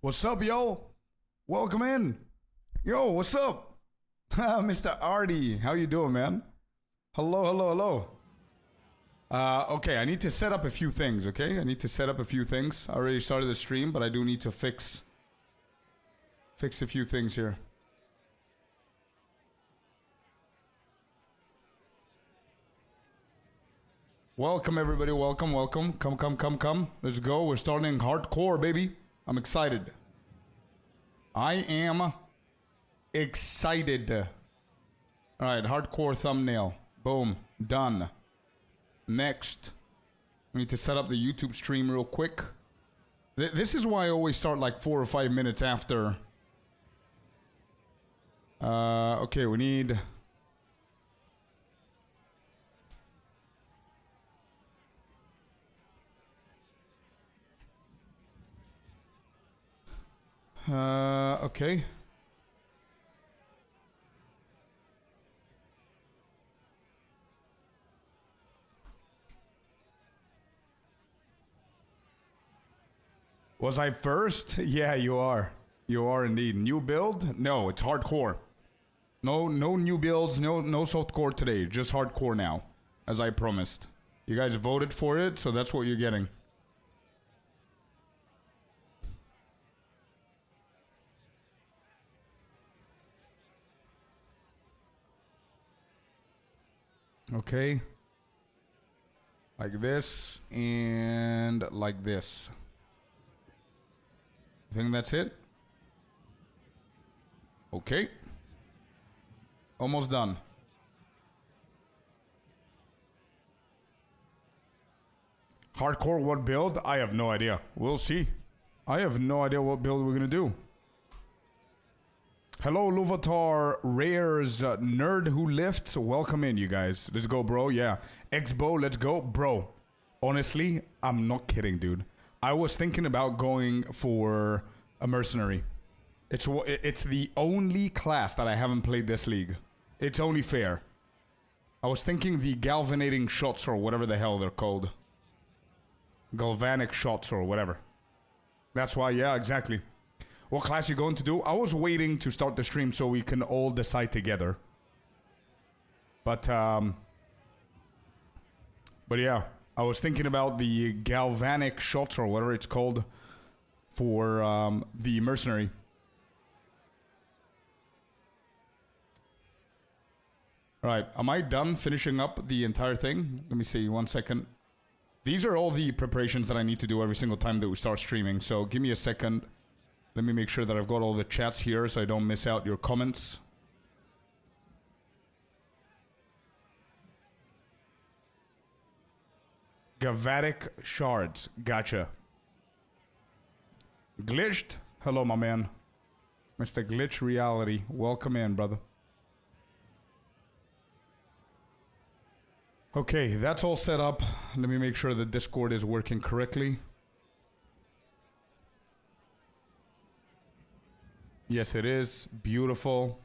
What's up, yo? Welcome in. Yo, what's up? Mr. Artie, how you doing, man? Hello, hello, hello. Okay, I need to set up a few things, okay? I need to set up a few things. I already started the stream, but I do need to fix a few things here. Welcome, everybody. Welcome, welcome. Come, come, come, come. Let's go. We're starting hardcore, baby. I'm excited. I am excited. Alright, hardcore thumbnail. Boom. Done. Next. We need to set up the YouTube stream real quick. This is why I always start like 4 or 5 minutes after. Okay, we need... okay. Was I first? Yeah, you are. You are indeed. New build? No, it's hardcore. No new builds, no softcore today. Just hardcore now, as I promised. You guys voted for it, so that's what you're getting. Okay. Like this and like this. I think that's it. Okay. Almost done. Hardcore, what build? I have no idea. We'll see. I have no idea what build we're gonna do. Hello, Luvatar, Rares, Nerd Who Lifts. Welcome in, you guys. Let's go, bro. Yeah. Exbo, let's go. Bro, honestly, I'm not kidding, dude. I was thinking about going for a mercenary. It's the only class that I haven't played this league. It's only fair. I was thinking the galvanating shots or whatever the hell they're called. Galvanic shots or whatever. That's why, yeah, exactly. What class you going to do? I was waiting to start the stream so we can all decide together. But yeah, I was thinking about the galvanic shots or whatever it's called for the mercenary. Alright, am I done finishing up the entire thing? Let me see, 1 second. These are all the preparations that I need to do every single time that we start streaming, so give me a second. Let me make sure that I've got all the chats here so I don't miss out your comments. Gavatic shards. Gotcha. Glitched? Hello, my man. Mr. Glitch Reality. Welcome in, brother. Okay, that's all set up. Let me make sure the Discord is working correctly. Yes, it is. Beautiful.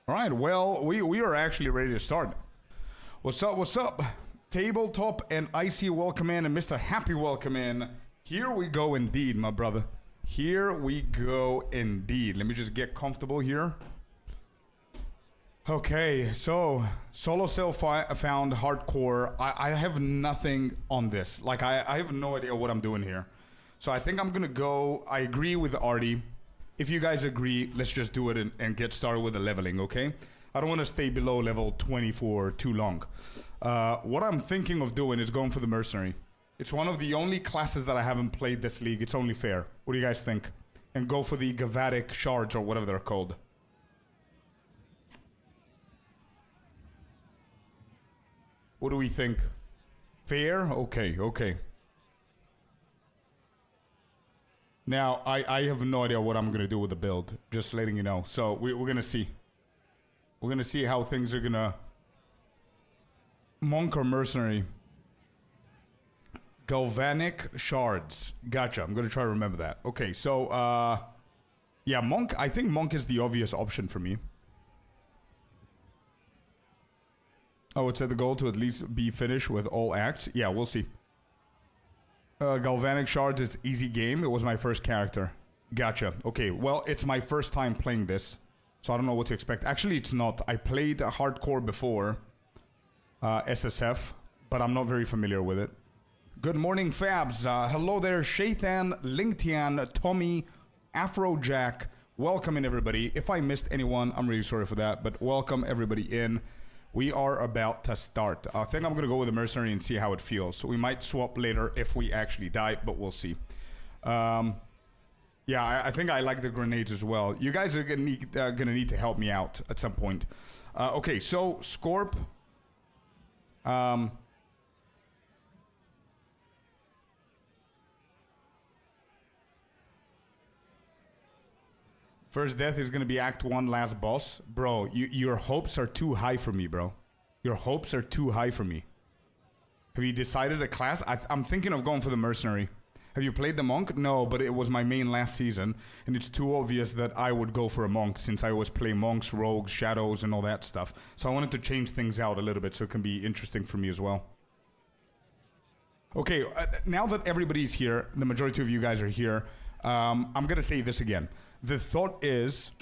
All right, well, we are actually ready to start. What's up, what's up? Tabletop and Icy welcome in, and Mr. Happy welcome in. Here we go indeed, my brother. Here we go indeed. Let me just get comfortable here. Okay, so solo self found hardcore. I have nothing on this. Like, I have no idea what I'm doing here. So I think I'm gonna go, I agree with Artie. If you guys agree, let's just do it and get started with the leveling, okay? I don't want to stay below level 20 for too long. What I'm thinking of doing is going for the mercenary. It's one of the only classes that I haven't played this league. It's only fair. What do you guys think? And go for the Gavatic shards or whatever they're called. What do we think? Fair? Okay, okay. Now, I have no idea what I'm going to do with the build. Just letting you know. So, we're going to see. We're going to see how things are going to... Monk or mercenary? Galvanic shards. Gotcha. I'm going to try to remember that. Okay, so, yeah, Monk. I think Monk is the obvious option for me. I would set the goal to at least be finished with all acts. Yeah, we'll see. Galvanic shards, it's easy game. It was my first character. Gotcha. Okay, well, it's my first time playing this, so I don't know what to expect. Actually, it's not. I played a hardcore before, SSF, but I'm not very familiar with it. Good morning, Fabs. Hello there, Shaitan, Lingtian, Tommy, Afrojack. Welcome in, everybody. If I missed anyone, I'm really sorry for that, but welcome everybody in. We are about to start. I think I'm going to go with the Mercenary and see how it feels. So we might swap later if we actually die, but we'll see. Yeah, I think I like the grenades as well. You guys are going to need to help me out at some point. Okay, so Scorp. First death is going to be Act 1, last boss. Bro, your hopes are too high for me, bro. Your hopes are too high for me. Have you decided a class? I'm thinking of going for the Mercenary. Have you played the Monk? No, but it was my main last season. And it's too obvious that I would go for a Monk since I always play Monks, Rogues, Shadows, and all that stuff. So I wanted to change things out a little bit so it can be interesting for me as well. Okay, now that everybody's here, the majority of you guys are here, I'm going to say this again. The thought is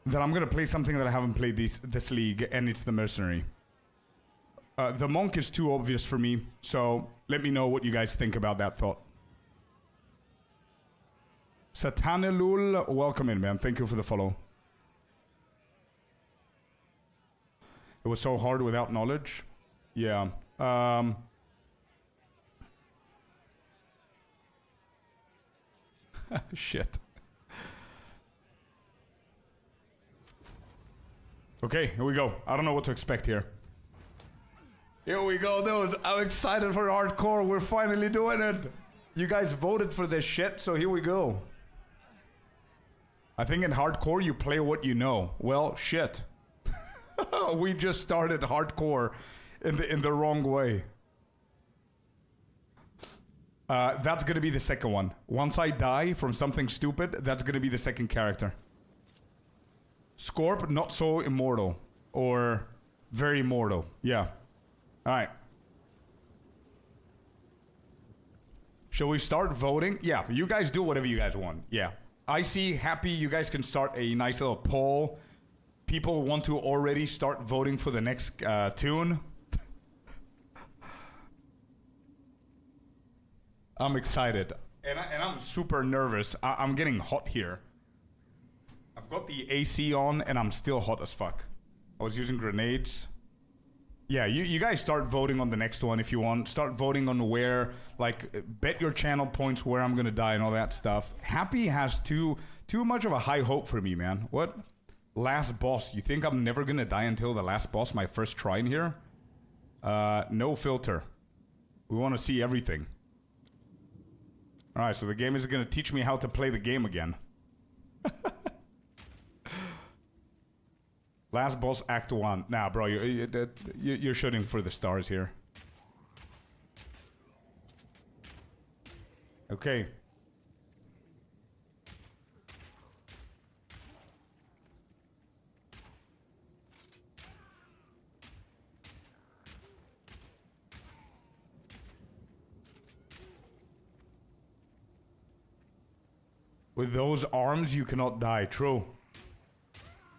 that I'm going to play something that I haven't played this league, and it's the Mercenary. The Monk is too obvious for me, so let me know what you guys think about that thought. Satanelul, welcome in, man. Thank you for the follow. It was so hard without knowledge. Yeah. Shit. Okay, here we go. I don't know what to expect here. Here we go, dude. I'm excited for hardcore. We're finally doing it. You guys voted for this shit, so here we go. I think in hardcore, you play what you know. Well, shit. We just started hardcore in the wrong way. That's gonna be the second one. Once I die from something stupid, that's gonna be the second character. Scorp, not so immortal. Or very mortal. Yeah. Alright. Shall we start voting? Yeah, you guys do whatever you guys want. Yeah. I see, happy, you guys can start a nice little poll. People want to already start voting for the next tune. I'm excited. And I'm super nervous. I'm getting hot here. I've got the AC on and I'm still hot as fuck. I was using grenades. Yeah, you guys start voting on the next one if you want. Start voting on where, like, bet your channel points where I'm gonna die and all that stuff. Happy has too much of a high hope for me, man. What? Last boss. You think I'm never gonna die until the last boss, my first try in here? No filter. We want to see everything. Alright, so the game is gonna teach me how to play the game again. Last boss, Act 1. Nah, bro, you're shooting for the stars here. Okay. With those arms, you cannot die. True.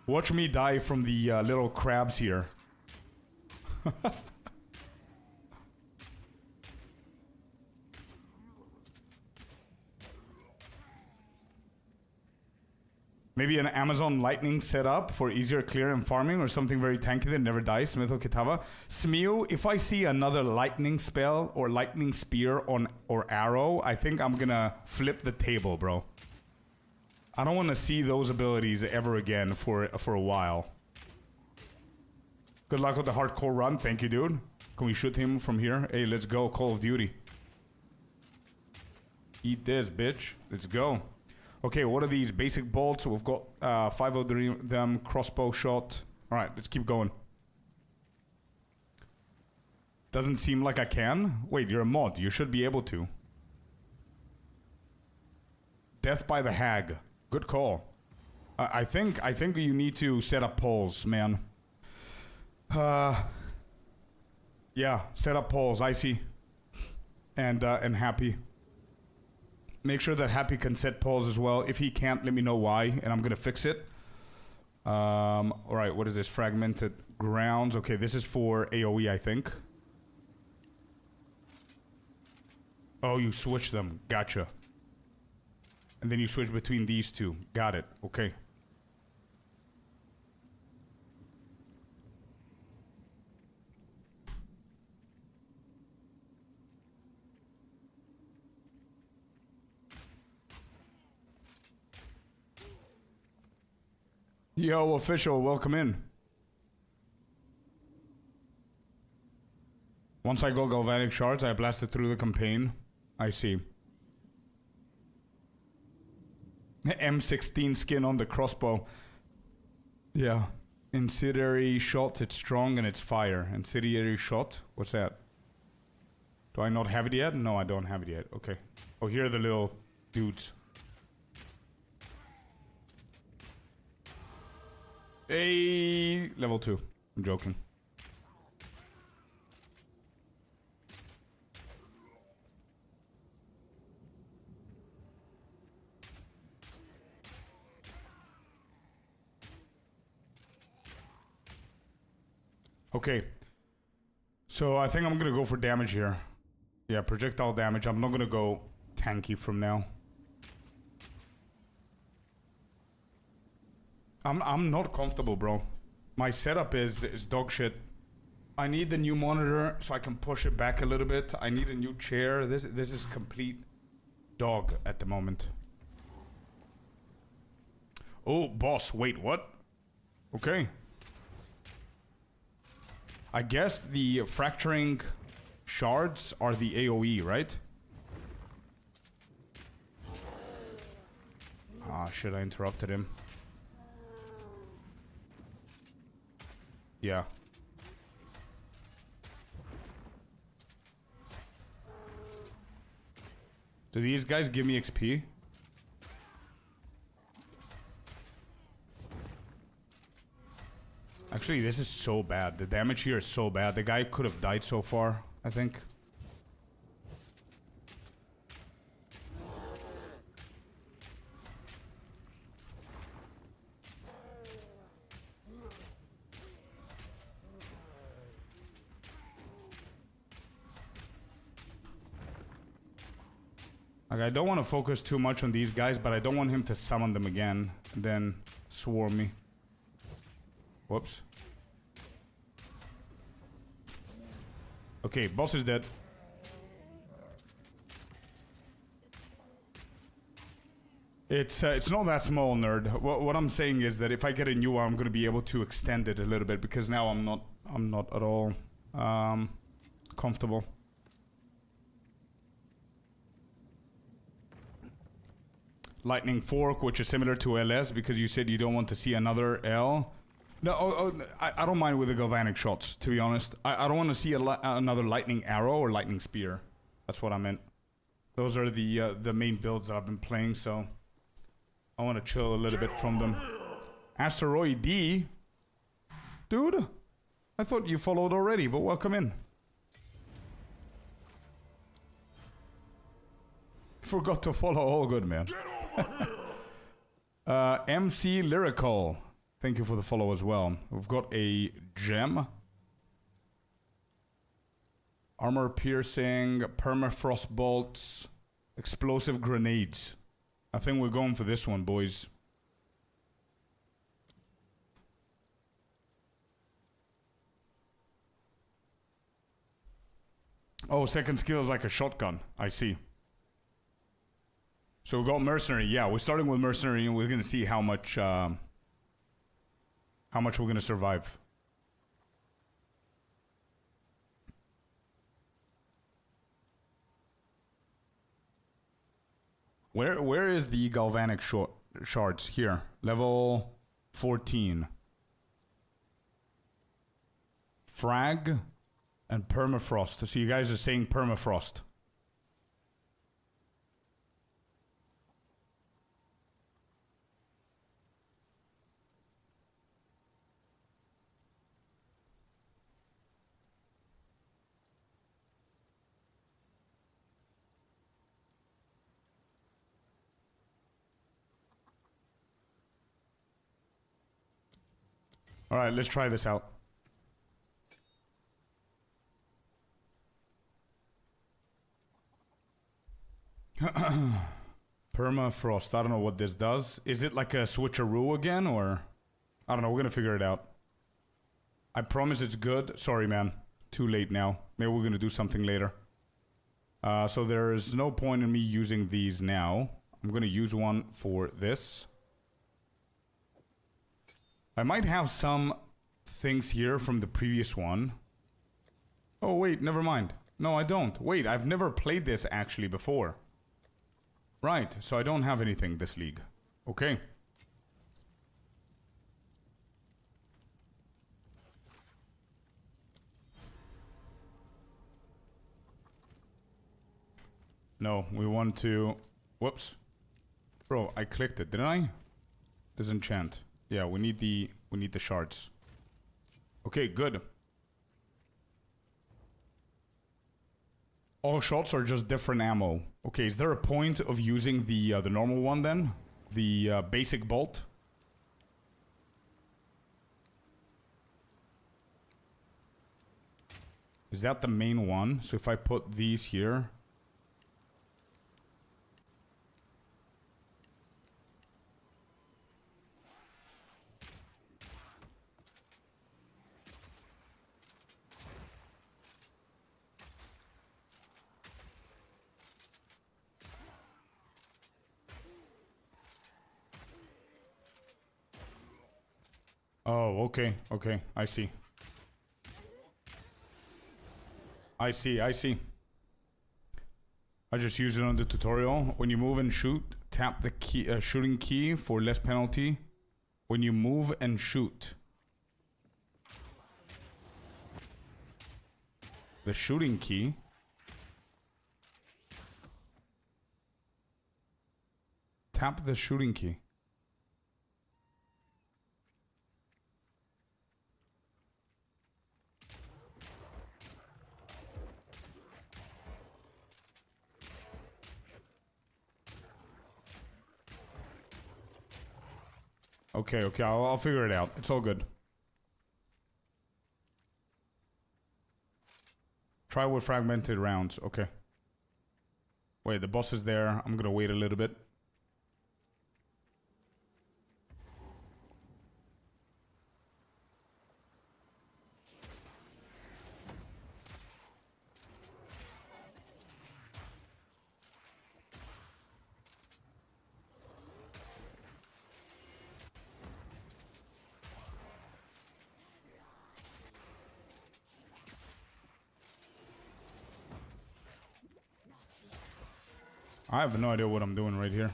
Watch me die from the little crabs here. Maybe an Amazon lightning setup for easier clear and farming, or something very tanky that never dies. Smith or Kitava. Smew, if I see another lightning spell or lightning spear or arrow, I think I'm gonna flip the table, bro. I don't want to see those abilities ever again for a while. Good luck with the hardcore run. Thank you, dude. Can we shoot him from here? Hey, let's go. Call of Duty. Eat this, bitch. Let's go. Okay, what are these? Basic bolts. We've got 5 of them. Crossbow shot. All right, let's keep going. Doesn't seem like I can. Wait, you're a mod. You should be able to. Death by the Hag. Good call. I think you need to set up polls, man. Yeah, set up polls. I see. And happy. Make sure that Happy can set pause as well. If he can't, let me know why, and I'm gonna fix it. All right, what is this? Fragmented grounds. Okay, this is for AoE, I think. Oh, you switch them. Gotcha. And then you switch between these two. Got it. Okay. Yo, official, welcome in. Once I go galvanic shards, I blasted through the campaign. I see. M16 skin on the crossbow. Yeah. Incendiary shot, it's strong and it's fire. Incendiary shot? What's that? Do I not have it yet? No, I don't have it yet. Okay. Oh, here are the little dudes. Hey, level 2. I'm joking. Okay. So I think I'm gonna go for damage here. Yeah, projectile damage. I'm not gonna go tanky from now. I'm not comfortable, bro. My setup is dog shit. I need the new monitor so I can push it back a little bit. I need a new chair. This is complete dog at the moment. Oh, boss. Wait, what? Okay. I guess the fracturing shards are the AoE, right? Ah, shit, I interrupted him. Yeah. Do these guys give me XP? Actually, this is so bad. The damage here is so bad. The guy could have died so far, I think. Like, I don't want to focus too much on these guys, but I don't want him to summon them again and then swarm me. Whoops. Okay, boss is dead. It's not that small, nerd. What I'm saying is that if I get a new one, I'm gonna be able to extend it a little bit because now I'm not at all comfortable. Lightning fork, which is similar to LS because you said you don't want to see another L. No, I don't mind with the galvanic shots, to be honest. I don't want to see another lightning arrow or lightning spear. That's what I meant. Those are the main builds that I've been playing, so I want to chill a little bit from them. Asteroid D? Dude, I thought you followed already, but welcome in. Forgot to follow, all good, man. MC Lyrical. Thank you for the follow as well. We've got a gem. Armor piercing, permafrost bolts, explosive grenades. I think we're going for this one, boys. Oh, second skill is like a shotgun. I see. So we got mercenary. Yeah, we're starting with mercenary, and we're gonna see how much we're gonna survive. Where is the galvanic shards? Here, level 14. Frag and permafrost. So you guys are saying permafrost. All right, let's try this out. Permafrost. I don't know what this does. Is it like a switcheroo again, or... I don't know, we're gonna figure it out. I promise it's good. Sorry, man. Too late now. Maybe we're gonna do something later. So there's no point in me using these now. I'm gonna use one for this. I might have some things here from the previous one. Oh, wait, never mind. No, I don't. Wait, I've never played this actually before. Right, so I don't have anything this league. Okay. No, we want to... Whoops. Bro, I clicked it, didn't I? Disenchant. Yeah, we need the shards. Okay, good. All shots are just different ammo. Okay, is there a point of using the normal one then? The basic bolt? Is that the main one? So if I put these here... Oh, okay, okay, I see. I see. I just use it on the tutorial. When you move and shoot, tap the key, shooting key for less penalty. When you move and shoot. The shooting key. Tap the shooting key. Okay, okay, I'll figure it out. It's all good. Try with fragmented rounds. Okay. Wait, the boss is there. I'm gonna wait a little bit. I have no idea what I'm doing right here.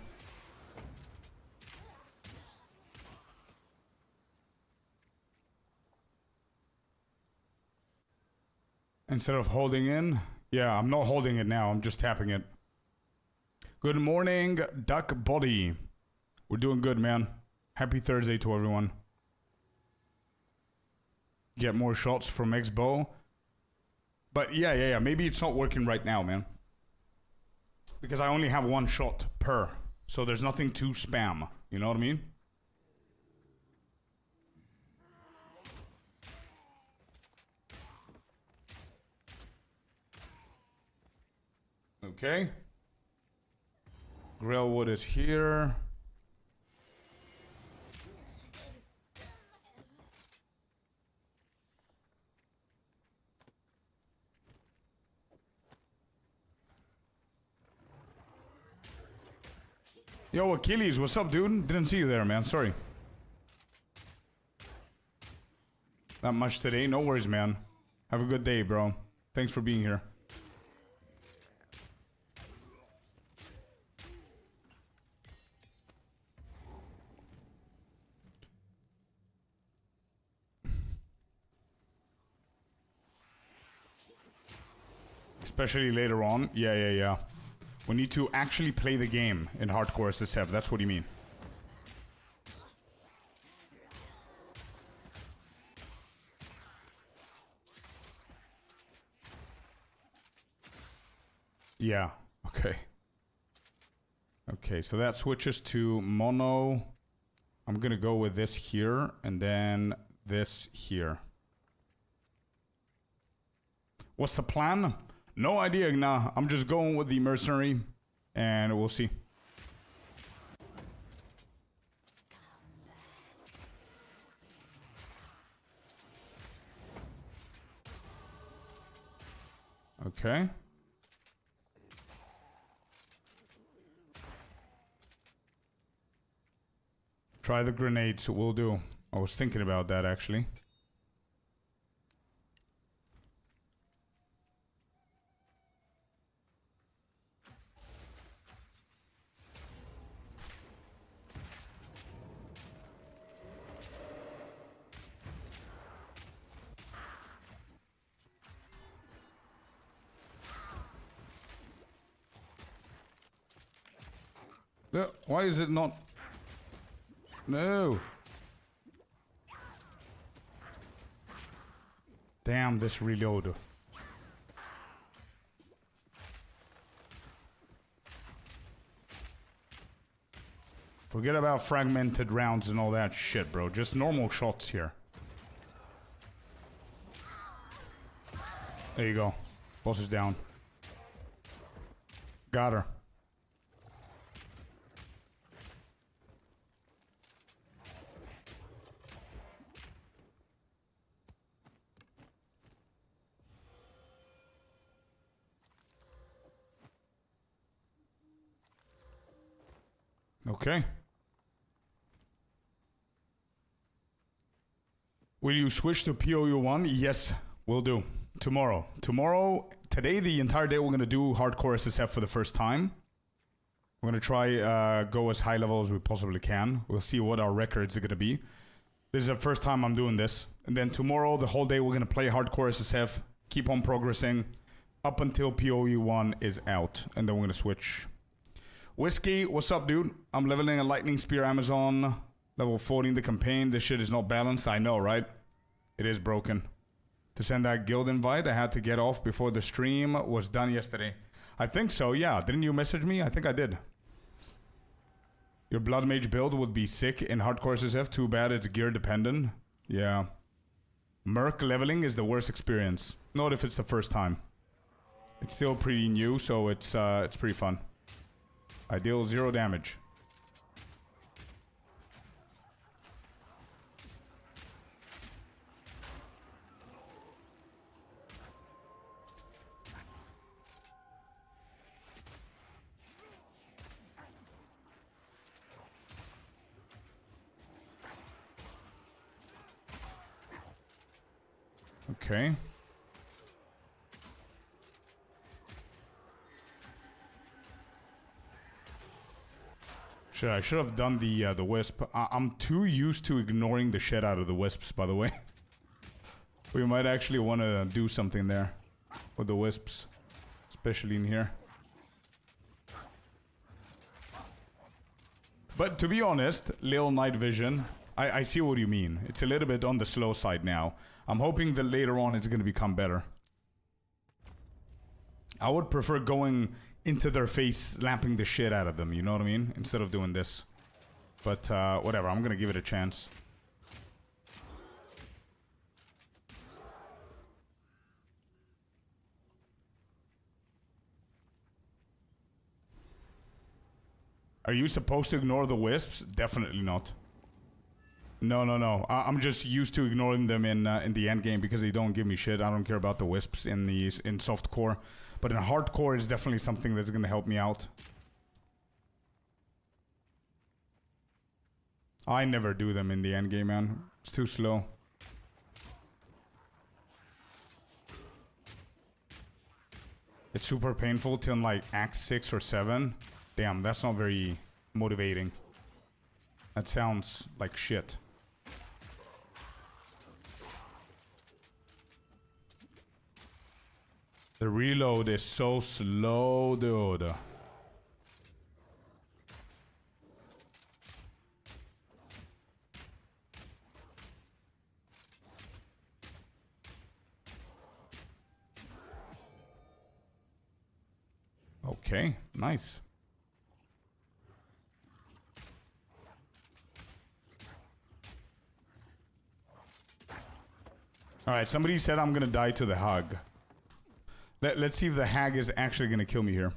Instead of holding in, yeah, I'm not holding it now. I'm just tapping it. Good morning, Duck Body. We're doing good, man. Happy Thursday to everyone. Get more shots from X-Bow. But yeah. Maybe it's not working right now, man. Because I only have one shot per. So there's nothing to spam. You know what I mean? Okay. Grillwood is here. Yo, Achilles, what's up, dude? Didn't see you there, man. Sorry. Not much today. No worries, man. Have a good day, bro. Thanks for being here. Especially later on. Yeah. We need to actually play the game in hardcore SSF. That's what you mean. Yeah. Okay. Okay, so that switches to mono. I'm gonna go with this here, and then this here. What's the plan? No idea, nah. I'm just going with the mercenary, and we'll see. Okay. Try the grenades, will do. I was thinking about that, actually. Why is it not? No. Damn, this reload. Forget about fragmented rounds and all that shit, bro. Just normal shots here. There you go. Boss is down. Got her. Okay. Will you switch to POU1? Yes, will do. Tomorrow. Today, the entire day, we're going to do hardcore SSF for the first time. We're going to try go as high level as we possibly can. We'll see what our records are going to be. This is the first time I'm doing this. And then tomorrow, the whole day, we're going to play hardcore SSF, keep on progressing up until POU1 is out. And then we're going to switch. Whiskey, what's up, dude? I'm leveling a lightning spear Amazon, level 40 in the campaign. This shit is not balanced. I know, right? It is broken. To send that guild invite, I had to get off before the stream was done yesterday. I think so, yeah. Didn't you message me? I think I did. Your blood mage build would be sick in hardcore SSF. Too bad it's gear dependent. Yeah. Merc leveling is the worst experience. Not if it's the first time. It's still pretty new, so it's pretty fun. I deal 0 damage. Okay. I should have done the wisp. I'm too used to ignoring the shit out of the wisps, by the way. We might actually want to do something there with the wisps, especially in here. But to be honest, little night vision, I see what you mean. It's a little bit on the slow side now. I'm hoping that later on it's going to become better. I would prefer going into their face, slapping the shit out of them, you know what I mean? Instead of doing this. But, whatever, I'm gonna give it a chance. Are you supposed to ignore the wisps? Definitely not. No. I'm just used to ignoring them in the end game because they don't give me shit. I don't care about the wisps in softcore. But in hardcore, it's definitely something that's going to help me out. I never do them in the end game, man. It's too slow. It's super painful till like Act 6 or 7. Damn, that's not very motivating. That sounds like shit. The reload is so slow, dude. Okay, nice. Alright, somebody said I'm gonna die to the hag. Let's see if the hag is actually gonna kill me here.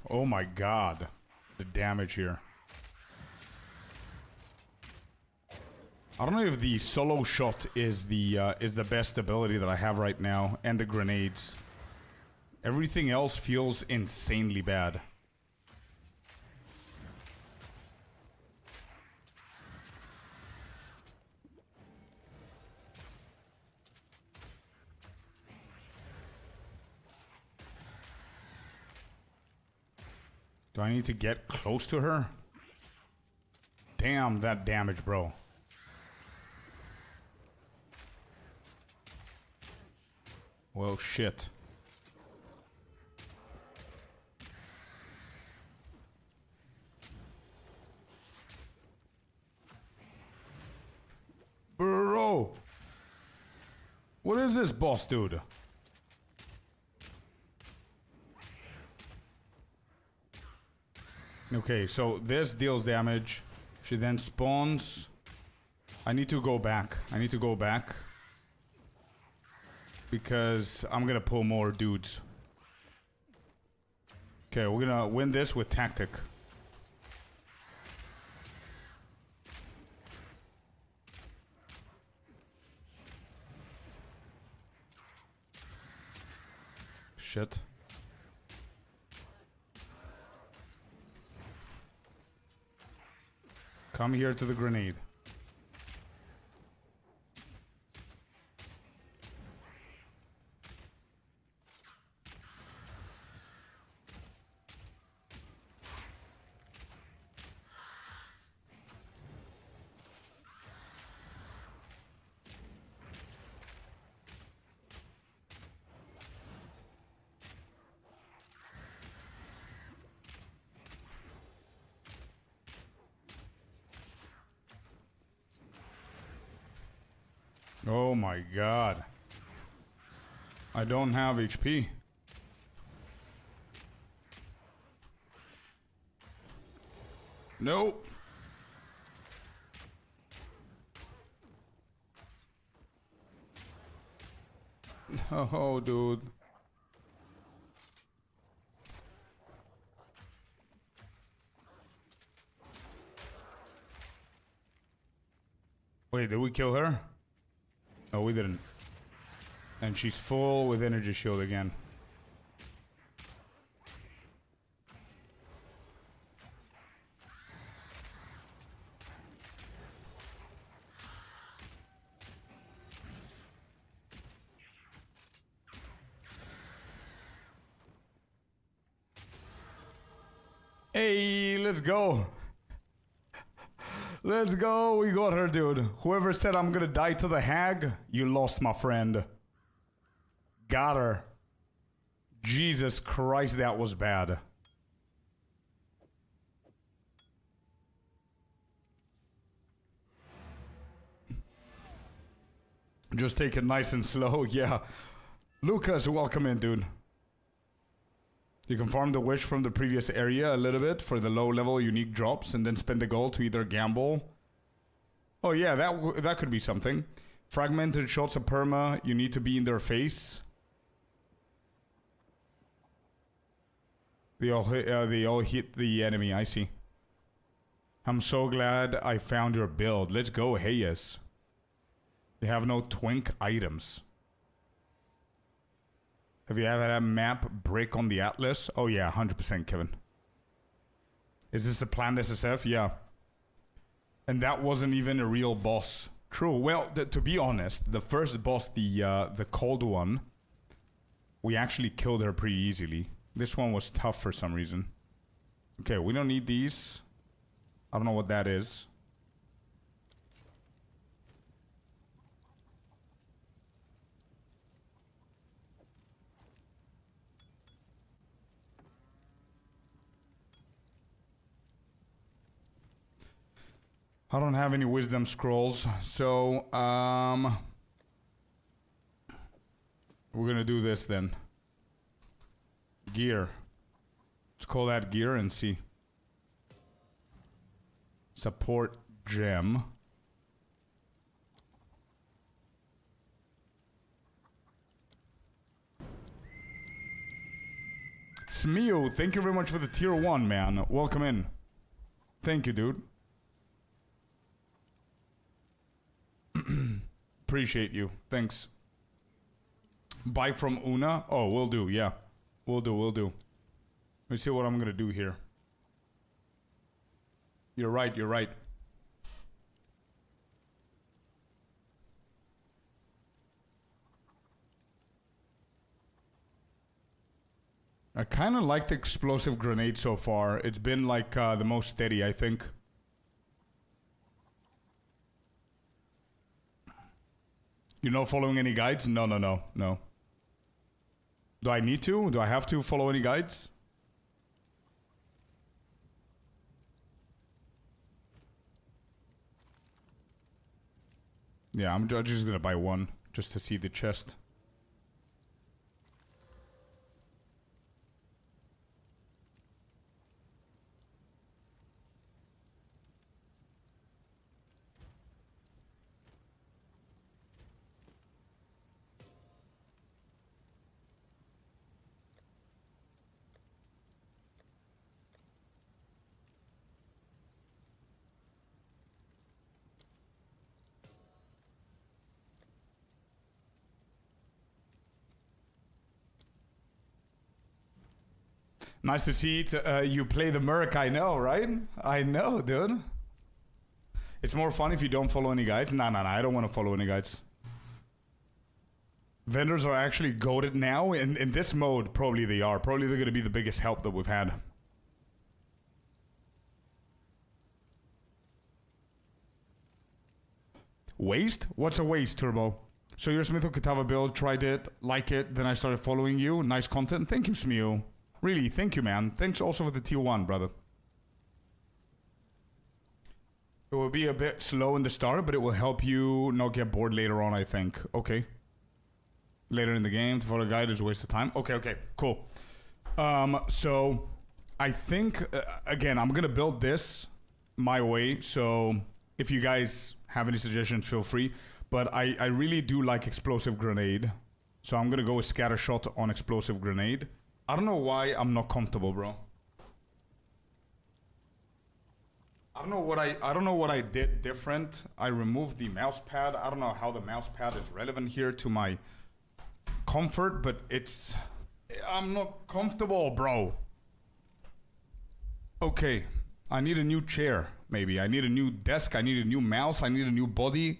Oh my god. The damage here. I don't know if the solo shot is the best ability that I have right now, and the grenades. Everything else feels insanely bad. Do I need to get close to her? Damn, that damage, bro. Well, shit. Bro! What is this, boss dude? Okay, so this deals damage. She then spawns. I need to go back. Because I'm gonna pull more dudes. Okay, we're gonna win this with tactic. Shit. Come here to the grenade. Oh my god. I don't have HP. Nope. Oh, dude. Wait, did we kill her? No, we didn't. And she's full with energy shield again. Hey, let's go. Let's go. We got her, dude. Whoever said I'm gonna die to the hag, you lost, my friend. Got her. Jesus Christ, that was bad. Just take it nice and slow. Yeah. Lucas, welcome in, dude. You can farm the wish from the previous area a little bit for the low level unique drops and then spend the gold to either gamble. Oh yeah, that could be something. Fragmented shots of perma, you need to be in their face. They all hit the enemy, I see. I'm so glad I found your build. Let's go, Hayes. They have no twink items. Have you ever had a map break on the Atlas? Oh yeah, 100% Kevin. Is this a planned SSF? Yeah. And that wasn't even a real boss. True. Well, to be honest, the first boss, the cold one, we actually killed her pretty easily. This one was tough for some reason. Okay, we don't need these. I don't know what that is. I don't have any wisdom scrolls, so we're gonna do this then. Gear. Let's call that gear and see. Support gem. Smeo, thank you very much for the tier 1, man. Welcome in. Thank you, dude. Appreciate you. Thanks. Buy from Una? Oh, will do, yeah. Will do. Let me see what I'm gonna do here. You're right. I kind of like the explosive grenade so far. It's been like the most steady, I think. You're not following any guides? No. Do I need to? Do I have to follow any guides? Yeah, I'm just gonna buy one just to see the chest. Nice to see it. You play the Merc, I know, right? I know, dude. It's more fun if you don't follow any guides. Nah, I don't want to follow any guides. Vendors are actually goated now. In this mode, probably they are. Probably they're going to be the biggest help that we've had. Waste? What's a waste, Turbo? So your Smith Okatava build, tried it, like it, then I started following you. Nice content. Thank you, Smeo. Really, thank you, man. Thanks also for the tier 1, brother. It will be a bit slow in the start, but it will help you not get bored later on, I think. Okay. Later in the game, to follow a guide is a waste of time. Okay, cool. So, I think, again, I'm going to build this my way. So, if you guys have any suggestions, feel free. But I really do like explosive grenade. So, I'm going to go with scatter shot on explosive grenade. I don't know why I'm not comfortable, bro. I don't know what I did different. I removed the mouse pad. I don't know how the mouse pad is relevant here to my comfort, but I'm not comfortable, bro. Okay, I need a new chair, maybe. I need a new desk. I need a new mouse. I need a new body.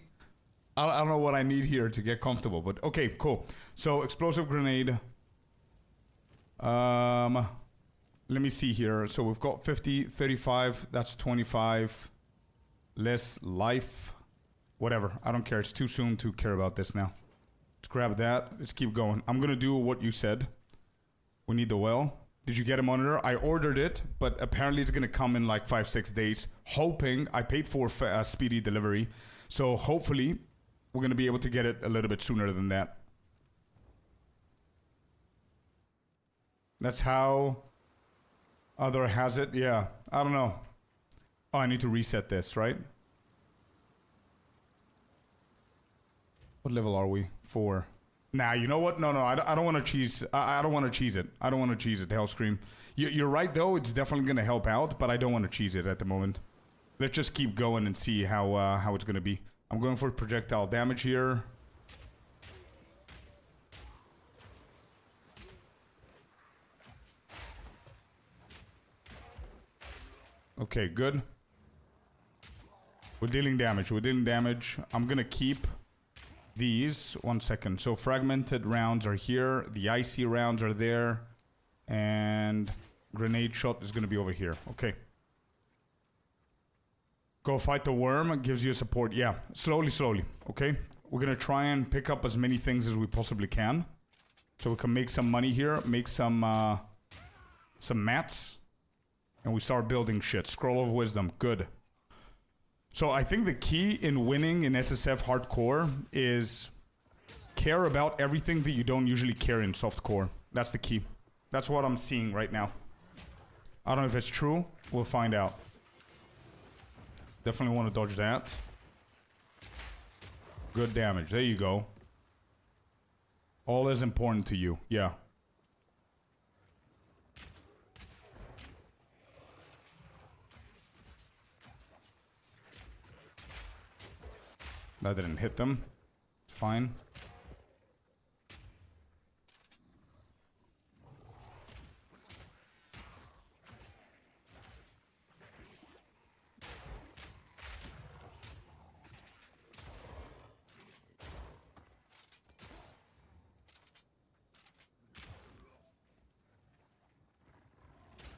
I don't know what I need here to get comfortable, but okay, cool. So explosive grenade. Let me see here. So we've got 50, 35, that's 25. Less life. Whatever. I don't care. It's too soon to care about this now. Let's grab that. Let's keep going. I'm going to do what you said. We need the well. Did you get a monitor? I ordered it, but apparently it's going to come in like 5-6 days. Hoping. I paid for speedy delivery. So hopefully we're going to be able to get it a little bit sooner than that. That's how other has it. Yeah, I don't know. Oh, I need to reset this, right? What level are we? 4. Nah, you know what? No, I don't want to cheese. I don't want to cheese it. I don't want to cheese it, Hellscream. You're right, though. It's definitely going to help out, but I don't want to cheese it at the moment. Let's just keep going and see how it's going to be. I'm going for projectile damage here. Okay, good. We're dealing damage. I'm gonna keep these. 1 second. So fragmented rounds are here. The icy rounds are there. And grenade shot is gonna be over here. Okay. Go fight the worm. It gives you support. Yeah, slowly. Okay. We're gonna try and pick up as many things as we possibly can. So we can make some money here. Make some mats. And we start building shit. Scroll of Wisdom. Good. So I think the key in winning in SSF hardcore is care about everything that you don't usually care in softcore. That's the key. That's what I'm seeing right now. I don't know if it's true. We'll find out. Definitely want to dodge that. Good damage. There you go. All is important to you. Yeah. That didn't hit them. Fine.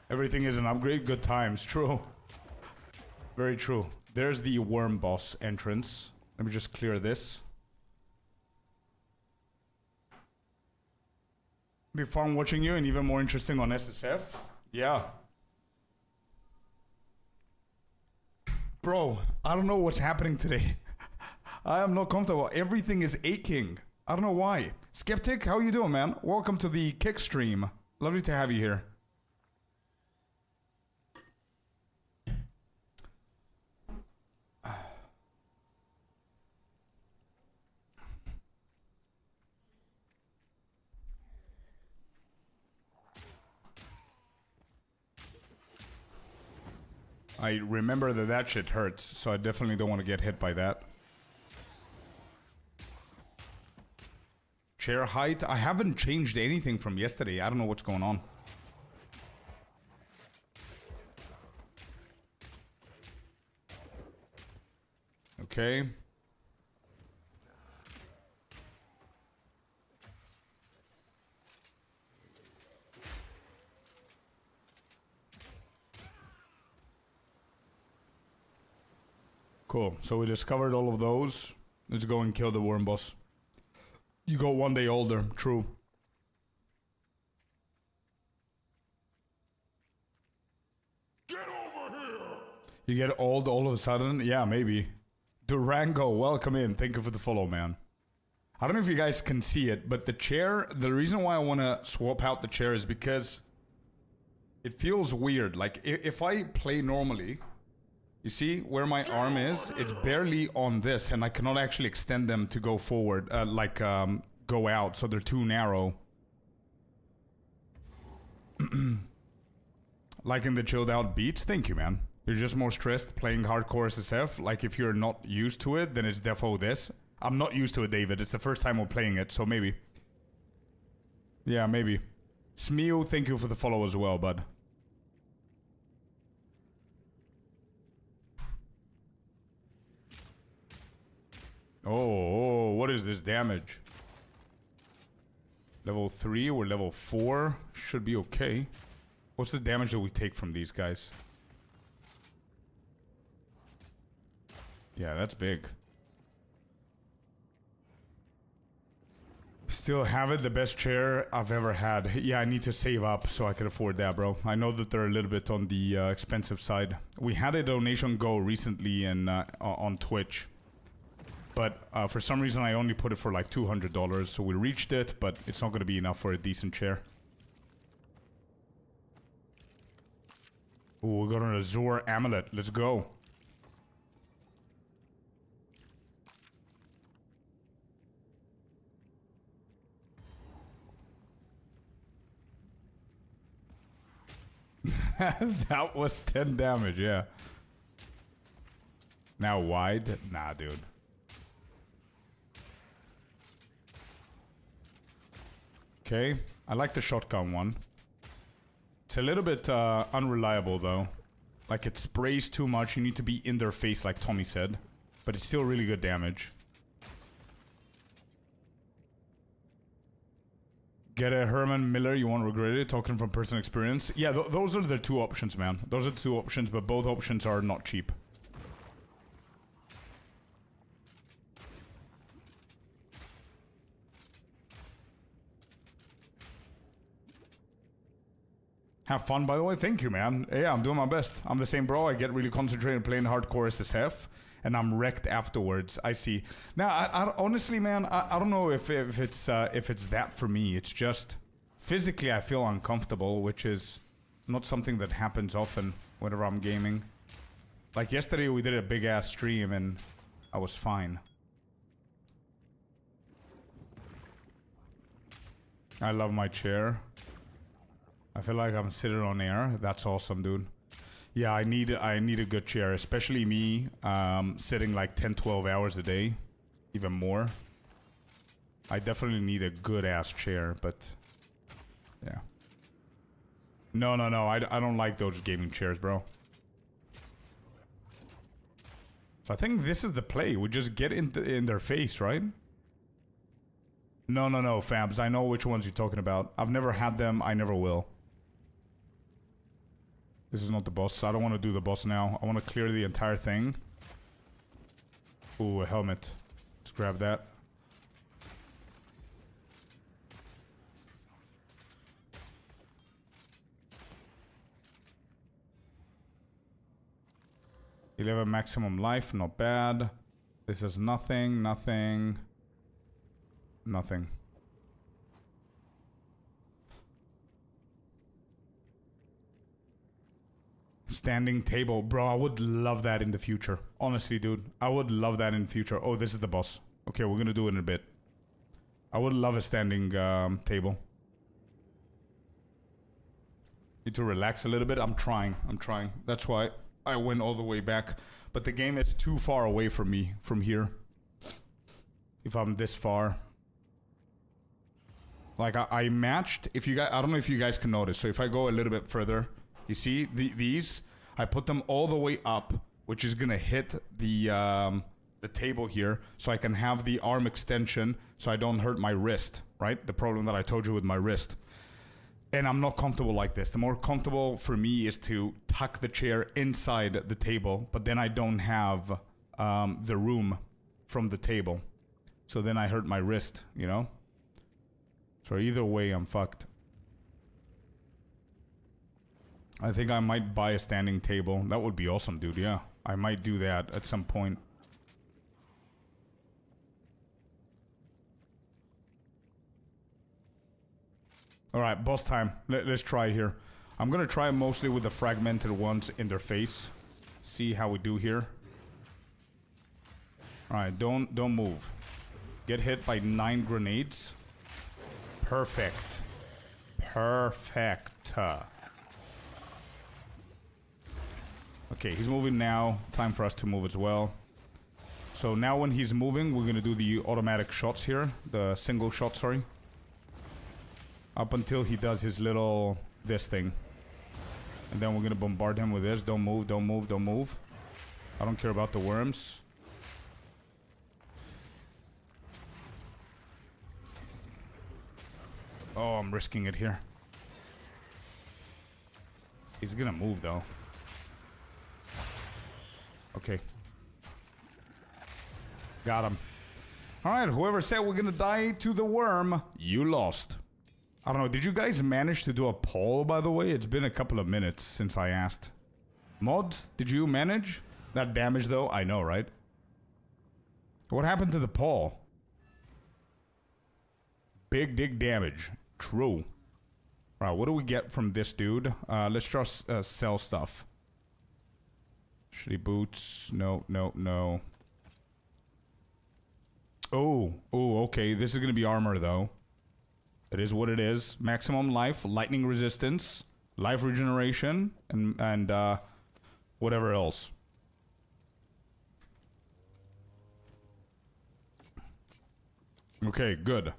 Everything is an upgrade. Good times. True. Very true. There's the worm boss entrance. Let me just clear this. Be fun watching you and even more interesting on SSF. Yeah. Bro, I don't know what's happening today. I am not comfortable. Everything is aching. I don't know why. Skeptic, how you doing, man? Welcome to the kick stream. Lovely to have you here. I remember that that shit hurts, so I definitely don't want to get hit by that. Chair height? I haven't changed anything from yesterday. I don't know what's going on. Okay. Cool. So we discovered all of those. Let's go and kill the worm boss. You go one day older. True. Get over here! You get old all of a sudden? Yeah, maybe. Durango, welcome in. Thank you for the follow, man. I don't know if you guys can see it, but the chair, the reason why I want to swap out the chair is because it feels weird. Like, if I play normally... You see where my arm is? It's barely on this, and I cannot actually extend them to go forward, go out, so they're too narrow. Liking the chilled out beats? Thank you, man. You're just more stressed playing hardcore SSF. Like, if you're not used to it, then it's defo this. I'm not used to it, David. It's the first time we're playing it, so maybe. Yeah, maybe. Smeo, thank you for the follow as well, bud. Oh, what is this damage? Level 3 or level 4? Should be okay. What's the damage that we take from these guys? Yeah, that's big. Still have it, the best chair I've ever had. Yeah, I need to save up so I can afford that, bro. I know that they're a little bit on the expensive side. We had a donation go recently in, on Twitch. But for some reason, I only put it for like $200. So we reached it, but it's not going to be enough for a decent chair. Ooh, we got an Azure Amulet. Let's go. That was 10 damage, yeah. Now wide? Nah, dude. Okay, I like the shotgun one. It's a little bit unreliable though. Like it sprays too much, you need to be in their face like Tommy said. But it's still really good damage. Get a Herman Miller, you won't regret it, talking from personal experience. Yeah, those are the two options, man. Those are the two options, but both options are not cheap. Have fun, by the way. Thank you, man. Yeah, I'm doing my best. I'm the same, bro. I get really concentrated playing hardcore SSF, and I'm wrecked afterwards. I see. Now, I honestly, man, I don't know if it's that for me. It's just physically I feel uncomfortable, which is not something that happens often whenever I'm gaming. Like yesterday, we did a big ass stream, and I was fine. I love my chair. I feel like I'm sitting on air. That's awesome, dude. Yeah, I need a good chair, especially me sitting like 10, 12 hours a day, even more. I definitely need a good ass chair, but yeah. No, I don't like those gaming chairs, bro. So I think this is the play. We just get in their face, right? No, Fabs. I know which ones you're talking about. I've never had them. I never will. This is not the boss. I don't want to do the boss now. I want to clear the entire thing. Ooh, a helmet. Let's grab that. $11 maximum life, not bad. This is nothing. Standing table. Bro, I would love that in the future. Honestly, dude. I would love that in the future. Oh, this is the boss. Okay, we're gonna do it in a bit. I would love a standing table. Need to relax a little bit. I'm trying. That's why I went all the way back. But the game is too far away from me from here. If I'm this far. Like I matched, if you guys, I don't know if you guys can notice. So if I go a little bit further, you see these, I put them all the way up, which is gonna hit the table here, so I can have the arm extension, so I don't hurt my wrist, right? The problem that I told you with my wrist. And I'm not comfortable like this. The more comfortable for me is to tuck the chair inside the table, but then I don't have the room from the table. So then I hurt my wrist, you know? So either way, I'm fucked. I think I might buy a standing table. That would be awesome, dude. Yeah, I might do that at some point. All right, boss time. Let's try here. I'm gonna try mostly with the fragmented ones in their face. See how we do here. All right, don't move. Get hit by 9 grenades. Perfect. Okay, he's moving now. Time for us to move as well. So now when he's moving, we're gonna do the automatic shots here. The single shot, sorry. Up until he does his little, this thing. And then we're gonna bombard him with this. Don't move. I don't care about the worms. Oh, I'm risking it here. He's gonna move though. Okay. Got him. Alright, whoever said we're gonna die to the worm, you lost. I don't know, did you guys manage to do a poll, by the way? It's been a couple of minutes since I asked. Mods, did you manage? That damage though, I know, right? What happened to the poll? Big dig damage. True. Alright, what do we get from this dude? Let's just sell stuff. Shitty boots. No. Oh, okay. This is gonna be armor though. It is what it is. Maximum life, lightning resistance, life regeneration, and whatever else. Okay, good.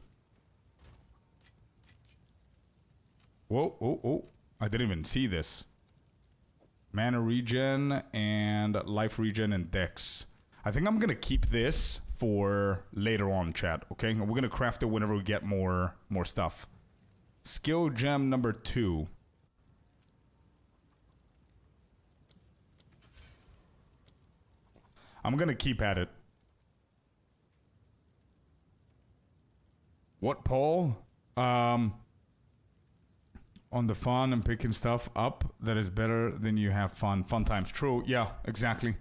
Whoa, oh. I didn't even see this. Mana regen and life regen and dex. I think I'm gonna keep this for later on, chat, okay? We're gonna craft it whenever we get more stuff. Skill gem number 2. I'm gonna keep at it. What poll? on the fun and picking stuff up that is better than you have fun. Fun times. True. Yeah, exactly.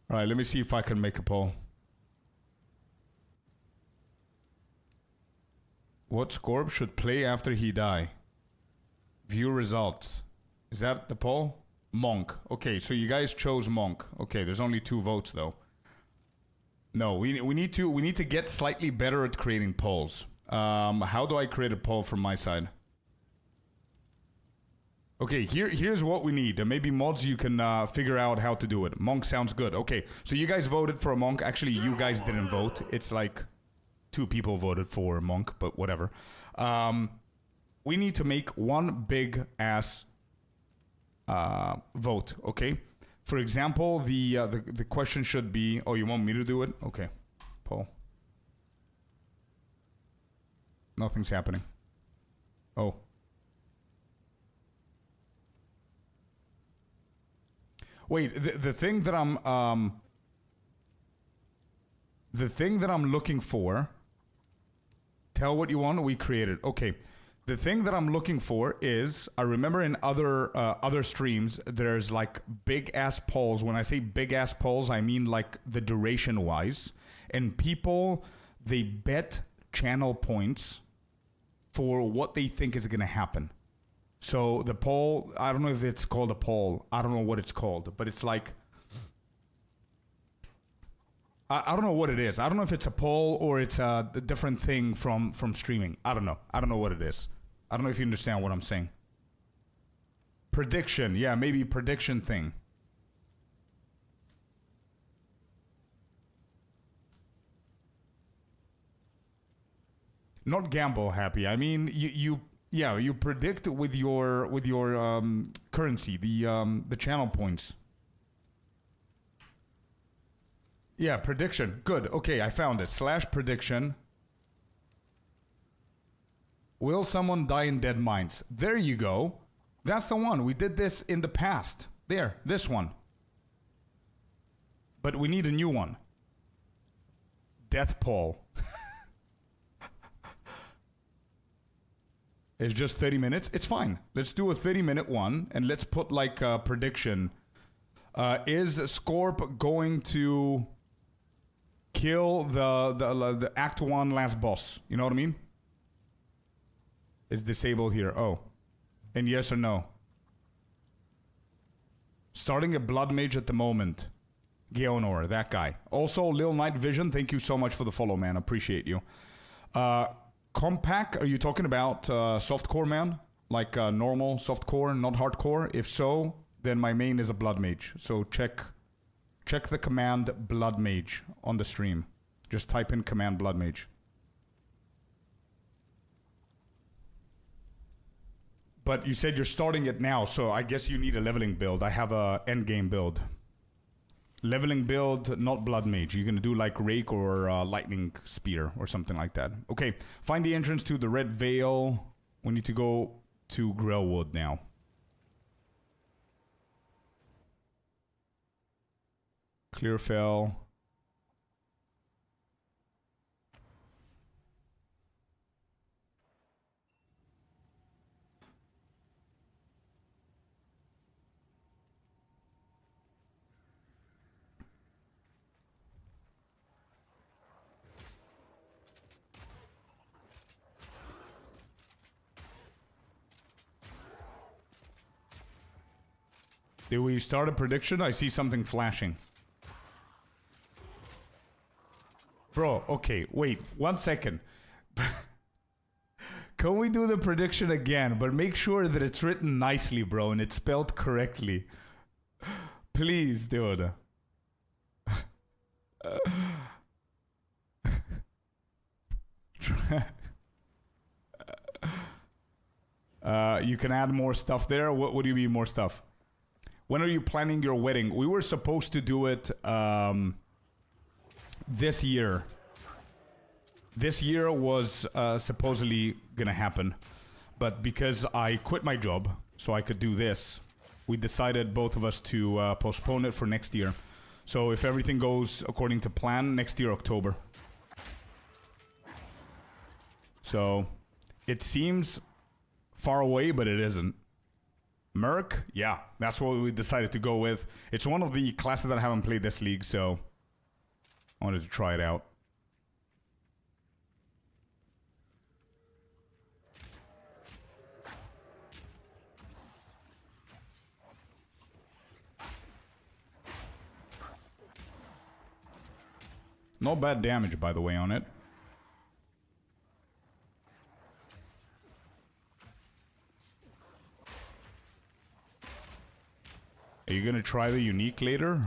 All right, let me see if I can make a poll. What Scorp should play after he die? View results. Is that the poll? Monk. Okay, so you guys chose Monk. Okay, there's only 2 votes though. No, we need to get slightly better at creating polls. How do I create a poll from my side? Okay, here's what we need. Maybe mods, you can figure out how to do it. Monk sounds good. Okay, so you guys voted for a monk. Actually, you guys didn't vote. It's like 2 people voted for a monk, but whatever. We need to make one big ass vote. Okay. For example, the question should be. Oh, you want me to do it? Okay. Poll. Nothing's happening. Oh. Wait, the thing that I'm looking for. Tell what you want. We created. Okay. The thing that I'm looking for is, I remember in other streams, there's like big ass polls. When I say big ass polls, I mean like the duration wise. And people, they bet channel points for what they think is gonna happen. So the poll, I don't know if it's called a poll. I don't know what it's called, but it's like, I don't know what it is. I don't know if it's a poll or it's a different thing from streaming. I don't know. I don't know what it is. I don't know if you understand what I'm saying. Prediction. Yeah, maybe prediction thing. Not gamble happy. I mean, you predict with your currency, the channel points. Yeah, prediction. Good. Okay, I found it. / prediction. Will someone die in Dead Mines? There you go. That's the one. We did this in the past. There, this one. But we need a new one. Death poll. It's just 30 minutes. It's fine. Let's do a 30-minute one, and let's put like a prediction. Is Scorp going to kill the Act 1 last boss? You know what I mean? Is disabled here. Oh. And yes or no? Starting a blood mage at the moment. Geonor, that guy. Also, Lil Night Vision, thank you so much for the follow, man. Appreciate you. Compact, are you talking about softcore, man? Like normal softcore, not hardcore? If so, then my main is a blood mage. So check the command blood mage on the stream. Just type in command blood mage. But you said you're starting it now, so I guess you need a leveling build. I have a endgame build. Leveling build, not blood mage. You're gonna do like rake or lightning spear or something like that. Okay, find the entrance to the Red Veil. We need to go to Grellwood now. Clearfell. Did we start a prediction? I see something flashing. Bro, okay, wait, 1 second. Can we do the prediction again, but make sure that it's written nicely, bro, and it's spelled correctly? Please, dude. You can add more stuff there. What do you mean more stuff? When are you planning your wedding? We were supposed to do it this year. This year was supposedly gonna happen, but because I quit my job so I could do this, we decided both of us to postpone it for next year. So if everything goes according to plan, next year October. So it seems far away, but it isn't. Merc, yeah, that's what we decided to go with. It's one of the classes that I haven't played this league, so I wanted to try it out. No bad damage, by the way, on it. Are you gonna try the unique later?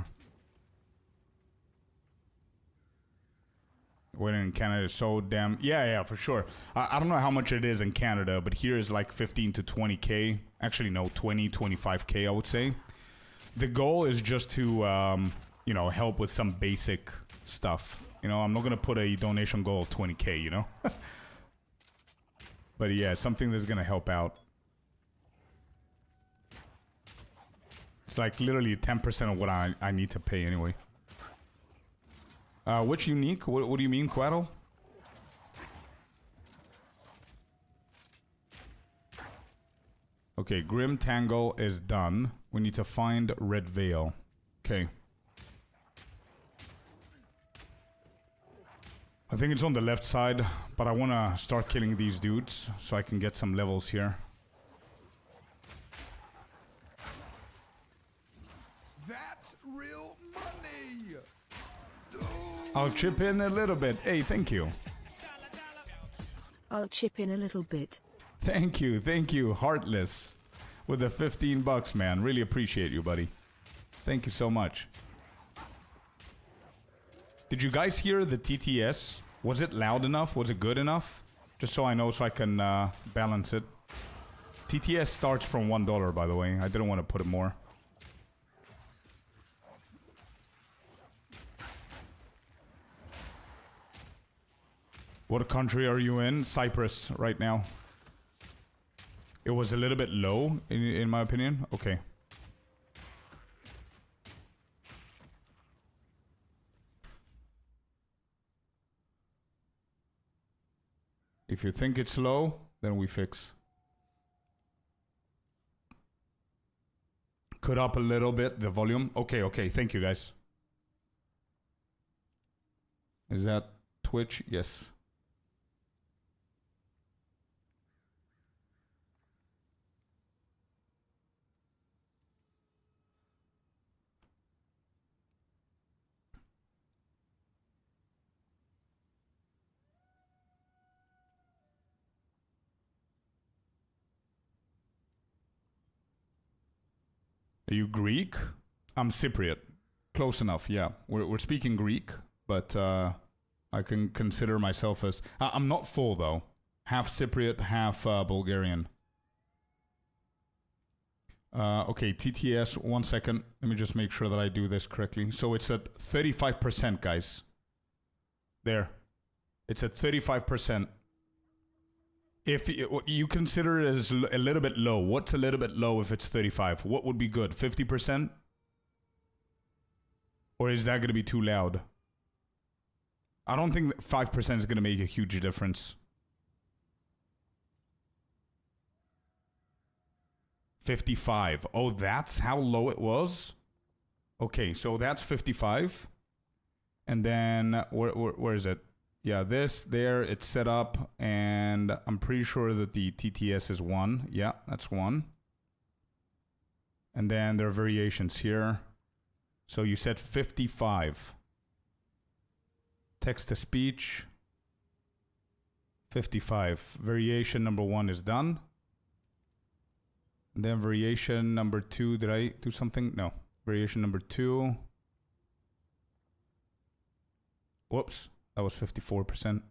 When in Canada is so damn... Yeah, for sure. I don't know how much it is in Canada, but here is like 15 to 20k. Actually, no, 20, 25k, I would say. The goal is just to, you know, help with some basic stuff. You know, I'm not gonna put a donation goal of 20k, you know? But yeah, something that's gonna help out. It's like literally 10% of what I need to pay anyway. Which unique? What do you mean, Quaddle? Okay, Grim Tangle is done. We need to find Red Veil. Okay. I think it's on the left side, but I want to start killing these dudes so I can get some levels here. That's real money. Dude. I'll chip in a little bit. Hey, thank you. I'll chip in a little bit. Thank you, Heartless. With the 15 bucks, man. Really appreciate you, buddy. Thank you so much. Did you guys hear the TTS? Was it loud enough? Was it good enough? Just so I know, so I can balance it. TTS starts from $1, by the way. I didn't want to put it more. What country are you in? Cyprus right now. It was a little bit low, in my opinion. Okay. If you think it's low, then we fix. Cut up a little bit the volume. Okay. Thank you, guys. Is that Twitch? Yes. Are you Greek? I'm Cypriot. Close enough, yeah. We're speaking Greek, but I can consider myself as... I'm not full, though. Half Cypriot, half Bulgarian. Okay, TTS, 1 second. Let me just make sure that I do this correctly. So it's at 35%, guys. There. It's at 35%. If you consider it as a little bit low, what's a little bit low if it's 35? What would be good? 50%? Or is that going to be too loud? I don't think 5% is going to make a huge difference. 55. Oh, that's how low it was? Okay, so that's 55. And then, where is it? Yeah, this, there, it's set up, and I'm pretty sure that the TTS is 1. Yeah, that's 1. And then there are variations here. So you said 55. Text to speech, 55. Variation number 1 is done. And then variation number 2, did I do something? No. Variation number 2. Whoops. That was 54%.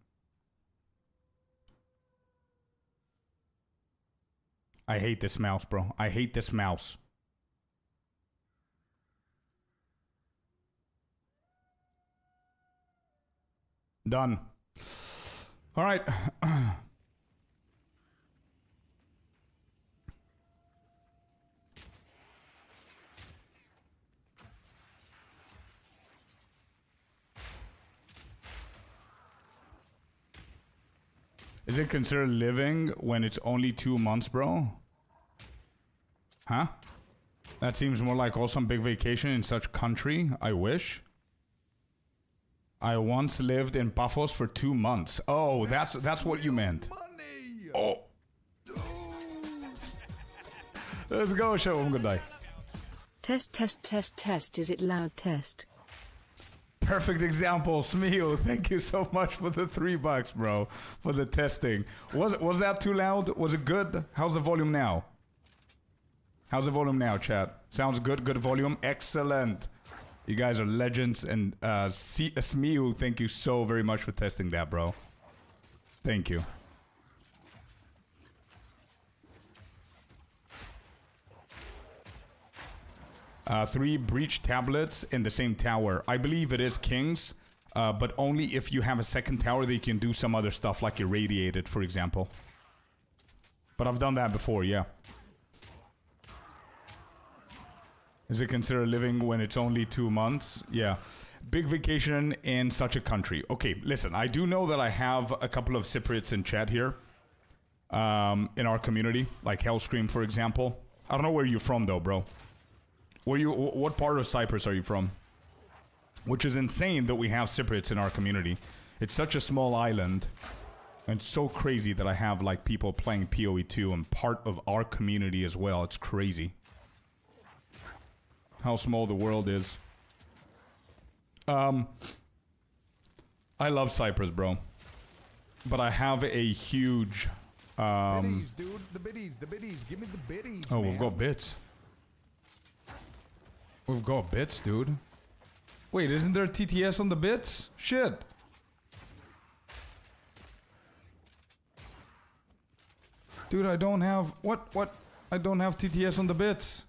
I hate this mouse, bro. I hate this mouse. Done. All right. Is it considered living when it's only 2 months, bro? Huh? That seems more like also some big vacation in such country. I wish. I once lived in Paphos for 2 months. Oh, that's what you meant. Money. Oh. Let's go, show him good day. Test, test, test, test. Is it loud? Test. Perfect example, Smeo. Thank you so much for the $3, bro, for the testing. Was that too loud? Was it good? How's the volume now? How's the volume now, chat? Sounds good. Good volume. Excellent. You guys are legends. And Smeo, thank you so very much for testing that, bro. Thank you. Three breach tablets in the same tower. I believe it is kings, but only if you have a second tower that you can do some other stuff, like irradiate it, for example. But I've done that before, yeah. Is it considered living when it's only 2 months? Yeah. Big vacation in such a country. Okay, listen, I do know that I have a couple of Cypriots in chat here. In our community, like Hellscream, for example. I don't know where you're from, though, bro. What part of Cyprus are you from? Which is insane that we have Cypriots in our community. It's such a small island. And it's so crazy that I have, like, people playing PoE 2 and part of our community as well. It's crazy. How small the world is. I love Cyprus, bro. But I have a huge... Biddies, dude. The biddies. Give me the biddies, Oh, man. we've got bits. We've got bits, dude. Wait, isn't there TTS on the bits? Shit. Dude, I don't have... What? I don't have TTS on the bits.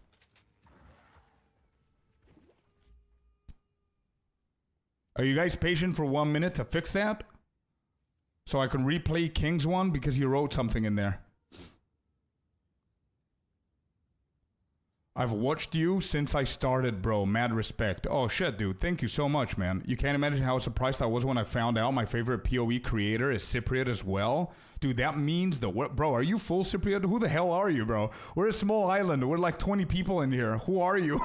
Are you guys patient for 1 minute to fix that? So I can replay King's one because he wrote something in there. I've watched you since I started, bro. Mad respect. Oh, shit, dude. Thank you so much, man. You can't imagine how surprised I was when I found out my favorite PoE creator is Cypriot as well. Dude, that means the... Bro, are you full Cypriot? Who the hell are you, bro? We're a small island. We're like 20 people in here. Who are you?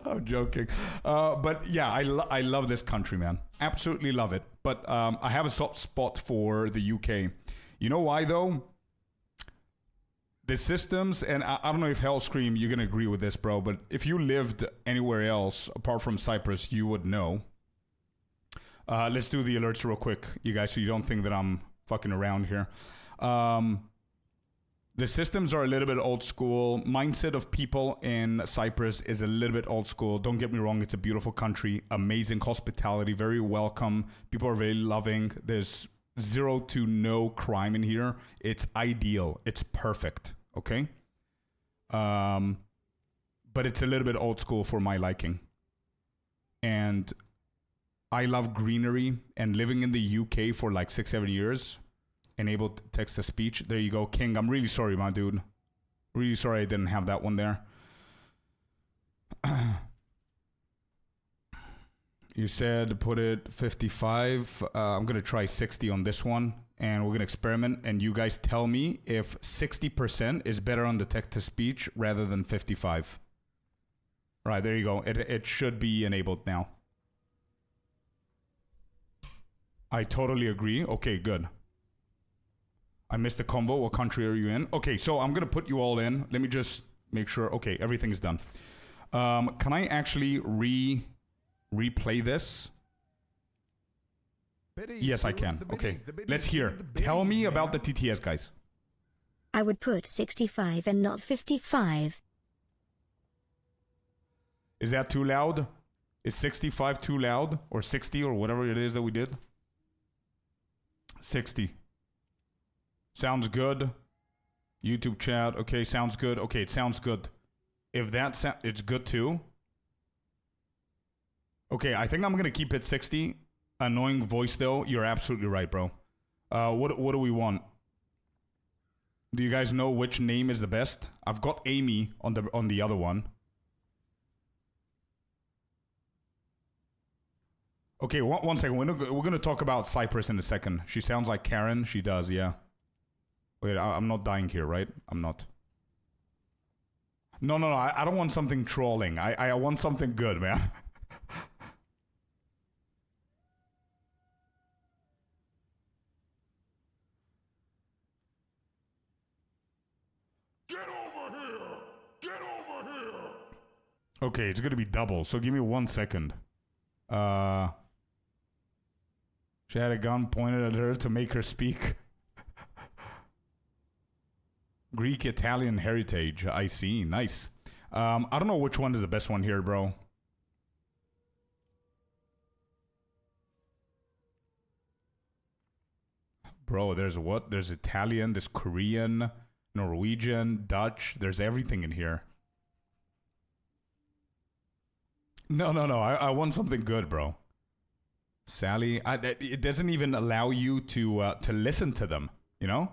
I'm joking. But yeah, I love this country, man. Absolutely love it. But I have a soft spot for the UK. You know why, though? The systems, and I don't know if Hellscream, you're going to agree with this, bro, but if you lived anywhere else apart from Cyprus, you would know. Let's do the alerts real quick, you guys, so you don't think that I'm fucking around here. The systems are a little bit old school. Mindset of people in Cyprus is a little bit old school. Don't get me wrong, it's a beautiful country. Amazing hospitality, very welcome. People are very loving. There's 0 to no crime in here. It's ideal. It's perfect. Okay? But it's a little bit old school for my liking. And I love greenery, and living in the UK for like 6-7 years, enabled text-to-speech. There you go, King. I'm really sorry, my dude. Really sorry I didn't have that one there. You said put it 55. I'm going to try 60 on this one, and we're going to experiment, and you guys tell me if 60% is better on the text-to-speech rather than 55. All right, there you go. It should be enabled now. I totally agree. Okay, good. I missed the combo. What country are you in? Okay, so I'm going to put you all in. Let me just make sure. Okay, everything is done. Can I actually replay this? Biddies, Yes, I dude. can. The biddies, Okay, the biddies, let's give me hear. the biddies, Tell me about the man. TTS, guys. I would put 65 and not 55. Is that too loud? Is 65 too loud? Or 60 or whatever it is that we did? 60. Sounds good. YouTube chat. Okay, sounds good. Okay, it sounds good. If that it's good too. Okay, I think I'm going to keep it 60. Annoying voice though. You're absolutely right, bro. What do we want? Do you guys know which name is the best? I've got Amy on the other one. Okay, one second. We're gonna talk about Cyprus in a second. She sounds like Karen. She does, yeah. Wait, I'm not dying here, right? I'm not. No. I don't want something trolling. I want something good, man. Get over here! Get over here! Okay, it's gonna be double. So give me 1 second. She had a gun pointed at her to make her speak. Greek Italian heritage. I see. Nice. I don't know which one is the best one here, bro. Bro, there's what? There's Italian, there's Korean, Norwegian, Dutch. There's everything in here. No. I want something good, bro. Sally, it doesn't even allow you to listen to them, you know?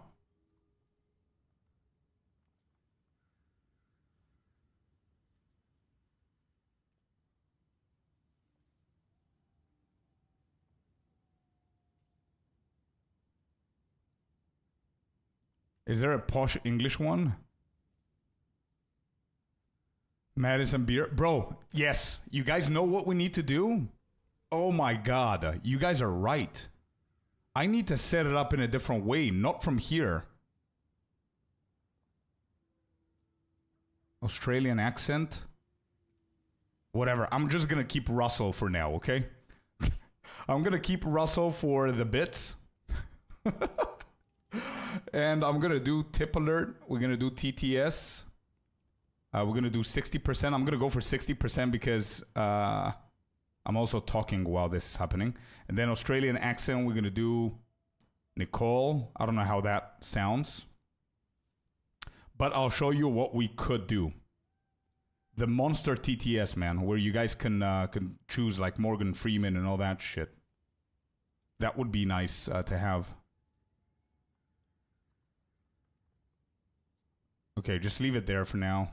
Is there a posh English one? Madison beer? Bro, yes. You guys know what we need to do? Oh my god. You guys are right. I need to set it up in a different way, not from here. Australian accent? Whatever. I'm just gonna keep Russell for now, okay? I'm gonna keep Russell for the bits. And I'm gonna do tip alert. We're gonna do TTS. We're gonna do 60%. I'm gonna go for 60% because I'm also talking while this is happening. And then Australian accent, we're gonna do Nicole. I don't know how that sounds. But I'll show you what we could do. The monster TTS, man, where you guys can choose like Morgan Freeman and all that shit. That would be nice to have. Okay, just leave it there for now.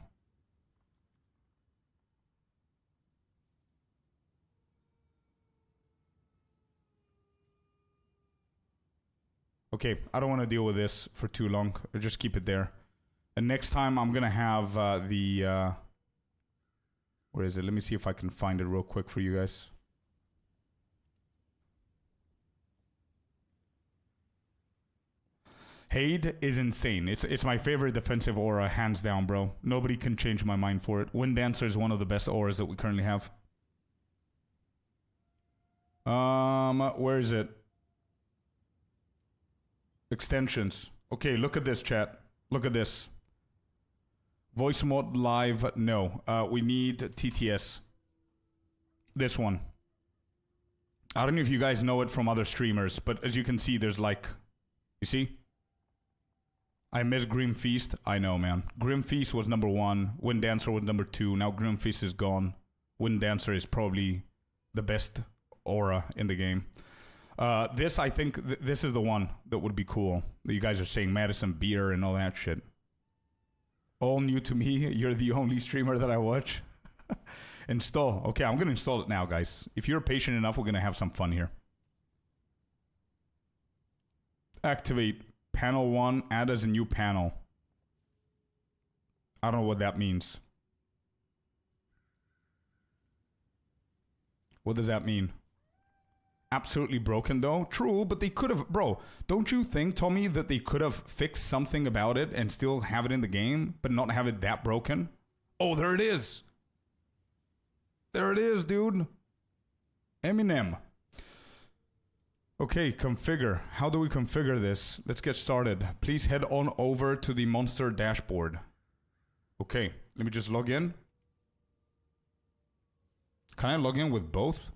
Okay, I don't want to deal with this for too long. I'll just keep it there. And next time I'm going to have where is it? Let me see if I can find it real quick for you guys. Haid is insane. It's my favorite defensive aura, hands down, bro. Nobody can change my mind for it. Wind Dancer is one of the best auras that we currently have. Where is it? Extensions. Okay, look at this, chat. Look at this. Voice mode live, no. We need TTS. This one. I don't know if you guys know it from other streamers, but as you can see, there's like... You see? I miss Grim Feast. I know, man. Grim Feast was number 1. Wind Dancer was number 2. Now Grim Feast is gone. Wind Dancer is probably the best aura in the game. This, I think, this is the one that would be cool. You guys are saying Madison Beer and all that shit. All new to me. You're the only streamer that I watch. Install. Okay, I'm going to install it now, guys. If you're patient enough, we're going to have some fun here. Activate. Panel 1, add as a new panel. I don't know what that means. What does that mean? Absolutely broken though? True, but they could have... Bro, don't you think, Tommy, that they could have fixed something about it and still have it in the game, but not have it that broken? Oh, there it is. There it is, dude. Eminem. Okay, configure. How do we configure this? Let's get started. Please head on over to the monster dashboard. Okay, let me just log in. Can I log in with both?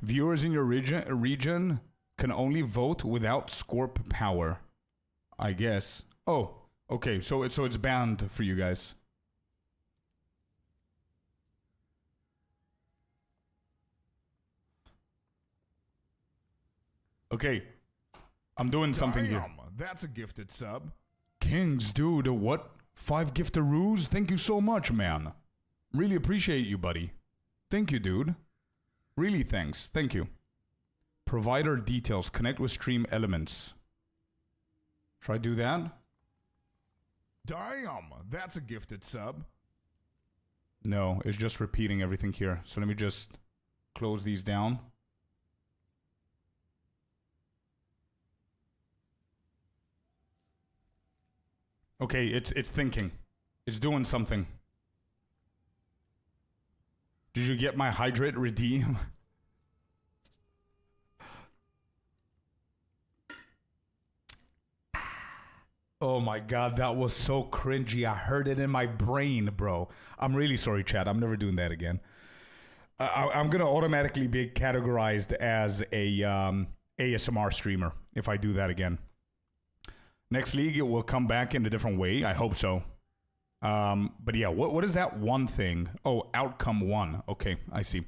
Viewers in your region can only vote without Scorp power, I guess. Oh, okay, so it's banned for you guys. Okay, I'm doing something here. That's a gifted sub. Kings, dude, what 5 giftaroos. Thank you so much, man. Really appreciate you, buddy. Thank you, dude. Really thanks. Thank you. Provider details. Connect with stream elements. Should I do that? Damn, that's a gifted sub. No, it's just repeating everything here. So let me just close these down. Okay, it's thinking. It's doing something. Did you get my hydrate redeem? Oh my god, that was so cringy. I heard it in my brain, bro. I'm really sorry, chat. I'm never doing that again. I'm gonna automatically be categorized as a ASMR streamer if I do that again. Next league, it will come back in a different way. I hope so. But yeah, what is that one thing? Oh, outcome 1. Okay, I see.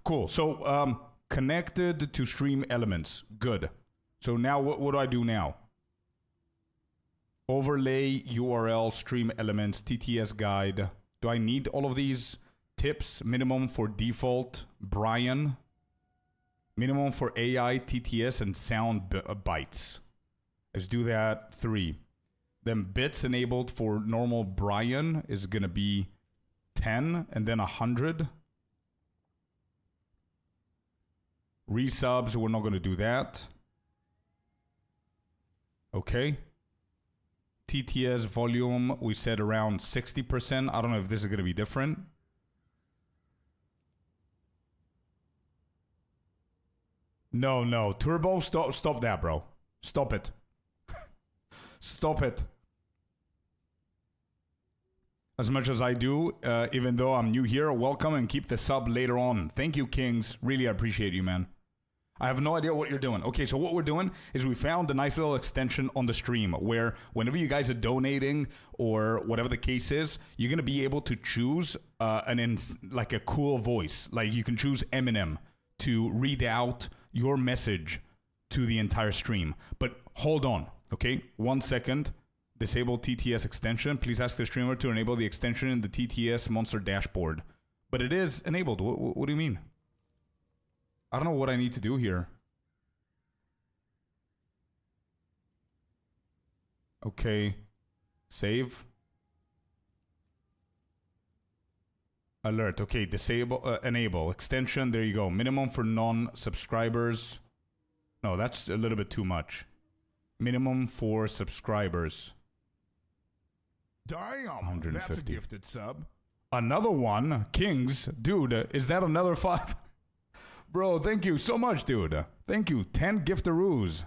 Cool. So connected to stream elements. Good. So now what do I do now? Overlay URL stream elements TTS guide. Do I need all of these tips? Minimum for default Brian. Minimum for AI TTS and sound bytes. Let's do that. 3. Then bits enabled for normal Brian is gonna be 10 and then 100. Resubs, we're not gonna do that. Okay. TTS volume, we said around 60%. I don't know if this is gonna be different. No. Turbo, stop that, bro. Stop it. Stop it. As much as I do, even though I'm new here, welcome and keep the sub later on. Thank you, Kings. Really appreciate you, man. I have no idea what you're doing. Okay, so what we're doing is we found a nice little extension on the stream where whenever you guys are donating or whatever the case is, you're going to be able to choose like a cool voice. Like you can choose Eminem to read out your message to the entire stream. But hold on, okay? 1 second. Disable TTS extension. Please ask the streamer to enable the extension in the TTS monster dashboard. But it is enabled. What do you mean? I don't know what I need to do here. Okay. Save. Alert. Okay, disable, enable. Extension, there you go. Minimum for non-subscribers. No, that's a little bit too much. Minimum for subscribers. Damn, 150. that's a gifted sub. Another one? Kings? Dude, is that another 5? Bro, thank you so much, dude. Thank you. 10 giftaroos.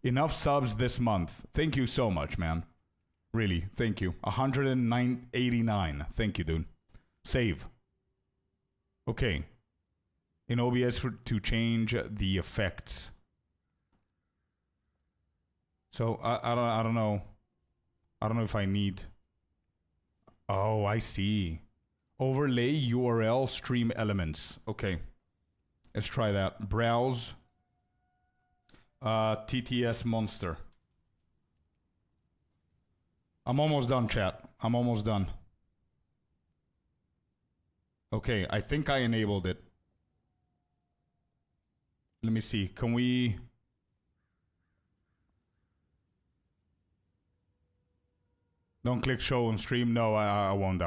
Enough subs this month. Thank you so much, man. Really, thank you. 189. Thank you, dude. Save. Okay. In OBS to change the effects. So I don't know. I don't know if I need. Oh, I see. Overlay URL stream elements. Okay. Let's try that. Browse. TTS monster. I'm almost done, chat. I'm almost done. Okay, I think I enabled it. Let me see. Can we... Don't click show on stream. No, I won't.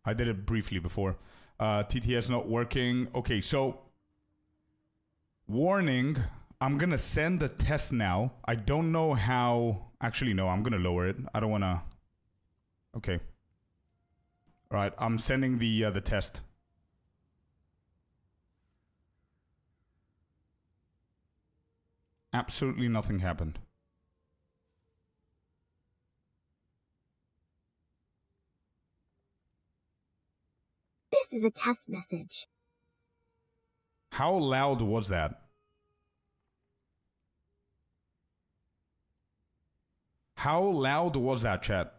I did it briefly before. TTS not working. Okay, so... Warning. I'm going to send the test now. I don't know how... Actually, no. I'm going to lower it. I don't want to... Okay. All right. I'm sending the test. Absolutely nothing happened. This is a test message. How loud was that? How loud was that, chat?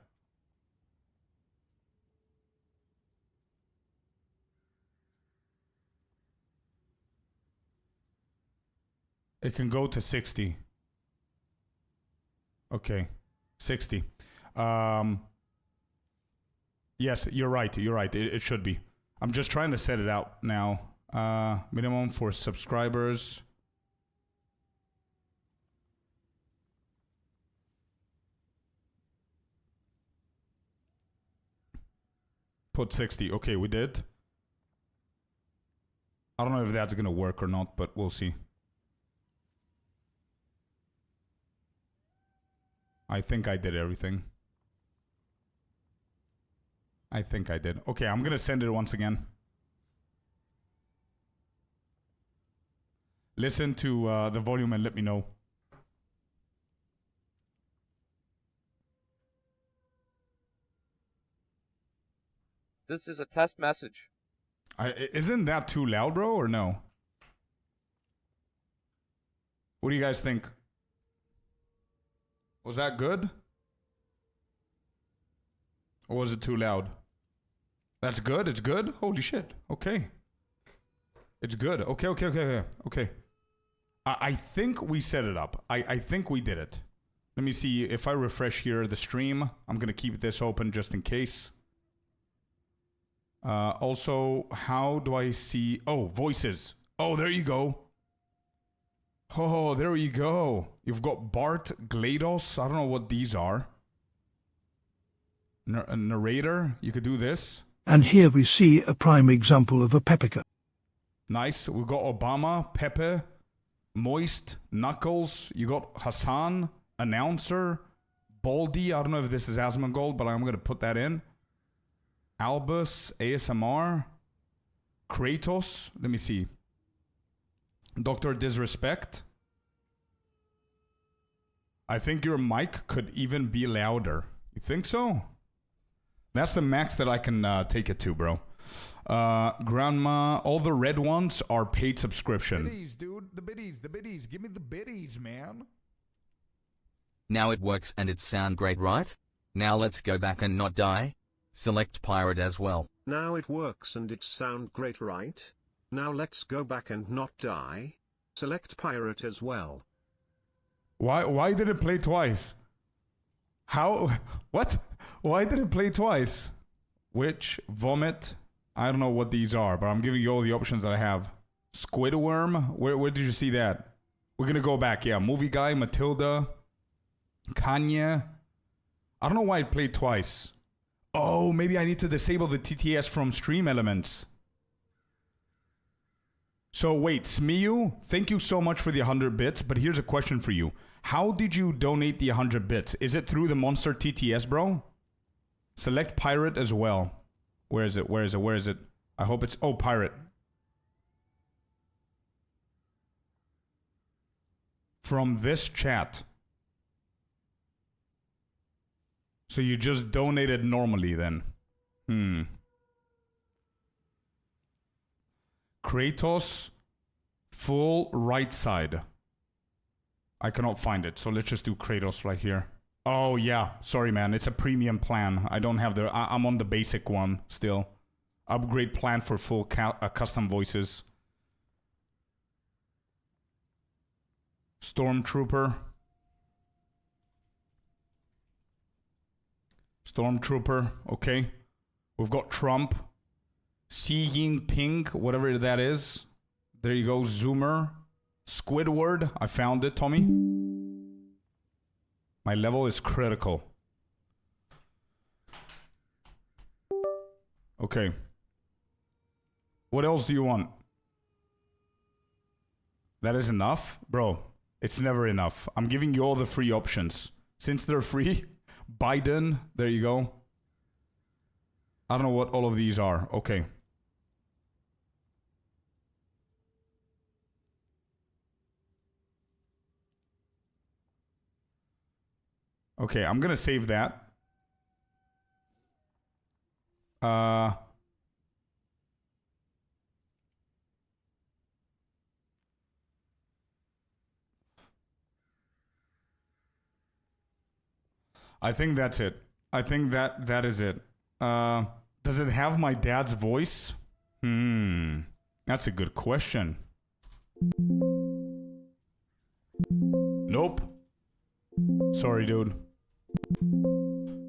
It can go to 60. Okay, 60. Yes, you're right. You're right. It should be. I'm just trying to set it out now. Minimum for subscribers. Put 60. Okay, we did. I don't know if that's going to work or not, but we'll see. I think I did everything. I think I did. Okay, I'm going to send it once again. Listen to the volume and let me know. This is a test message. Isn't that too loud, bro, or no? What do you guys think? Was that good? Or was it too loud? That's good? It's good? Holy shit. Okay. It's good. Okay. I think we set it up. I think we did it. Let me see. If I refresh here the stream, I'm going to keep this open just in case. Also, how do I see... Oh, voices. Oh, there you go. Oh, there you go. You've got Bart, GLaDOS. I don't know what these are. A narrator. You could do this. And here we see a prime example of a peppica. Nice. We've got Obama, Pepe, Moist, Knuckles. You got Hassan, Announcer, Baldy. I don't know if this is Asmongold, but I'm going to put that in. Albus, ASMR, Kratos. Let me see. Dr. Disrespect. I think your mic could even be louder. You think so? That's the max that I can take it to, bro. Grandma, all the red ones are paid subscription. Biddies, dude. The biddies. Give me the biddies, man. Now it works and it sound great, right? Now let's go back and not die. Select pirate as well. Now it works and it sound great, right? Now let's go back and not die. Select pirate as well. Why did it play twice? How? What? Why did it play twice? Which? Vomit? I don't know what these are, but I'm giving you all the options that I have. Squidworm? Where did you see that? We're gonna go back. Yeah, Movie Guy, Matilda, Kanye. I don't know why it played twice. Oh, maybe I need to disable the TTS from Stream Elements. So wait, Smiu, thank you so much for the 100 bits, but here's a question for you. How did you donate the 100 bits? Is it through the Monster TTS, bro? Select Pirate as well. Where is it? I hope it's... Oh, Pirate. From this chat. So you just donated normally then. Kratos, full right side. I cannot find it, so let's just do Kratos right here. Oh yeah, sorry man, it's a premium plan. I don't have the... I'm on the basic one still. Upgrade plan for full custom voices. Stormtrooper. Stormtrooper, okay. We've got Trump. Xi Jinping, whatever that is. There you go, Zoomer. Squidward, I found it, Tommy. My level is critical. Okay. What else do you want? That is enough? Bro, it's never enough. I'm giving you all the free options. Since they're free, Biden, there you go. I don't know what all of these are. Okay. Okay, I'm gonna save that. I think that's it. I think that is it. Does it have my dad's voice? That's a good question. Nope. Sorry, dude.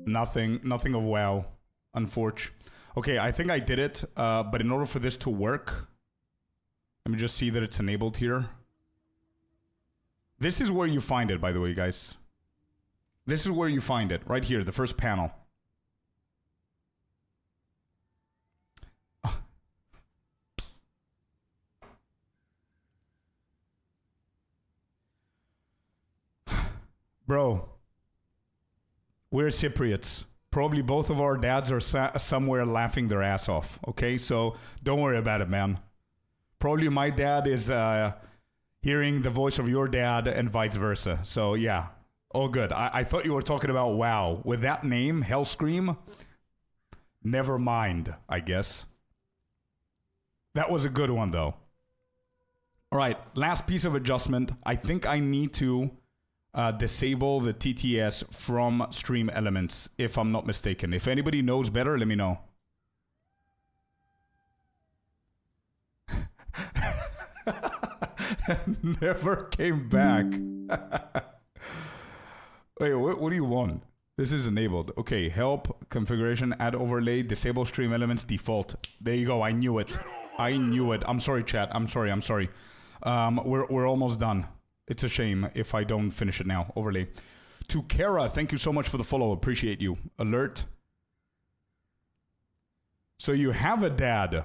Nothing of wow. Unfortunate. Okay, I think I did it, but in order for this to work, let me just see that it's enabled here. This is where you find it, by the way, guys. This is where you find it, right here, the first panel. Bro, we're Cypriots. Probably both of our dads are somewhere laughing their ass off, okay? So don't worry about it, man. Probably my dad is hearing the voice of your dad and vice versa. So yeah, all good. I thought you were talking about WoW. With that name, Hellscream, never mind, I guess. That was a good one, though. All right, last piece of adjustment. I think I need to disable the TTS from stream elements, if I'm not mistaken. If anybody knows better, let me know. Never came back. Wait, what do you want? This is enabled. Okay, help, configuration, add overlay, disable stream elements, default. There you go, I knew it. I knew it. I'm sorry, chat. I'm sorry. We're almost done. It's a shame if I don't finish it now. Overlay. To Kara, thank you so much for the follow. Appreciate you. Alert. So you have a dad.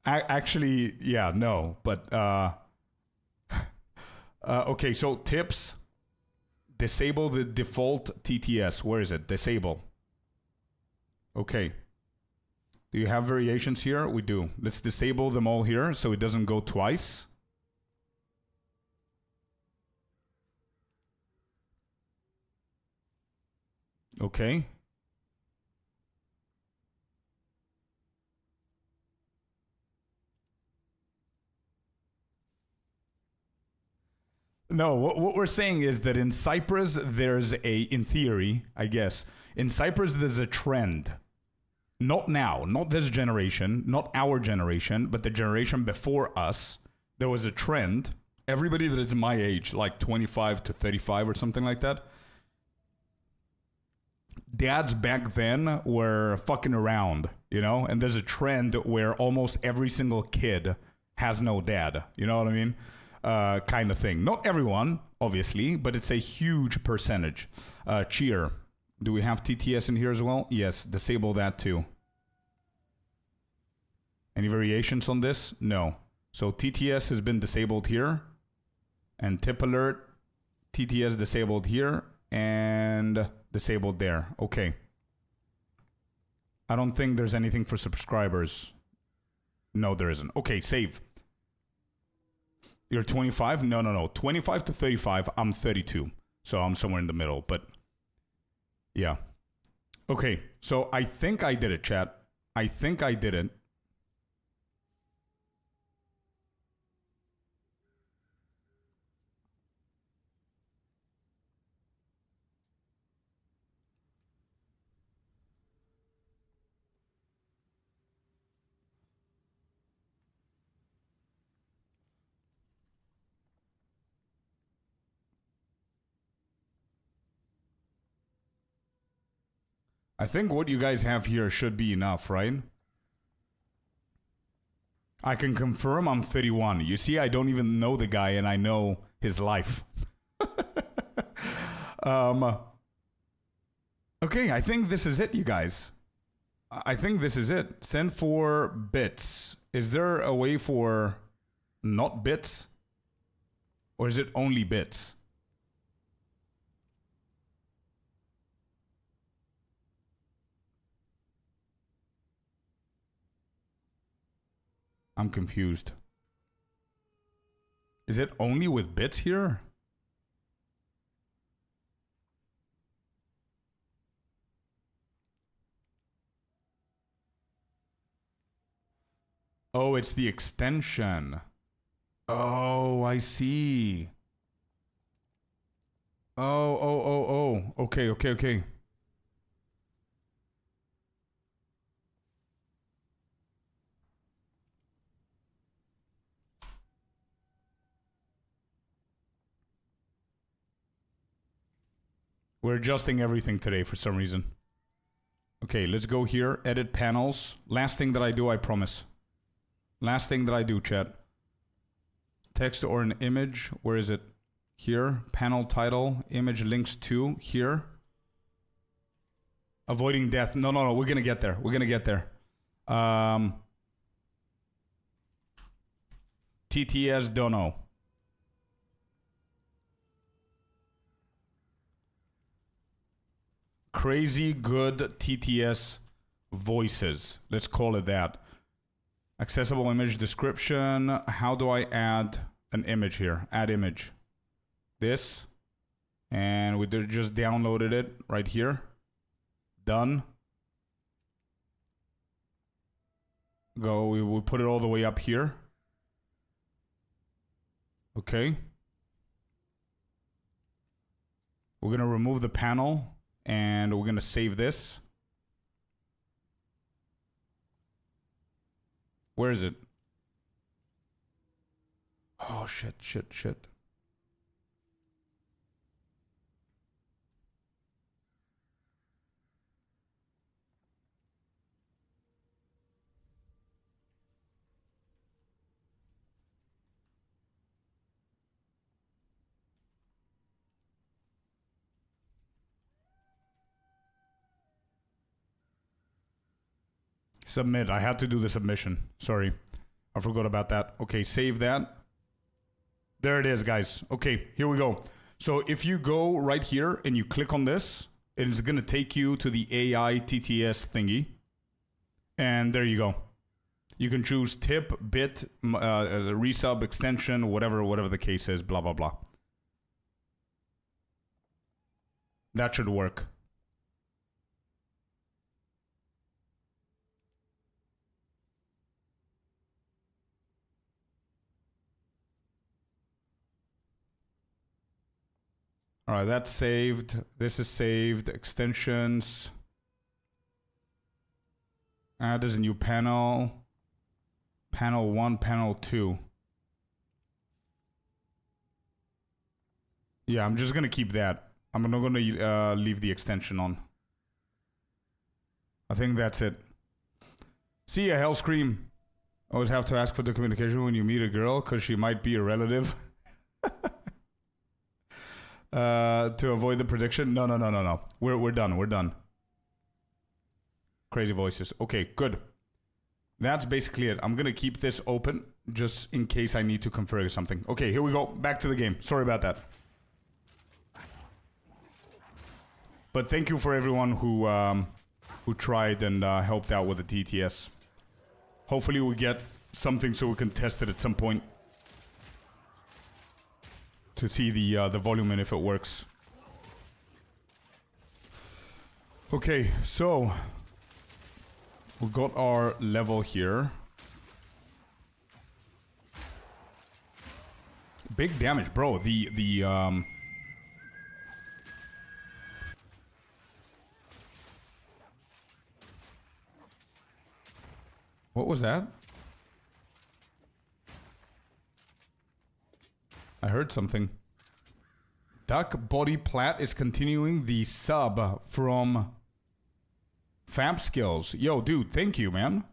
Actually, yeah, no. But, okay, so tips. Disable the default TTS. Where is it? Disable. Okay. Do you have variations here? We do. Let's disable them all here so it doesn't go twice. Okay. No, what we're saying is that in Cyprus, there's in theory, I guess, in Cyprus, there's a trend. Not now, not this generation, not our generation, but the generation before us, there was a trend. Everybody that is my age, like 25 to 35 or something like that, dads back then were fucking around, you know? And there's a trend where almost every single kid has no dad, you know what I mean? Kind of thing. Not everyone, obviously, but it's a huge percentage. Cheer. Do we have TTS in here as well? Yes, disable that too. Any variations on this? No. So TTS has been disabled here. And tip alert, TTS disabled here and disabled there. Okay. I don't think there's anything for subscribers. No, there isn't. Okay, save. You're 25? No. 25 to 35, I'm 32. So I'm somewhere in the middle, but yeah. Okay, so I think I did it, chat. I think I did it. I think what you guys have here should be enough, right? I can confirm I'm 31. You see, I don't even know the guy and I know his life. Okay, I think this is it, you guys. I think this is it. Send for bits. Is there a way for not bits? Or is it only bits? I'm confused. Is it only with bits here? Oh, it's the extension. Oh, I see. Oh. Okay. We're adjusting everything today for some reason. Okay, let's go here. Edit panels. Last thing that I do, I promise. Last thing that I do, chat. Text or an image. Where is it? Here. Panel title. Image links to. Here. Avoiding death. No. We're going to get there. We're going to get there. TTS don't know. Crazy good TTS voices. Let's call it that. Accessible image description. How do I add an image here? Add image. This. And we just downloaded it right here. Done. Go. We put it all the way up here. Okay. We're going to remove the panel. And we're going to save this. Where is it? Oh, shit. Submit. I had to do the submission. Sorry. I forgot about that. Okay, save that. There it is, guys. Okay, here we go. So if you go right here and you click on this, it is going to take you to the AI TTS thingy. And there you go. You can choose tip, bit, resub, extension, whatever the case is, blah, blah, blah. That should work. All right, that's saved. This is saved. Extensions. Add as a new panel. Panel 1, panel 2. Yeah, I'm just going to keep that. I'm not going to leave the extension on. I think that's it. See ya, Hellscream. Always have to ask for the communication when you meet a girl because she might be a relative. To avoid the prediction. No. We're done. Crazy voices. Okay, good. That's basically it. I'm gonna keep this open just in case I need to configure something. Okay, here we go. Back to the game. Sorry about that. But thank you for everyone who tried and helped out with the TTS. Hopefully we get something so we can test it at some point. To see the volume and if it works. Okay, so we got our level here. Big damage, bro. What was that? I heard something. Duck Body Plat is continuing the sub from Fab Skills. Yo, dude, thank you, man.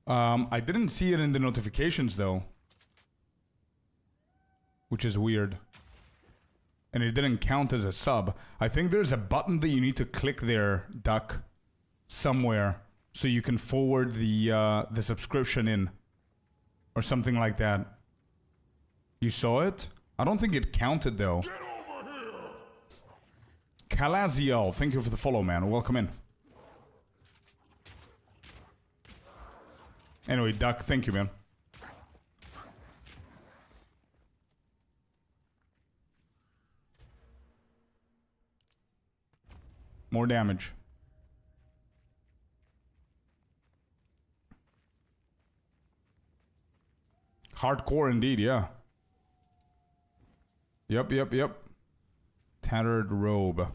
I didn't see it in the notifications, though. Which is weird. And it didn't count as a sub. I think there's a button that you need to click there, Duck, somewhere. So you can forward the subscription in. Or something like that. You saw it? I don't think it counted, though. Get over here! Calaziel, thank you for the follow, man. Welcome in. Anyway, Duck, thank you, man. More damage. Hardcore indeed, yeah. Yep. Tattered robe.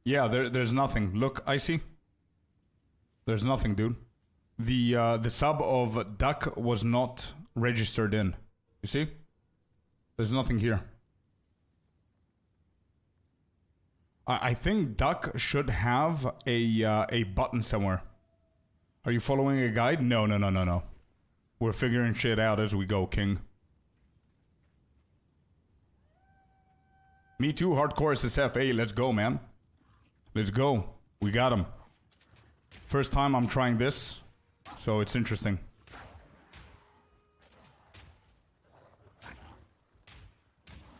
Yeah, there's nothing. Look, Icy. There's nothing, dude. The sub of duck was not registered in. You see? There's nothing here. I think duck should have a button somewhere. Are you following a guide? No. We're figuring shit out as we go, King. Me too, hardcore SSF. Hey, let's go, man. Let's go. We got him. First time I'm trying this, so it's interesting.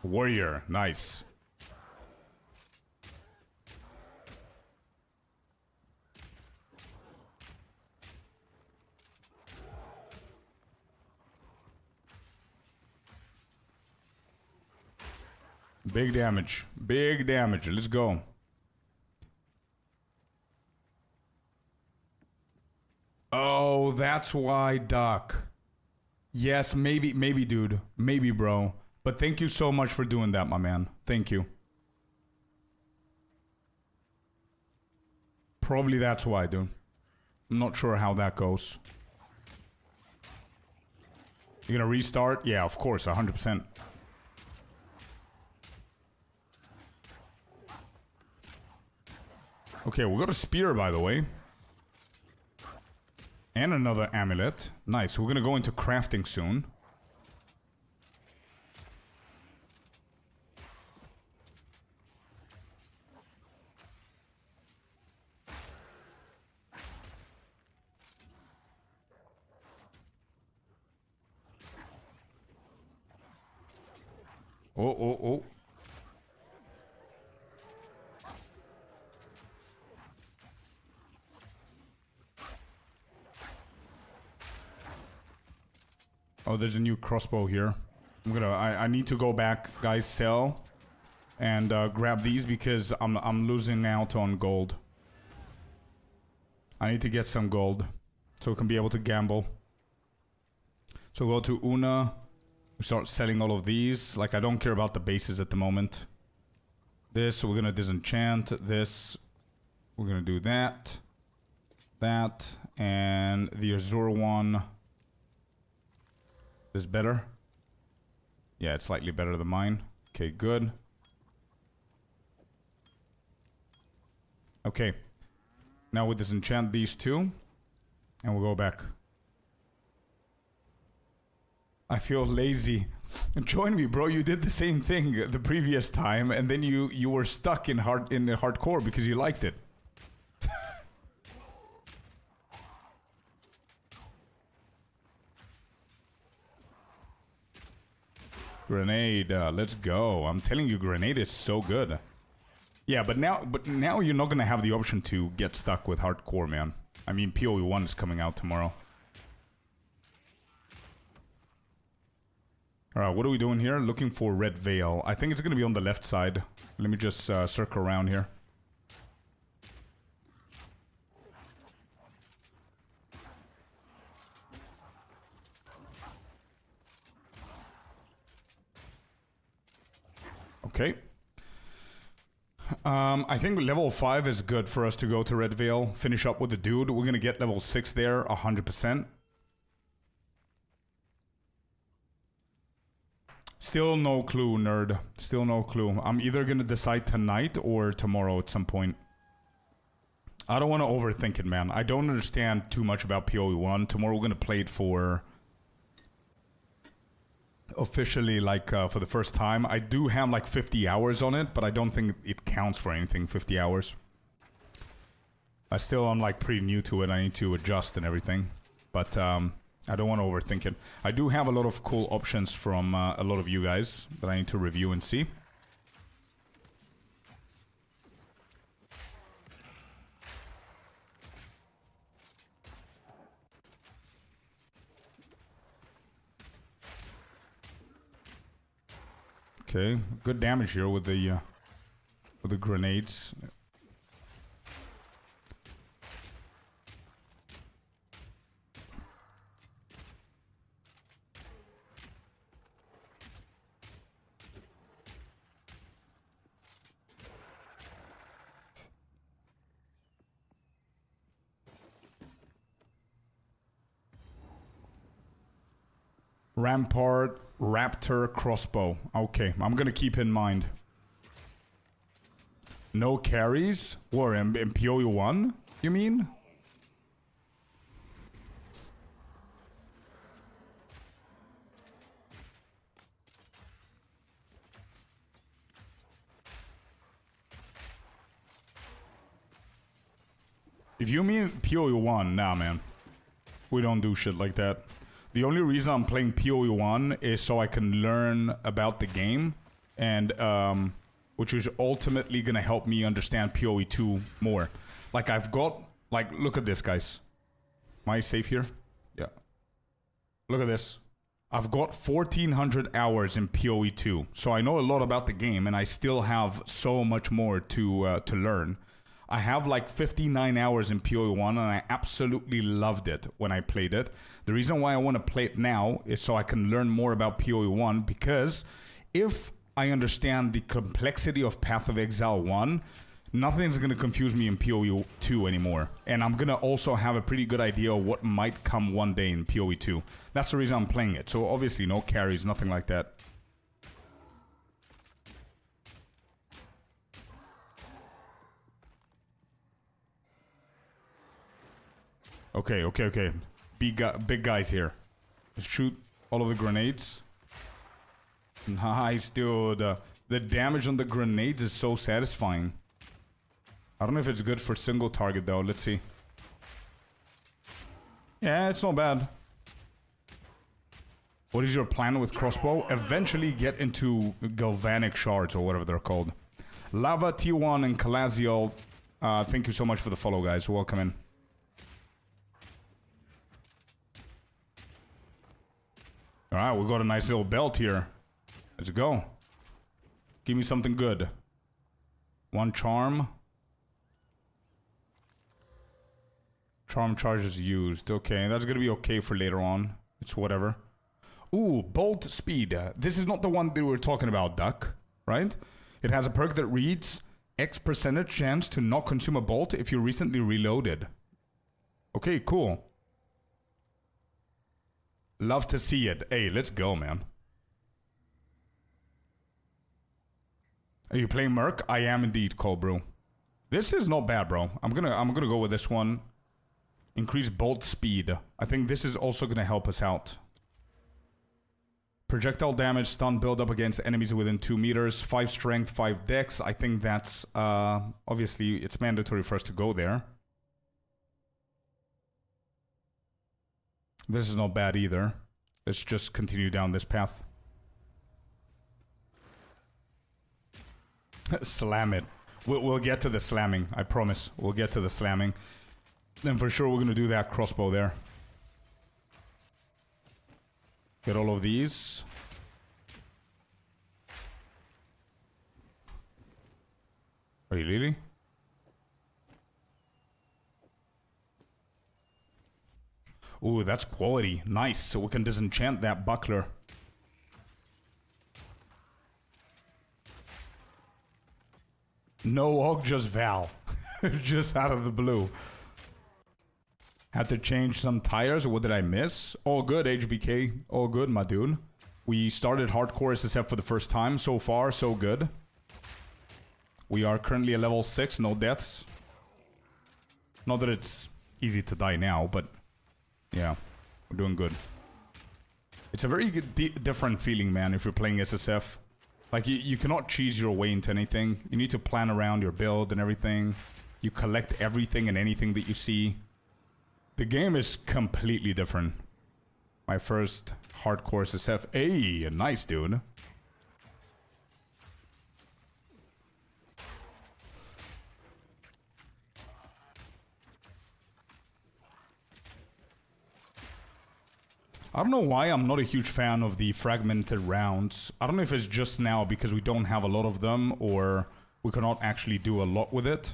Warrior, nice. Big damage. Big damage. Let's go. Oh, that's why, Duck. Yes, maybe, dude. Maybe, bro. But thank you so much for doing that, my man. Thank you. Probably that's why, dude. I'm not sure how that goes. You're gonna restart? Yeah, of course, 100%. Okay, we got a spear, by the way. And another amulet. Nice, we're gonna go into crafting soon. Oh. Oh, there's a new crossbow here. I need to go back, guys, sell and grab these because I'm losing out on gold. I need to get some gold so we can be able to gamble. So go to Una. We start selling all of these. Like, I don't care about the bases at the moment. This, we're gonna disenchant. This, we're gonna do that. That, and the Azure one is better. Yeah, it's slightly better than mine. Okay, good. Okay. Now we disenchant these two. And we'll go back. I feel lazy. Join me, bro. You did the same thing the previous time, and then you were stuck in the hardcore because you liked it. Grenade, let's go. I'm telling you, grenade is so good. Yeah, but now you're not gonna have the option to get stuck with hardcore, man. I mean, PoE 1 is coming out tomorrow. Alright, what are we doing here? Looking for Red Veil. I think it's gonna be on the left side. Let me just circle around here. Okay. I think level 5 is good for us to go to Red Veil. Finish up with the dude. We're gonna get level 6 there, 100%. Still no clue, nerd. Still no clue. I'm either gonna decide tonight or tomorrow at some point. I don't want to overthink it, man. I don't understand too much about PoE 1. Tomorrow we're gonna play it for... officially, like, for the first time. I do have like 50 hours on it, but I don't think it counts for anything, 50 hours. I'm like pretty new to it. I need to adjust and everything. But I don't want to overthink it. I do have a lot of cool options from a lot of you guys that I need to review and see. Okay, good damage here with the grenades. Rampart, Raptor, Crossbow. Okay, I'm gonna keep in mind. No carries? Or in PoE 1, you mean? If you mean PoE 1, nah, man. We don't do shit like that. The only reason I'm playing PoE 1 is so I can learn about the game, and which is ultimately gonna help me understand PoE 2 more. Like I've got, like, look at this, guys. Am I safe here? Yeah. Look at this. I've got 1,400 hours in PoE 2, so I know a lot about the game, and I still have so much more to learn. I have like 59 hours in PoE 1, and I absolutely loved it when I played it. The reason why I want to play it now is so I can learn more about PoE 1, because if I understand the complexity of Path of Exile 1, nothing's going to confuse me in PoE 2 anymore. And I'm going to also have a pretty good idea of what might come one day in PoE 2. That's the reason I'm playing it. So obviously no carries, nothing like that. Okay. Big guys here. Let's shoot all of the grenades. Nice, dude. The damage on the grenades is so satisfying. I don't know if it's good for single target, though. Let's see. Yeah, it's not bad. What is your plan with crossbow? Eventually get into galvanic shards, or whatever they're called. Lava T1 and Calaziel. Thank you so much for the follow, guys. Welcome in. Alright, we got a nice little belt here. Let's go. Give me something good. One charm. Charm charges used. Okay, that's gonna be okay for later on. It's whatever. Ooh, bolt speed. This is not the one that we were talking about, Duck. Right? It has a perk that reads X% chance to not consume a bolt if you recently reloaded. Okay, cool. Love to see it. Hey, let's go, man. Are you playing Merc? I am indeed, Cold Brew. This is not bad, bro. I'm gonna go with this one. Increase bolt speed. I think this is also gonna help us out. Projectile damage, stun build up against enemies within 2 meters. 5 strength, 5 dex. I think that's obviously it's mandatory for us to go there. This is not bad either. Let's just continue down this path. Slam it. We'll get to the slamming. I promise. We'll get to the slamming. Then for sure we're going to do that crossbow there. Get all of these. Are you really? Ooh, that's quality. Nice. So we can disenchant that buckler. No Og, just Val. Just out of the blue. Had to change some tires. What did I miss? All good, HBK. All good, my dude. We started hardcore SSF for the first time. So far, so good. We are currently at level 6. No deaths. Not that it's easy to die now, but... yeah, we're doing good. It's a very good, different feeling, man, if you're playing SSF. Like, you cannot cheese your way into anything. You need to plan around your build and everything. You collect everything and anything that you see. The game is completely different. My first hardcore SSF. Hey, nice, dude. I don't know why I'm not a huge fan of the fragmented rounds. I don't know if it's just now because we don't have a lot of them, or we cannot actually do a lot with it.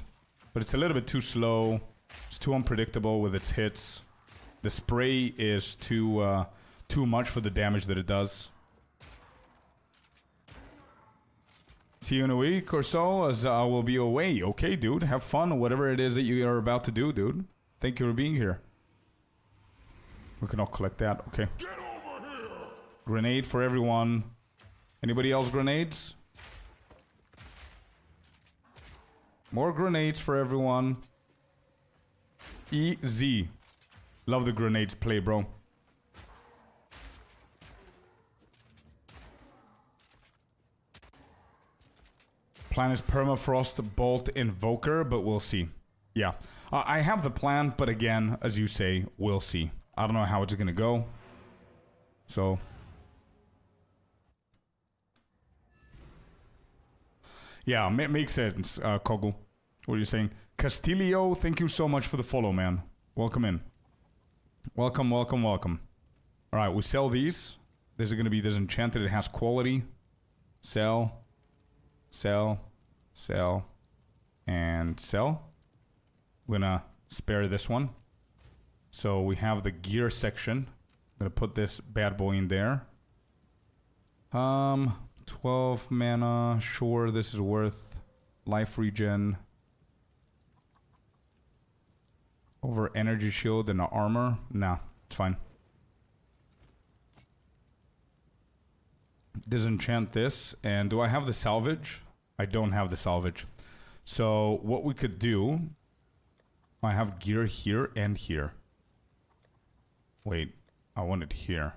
But it's a little bit too slow. It's too unpredictable with its hits. The spray is too much for the damage that it does. See you in a week or so, as I will be away. Okay, dude. Have fun, whatever it is that you are about to do, dude. Thank you for being here. We cannot collect that. Okay. Grenade for everyone. Anybody else grenades? More grenades for everyone. Easy. Love the grenades play, bro. Plan is Permafrost Bolt Invoker, but we'll see. Yeah. I have the plan, but again, as you say, we'll see. I don't know how it's gonna go. So... yeah, makes sense, Kogel. What are you saying? Castillo, thank you so much for the follow, man. Welcome in. Welcome, welcome, welcome. Alright, we sell these. This is gonna be disenchanted. It has quality. Sell. Sell. Sell. And sell. I'm gonna spare this one. So we have the gear section. I'm gonna put this bad boy in there. 12 mana. Sure, this is worth life regen. Over energy shield and armor. Nah, it's fine. Disenchant this. And do I have the salvage? I don't have the salvage. So what we could do... I have gear here and here. Wait, I want it here.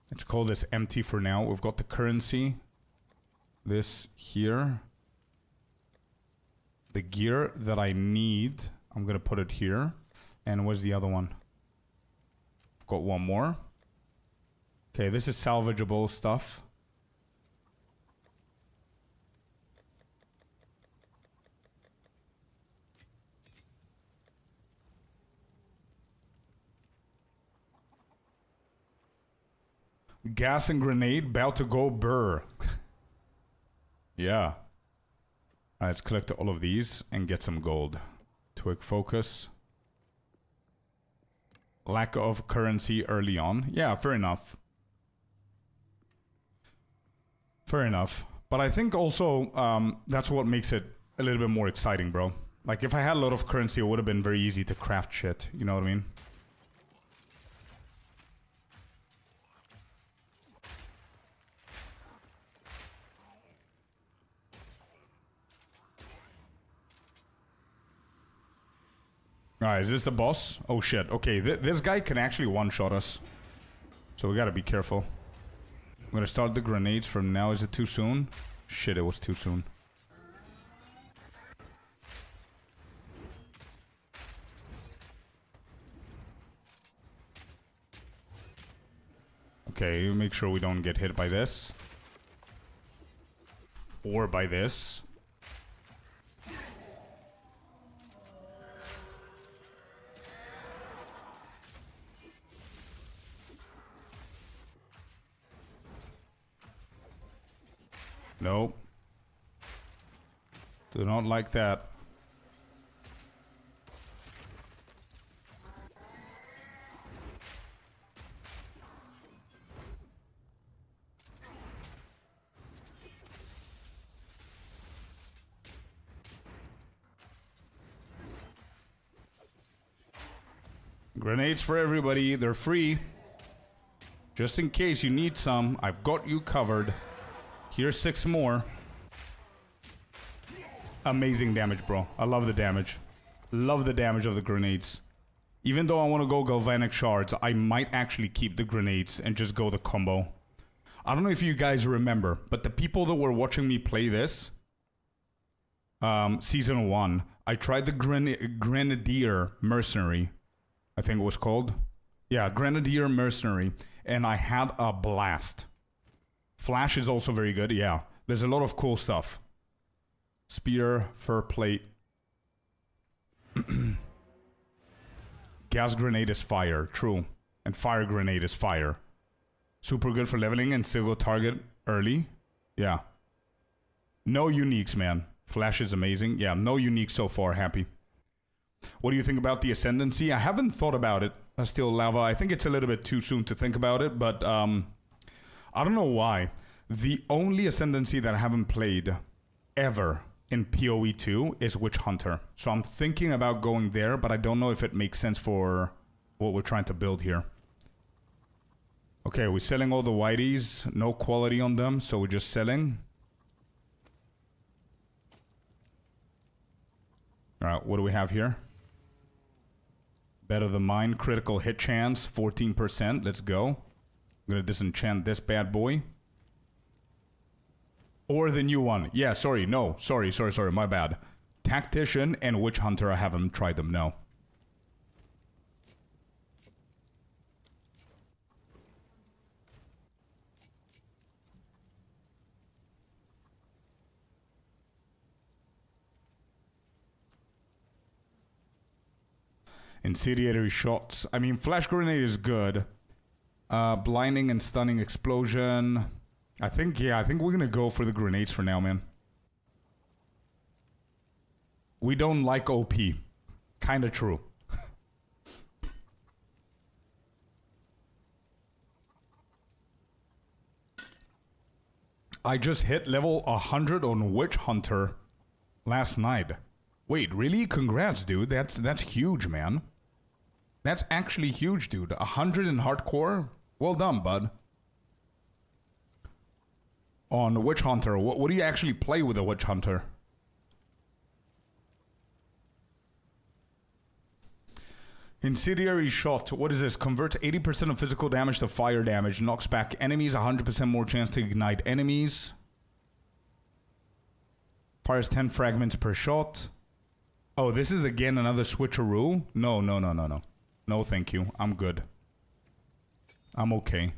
Let's call this empty for now. We've got the currency. This here. The gear that I need, I'm gonna put it here. And where's the other one? I've got one more. Okay, this is salvageable stuff. Gas and grenade, about to go burr. Yeah. Alright, let's collect all of these and get some gold. Twig focus. Lack of currency early on. Yeah, fair enough. Fair enough. But I think also that's what makes it a little bit more exciting, bro. Like, if I had a lot of currency, it would have been very easy to craft shit. You know what I mean? Alright, is this the boss? Oh shit, okay, this guy can actually one-shot us. So we gotta be careful. I'm gonna start the grenades from now. Is it too soon? Shit, it was too soon. Okay, make sure we don't get hit by this. Or by this. Nope. Do not like that. Grenades for everybody. They're free. Just in case you need some, I've got you covered. Here's 6 more. Amazing damage, bro. I love the damage. Love the damage of the grenades. Even though I want to go galvanic shards, I might actually keep the grenades and just go the combo. I don't know if you guys remember, but the people that were watching me play this, Season 1, I tried the Grenadier Mercenary. I think it was called. Yeah, Grenadier Mercenary. And I had a blast. Flash is also very good, yeah. There's a lot of cool stuff. Spear, fur plate. Gas grenade is fire, true. And fire grenade is fire. Super good for leveling and still go target early. Yeah. No uniques, man. Flash is amazing. Yeah, no uniques so far, happy. What do you think about the Ascendancy? I haven't thought about it. Still Lava. I think it's a little bit too soon to think about it, but I don't know why. The only Ascendancy that I haven't played ever in PoE 2 is Witch Hunter. So I'm thinking about going there, but I don't know if it makes sense for what we're trying to build here. Okay, we're selling all the whiteys. No quality on them, so we're just selling. Alright, what do we have here? Better than mine. Critical hit chance, 14%. Let's go. I'm gonna disenchant this bad boy. Or the new one. Yeah, sorry, no. Sorry, my bad. Tactician and Witch Hunter, I haven't tried them, no. Incendiary shots. I mean, flash grenade is good. Blinding and stunning explosion. I think we're gonna go for the grenades for now, man. We don't like OP. Kinda true. I just hit level 100 on Witch Hunter last night. Wait, really? Congrats, dude. That's huge, man. That's actually huge, dude. 100 in hardcore? Well done, bud. On Witch Hunter, what do you actually play with a Witch Hunter? Incendiary shot. What is this? Converts 80% of physical damage to fire damage. Knocks back enemies. 100% more chance to ignite enemies. Fires 10 fragments per shot. Oh, this is again another switcheroo? No. No, thank you. I'm good. I'm okay.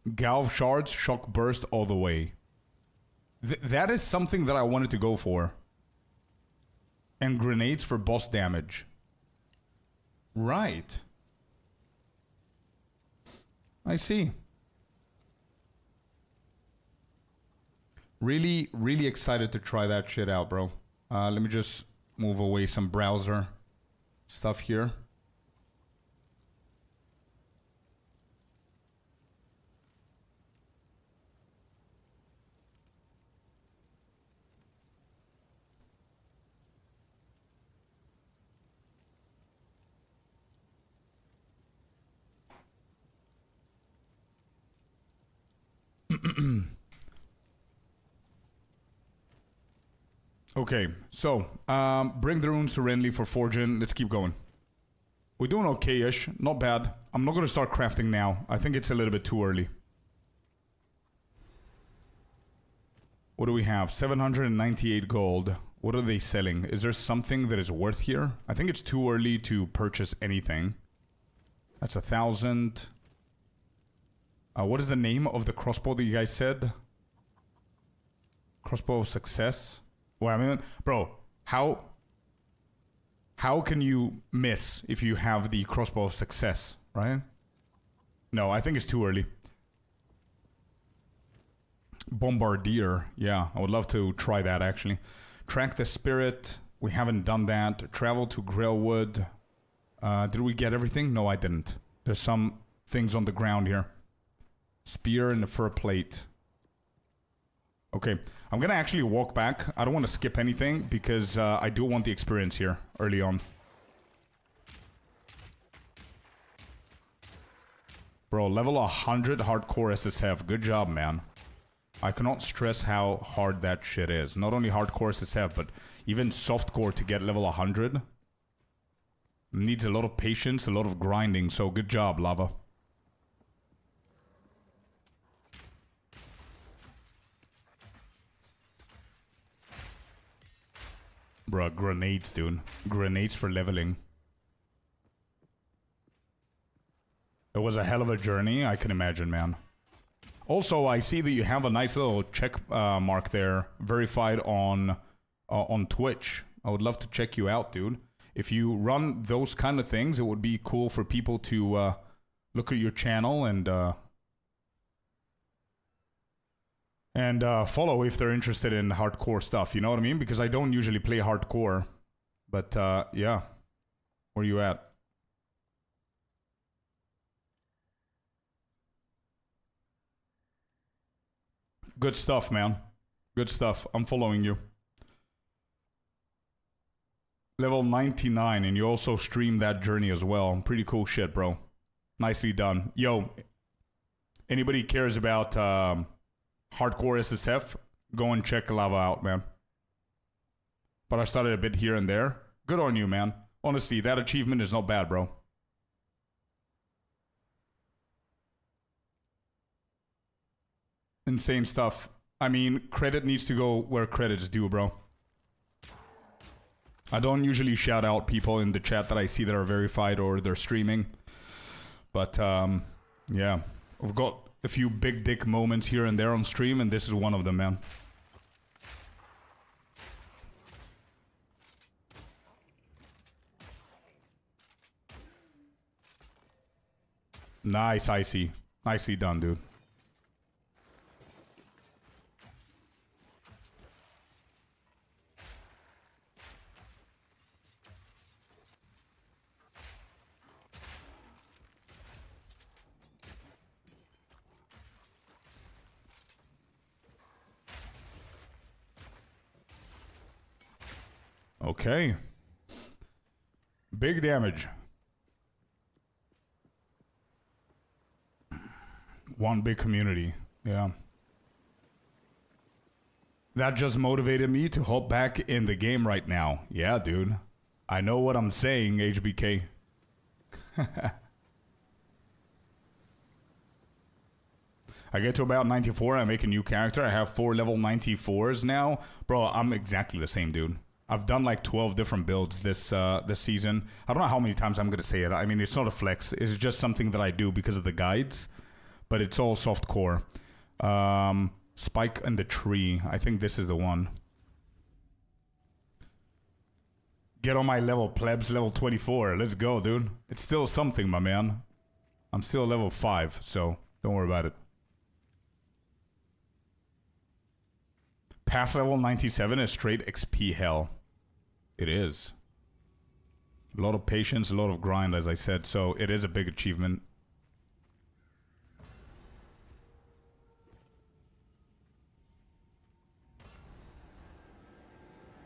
Galv shards, shock burst all the way. That is something that I wanted to go for. And grenades for boss damage. Right. I see. Really, really excited to try that shit out, bro. Let me just move away some browser stuff here. Okay, so bring the runes to Renly for forging. Let's keep going. We're doing okay-ish, not bad. I'm not gonna start crafting now. I think it's a little bit too early. What do we have? 798 gold. What are they selling? Is there something that is worth here? I think it's too early to purchase anything. That's 1,000. What is the name of the crossbow that you guys said? Crossbow of success. Well, I mean, bro, how can you miss if you have the crossbow of success, right? No, I think it's too early. Bombardier. Yeah, I would love to try that, actually. Track the spirit. We haven't done that. Travel to Grailwood. Did we get everything? No, I didn't. There's some things on the ground here. Spear and the fur plate. Okay, I'm gonna actually walk back. I don't want to skip anything because I do want the experience here early on. Bro, level 100 hardcore SSF. Good job, man. I cannot stress how hard that shit is. Not only hardcore SSF, but even softcore to get level 100. Needs a lot of patience, a lot of grinding, so good job, Lava. Bruh, grenades, dude. Grenades for leveling. It was a hell of a journey, I can imagine, man. Also, I see that you have a nice little check mark there, verified on Twitch. I would love to check you out, dude. If you run those kind of things, it would be cool for people to look at your channel and follow if they're interested in hardcore stuff. You know what I mean? Because I don't usually play hardcore, but yeah. Where you at? Good stuff, man. Good stuff. I'm following you. Level 99, and you also stream that journey as well. Pretty cool shit, bro. Nicely done. Yo, anybody cares about hardcore SSF, go and check Lava out, man. But I started a bit here and there. Good on you, man. Honestly, that achievement is not bad, bro. Insane stuff. I mean, credit needs to go where credit's due, bro. I don't usually shout out people in the chat that I see that are verified or they're streaming. But, yeah. We've got a few big dick moments here and there on stream, and this is one of them, man. Nice, Icy. Nicely done, dude. Okay. Big damage. One big community. Yeah. That just motivated me to hop back in the game right now. Yeah, dude. I know what I'm saying, HBK. I get to about 94, I make a new character. I have 4 level 94s now. Bro, I'm exactly the same, dude. I've done like 12 different builds this season. I don't know how many times I'm going to say it. I mean, it's not a flex. It's just something that I do because of the guides. But it's all soft core. Spike in the tree. I think this is the one. Get on my level, plebs. Level 24. Let's go, dude. It's still something, my man. I'm still level 5, so don't worry about it. Past level 97 is straight XP hell. It is. A lot of patience, a lot of grind, as I said. So it is a big achievement.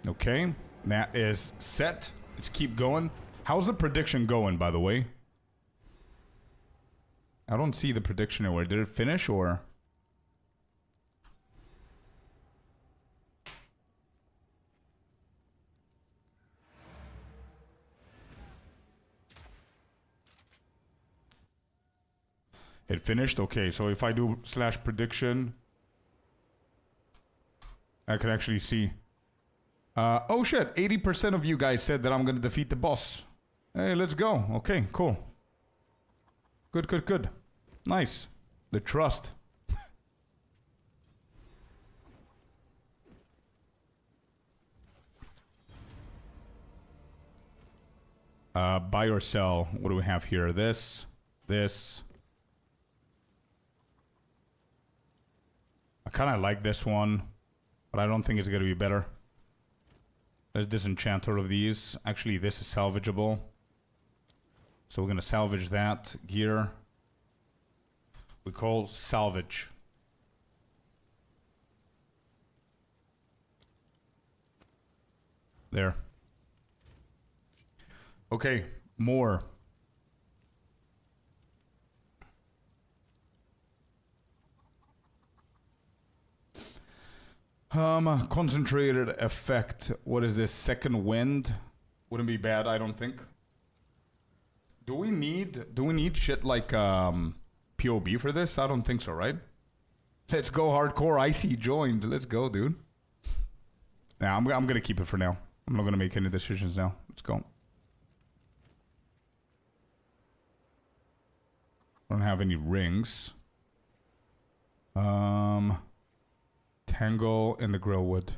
Okay, that is set. Let's keep going. How's the prediction going, by the way? I don't see the prediction anywhere. Did it finish or? It finished? Okay, so if I do / prediction, I can actually see. Oh shit, 80% of you guys said that I'm gonna defeat the boss. Hey, let's go. Okay, cool. Good, good, good. Nice. The trust. Buy or sell. What do we have here? This. I kind of like this one, but I don't think it's gonna be better. There's disenchanter of these. Actually, this is salvageable. So we're gonna salvage that gear. We call salvage. There. Okay, more. Concentrated effect. What is this? Second wind? Wouldn't be bad, I don't think. Do we need shit like POB for this? I don't think so, right? Let's go hardcore. Icy joined. Let's go, dude. Nah, I'm gonna keep it for now. I'm not gonna make any decisions now. Let's go. I don't have any rings. Tangle in the grill wood.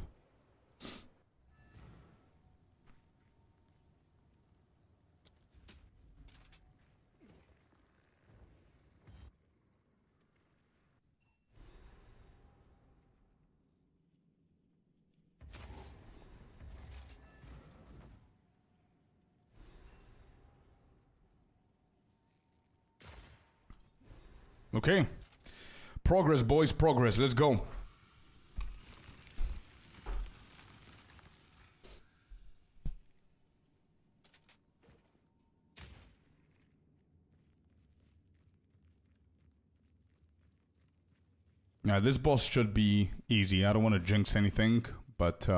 Okay. Progress, boys, progress. Let's go. Yeah, this boss should be easy. I don't want to jinx anything, but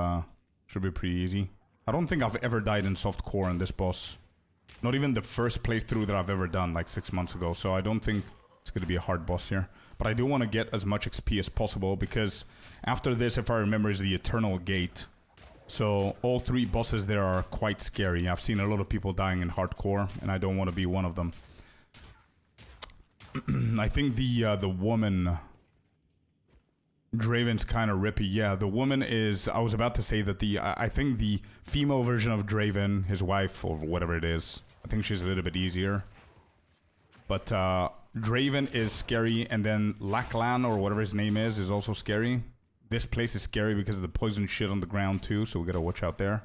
should be pretty easy. I don't think I've ever died in softcore in this boss. Not even the first playthrough that I've ever done, like 6 months ago. So I don't think it's going to be a hard boss here. But I do want to get as much XP as possible, because after this, if I remember, is the Eternal Gate. So all 3 bosses there are quite scary. I've seen a lot of people dying in hardcore, and I don't want to be one of them. I think the woman... Draven's kind of rippy. Yeah, the woman is... I was about to say that I think the female version of Draven, his wife, or whatever it is, I think she's a little bit easier. But Draven is scary, and then Laklan, or whatever his name is also scary. This place is scary because of the poison shit on the ground too, so we gotta watch out there.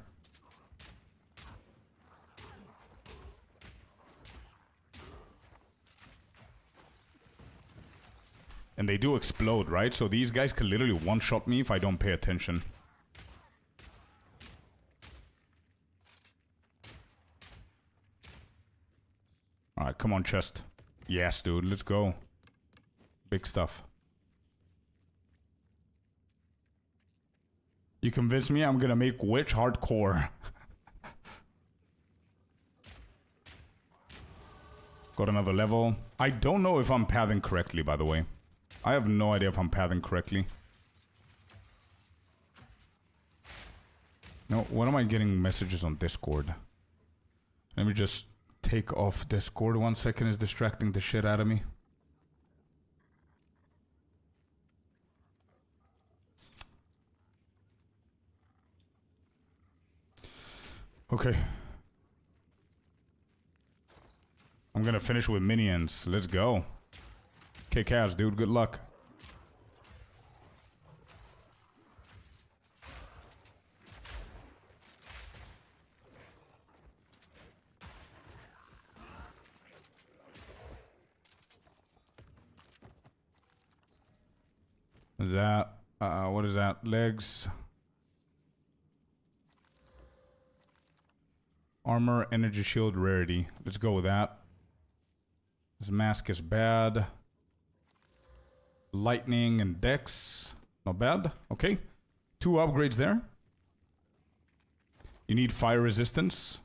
And they do explode, right? So these guys can literally one-shot me if I don't pay attention. Alright, come on, chest. Yes, dude, let's go. Big stuff. You convinced me I'm gonna make Witch hardcore. Got another level. I don't know if I'm pathing correctly, by the way. I have no idea if I'm pathing correctly. No, what am I getting messages on Discord? Let me just take off Discord 1 second. It's distracting the shit out of me. Okay. I'm gonna finish with minions. Let's go. Kick ass, dude. Good luck. Is that what is that? Legs. Armor, energy shield, rarity. Let's go with that. This mask is bad. Lightning and dex. Not bad. Okay. 2 upgrades there. You need fire resistance.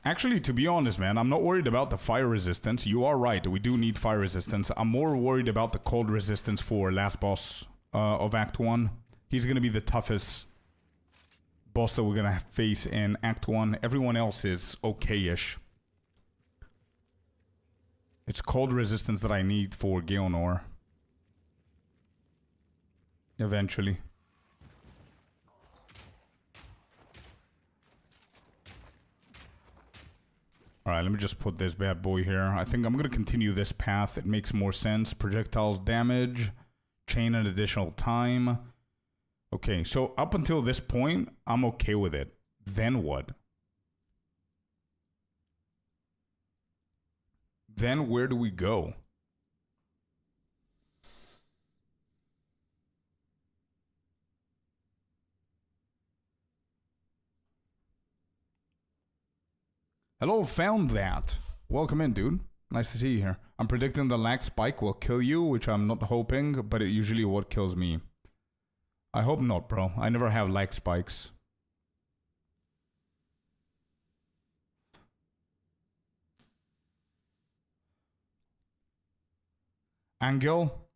Actually, to be honest, man, I'm not worried about the fire resistance. You are right. We do need fire resistance. I'm more worried about the cold resistance for last boss of Act 1. He's going to be the toughest boss that we're going to face in Act 1. Everyone else is okay-ish. It's cold resistance that I need for Geonor. Eventually. Alright, let me just put this bad boy here. I think I'm going to continue this path. It makes more sense. Projectiles damage. Chain an additional time. Okay, so up until this point, I'm okay with it. Then what? Then where do we go? Hello, found that. Welcome in, dude. Nice to see you here. I'm predicting the lag spike will kill you, which I'm not hoping, but it usually what kills me. I hope not, bro. I never have lag spikes. Angel,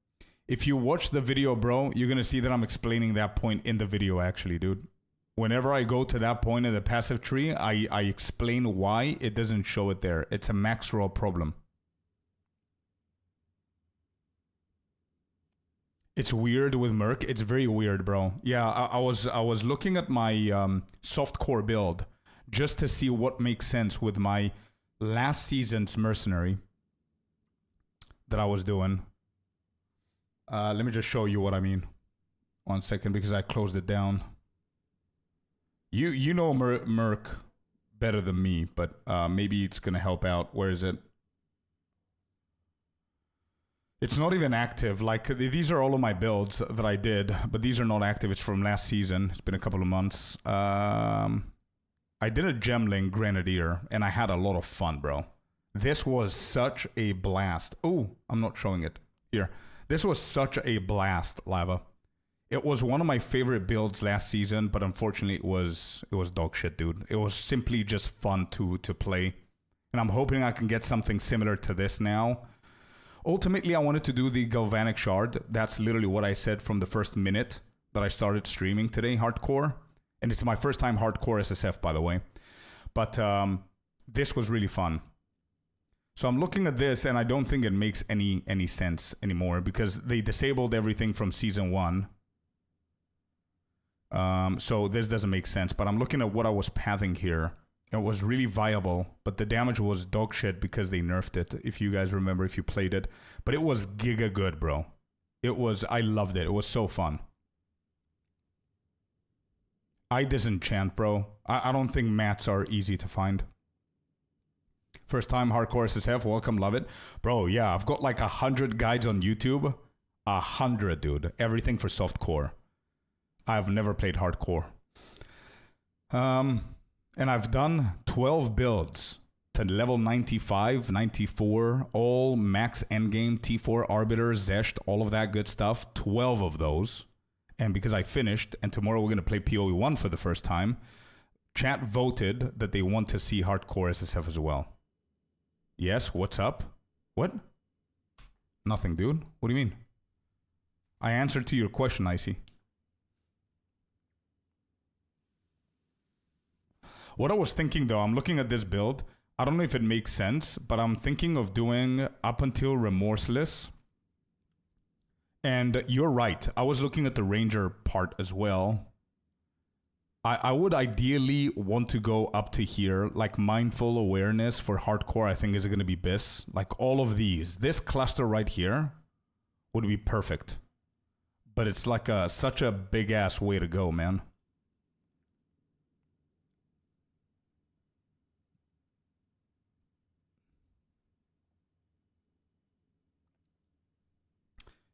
if you watch the video, bro, you're gonna see that I'm explaining that point in the video, actually, dude. Whenever I go to that point in the passive tree, I explain why it doesn't show it there. It's a max roll problem. It's weird with Merc. It's very weird, bro. Yeah, I was looking at my softcore build just to see what makes sense with my last season's mercenary that I was doing. Let me just show you what I mean. 1 second, because I closed it down. You know Merc better than me, but maybe it's gonna help out. Where is it? It's not even active. Like, these are all of my builds that I did, but these are not active. It's from last season. It's been a couple of months. I did a Gemling Grenadier, and I had a lot of fun, bro. This was such a blast. Oh, I'm not showing it. Here. This was such a blast, Lava. It was one of my favorite builds last season, but unfortunately it was dog shit, dude. It was simply just fun to play. And I'm hoping I can get something similar to this now. Ultimately, I wanted to do the Galvanic Shard. That's literally what I said from the first minute that I started streaming today, hardcore. And it's my first time hardcore SSF, by the way. But this was really fun. So I'm looking at this, and I don't think it makes any sense anymore because they disabled everything from Season 1. So this doesn't make sense, but I'm looking at what I was pathing here. It was really viable, but the damage was dog shit because they nerfed it, if you guys remember, if you played it. But it was giga good, bro. I loved it. It was so fun. I disenchant, bro. I don't think mats are easy to find. First time hardcore SSF, welcome, love it. Bro, yeah, I've got like 100 guides on YouTube. 100, dude. Everything for softcore. I've never played hardcore. And I've done 12 builds to level 95, 94, all max endgame, T4, Arbiter, Zesht, all of that good stuff. 12 of those. And because I finished, and tomorrow we're going to play PoE 1 for the first time, chat voted that they want to see hardcore SSF as well. Yes, what's up? What? Nothing, dude. What do you mean? I answered to your question, Icy. What I was thinking though, I'm looking at this build. I don't know if it makes sense, but I'm thinking of doing up until Remorseless. And you're right. I was looking at the Ranger part as well. I would ideally want to go up to here, like Mindful Awareness for hardcore, I think is going to be BIS. Like all of these. This cluster right here would be perfect. But it's like such a big ass way to go, man.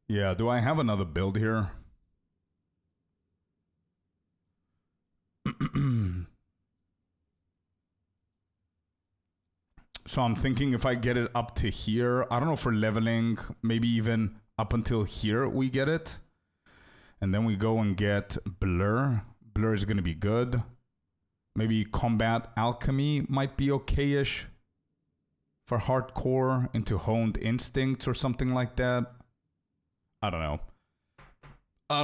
Yeah, do I have another build here? So I'm thinking if I get it up to here, I don't know, for leveling, maybe even up until here we get it. And then we go and get Blur. Blur is going to be good. Maybe Combat Alchemy might be okay-ish for hardcore, into Honed Instincts or something like that. I don't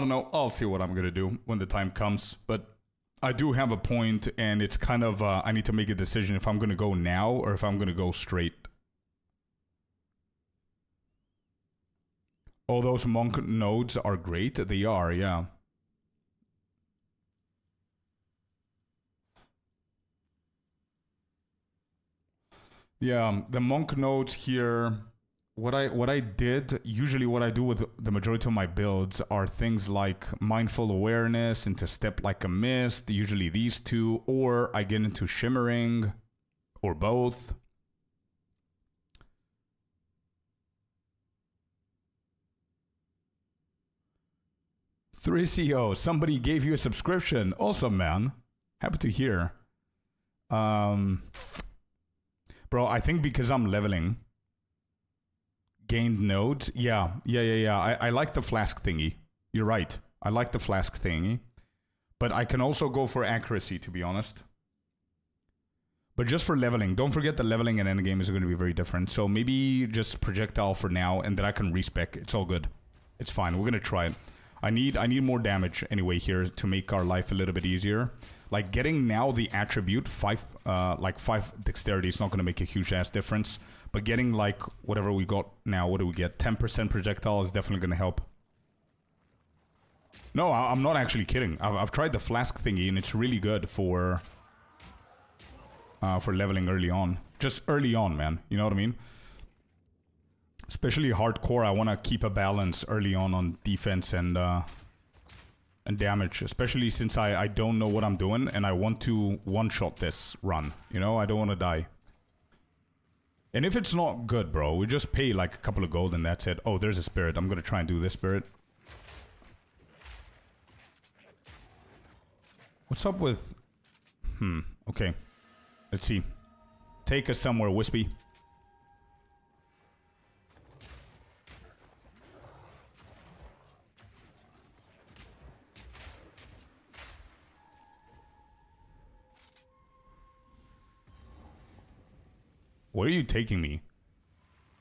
know. I'll see what I'm going to do when the time comes. But I do have a point, and it's kind of, I need to make a decision if I'm going to go now or if I'm going to go straight. Oh, those monk nodes are great. They are, yeah. Yeah, the monk nodes here... What I did, usually what I do with the majority of my builds are things like Mindful Awareness into Step Like a Mist, usually these two, or I get into Shimmering, or both. Thricio, somebody gave you a subscription. Awesome, man. Happy to hear. Bro, I think because I'm leveling... Gained nodes. Yeah. I like the flask thingy. You're right. I like the flask thingy. But I can also go for accuracy, to be honest. But just for leveling. Don't forget the leveling and endgame is going to be very different. So maybe just projectile for now, and then I can respec. It's all good. It's fine. We're going to try it. I need more damage anyway here to make our life a little bit easier. Like getting now the attribute 5 dexterity is not going to make a huge ass difference. But getting like whatever we got now, what do we get? 10% projectile is definitely going to help. No, I'm not actually kidding. I've tried the flask thingy and it's really good for leveling early on. Just early on, man. You know what I mean? Especially hardcore, I want to keep a balance early on defense and damage. Especially since I don't know what I'm doing and I want to one-shot this run. You know, I don't want to die. And if it's not good, bro, we just pay like a couple of gold and that's it. Oh, there's a spirit. I'm going to try and do this spirit. What's up with... okay. Let's see. Take us somewhere, Wispy. Where are you taking me?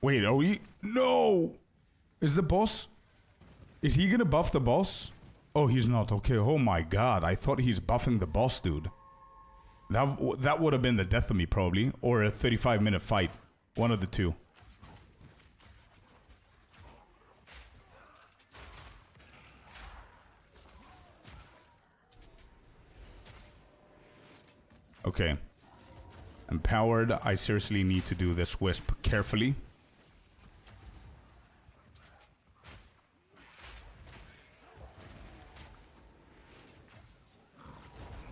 Wait, are we... No! Is the boss... Is he gonna buff the boss? Oh, he's not. Okay, oh my god. I thought he's buffing the boss, dude. That would have been the death of me, probably. Or a 35-minute fight. One of the two. Okay. Empowered. I seriously need to do this wisp carefully.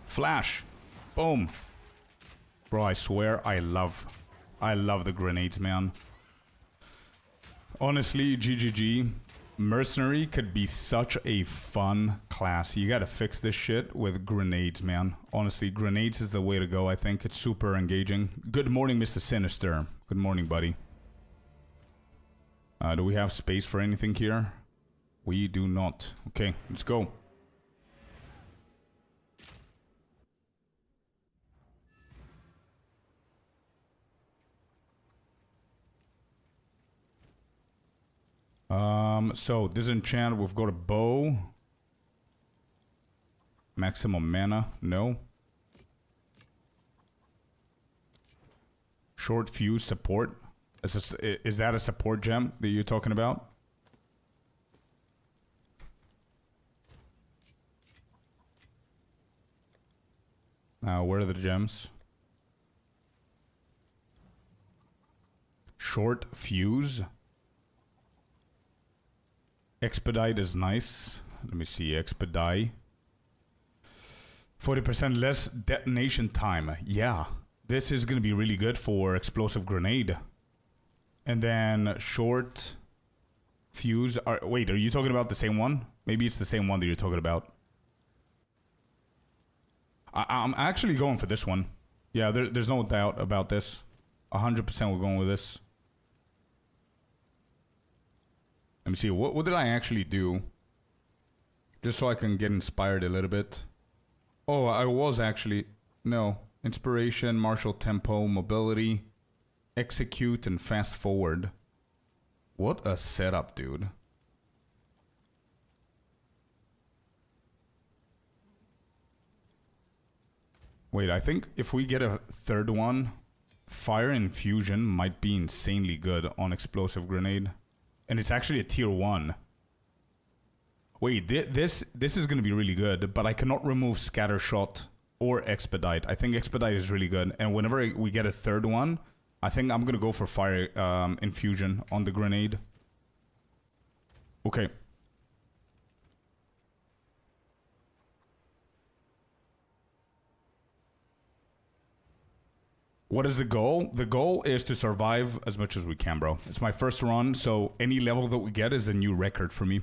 Flash. Boom. Bro, I swear I love the grenades, man. Honestly, GGG. Mercenary could be such a fun class. You gotta fix this shit with grenades, man. Honestly, grenades is the way to go, I think. It's super engaging. Good morning, Mr. Sinister. Good morning, buddy. Do we have space for anything here? We do not. Okay, let's go. So disenchant, we've got a bow. Maximum mana, no. Short fuse support. Is that a support gem that you're talking about? Where are the gems? Short fuse. Expedite is nice. Let me see. Expedite. 40% less detonation time. Yeah. This is going to be really good for explosive grenade. And then short fuse. Wait, are you talking about the same one? Maybe it's the same one that you're talking about. I'm actually going for this one. Yeah, there's no doubt about this. 100% we're going with this. Let me see, what did I actually do? Just so I can get inspired a little bit. Oh, I was actually... No. Inspiration, martial tempo, mobility, execute, and fast forward. What a setup, dude. Wait, I think if we get a third one, fire infusion might be insanely good on explosive grenade. And it's actually a tier 1. Wait, this is going to be really good, but I cannot remove scatter shot or expedite. I think expedite is really good. And whenever we get a third one, I think I'm going to go for fire infusion on the grenade. Okay. What is the goal? The goal is to survive as much as we can, bro. It's my first run, so any level that we get is a new record for me.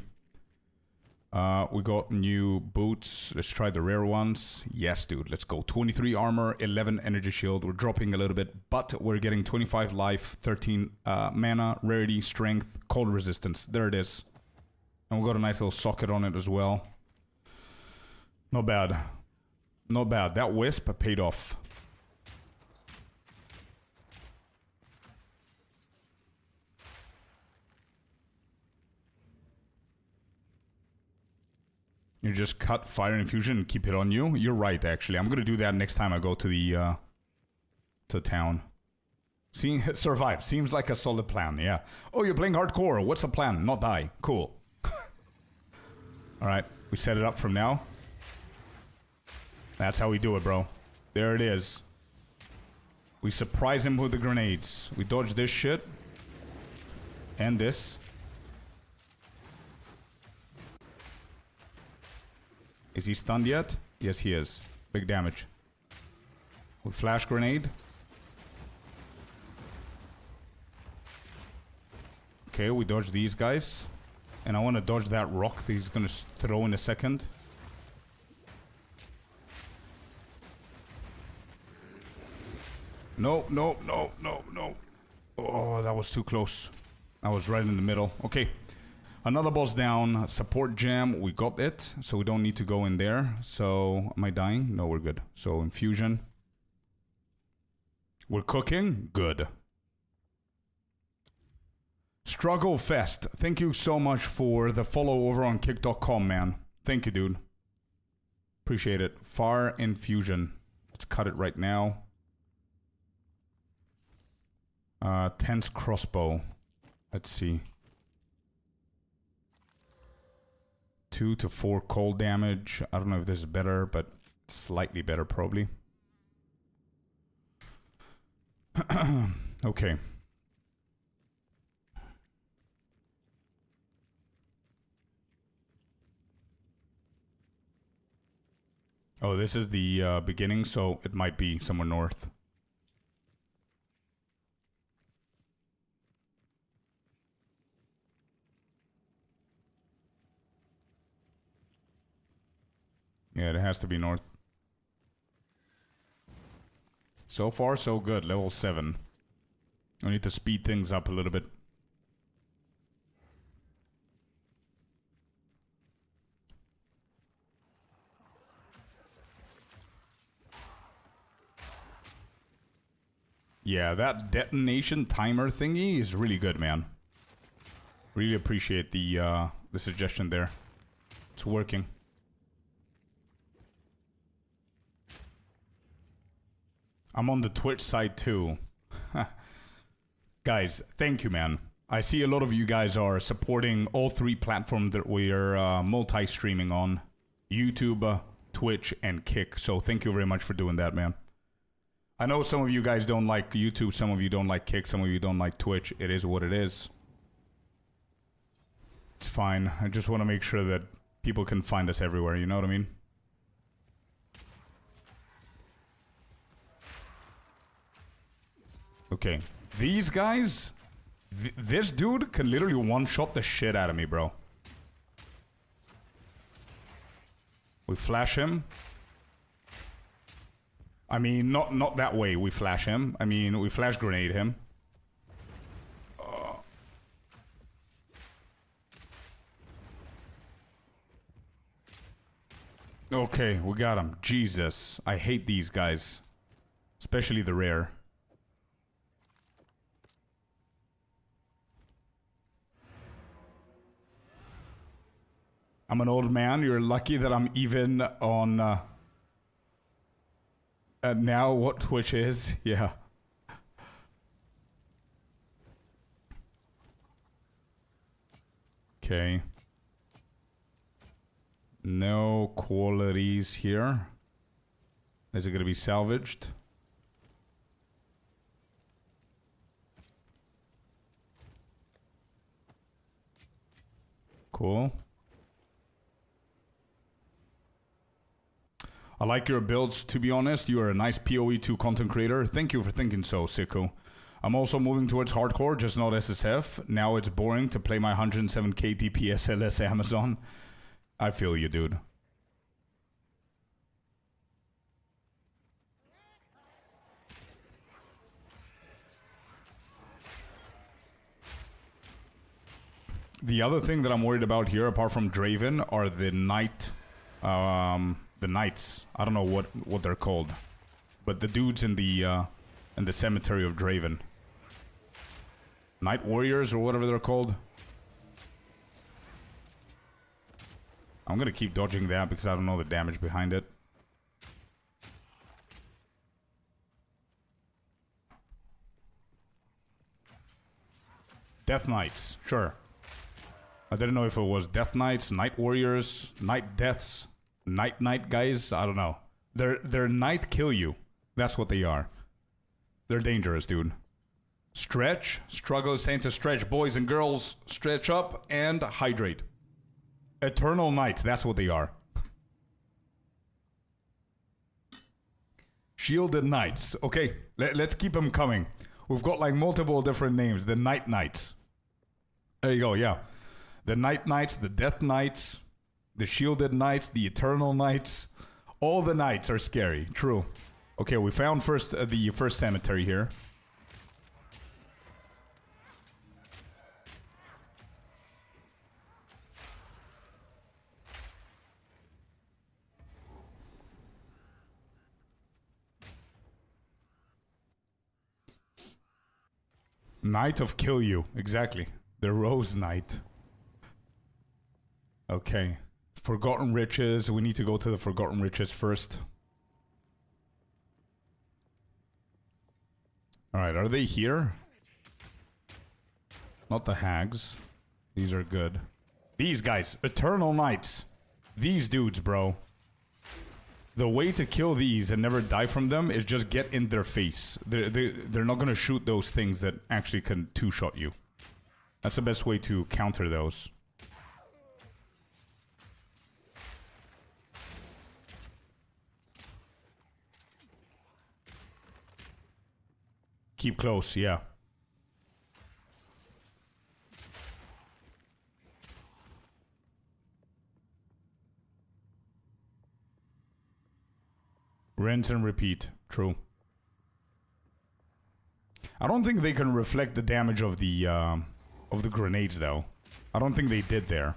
We got new boots. Let's try the rare ones. Yes, dude. Let's go. 23 armor, 11 energy shield. We're dropping a little bit, but we're getting 25 life, 13 mana, rarity, strength, cold resistance. There it is. And we got a nice little socket on it as well. Not bad. Not bad. That wisp paid off. You just cut fire infusion and keep it on you. You're right, actually. I'm gonna do that next time I go to the to town. See, survive. Seems like a solid plan. Yeah. Oh, you're playing hardcore. What's the plan? Not die. Cool. All right, we set it up from now. That's how we do it, bro. There it is. We surprise him with the grenades. We dodge this shit and this. Is he stunned yet? Yes, he is. Big damage. With flash grenade. Okay, we dodge these guys. And I want to dodge that rock that he's going to throw in a second. No, no, no, no, no. Oh, that was too close. I was right in the middle. Okay. Another boss down. Support gem. We got it. So we don't need to go in there. So, am I dying? No, we're good. So, infusion. We're cooking. Good. Struggle Fest. Thank you so much for the follow over on kick.com, man. Thank you, dude. Appreciate it. Far Infusion. Let's cut it right now. Tense Crossbow. Let's see. 2 to 4 cold damage. I don't know if this is better, but slightly better probably. Okay. Oh, this is the beginning, so it might be somewhere north. Yeah, it has to be north. So far, so good. Level 7. I need to speed things up a little bit. Yeah, that detonation timer thingy is really good, man. Really appreciate the suggestion there. It's working. I'm on the Twitch side too. Guys, thank you, man. I see a lot of you guys are supporting all 3 platforms that we're multi-streaming on. YouTube, Twitch, and Kick. So thank you very much for doing that, man. I know some of you guys don't like YouTube, some of you don't like Kick, some of you don't like Twitch. It is what it is. It's fine. I just want to make sure that people can find us everywhere, you know what I mean? Okay. These guys, this dude can literally one-shot the shit out of me, bro. We flash him. I mean, not that way we flash him. I mean, we flash grenade him. Okay, we got him. Jesus, I hate these guys. Especially the rare. I'm an old man. You're lucky that I'm even on... now what Twitch is, yeah. Okay. No qualities here. Is it gonna be salvaged? Cool. I like your builds, to be honest. You are a nice PoE2 content creator. Thank you for thinking so, Sicko. I'm also moving towards hardcore, just not SSF. Now it's boring to play my 107k DPS LS Amazon. I feel you, dude. The other thing that I'm worried about here, apart from Draven, are the knight... the knights. I don't know what they're called, but the dudes in the cemetery of Draven, Night Warriors or whatever they're called. I'm gonna keep dodging that because I don't know the damage behind it. Death Knights, sure. I didn't know if it was Death Knights, Night Warriors, Night Deaths. Night guys, I don't know. They're night kill you. That's what they are. They're dangerous, dude. Stretch, struggle is saying to stretch. Boys and girls, stretch up and hydrate. Eternal Knights, that's what they are. Shielded Knights. Okay, let's keep them coming. We've got like multiple different names. The Night Knights. There you go, yeah. The Night Knights, the Death Knights. The Shielded Knights, the Eternal Knights. All the knights are scary. True. Okay, we found the first cemetery here. Knight of Kill You. Exactly. The Rose Knight. Okay. Forgotten Riches. We need to go to the Forgotten Riches first. Alright, are they here? Not the hags. These are good. These guys. Eternal Knights. These dudes, bro. The way to kill these and never die from them is just get in their face. They're not gonna shoot those things that actually can two-shot you. That's the best way to counter those. Keep close, yeah. Rinse and repeat. True. I don't think they can reflect the damage of the grenades, though. I don't think they did there.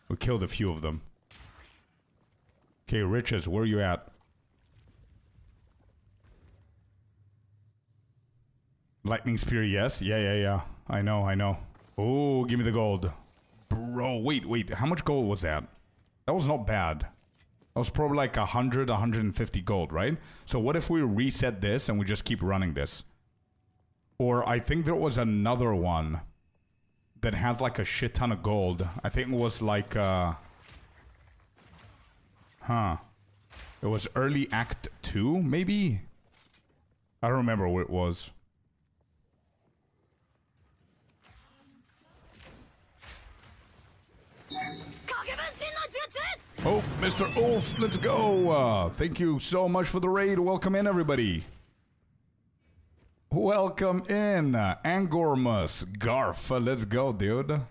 We killed a few of them. Okay, Riches, where are you at? Lightning Spear, yes. Yeah. I know. Oh, give me the gold. Bro, wait. How much gold was that? That was not bad. That was probably like 100, 150 gold, right? So what if we reset this and we just keep running this? Or I think there was another one that has like a shit ton of gold. I think it was like, It was early Act 2, maybe? I don't remember what it was. Oh, Mr. Ulf, let's go. Thank you so much for the raid. Welcome in, everybody. Welcome in, Angormus. Garf, let's go, dude.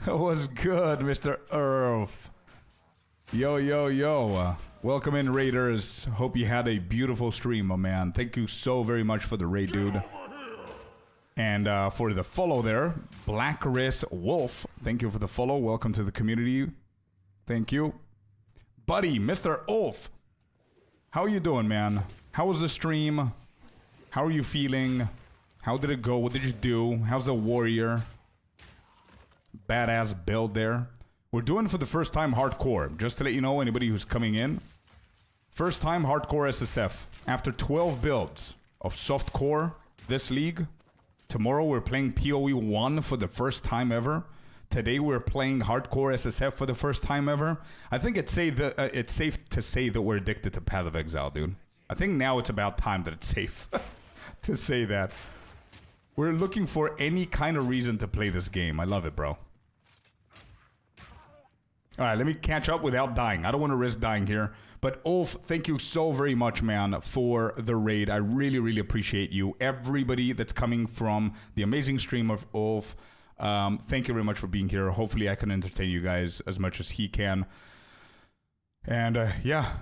What's good, Mr. Ulf? Yo. Welcome in, raiders. Hope you had a beautiful stream, my man. Thank you so very much for the raid, dude. And for the follow there, Blackris Wolf. Thank you for the follow. Welcome to the community. Thank you. Buddy, Mr. Ulf. How are you doing, man? How was the stream? How are you feeling? How did it go? What did you do? How's the warrior? Badass build there. We're doing for the first time hardcore. Just to let you know, anybody who's coming in. First time hardcore SSF. After 12 builds of softcore this league. Tomorrow we're playing PoE 1 for the first time ever. Today we're playing hardcore SSF for the first time ever. I think it's safe to say that we're addicted to Path of Exile, dude. I think now it's about time that it's safe to say that. We're looking for any kind of reason to play this game. I love it, bro. Alright, let me catch up without dying. I don't want to risk dying here. But Ulf, thank you so very much, man, for the raid. I really, really appreciate you. Everybody that's coming from the amazing stream of Ulf. Thank you very much for being here. Hopefully I can entertain you guys as much as he can. And yeah.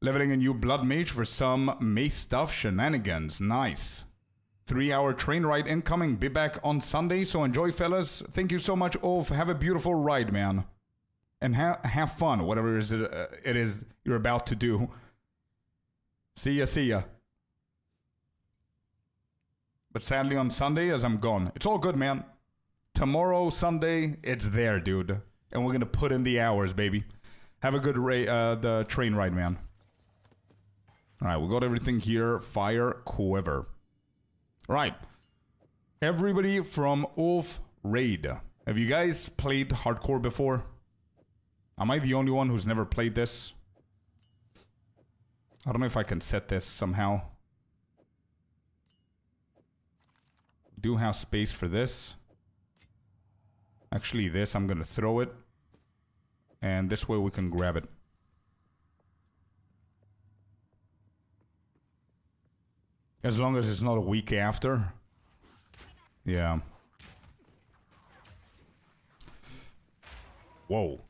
Leveling a new Blood Mage for some Mace stuff shenanigans. Nice. 3-hour train ride incoming. Be back on Sunday, so enjoy, fellas. Thank you so much, Ulf. Have a beautiful ride, man. And have fun, whatever it is you're about to do. See ya. But sadly on Sunday, as I'm gone. It's all good, man. Tomorrow, Sunday, it's there, dude. And we're gonna put in the hours, baby. Have a good the train ride, man. Alright, we got everything here. Fire, quiver. Right. Everybody from Ulf Raid. Have you guys played hardcore before? Am I the only one who's never played this? I don't know if I can set this somehow. Do have space for this. Actually, this, I'm gonna throw it. And this way we can grab it. As long as it's not a week after. Yeah. Whoa.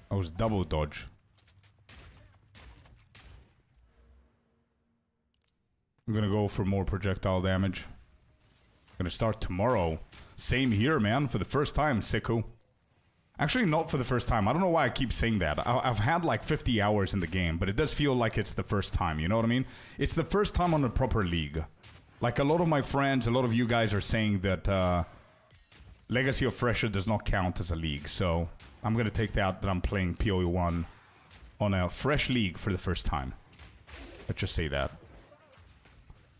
That was double dodge. I'm gonna go for more projectile damage. Gonna start tomorrow. Same here, man. For the first time, Siku. Actually, not for the first time. I don't know why I keep saying that. I've had like 50 hours in the game, but it does feel like it's the first time. You know what I mean? It's the first time on a proper league. Like a lot of my friends, a lot of you guys are saying that Legacy of Fresher does not count as a league. So I'm going to take that I'm playing PoE 1 on a fresh league for the first time. Let's just say that.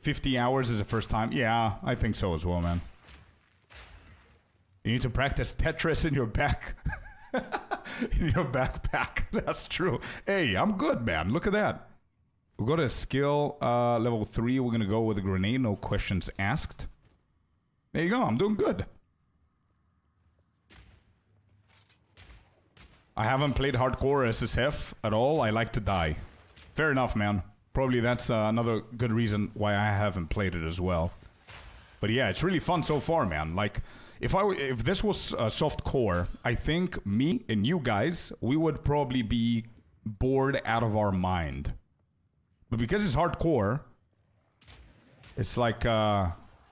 50 hours is the first time? Yeah, I think so as well, man. You need to practice Tetris in your back. In your backpack. That's true. Hey, I'm good, man. Look at that. We got a skill level 3. We're going to go with a grenade. No questions asked. There you go. I'm doing good. I haven't played hardcore SSF at all. I like to die. Fair enough, man. Probably that's another good reason why I haven't played it as well. But yeah, it's really fun so far, man. Like, if this was soft core, I think me and you guys, we would probably be bored out of our mind. But because it's hardcore, it's like,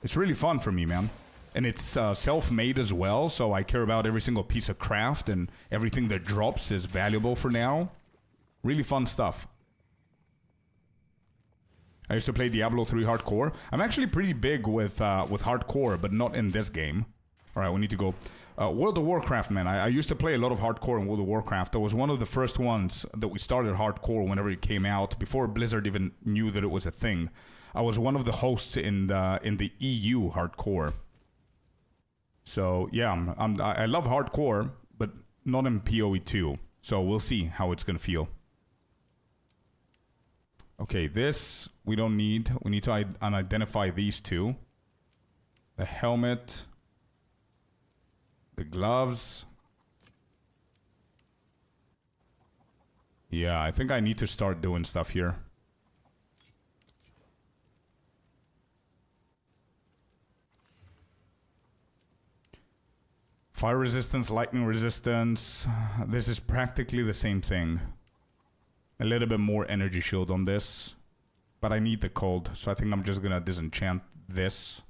it's really fun for me, man. And it's self-made as well, so I care about every single piece of craft, and everything that drops is valuable for now. Really fun stuff. I used to play Diablo 3 hardcore. I'm actually pretty big with hardcore, but not in this game. All right, we need to go. World of Warcraft, man. I used to play a lot of hardcore in World of Warcraft. I was one of the first ones that we started hardcore whenever it came out, before Blizzard even knew that it was a thing. I was one of the hosts in the EU hardcore. So yeah, I love hardcore, but not in PoE 2. So we'll see how it's gonna feel. Okay, this we don't need. We need to identify these two. The helmet. The gloves. Yeah, I think I need to start doing stuff here. Fire resistance, lightning resistance. This is practically the same thing. A little bit more energy shield on this. But I need the cold, so I think I'm just gonna disenchant this.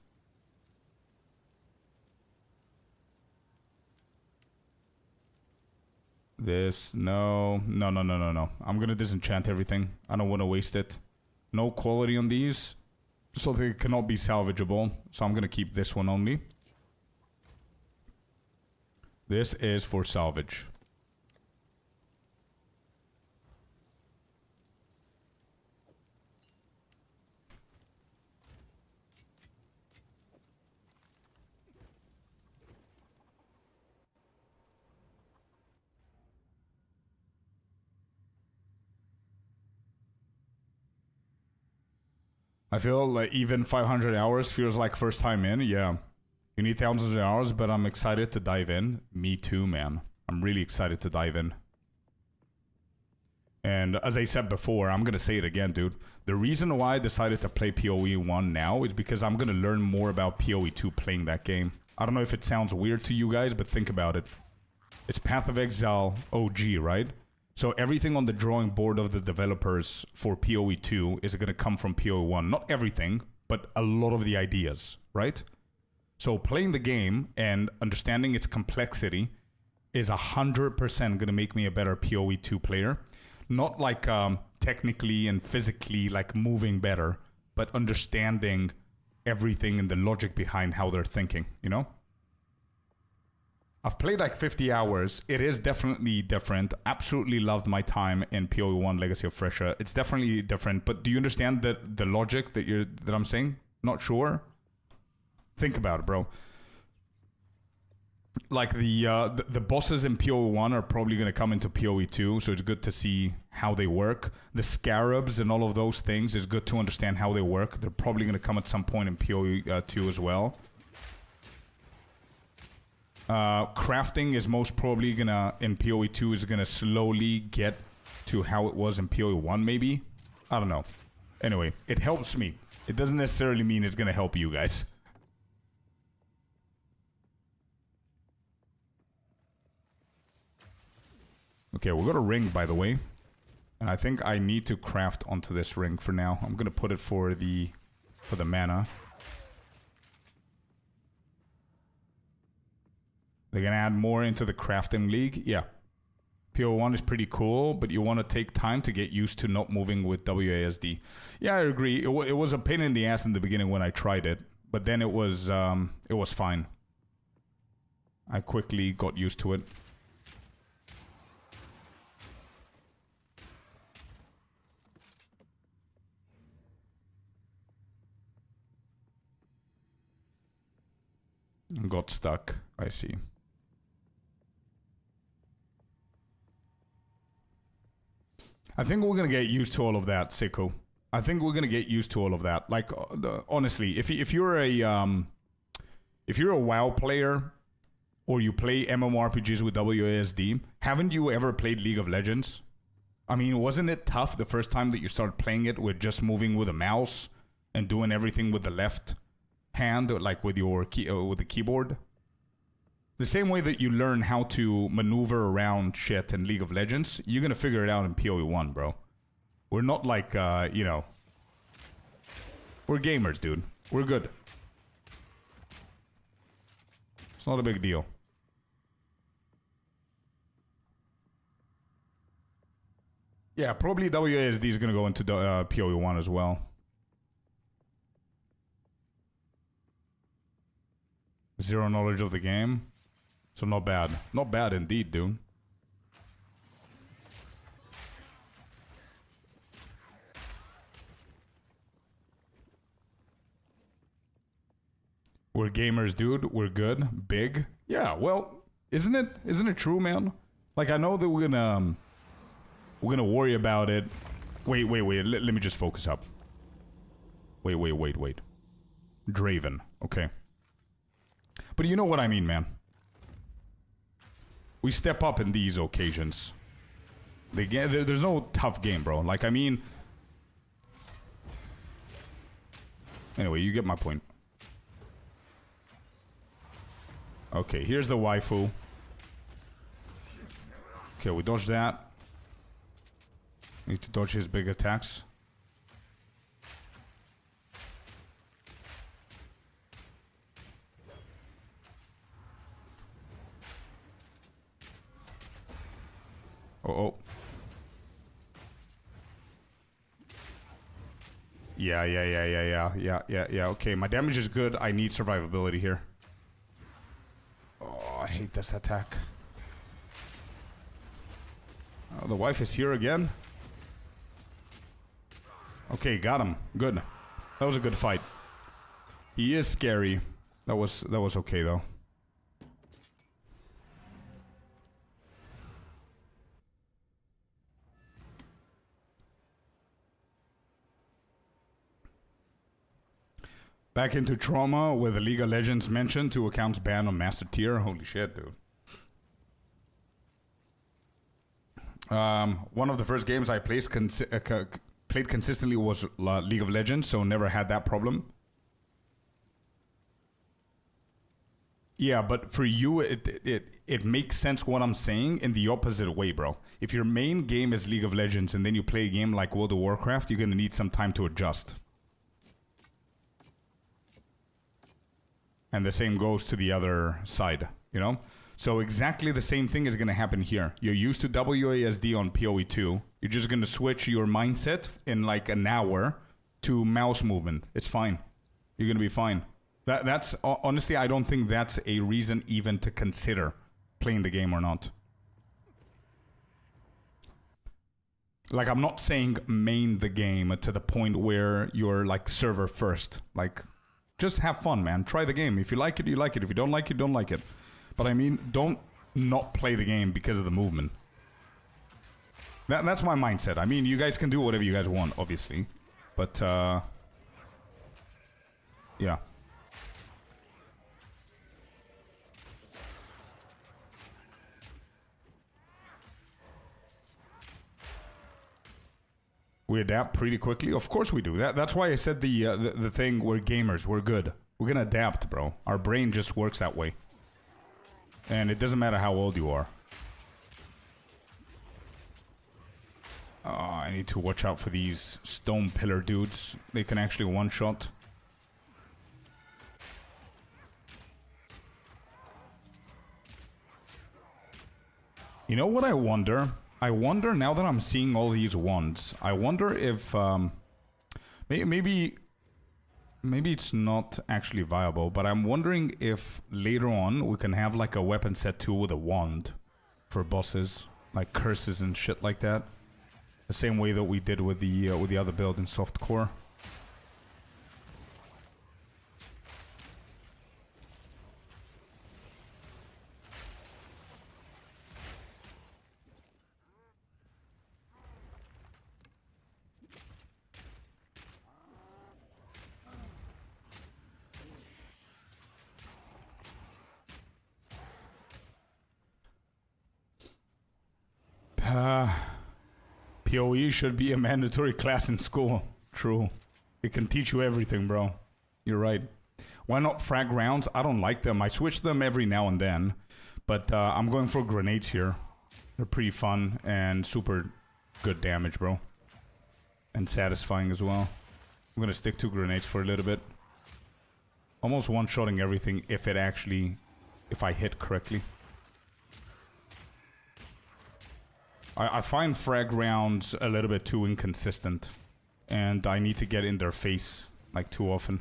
This, no. No. I'm gonna disenchant everything. I don't want to waste it. No quality on these. So they cannot be salvageable. So I'm gonna keep this one only. This is for salvage. I feel like even 500 hours feels like first time in. Yeah. You need thousands of hours, but I'm excited to dive in. Me too, man. I'm really excited to dive in. And as I said before, I'm going to say it again, dude. The reason why I decided to play PoE 1 now is because I'm going to learn more about PoE 2 playing that game. I don't know if it sounds weird to you guys, but think about it. It's Path of Exile OG, right? So everything on the drawing board of the developers for PoE 2 is going to come from PoE 1. Not everything, but a lot of the ideas, right? So playing the game and understanding its complexity is 100% going to make me a better PoE 2 player. Not like technically and physically like moving better, but understanding everything and the logic behind how they're thinking, you know? I've played like 50 hours. It is definitely different. Absolutely loved my time in PoE 1 Legacy of Fresher. It's definitely different, but do you understand the logic that I'm saying? Not sure? Think about it, bro. Like the bosses in PoE 1 are probably going to come into PoE 2, so it's good to see how they work. The scarabs and all of those things is good to understand how they work. They're probably going to come at some point in PoE 2 as well. Crafting is most probably gonna in PoE 2 is gonna slowly get to how it was in PoE 1 maybe. I don't know. Anyway, it helps me. It doesn't necessarily mean it's gonna help you guys. Okay, we got a ring, by the way. And I think I need to craft onto this ring for now. I'm gonna put it for the mana. They're gonna add more into the crafting league? Yeah. PO1 is pretty cool, but you want to take time to get used to not moving with WASD. Yeah, I agree. It was a pain in the ass in the beginning when I tried it, but then it was fine. I quickly got used to it. Got stuck. I see. I think we're gonna get used to all of that, Sicko. I think we're gonna get used to all of that. Like, honestly, if you're a WoW player or you play MMORPGs with WASD, haven't you ever played League of Legends? I mean, wasn't it tough the first time that you started playing it with just moving with a mouse and doing everything with the left hand, like with your with the keyboard? The same way that you learn how to maneuver around shit in League of Legends, you're gonna figure it out in PoE1, bro. We're not like, you know... We're gamers, dude. We're good. It's not a big deal. Yeah, probably WASD is gonna go into PoE1 as well. Zero knowledge of the game. So not bad. Not bad indeed, dude. We're gamers, dude. We're good. Big. Yeah, well, isn't it true, man? Like, I know that we're gonna worry about it. Wait. Let me just focus up. Wait. Draven. Okay. But you know what I mean, man. We step up in these occasions. There's no tough game, bro. Like, I mean... Anyway, you get my point. Okay, here's the waifu. Okay, we dodge that. Need to dodge his big attacks. Oh. Yeah. Okay, my damage is good. I need survivability here. Oh, I hate this attack. Oh, the wife is here again. Okay, got him. Good. That was a good fight. He is scary. That was okay though. Back into trauma with the League of Legends mentioned, 2 accounts banned on Master Tier. Holy shit, dude. One of the first games I played consistently was League of Legends, so never had that problem. Yeah, but for you, it makes sense what I'm saying in the opposite way, bro. If your main game is League of Legends and then you play a game like World of Warcraft, you're going to need some time to adjust. And the same goes to the other side, you know? So exactly the same thing is going to happen here. You're used to WASD on PoE2. You're just going to switch your mindset in like an hour to mouse movement. It's fine. You're going to be fine. That's honestly, I don't think that's a reason even to consider playing the game or not. Like, I'm not saying main the game to the point where you're like server first. Like, just have fun, man. Try the game. If you like it, you like it. If you don't like it, don't like it. But I mean, don't not play the game because of the movement. That's my mindset. I mean, you guys can do whatever you guys want, obviously. But, yeah. We adapt pretty quickly. Of course we do. That's why I said the thing, we're gamers. We're good. We're going to adapt, bro. Our brain just works that way. And it doesn't matter how old you are. Oh, I need to watch out for these stone pillar dudes. They can actually one-shot. You know what I wonder? I wonder now that I'm seeing all these wands. I wonder if maybe it's not actually viable, but I'm wondering if later on we can have like a weapon set 2 with a wand for bosses, like curses and shit like that. The same way that we did with the other build in softcore. PoE should be a mandatory class in school. True. It can teach you everything, bro. You're right. Why not frag rounds? I don't like them. I switch them every now and then. But I'm going for grenades here. They're pretty fun and super good damage, bro. And satisfying as well. I'm going to stick to grenades for a little bit. Almost one-shotting everything if I hit correctly. I find frag rounds a little bit too inconsistent. And I need to get in their face, like, too often.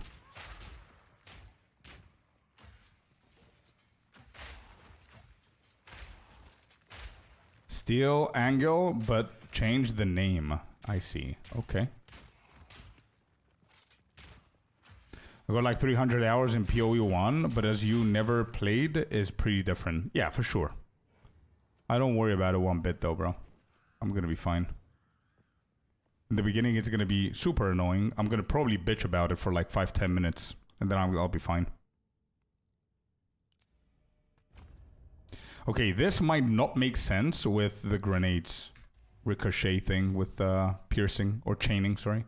Steal angle, but change the name. I see. Okay. I got like 300 hours in PoE 1, but as you never played is pretty different. Yeah, for sure. I don't worry about it one bit though, bro. I'm gonna be fine. In the beginning, it's gonna be super annoying. I'm gonna probably bitch about it for like 5-10 minutes, and then I'll be fine. Okay, this might not make sense with the grenades ricochet thing with piercing or chaining, sorry.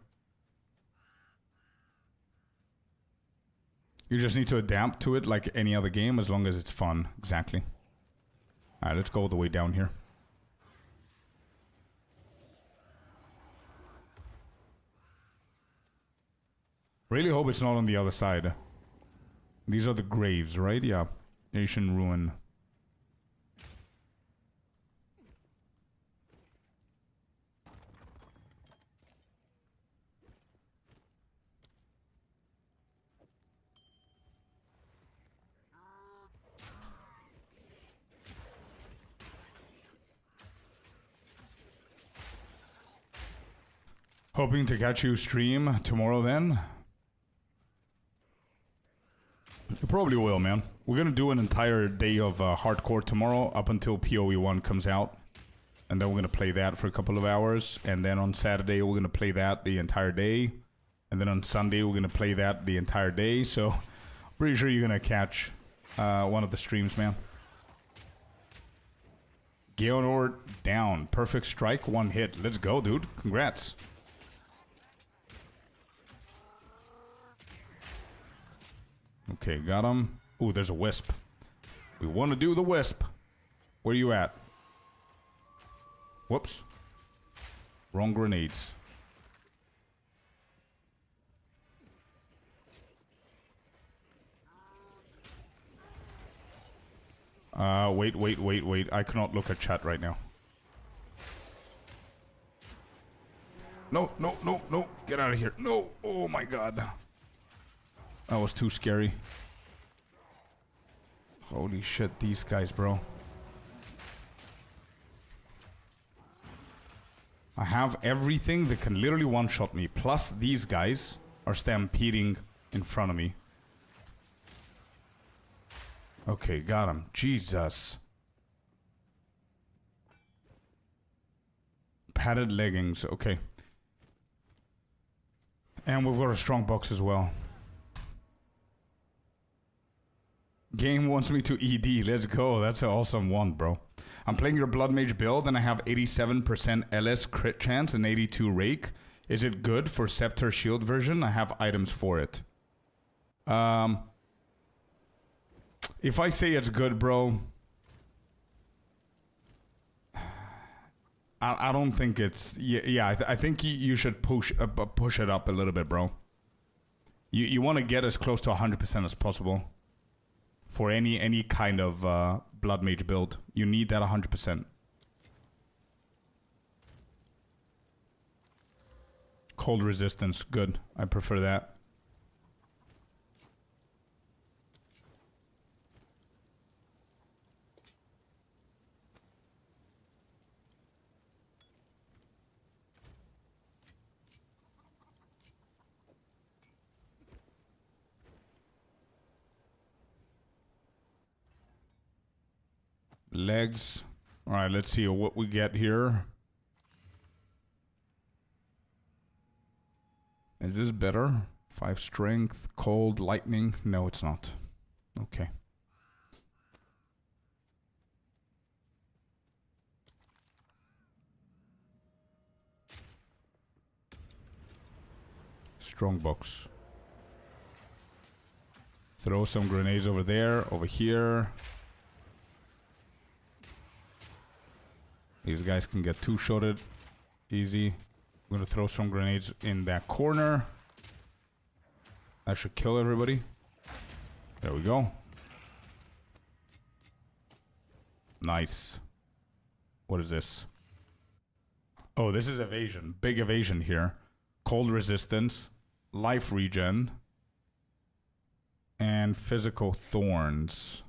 You just need to adapt to it like any other game as long as it's fun. Exactly. Alright, let's go all the way down here. Really hope it's not on the other side. These are the graves, right? Yeah. Nation ruin. Hoping to catch you stream tomorrow then. You probably will, man. We're gonna do an entire day of hardcore tomorrow up until PoE 1 comes out. And then we're gonna play that for a couple of hours. And then on Saturday, we're gonna play that the entire day. And then on Sunday, we're gonna play that the entire day. So, pretty sure you're gonna catch one of the streams, man. Geonor down. Perfect strike, 1 hit. Let's go, dude. Congrats. Okay, got him. Ooh, there's a wisp. We want to do the wisp. Where you at? Whoops. Wrong grenades. Wait. I cannot look at chat right now. No. Get out of here. No. Oh my god. That was too scary. Holy shit, these guys, bro. I have everything that can literally one-shot me. Plus, these guys are stampeding in front of me. Okay, got him. Jesus. Padded leggings, okay. And we've got a strong box as well. Game wants me to ED. Let's go. That's an awesome one, bro. I'm playing your Blood Mage build and I have 87% LS crit chance and 82 rake. Is it good for Scepter Shield version? I have items for it. If I say it's good, bro, I don't think it's... Yeah, I think you should push it up a little bit, bro. You want to get as close to 100% as possible. For any kind of Blood Mage build, you need that 100%. Cold resistance, good. I prefer that. Legs. All right, let's see what we get here. Is this better? 5 strength, cold, lightning. No, it's not. Okay. Strong box. Throw some grenades over there, over here. These guys can get two-shotted. Easy. I'm gonna throw some grenades in that corner. That should kill everybody. There we go. Nice. What is this? Oh, this is evasion. Big evasion here. Cold resistance. Life regen. And physical thorns.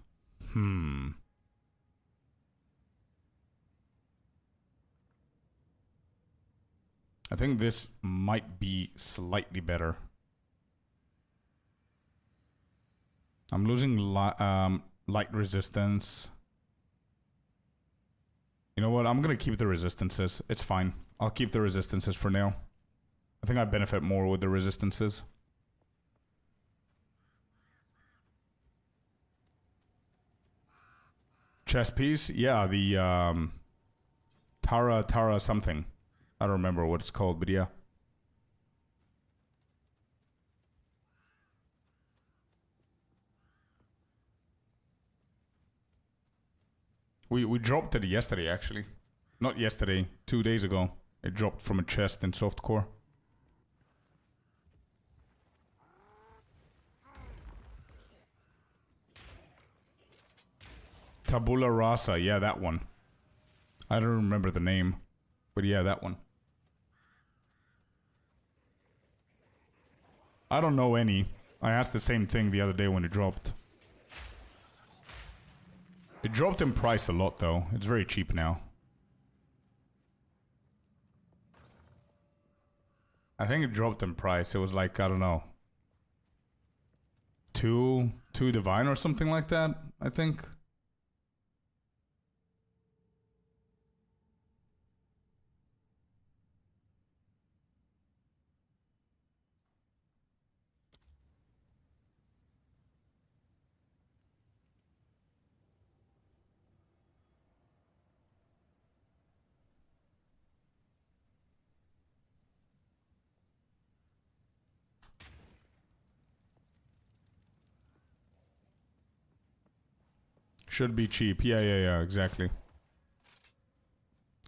I think this might be slightly better. I'm losing light resistance. You know what? I'm going to keep the resistances. It's fine. I'll keep the resistances for now. I think I benefit more with the resistances. Chess piece? Yeah, the Tara something. I don't remember what it's called, but yeah. We dropped it yesterday, actually. Not yesterday, 2 days ago. It dropped from a chest in softcore. Tabula rasa, yeah, that one. I don't remember the name, but yeah, that one. I don't know any. I asked the same thing the other day when it dropped. It dropped in price a lot, though. It's very cheap now. I think it dropped in price. It was like, I don't know, two divine or something like that, I think. Should be cheap. Yeah, exactly.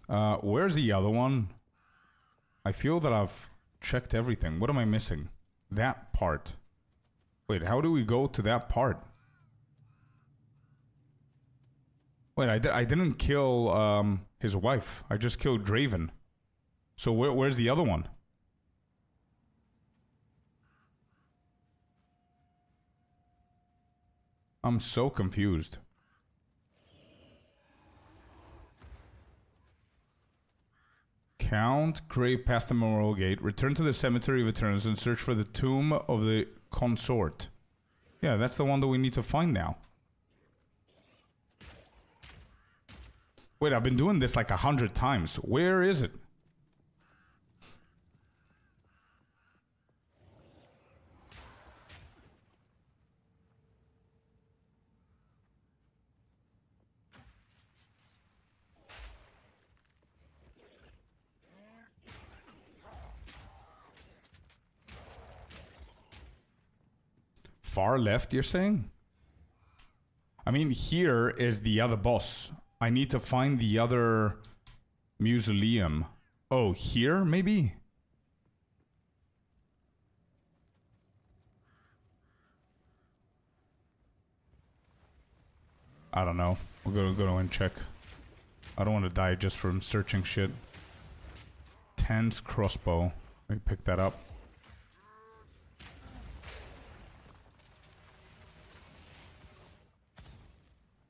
Where's the other one? I feel that I've checked everything. What am I missing? That part. Wait, how do we go to that part? Wait, I didn't kill his wife. I just killed Draven. So where's the other one? I'm so confused. Count, grave past the memorial gate, return to the cemetery of Eternus and search for the tomb of the consort. Yeah, that's the one that we need to find now. Wait, I've been doing this like 100 times. Where is it? Far left, you're saying? I mean, here is the other boss. I need to find the other mausoleum. Oh, here, maybe? I don't know. We'll go and check. I don't want to die just from searching shit. Tense crossbow. Let me pick that up.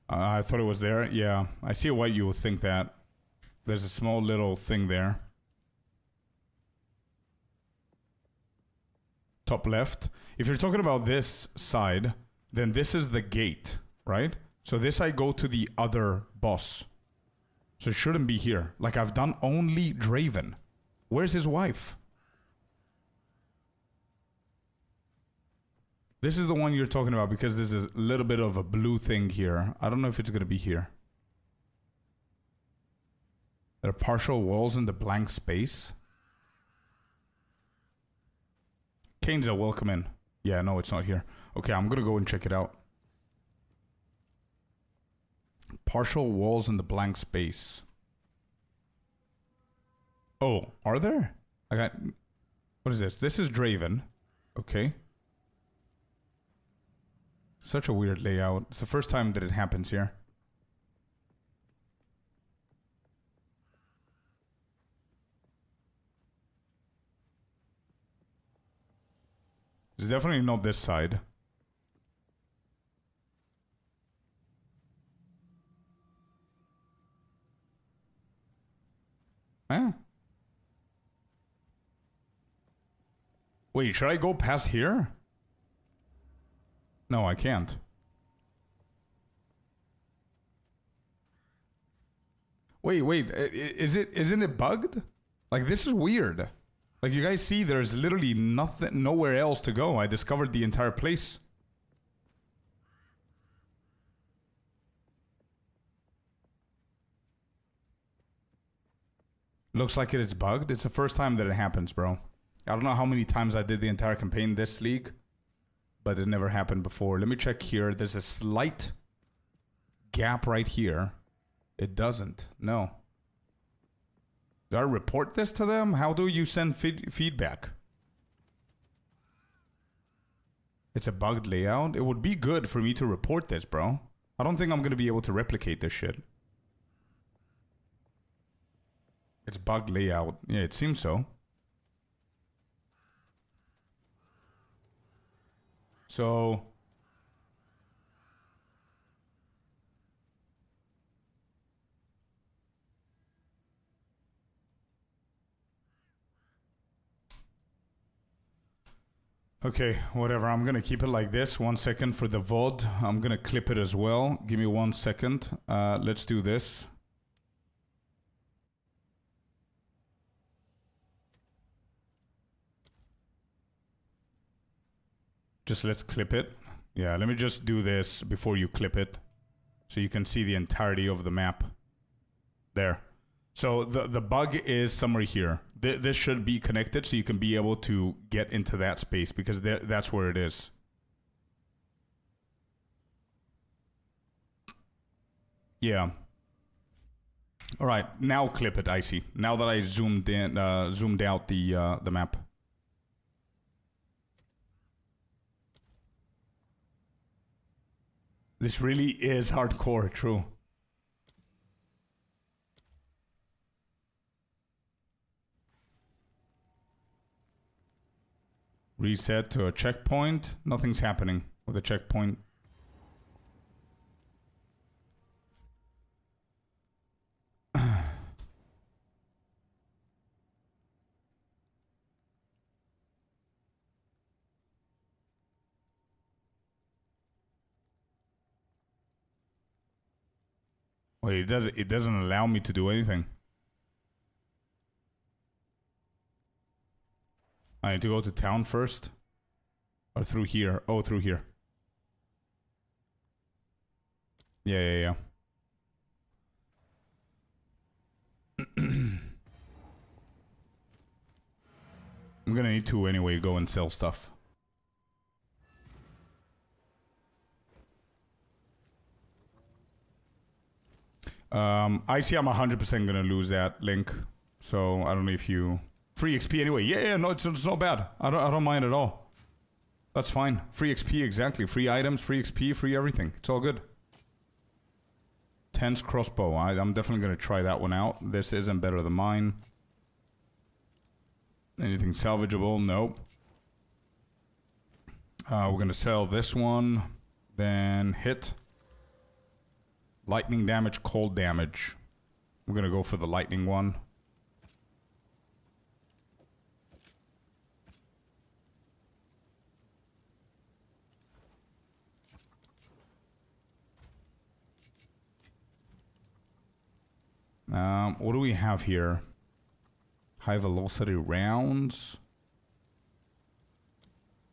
I thought it was there. Yeah, I see why you would think that. There's a small little thing there. Top left. If you're talking about this side, then this is the gate, right? So this I go to the other boss. So it shouldn't be here. Like, I've done only Draven. Where's his wife? This is the one you're talking about because there's a little bit of a blue thing here. I don't know if it's going to be here. There are partial walls in the blank space. Kane's welcome in. Yeah, no, it's not here. Okay, I'm going to go and check it out. Partial walls in the blank space. Oh, are there? I got... What is this? This is Draven. Okay. Such a weird layout. It's the first time that it happens here. It's definitely not this side. Huh? Wait, should I go past here? No, I can't. Wait, isn't it bugged? Like, this is weird. Like, you guys see, there's literally nothing, nowhere else to go. I discovered the entire place. Looks like it is bugged. It's the first time that it happens, bro. I don't know how many times I did the entire campaign this league, but it never happened before. Let me check here. There's a slight gap right here. It doesn't. No. Do I report this to them? How do you send feedback? It's a bugged layout. It would be good for me to report this, bro. I don't think I'm going to be able to replicate this shit. It's bugged layout. Yeah, it seems so. So... Okay, whatever. I'm going to keep it like this. 1 second for the VOD. I'm going to clip it as well. Give me 1 second. Let's do this. Just let's clip it. Yeah, let me just do this before you clip it, so you can see the entirety of the map. There. So the bug is somewhere here. This should be connected so you can be able to get into that space, because that's where it is. Yeah. All right, now clip it, Icy. Now that I zoomed out the map. This really is hardcore, true. Reset to a checkpoint. Nothing's happening with a checkpoint. Wait, it doesn't allow me to do anything. I need to go to town first? Or through here? Oh, through here. Yeah. I'm gonna need to anyway go and sell stuff. I see I'm 100% gonna lose that link. So I don't know if you... Free XP anyway. Yeah, no, it's not bad. I don't mind at all. That's fine. Free XP, exactly. Free items, free XP, free everything. It's all good. Tense crossbow. I'm definitely going to try that one out. This isn't better than mine. Anything salvageable? Nope. We're gonna sell this one. Then hit. Lightning damage, cold damage. We're gonna go for the lightning one. What do we have here? High velocity rounds.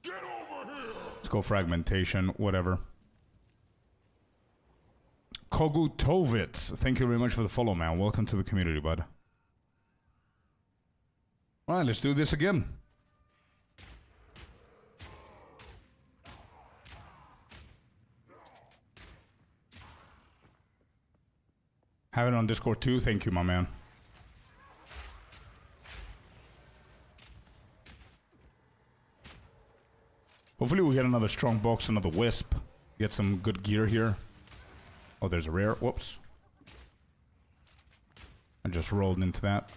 Let's go fragmentation, whatever. Kogutovitz, thank you very much for the follow, man. Welcome to the community, bud. Alright, let's do this again. Have it on Discord too. Thank you, my man. Hopefully we get another strong box, another wisp. Get some good gear here. Oh, there's a rare. Whoops. I just rolled into that.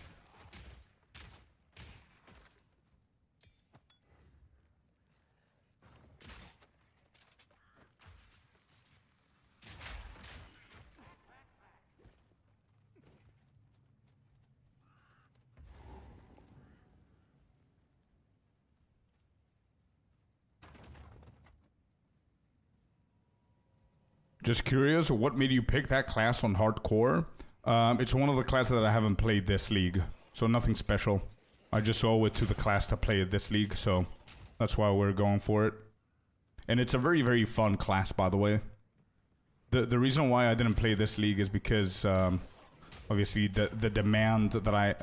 Just curious, what made you pick that class on hardcore? It's one of the classes that I haven't played this league, so nothing special. I just owe it to the class to play it this league, so that's why we're going for it. And it's a very, very fun class, by the way. The reason why I didn't play this league is because obviously the demand that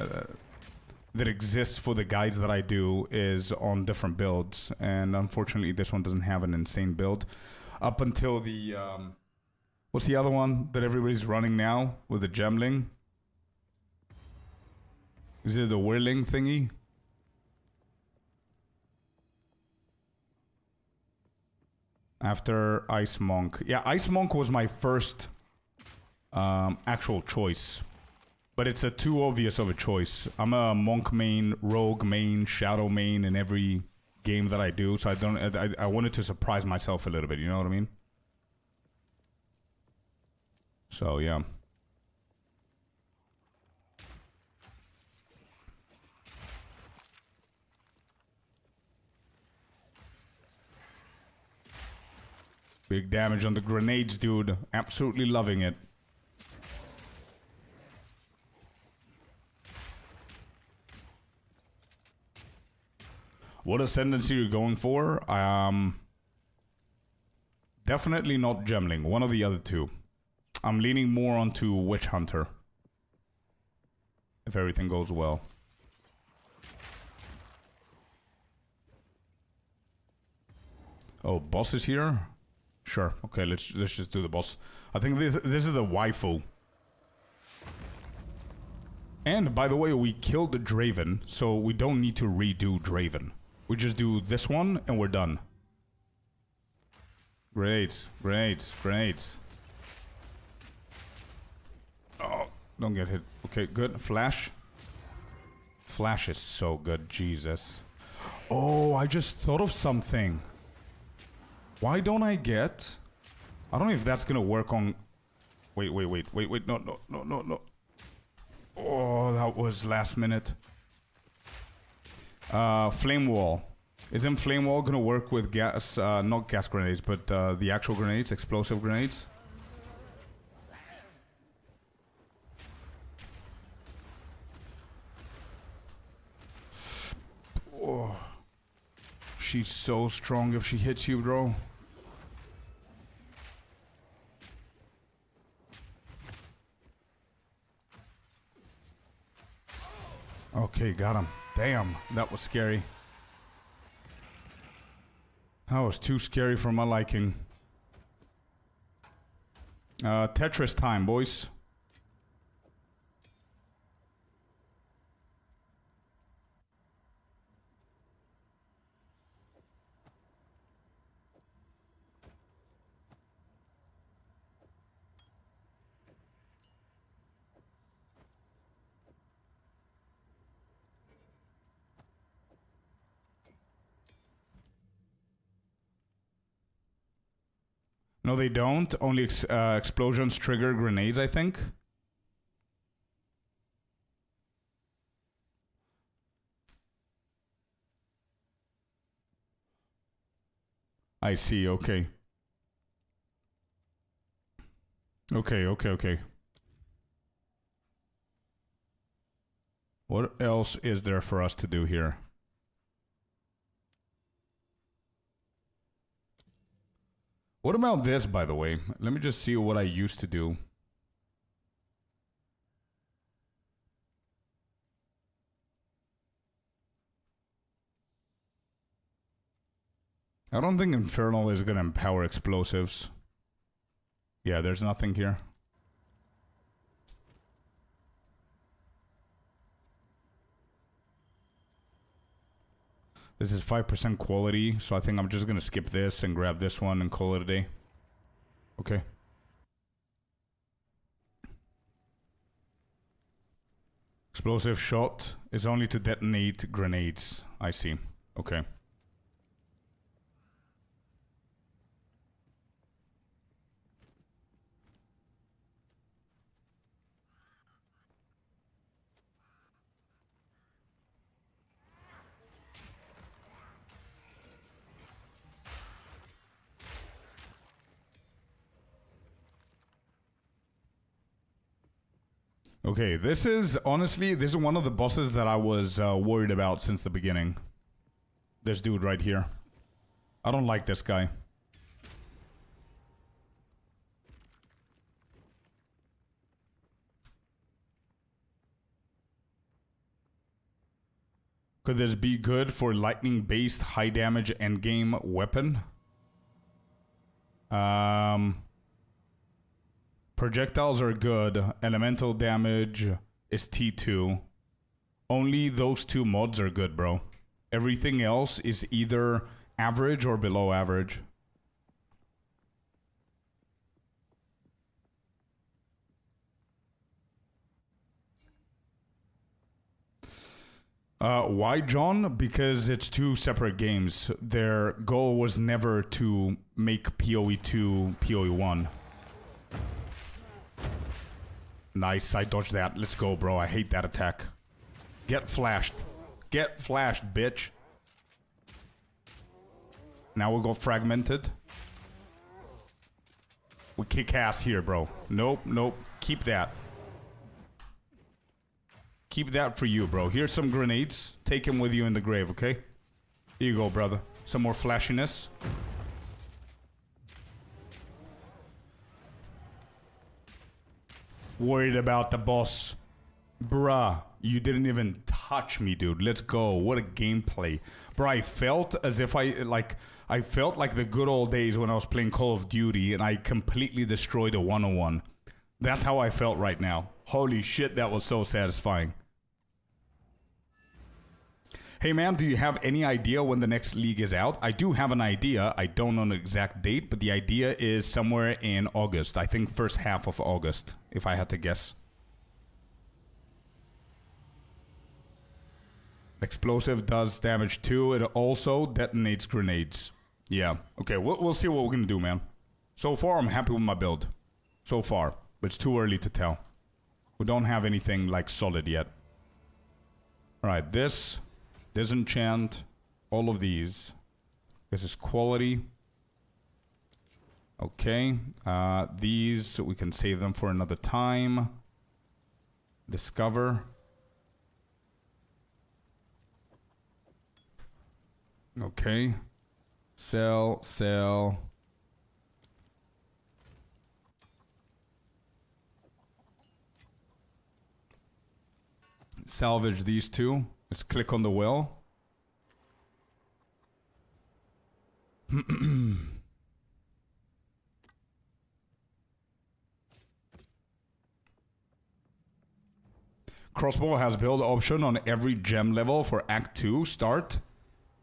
that exists for the guides that I do is on different builds, and unfortunately this one doesn't have an insane build. Up until the what's the other one that everybody's running now with the gemling? Is it the whirling thingy? After Ice Monk. Yeah, Ice Monk was my first actual choice. But it's a too obvious of a choice. I'm a Monk main, Rogue main, Shadow main in every game that I do. So I wanted to surprise myself a little bit, you know what I mean? So, yeah. Big damage on the grenades, dude. Absolutely loving it. What ascendancy you're going for? Definitely not Gemling. One of the other two. I'm leaning more onto Witch Hunter. If everything goes well. Oh, boss is here? Sure. Okay, let's just do the boss. I think this is the waifu. And by the way, we killed the Draven, so we don't need to redo Draven. We just do this one and we're done. Great, great, great. Oh, don't get hit. Okay, good. Flash. Flash is so good, Jesus. Oh, I just thought of something. Why don't I get... I don't know if that's gonna work on... Wait, no. Oh, that was last minute. Flame Wall. Isn't Flame Wall gonna work with gas... not gas grenades, but the actual grenades, explosive grenades? Oh. She's so strong if she hits you, bro. Okay, got him. Damn, that was scary. That was too scary for my liking. Tetris time, boys. No, they don't. Only explosions trigger grenades, I think. I see, okay. Okay. What else is there for us to do here? What about this, by the way? Let me just see what I used to do. I don't think Infernal is going to empower explosives. Yeah, there's nothing here. This is 5% quality, so I think I'm just going to skip this and grab this one and call it a day. Okay. Explosive shot is only to detonate grenades. I see. Okay. Okay, this is, honestly, this is one of the bosses that I was worried about since the beginning. This dude right here. I don't like this guy. Could this be good for lightning-based high-damage endgame weapon? Projectiles are good. Elemental damage is T2. Only those two mods are good, bro. Everything else is either average or below average. Why, John? Because it's two separate games. Their goal was never to make PoE 2 PoE 1. Nice, I dodged that. Let's go, bro. I hate that attack. Get flashed. Get flashed, bitch. Now we'll go fragmented. We kick ass here, bro. Nope, nope. Keep that. Keep that for you, bro. Here's some grenades. Take them with you in the grave, okay? Here you go, brother. Some more flashiness. Worried about the boss. Bruh, you didn't even touch me, dude. Let's go. What a gameplay. Bruh, I felt as if I felt like the good old days when I was playing Call of Duty and I completely destroyed a 101. That's how I felt right now. Holy shit, that was so satisfying. Hey man, do you have any idea when the next league is out? I do have an idea. I don't know an exact date, but the idea is somewhere in August. I think first half of August, if I had to guess. Explosive does damage too. It also detonates grenades. Yeah. Okay, we'll see what we're gonna do, man. So far, I'm happy with my build. So far. But it's too early to tell. We don't have anything, like, solid yet. Alright, this... disenchant. All of these. This is quality. Okay. These, we can save them for another time. Discover. Okay. Sell, sell. Salvage these two. Let's click on the well. Crossbow has build option on every gem level for Act 2 start.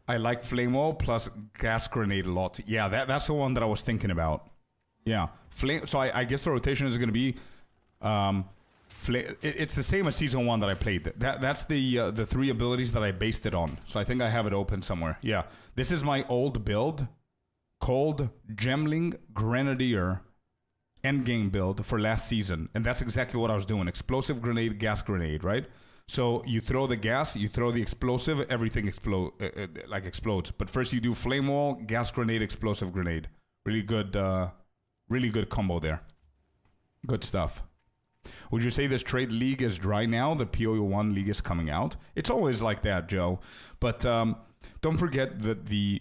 I like flame wall plus gas grenade a lot. Yeah, that's the one that I was thinking about. Yeah, flame. So I guess the rotation is going to be, it's the same as season 1 that I played. That's the 3 abilities that I based it on. So I think I have it open somewhere. Yeah, this is my old build. called Gemling Grenadier endgame build for last season. And that's exactly what I was doing. Explosive grenade, gas grenade, right? So you throw the gas, you throw the explosive, everything explodes. But first you do flame wall, gas grenade, explosive grenade. Really good combo there. Good stuff. Would you say this trade league is dry now? The PoE1 league is coming out. It's always like that, Joe. But don't forget that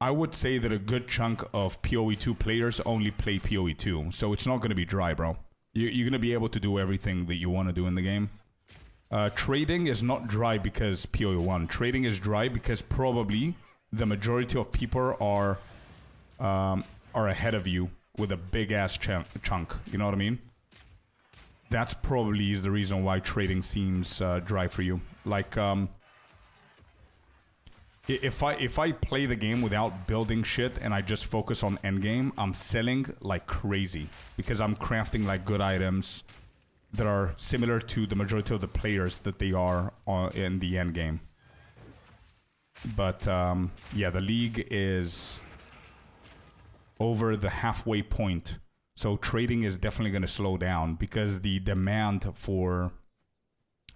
I would say that a good chunk of PoE2 players only play PoE2. So it's not going to be dry, bro. You're going to be able to do everything that you want to do in the game. Trading is not dry because PoE1. Trading is dry because probably the majority of people are ahead of you with a big-ass chunk. You know what I mean? That's probably is the reason why trading seems dry for you. Like, if I play the game without building shit and I just focus on endgame, I'm selling like crazy because I'm crafting like good items that are similar to the majority of the players that they are in the endgame. But yeah, the league is over the halfway point. So trading is definitely going to slow down because the demand for...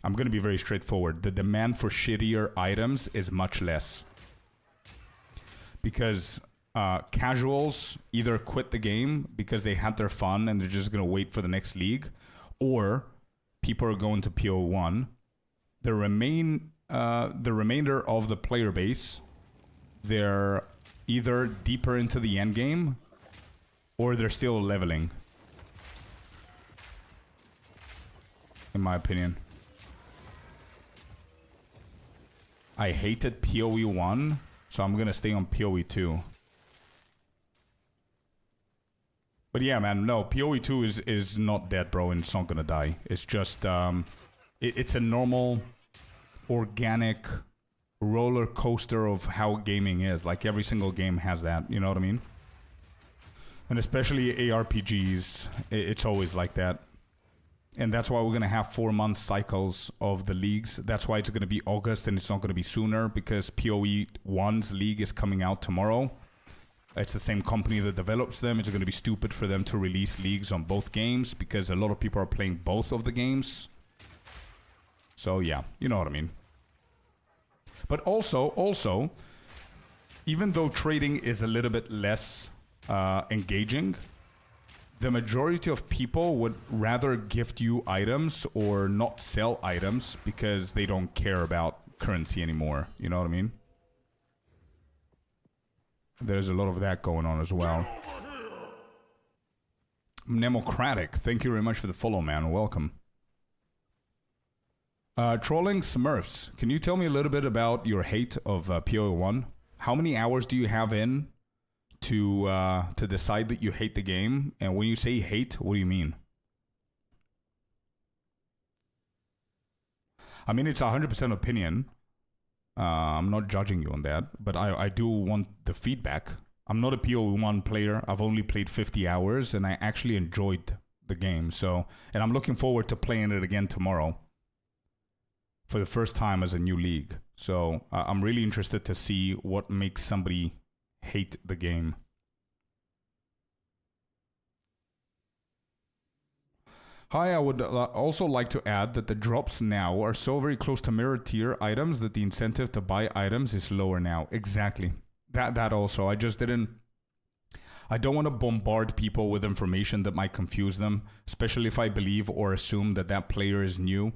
I'm going to be very straightforward. The demand for shittier items is much less. Because casuals either quit the game because they had their fun and they're just going to wait for the next league, or people are going to PO1. The remainder of the player base, they're either deeper into the end game or they're still leveling, in my opinion. I hated PoE 1, so I'm gonna stay on PoE 2. But yeah, man, no, PoE 2 is not dead, bro, and it's not gonna die. It's just, it's a normal, organic roller coaster of how gaming is. Like, every single game has that, you know what I mean? And especially ARPGs, it's always like that. And that's why we're going to have 4-month cycles of the leagues. That's why it's going to be August and it's not going to be sooner, because PoE 1's league is coming out tomorrow. It's the same company that develops them. It's going to be stupid for them to release leagues on both games because a lot of people are playing both of the games. So yeah, you know what I mean. But also, even though trading is a little bit less engaging, the majority of people would rather gift you items or not sell items because they don't care about currency anymore. You know what I mean? There's a lot of that going on as well. Democratic, thank you very much for the follow, man. Welcome. Trolling Smurfs, can you tell me a little bit about your hate of PoE1? How many hours do you have in to decide that you hate the game? And when you say hate, what do you mean? I mean, it's 100% opinion. I'm not judging you on that, but I do want the feedback. I'm not a PoE1 player. I've only played 50 hours, and I actually enjoyed the game. So, and I'm looking forward to playing it again tomorrow for the first time as a new league. So I'm really interested to see what makes somebody hate the game. Hi, I would also like to add that the drops now are so very close to mirror tier items that the incentive to buy items is lower now. Exactly. That also. I don't want to bombard people with information that might confuse them, especially if I believe or assume that that player is new,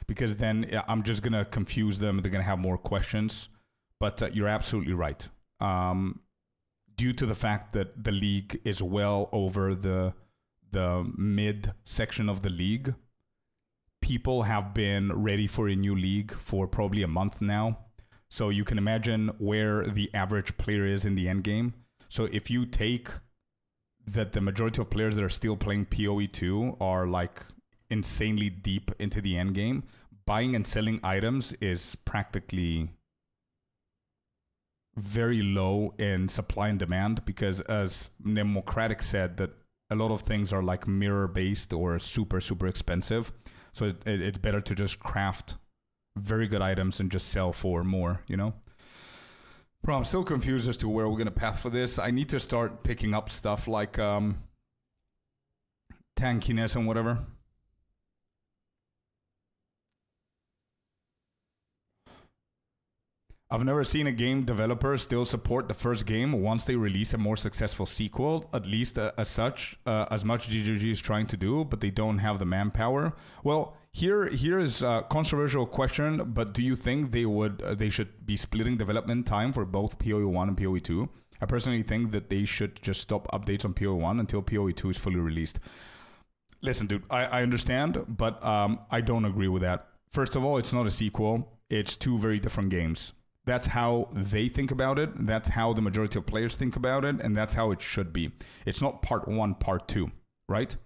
because then I'm just going to confuse them. They're going to have more questions. But you're absolutely right. Due to the fact that the league is well over the mid section of the league, people have been ready for a new league for probably a month now. So you can imagine where the average player is in the end game. So if you take that the majority of players that are still playing PoE2 are like insanely deep into the end game, buying and selling items is practically very low in supply and demand, because as Democratic said, that a lot of things are like mirror based or super expensive. So it's better to just craft very good items and just sell for more, you know? Bro, I'm still confused as to where we're gonna path for this. I need to start picking up stuff like tankiness and whatever. I've never seen a game developer still support the first game once they release a more successful sequel, at least as much GGG is trying to do, but they don't have the manpower. Well, here is a controversial question, but do you think they should be splitting development time for both PoE 1 and PoE 2? I personally think that they should just stop updates on PoE 1 until PoE 2 is fully released. Listen, dude, I understand, but I don't agree with that. First of all, it's not a sequel. It's two very different games. That's how they think about it. That's how the majority of players think about it. And that's how it should be. It's not part 1, part 2, right?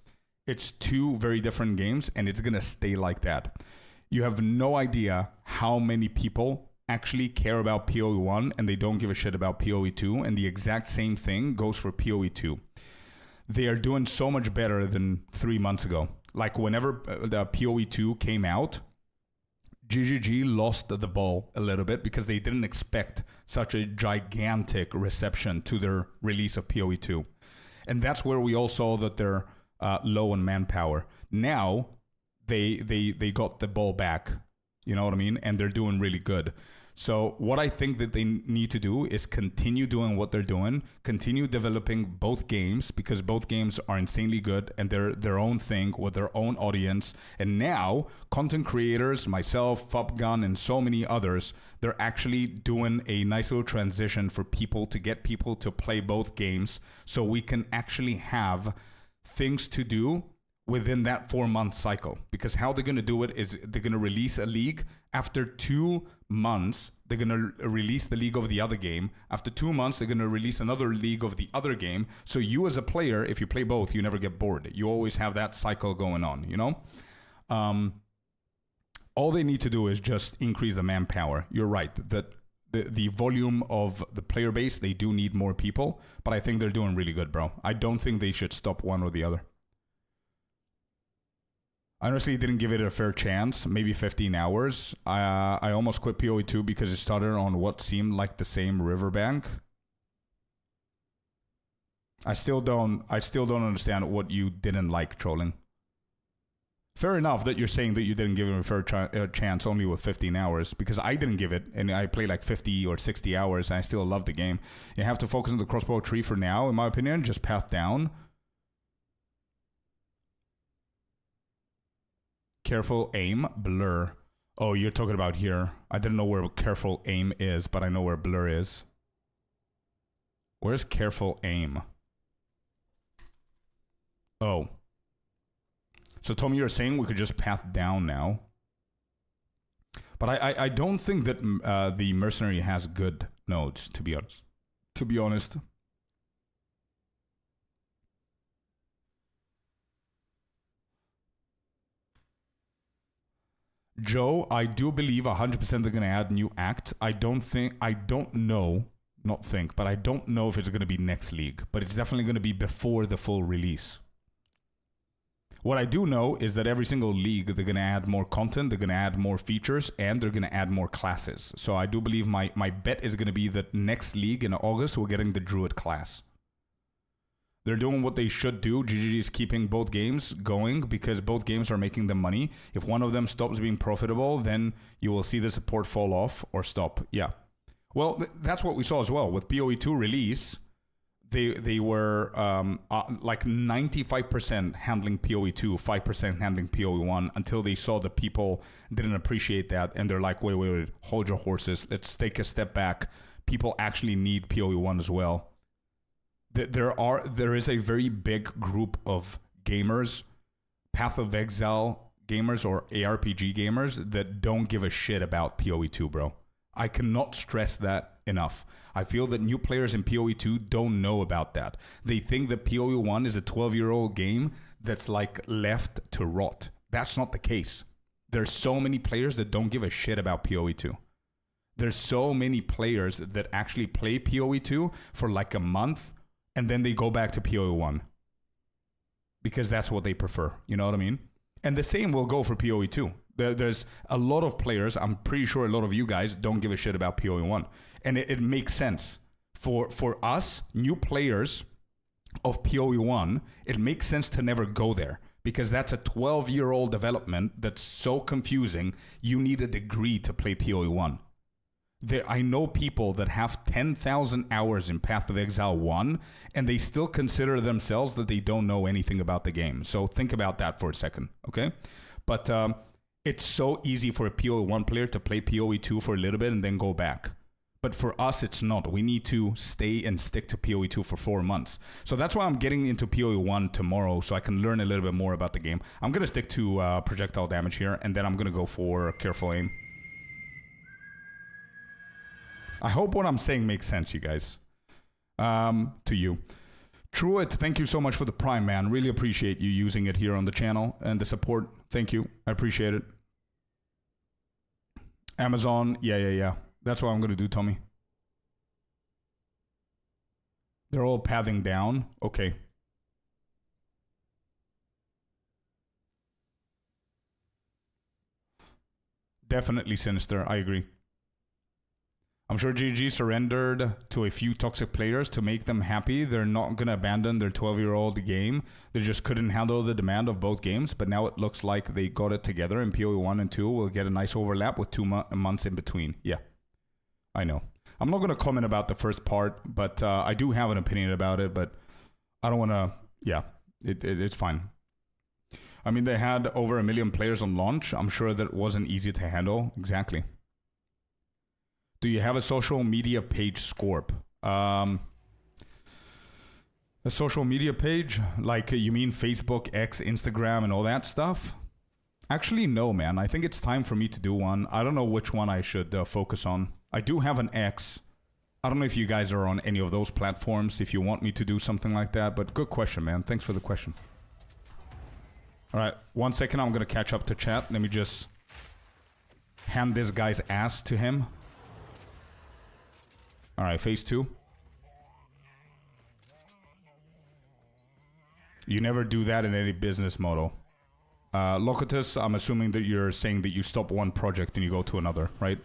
It's two very different games, and it's going to stay like that. You have no idea how many people actually care about PoE 1 and they don't give a shit about PoE 2. And the exact same thing goes for PoE 2. They are doing so much better than 3 months ago. Like whenever the PoE 2 came out, GGG lost the ball a little bit because they didn't expect such a gigantic reception to their release of PoE 2. And that's where we all saw that they're low on manpower. Now, they got the ball back, you know what I mean? And they're doing really good. So what I think that they need to do is continue doing what they're doing, continue developing both games, because both games are insanely good and they're their own thing with their own audience. And now content creators, myself, Fubgun, and so many others, they're actually doing a nice little transition for people to get people to play both games so we can actually have things to do within that 4-month cycle. Because how they're going to do it is they're going to release a league. After 2 months, they're going to release the league of the other game. After 2 months, they're going to release another league of the other game. So you as a player, if you play both, you never get bored. You always have that cycle going on, you know? All they need to do is just increase the manpower. You're right, that the volume of the player base, they do need more people. But I think they're doing really good, bro. I don't think they should stop one or the other. I honestly didn't give it a fair chance, maybe 15 hours. I almost quit PoE 2 because it started on what seemed like the same riverbank. I still don't understand what you didn't like, trolling. Fair enough that you're saying that you didn't give it a fair chance only with 15 hours, because I didn't give it, and I played like 50 or 60 hours, and I still love the game. You have to focus on the crossbow tree for now, in my opinion, just path down. Careful aim, blur. Oh, you're talking about here. I didn't know where careful aim is, but I know where blur is. Where's careful aim? Oh. So, Tommy, you're saying we could just path down now. But I don't think that the mercenary has good nodes, to be honest. To be honest. Joe, I do believe 100% they're going to add new act. I don't know if it's going to be next league, but it's definitely going to be before the full release. What I do know is that every single league, they're going to add more content, they're going to add more features, and they're going to add more classes. So I do believe my bet is going to be that next league in August, we're getting the Druid class. They're doing what they should do. GGG is keeping both games going because both games are making them money. If one of them stops being profitable, then you will see the support fall off or stop. Yeah. Well, that's what we saw as well. With PoE 2 release, they were like 95% handling PoE 2, 5% handling PoE 1 until they saw that people didn't appreciate that. And they're like, wait, hold your horses. Let's take a step back. People actually need PoE 1 as well. There is a very big group of gamers, Path of Exile gamers or ARPG gamers that don't give a shit about PoE 2, bro. I cannot stress that enough. I feel that new players in PoE 2 don't know about that. They think that PoE 1 is a 12-year-old game that's like left to rot. That's not the case. There's so many players that don't give a shit about PoE 2. There's so many players that actually play PoE 2 for like a month and then they go back to PoE 1 because that's what they prefer. You know what I mean? And the same will go for PoE 2. There's a lot of players, I'm pretty sure a lot of you guys don't give a shit about PoE1. And it makes sense. For us, new players of PoE1, it makes sense to never go there. Because that's a 12-year-old development that's so confusing, you need a degree to play PoE1. I know people that have 10,000 hours in Path of Exile 1, and they still consider themselves that they don't know anything about the game. So think about that for a second, okay? But it's so easy for a PoE1 player to play PoE2 for a little bit and then go back. But for us, it's not. We need to stay and stick to PoE2 for 4 months. So that's why I'm getting into PoE1 tomorrow, so I can learn a little bit more about the game. I'm going to stick to projectile damage here, and then I'm going to go for careful aim. I hope what I'm saying makes sense, you guys. To you. Truett, thank you so much for the Prime, man. Really appreciate you using it here on the channel and the support. Thank you. I appreciate it. Amazon, yeah. That's what I'm going to do, Tommy. They're all pathing down. Okay. Definitely Sinister. I agree. I'm sure GG surrendered to a few toxic players to make them happy. They're not going to abandon their 12-year-old game. They just couldn't handle the demand of both games. But now it looks like they got it together, and PoE 1 and 2 will get a nice overlap with 2 months in between. Yeah, I know. I'm not going to comment about the first part, but I do have an opinion about it. But I don't want to... Yeah, it's fine. I mean, they had over 1 million players on launch. I'm sure that wasn't easy to handle. Exactly. Do you have a social media page, Scorp? A social media page? Like, you mean Facebook, X, Instagram, and all that stuff? Actually, no, man. I think it's time for me to do one. I don't know which one I should focus on. I do have an X. I don't know if you guys are on any of those platforms, if you want me to do something like that, but good question, man. Thanks for the question. All right, 1 second. I'm going to catch up to chat. Let me just hand this guy's ass to him. All right, phase 2. You never do that in any business model. Locatus, I'm assuming that you're saying that you stop one project and you go to another, right?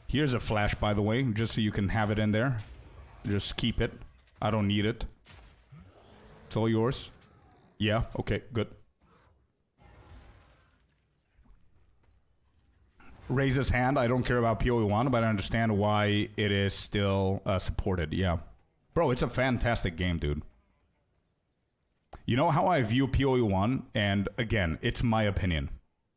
Here's a flash, by the way, just so you can have it in there. Just keep it. I don't need it. It's all yours. Yeah, okay, good. Raise his hand. I don't care about PoE1, but I understand why it is still supported. Yeah. Bro, it's a fantastic game, dude. You know how I view PoE1? And again, it's my opinion.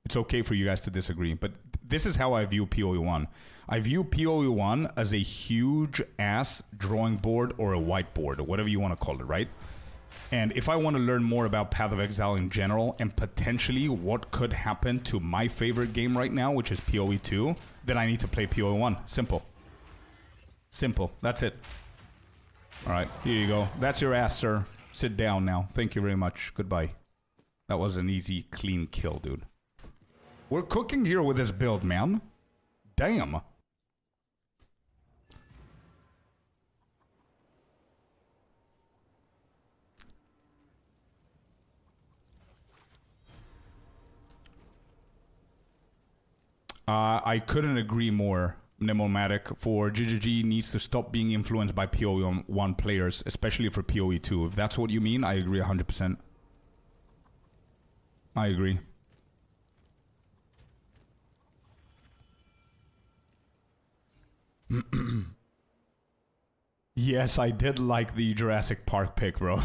It's okay for you guys to disagree, but this is how I view PoE1. I view PoE1 as a huge-ass drawing board or a whiteboard, or whatever you want to call it, right? And if I want to learn more about Path of Exile in general and potentially what could happen to my favorite game right now, which is PoE2, then I need to play PoE1. Simple. Simple. That's it. All right, here you go. That's your ass, sir. Sit down now. Thank you very much. Goodbye. That was an easy, clean kill, dude. We're cooking here with this build, man. Damn. I couldn't agree more, Nemomatic. For GGG needs to stop being influenced by PoE1 players, especially for PoE2. If that's what you mean, I agree 100%. I agree. Yes, I did like the Jurassic Park pick, bro.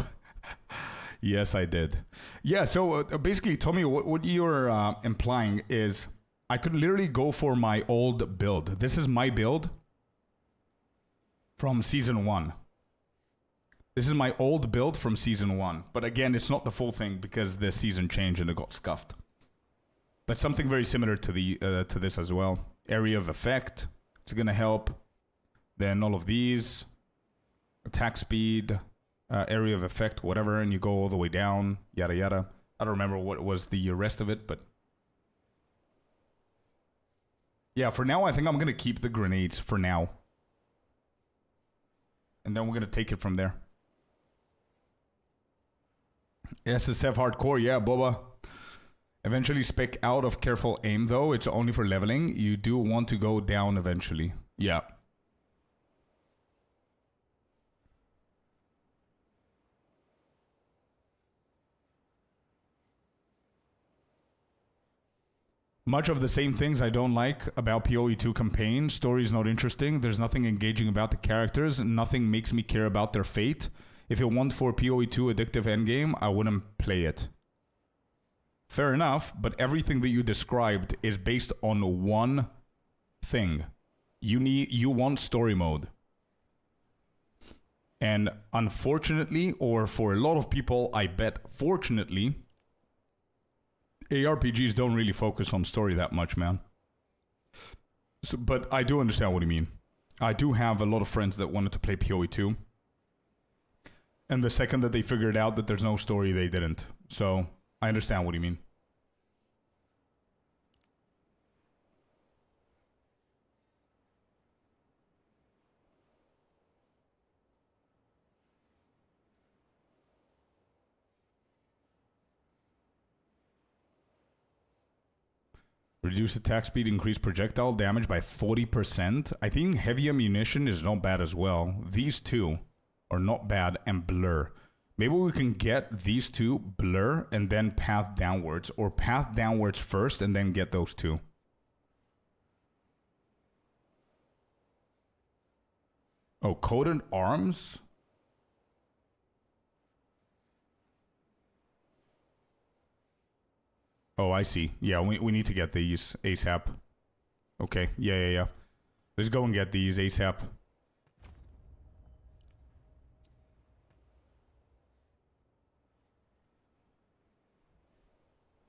Yes, I did. Yeah, so basically, Tommy, what you're implying is I could literally go for my old build. This is my build from Season 1. This is my old build from Season 1. But again, it's not the full thing because the season changed and it got scuffed. But something very similar to the to this as well. Area of effect. It's going to help. Then all of these. Attack speed. Area of effect, whatever. And you go all the way down. Yada, yada. I don't remember what was the rest of it, but... Yeah, for now, I think I'm going to keep the grenades for now. And then we're going to take it from there. SSF hardcore, yeah, Boba. Eventually spec out of careful aim though. It's only for leveling. You do want to go down eventually. Yeah. Much of the same things I don't like about PoE2 campaign. Story is not interesting. There's nothing engaging about the characters. Nothing makes me care about their fate. If it weren't for PoE2 addictive endgame, I wouldn't play it. Fair enough, but everything that you described is based on one thing. You want story mode. And unfortunately, or for a lot of people, I bet fortunately, ARPGs don't really focus on story that much, man. So, but I do understand what you mean. I do have a lot of friends that wanted to play PoE2. And the second that they figured out that there's no story, they didn't. So, I understand what you mean. Reduce attack speed, increase projectile damage by 40%. I think heavy ammunition is not bad as well. These two are not bad, and blur. Maybe we can get these two, blur, and then path downwards. Or path downwards first and then get those two. Oh, coated arms? Oh, I see. Yeah, we need to get these ASAP. Okay, yeah. Let's go and get these ASAP.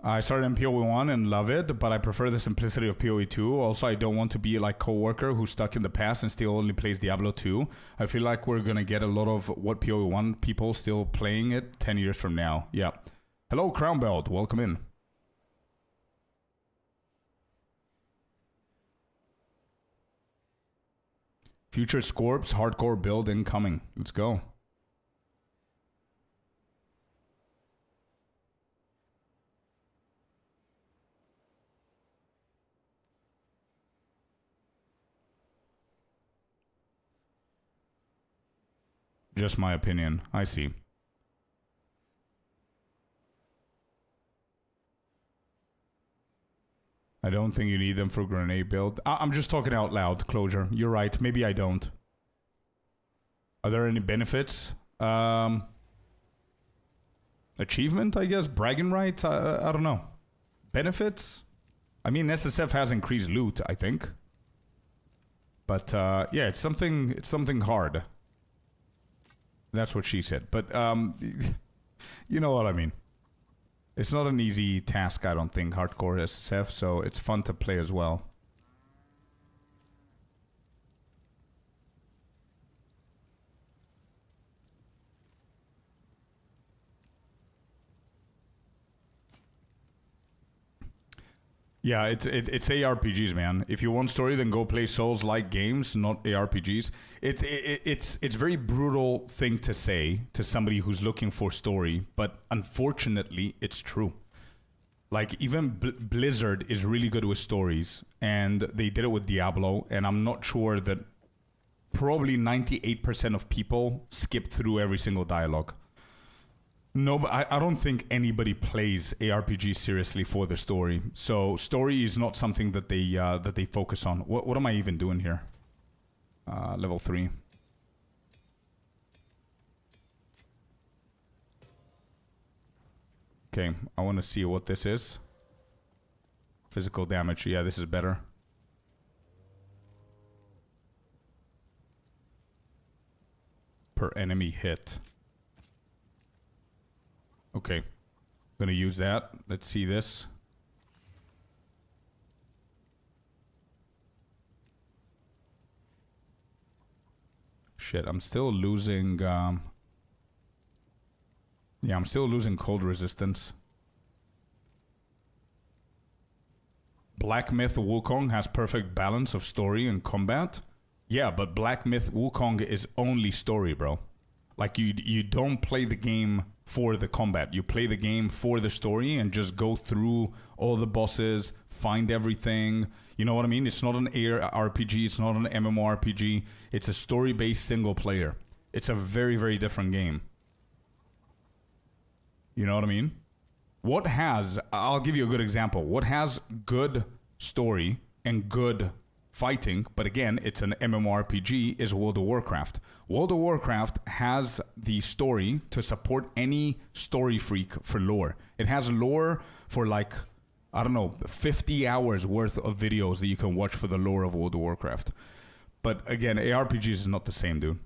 I started in PoE1 and love it, but I prefer the simplicity of PoE2. Also, I don't want to be like coworker who's stuck in the past and still only plays Diablo 2. I feel like we're gonna get a lot of what PoE1 people still playing it 10 years from now. Yeah. Hello, Crown Belt. Welcome in. Future Scorps hardcore build incoming. Let's go. Just my opinion. I see. I don't think you need them for grenade build. I'm just talking out loud, Closure. You're right. Maybe I don't. Are there any benefits? Achievement, I guess? Bragging rights? I don't know. Benefits? I mean, SSF has increased loot, I think. But, yeah, it's something hard. That's what she said. But, you know what I mean. It's not an easy task, I don't think, hardcore SSF, so it's fun to play as well. Yeah, it's ARPGs, man. If you want story, then go play Souls-like games, not ARPGs. It's very brutal thing to say to somebody who's looking for story, but unfortunately, it's true. Like, even Blizzard is really good with stories, and they did it with Diablo, and I'm not sure that probably 98% of people skip through every single dialogue. No, but I don't think anybody plays ARPG seriously for the story. So story is not something that they focus on. What am I even doing here? Level 3. Okay, I want to see what this is. Physical damage. Yeah, this is better. Per enemy hit. Okay, gonna use that. Let's see this. Shit, I'm still losing, yeah, I'm still losing cold resistance. Black Myth Wukong has perfect balance of story and combat. Yeah, but Black Myth Wukong is only story, bro. Like you don't play the game for the combat. You play the game for the story and just go through all the bosses, find everything. You know what I mean? It's not an RPG. It's not an MMORPG. It's a story-based single player. It's a very, very different game. You know what I mean? I'll give you a good example. What has good story and good fighting, but again, it's an MMORPG, is World of Warcraft. World of Warcraft has the story to support any story freak for lore. It has lore for like, I don't know, 50 hours worth of videos that you can watch for the lore of World of Warcraft. But again, ARPGs is not the same, dude.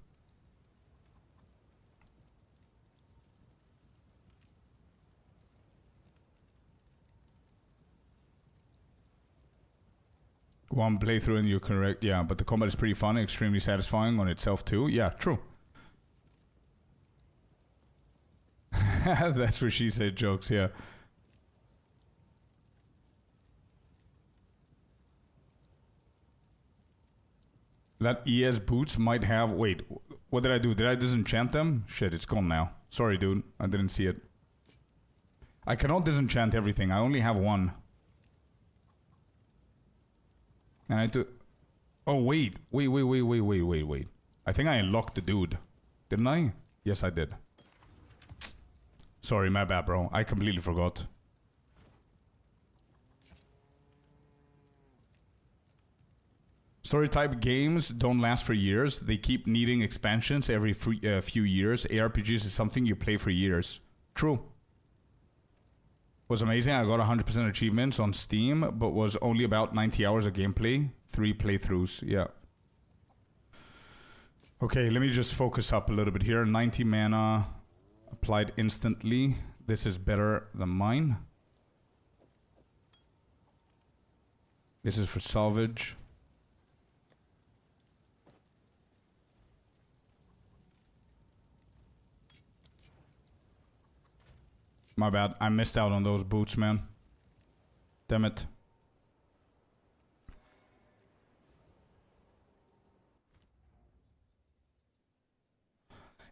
One playthrough and you're correct. Yeah, but the combat is pretty fun, extremely satisfying on itself too. Yeah, true. That's where she said jokes, yeah. That ES boots might have... Wait, what did I do? Did I disenchant them? Shit, it's gone now. Sorry, dude. I didn't see it. I cannot disenchant everything. I only have one. And I do... Oh, wait. Wait. I think I unlocked the dude. Didn't I? Yes, I did. Sorry, my bad, bro. I completely forgot. Story type games don't last for years. They keep needing expansions every few years. ARPGs is something you play for years. True. Was amazing. I got 100% achievements on Steam, but was only about 90 hours of gameplay. 3 playthroughs. Yeah. Okay, let me just focus up a little bit here. 90 mana applied instantly. This is better than mine. This is for salvage. My bad. I missed out on those boots, man. Damn it.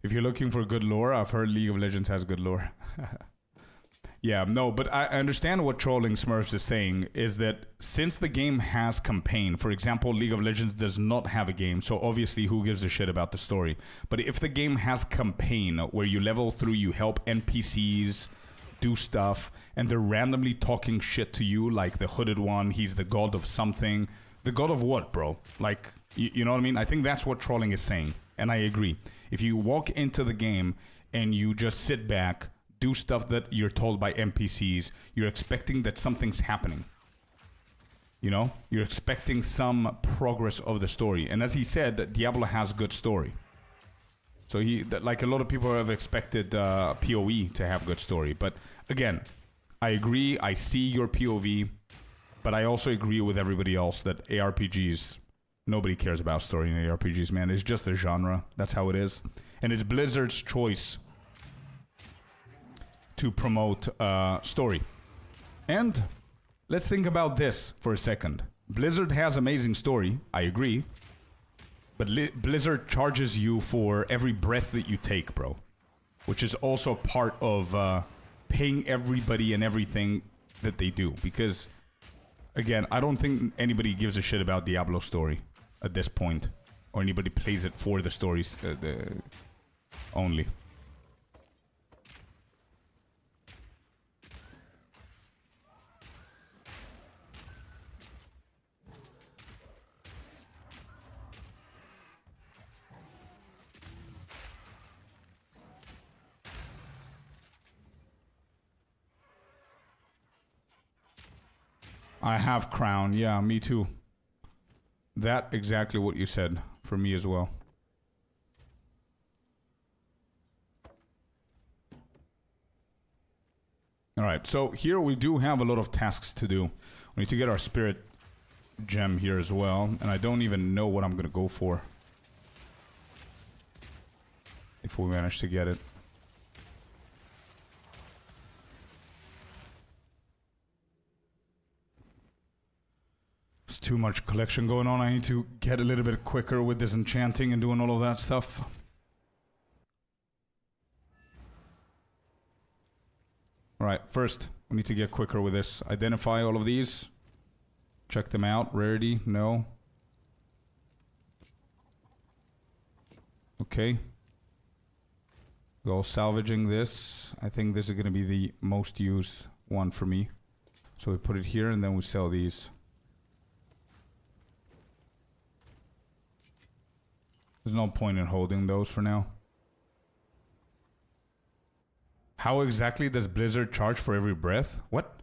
If you're looking for good lore, I've heard League of Legends has good lore. Yeah, no, but I understand what Trolling Smurfs is saying, is that since the game has campaign, for example, League of Legends does not have a game, so obviously who gives a shit about the story? But if the game has campaign, where you level through, you help NPCs do stuff, and they're randomly talking shit to you, like the hooded one, he's the god of something. The god of what, bro? Like, you know what I mean? I think that's what Trolling is saying, and I agree. If you walk into the game and you just sit back, do stuff that you're told by NPCs, you're expecting that something's happening. You know? You're expecting some progress of the story. And as he said, Diablo has good story. So like a lot of people have expected PoE to have good story. But again, I agree, I see your POV, but I also agree with everybody else that ARPGs, nobody cares about story in ARPGs, man. It's just a genre. That's how it is. And it's Blizzard's choice to promote story. And let's think about this for a second. Blizzard has amazing story, I agree. But Blizzard charges you for every breath that you take, bro. Which is also part of paying everybody and everything that they do. Because, again, I don't think anybody gives a shit about Diablo story at this point. Or anybody plays it for the stories only. I have crown. Yeah, me too. That exactly what you said for me as well. All right, so here we do have a lot of tasks to do. We need to get our spirit gem here as well, and I don't even know what I'm gonna go for if we manage to get it. Too much collection going on. I need to get a little bit quicker with disenchanting and doing all of that stuff. Alright, first, we need to get quicker with this. Identify all of these. Check them out. Rarity, no. Okay. Go salvaging this. I think this is going to be the most used one for me. So we put it here and then we sell these. There's no point in holding those for now. How exactly does Blizzard charge for every breath? What?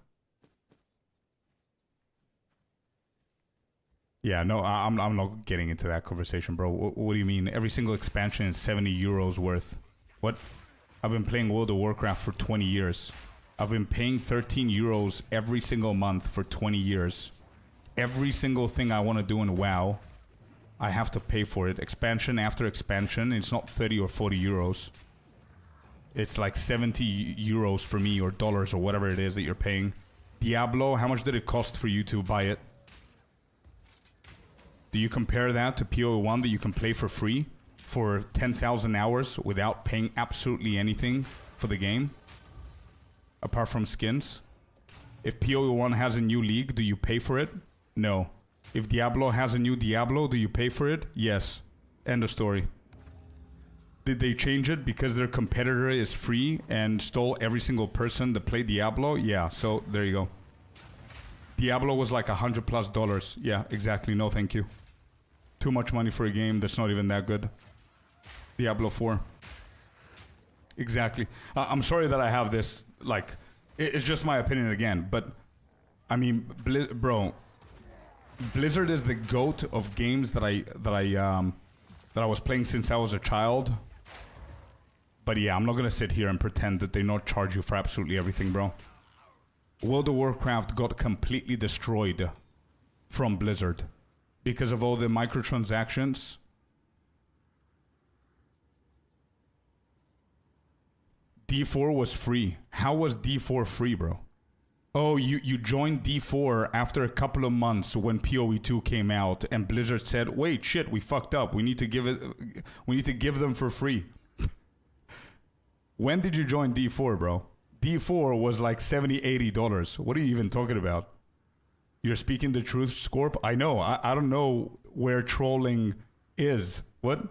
Yeah, no, I'm not getting into that conversation, bro. What do you mean? Every single expansion is 70 euros worth. What? I've been playing World of Warcraft for 20 years. I've been paying 13 euros every single month for 20 years. Every single thing I want to do in WoW, I have to pay for it. Expansion after expansion, it's not 30 or 40 euros. It's like 70 euros for me, or dollars, or whatever it is that you're paying. Diablo, how much did it cost for you to buy it? Do you compare that to PoE1 that you can play for free for 10,000 hours without paying absolutely anything for the game? Apart from skins? If PoE1 has a new league, do you pay for it? No. If Diablo has a new Diablo, do you pay for it? Yes. End of story. Did they change it because their competitor is free and stole every single person that played Diablo? Yeah, so there you go. Diablo was like $100+. Yeah, exactly. No, thank you. Too much money for a game that's not even that good. Diablo 4. Exactly. I'm sorry that I have this, like, it's just my opinion again, but, I mean, bro, Blizzard is the GOAT of games that I was playing since I was a child. But yeah, I'm not gonna sit here and pretend that they not charge you for absolutely everything, bro. World of Warcraft got completely destroyed from Blizzard because of all the microtransactions. D4 was free. How was D4 free, bro? Oh, you joined D4 after a couple of months when PoE2 came out, and Blizzard said, "Wait, shit, we fucked up. We need to give them for free." When did you join D4, bro? D4 was like $70, $80. What are you even talking about? You're speaking the truth, Scorp? I know. I don't know where trolling is. What?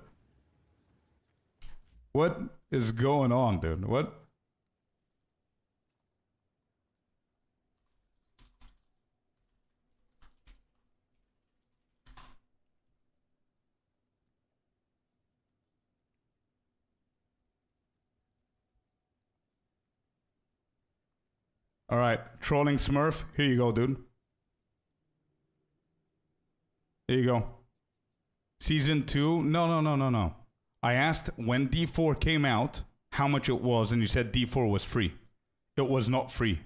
What is going on, dude? What? All right, trolling Smurf. Here you go, dude. Here you go. Season 2. No. I asked when D4 came out how much it was, and you said D4 was free. It was not free.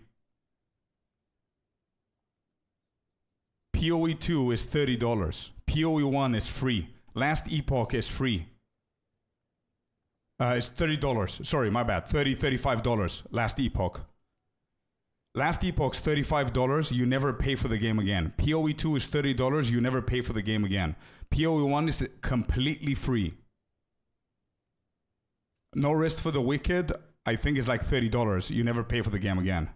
PoE2 is $30. PoE1 is free. Last Epoch is free. It's $30. Sorry, my bad. $35. Last Epoch. Last Epoch's $35, you never pay for the game again. PoE2 is $30, you never pay for the game again. PoE1 is completely free. No Rest for the Wicked, I think is like $30, you never pay for the game again.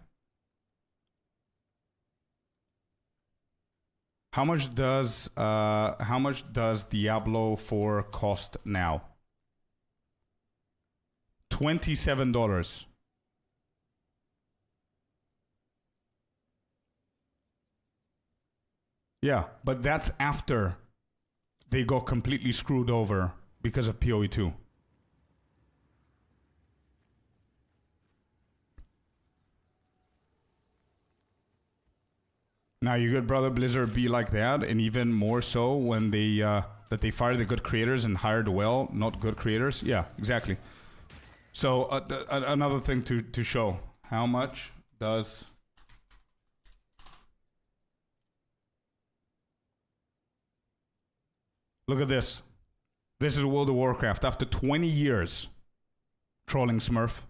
How much does Diablo 4 cost now? $27. Yeah, but that's after they got completely screwed over because of PoE2. Now you good, brother. Blizzard be like that, and even more so when they that they fired the good creators and hired well, not good creators. Yeah, exactly. So another thing to show, how much does look at this. This is World of Warcraft after 20 years trolling Smurf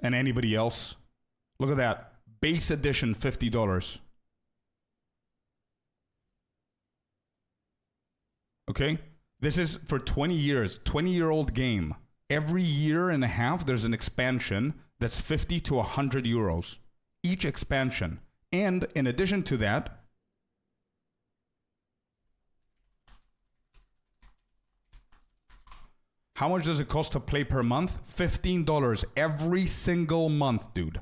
and anybody else. Look at that. Base edition, $50. Okay? This is for 20 years. 20-year-old game. Every year and a half, there's an expansion that's 50 to 100 euros. Each expansion. And in addition to that, how much does it cost to play per month? $15 every single month, dude.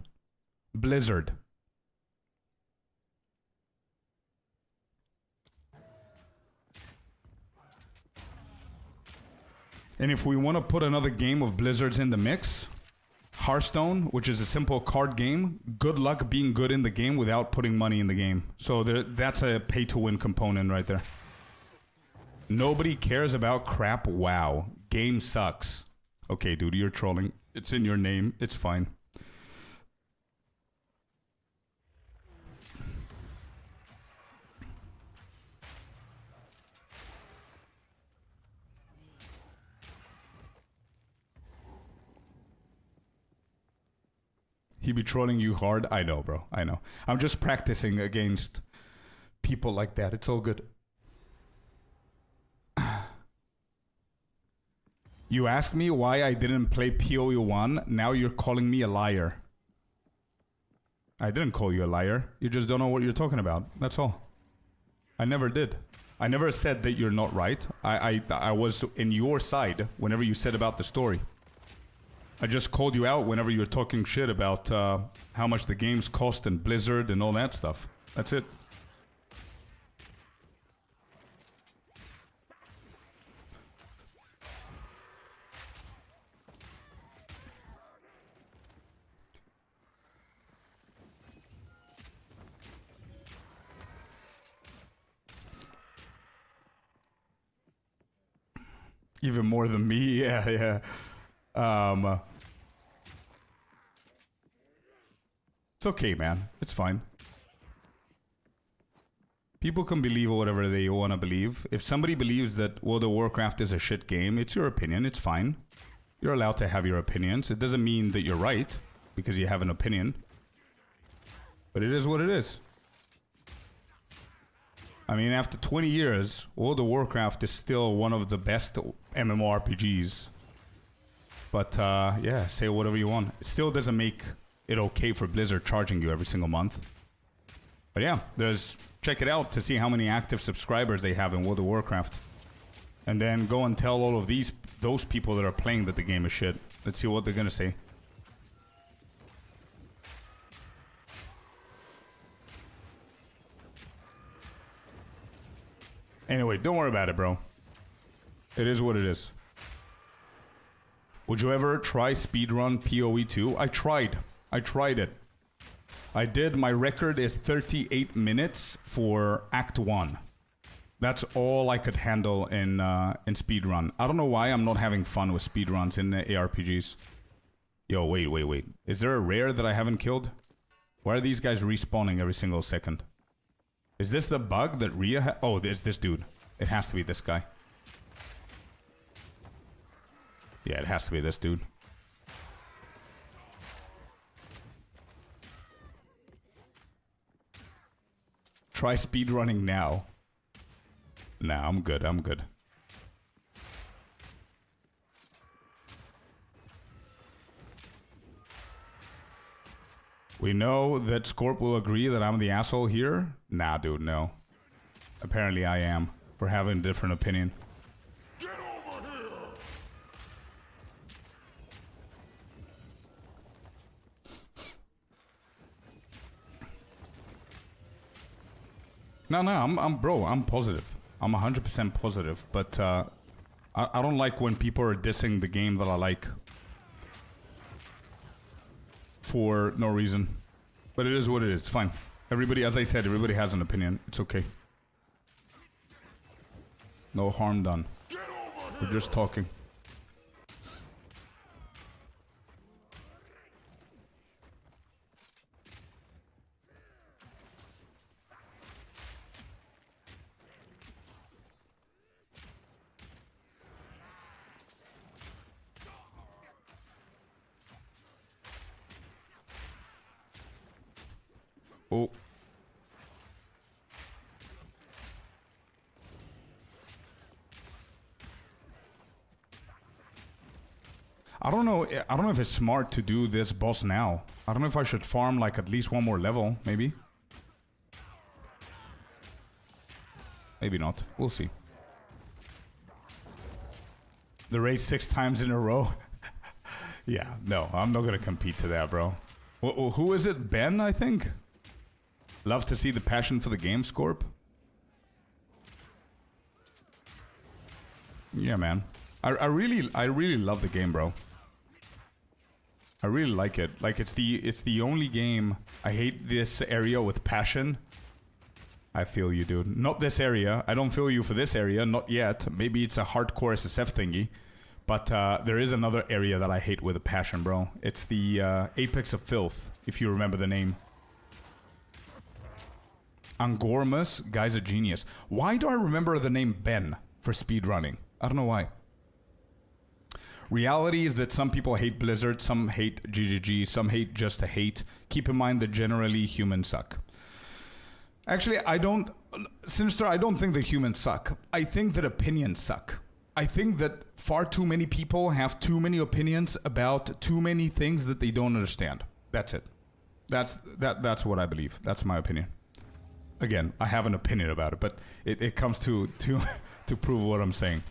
Blizzard. And if we want to put another game of Blizzard's in the mix, Hearthstone, which is a simple card game, good luck being good in the game without putting money in the game. So that's a pay-to-win component right there. Nobody cares about crap. WoW. Game sucks. Okay, dude, you're trolling. It's in your name. It's fine. He be trolling you hard. I know, bro. I know. I'm just practicing against people like that. It's all good. You asked me why I didn't play PoE 1. Now you're calling me a liar. I didn't call you a liar. You just don't know what you're talking about. That's all. I never did. I never said that you're not right. I was in your side whenever you said about the story. I just called you out whenever you were talking shit about how much the games cost and Blizzard and all that stuff. That's it. Even more than me, yeah. It's okay, man. It's fine. People can believe whatever they want to believe. If somebody believes that World of Warcraft is a shit game, it's your opinion. It's fine. You're allowed to have your opinions. It doesn't mean that you're right because you have an opinion. But it is what it is. I mean, after 20 years, World of Warcraft is still one of the best MMORPGs. But, yeah, say whatever you want. It still doesn't make it okay for Blizzard charging you every single month. But yeah, check it out to see how many active subscribers they have in World of Warcraft. And then go and tell all of those people that are playing that the game is shit. Let's see what they're gonna say. Anyway, don't worry about it, bro. It is what it is. Would you ever try speedrun PoE 2? I tried it. I did. My record is 38 minutes for Act 1. That's all I could handle in speedrun. I don't know why I'm not having fun with speedruns in ARPGs. Yo, wait. Is there a rare that I haven't killed? Why are these guys respawning every single second? Is this the bug that Rhea oh, it's this dude. It has to be this guy. Yeah, it has to be this dude. Try speedrunning now. Nah, I'm good. We know that Scorp will agree that I'm the asshole here. Nah, dude, no. Apparently I am, for having a different opinion. Get over here! No, I'm positive. I'm 100% positive, but I don't like when people are dissing the game that I like for no reason. But it is what it is. It's fine. Everybody, as I said, everybody has an opinion. It's okay. No harm done. We're just talking. Oh. I don't know if it's smart to do this boss now. I don't know if I should farm like at least one more level, maybe. Maybe not. We'll see. The race 6 times in a row. Yeah, no, I'm not gonna compete to that, bro. Who is it? Ben, I think? Love to see the passion for the game, Scorp. Yeah, man. I really love the game, bro. I really like it. Like it's the only game. I hate this area with passion. I feel you, dude. Not this area. I don't feel you for this area. Not yet. Maybe it's a hardcore SSF thingy. But there is another area that I hate with a passion, bro. It's the Apex of Filth, if you remember the name. Angormus, guy's a genius. Why do I remember the name Ben for speedrunning? I don't know why. Reality is that some people hate Blizzard, some hate GGG, some hate just to hate. Keep in mind that generally humans suck. Actually, Sinister, I don't think that humans suck. I think that opinions suck. I think that far too many people have too many opinions about too many things that they don't understand. That's it. That's what I believe. That's my opinion. Again, I have an opinion about it, but it comes to prove what I'm saying.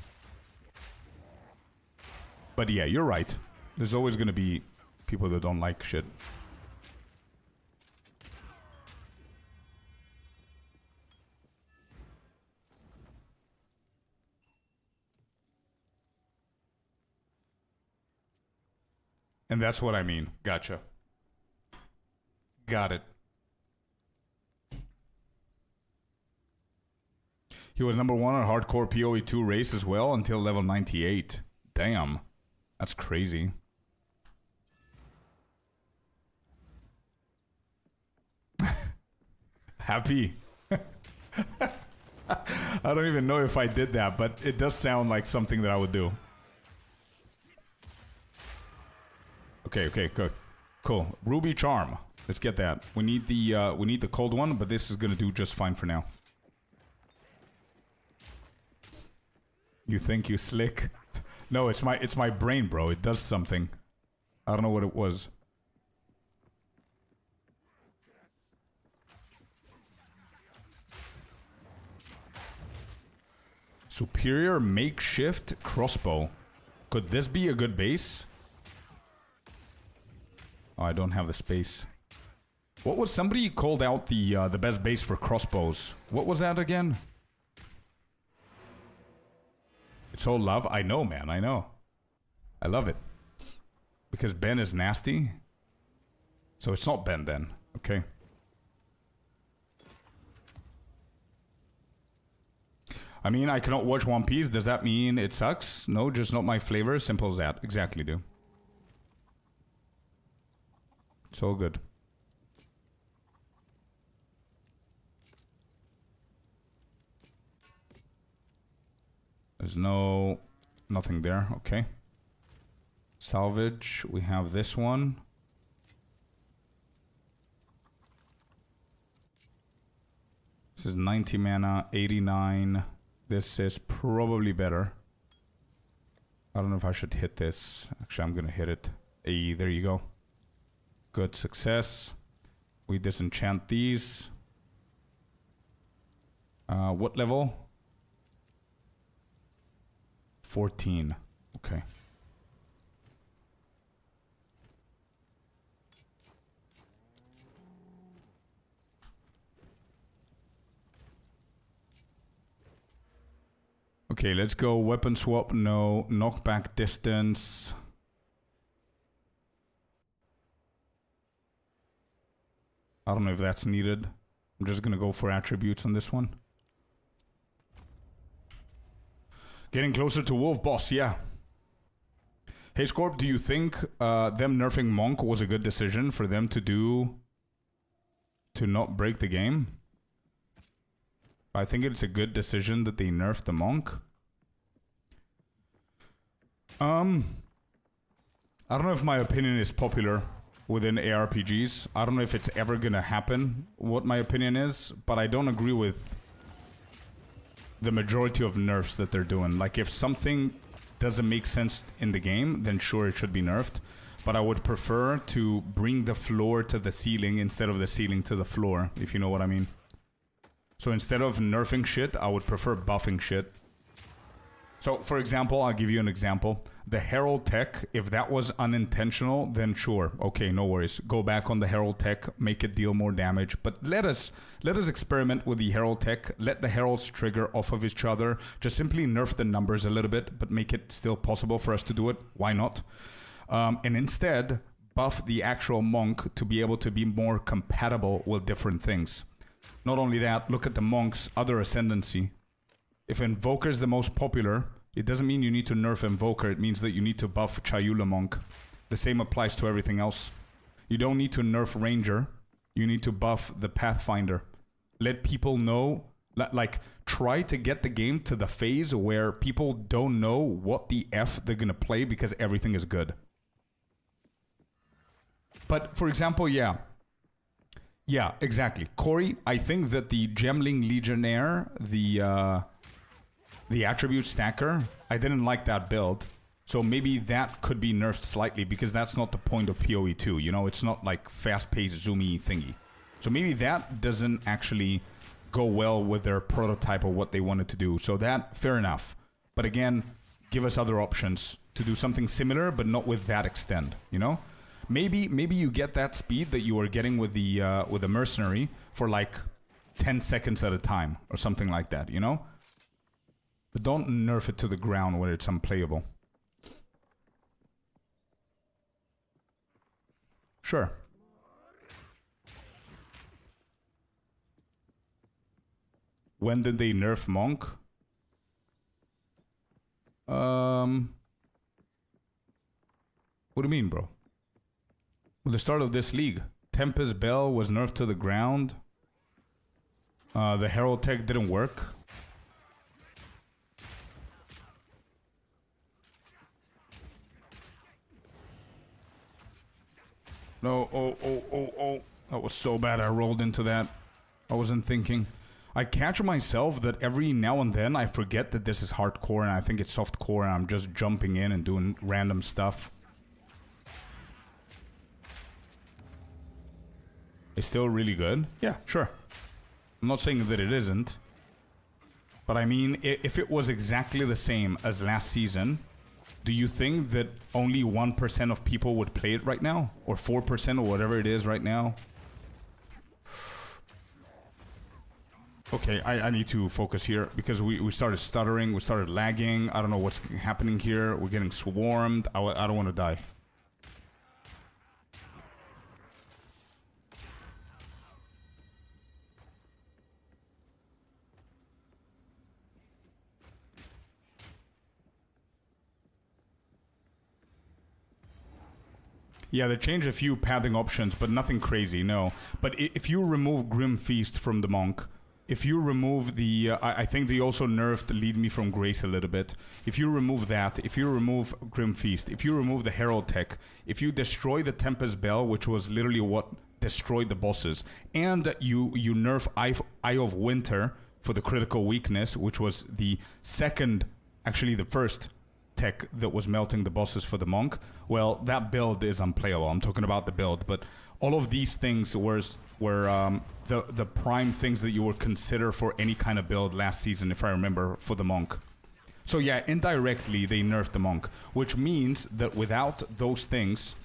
But yeah, you're right. There's always going to be people that don't like shit. And that's what I mean. Gotcha. Got it. He was number 1 on hardcore PoE 2 race as well until level 98. Damn. That's crazy. Happy. I don't even know if I did that, but it does sound like something that I would do. Okay, good. Cool. Ruby Charm. Let's get that. We need the cold one, but this is gonna do just fine for now. You think you slick? No, it's my brain, bro. It does something. I don't know what it was. Superior makeshift crossbow. Could this be a good base? Oh, I don't have the space. What was somebody called out the best base for crossbows? What was that again? It's all love? I know, man. I know. I love it. Because Ben is nasty. So it's not Ben then. Okay. I mean, I cannot watch One Piece. Does that mean it sucks? No, just not my flavor. Simple as that. Exactly, dude. It's all good. There's nothing there. Okay. Salvage. We have this one. This is 90 mana, 89. This is probably better. I don't know if I should hit this. Actually, I'm gonna hit it. Hey, there you go. Good success. We disenchant these. What level? 14. Okay. Okay, let's go weapon swap. No. Knockback distance. I don't know if that's needed. I'm just gonna go for attributes on this one. Getting closer to Wolf Boss, yeah. Hey Scorp, do you think them nerfing Monk was a good decision for them to do to not break the game? I think it's a good decision that they nerfed the Monk. I don't know if my opinion is popular within ARPGs. I don't know if it's ever gonna happen, what my opinion is, but I don't agree with the majority of nerfs that they're doing. Like if something doesn't make sense in the game, then sure, it should be nerfed. But I would prefer to bring the floor to the ceiling instead of the ceiling to the floor, if you know what I mean. So instead of nerfing shit, I would prefer buffing shit. So, for example, I'll give you an example. The Herald tech, if that was unintentional, then sure. Okay, no worries. Go back on the Herald tech, make it deal more damage. But let us experiment with the Herald tech. Let the Heralds trigger off of each other. Just simply nerf the numbers a little bit, but make it still possible for us to do it. Why not? And instead, buff the actual monk to be able to be more compatible with different things. Not only that, look at the monk's other ascendancy. If Invoker is the most popular, it doesn't mean you need to nerf Invoker. It means that you need to buff Chayula Monk. The same applies to everything else. You don't need to nerf Ranger. You need to buff the Pathfinder. Let people know, like, try to get the game to the phase where people don't know what the F they're going to play because everything is good. But, for example, yeah, exactly. Corey, I think that the Gemling Legionnaire, the attribute stacker, I didn't like that build. So maybe that could be nerfed slightly because that's not the point of PoE 2. You know, it's not like fast-paced, zoomy thingy. So maybe that doesn't actually go well with their prototype of what they wanted to do. So that, fair enough. But again, give us other options to do something similar, but not with that extent, you know? Maybe you get that speed that you were getting with the mercenary for like 10 seconds at a time or something like that, you know? But don't nerf it to the ground where it's unplayable. Sure. When did they nerf Monk? What do you mean, bro? With the start of this league, Tempest Bell was nerfed to the ground. The Herald tech didn't work. No, oh. That was so bad I rolled into that. I wasn't thinking. I catch myself that every now and then I forget that this is hardcore and I think it's softcore and I'm just jumping in and doing random stuff. It's still really good? Yeah, sure. I'm not saying that it isn't. But I mean, if it was exactly the same as last season, do you think that only 1% of people would play it right now? Or 4% or whatever it is right now? Okay, I need to focus here because we started stuttering, we started lagging. I don't know what's happening here. We're getting swarmed. I don't want to die. Yeah, they changed a few pathing options, but nothing crazy, no. But if you remove Grim Feast from the Monk, if you remove the... I think they also nerfed Lead Me from Grace a little bit. If you remove that, if you remove Grim Feast, if you remove the Herald tech, if you destroy the Tempest Bell, which was literally what destroyed the bosses, and you nerf Eye of Winter for the critical weakness, which was the second, actually the first tech that was melting the bosses for the Monk, well, that build is unplayable. I'm talking about the build, but all of these things were the prime things that you would consider for any kind of build last season, if I remember, for the Monk. So yeah, indirectly they nerfed the Monk, which means that without those things,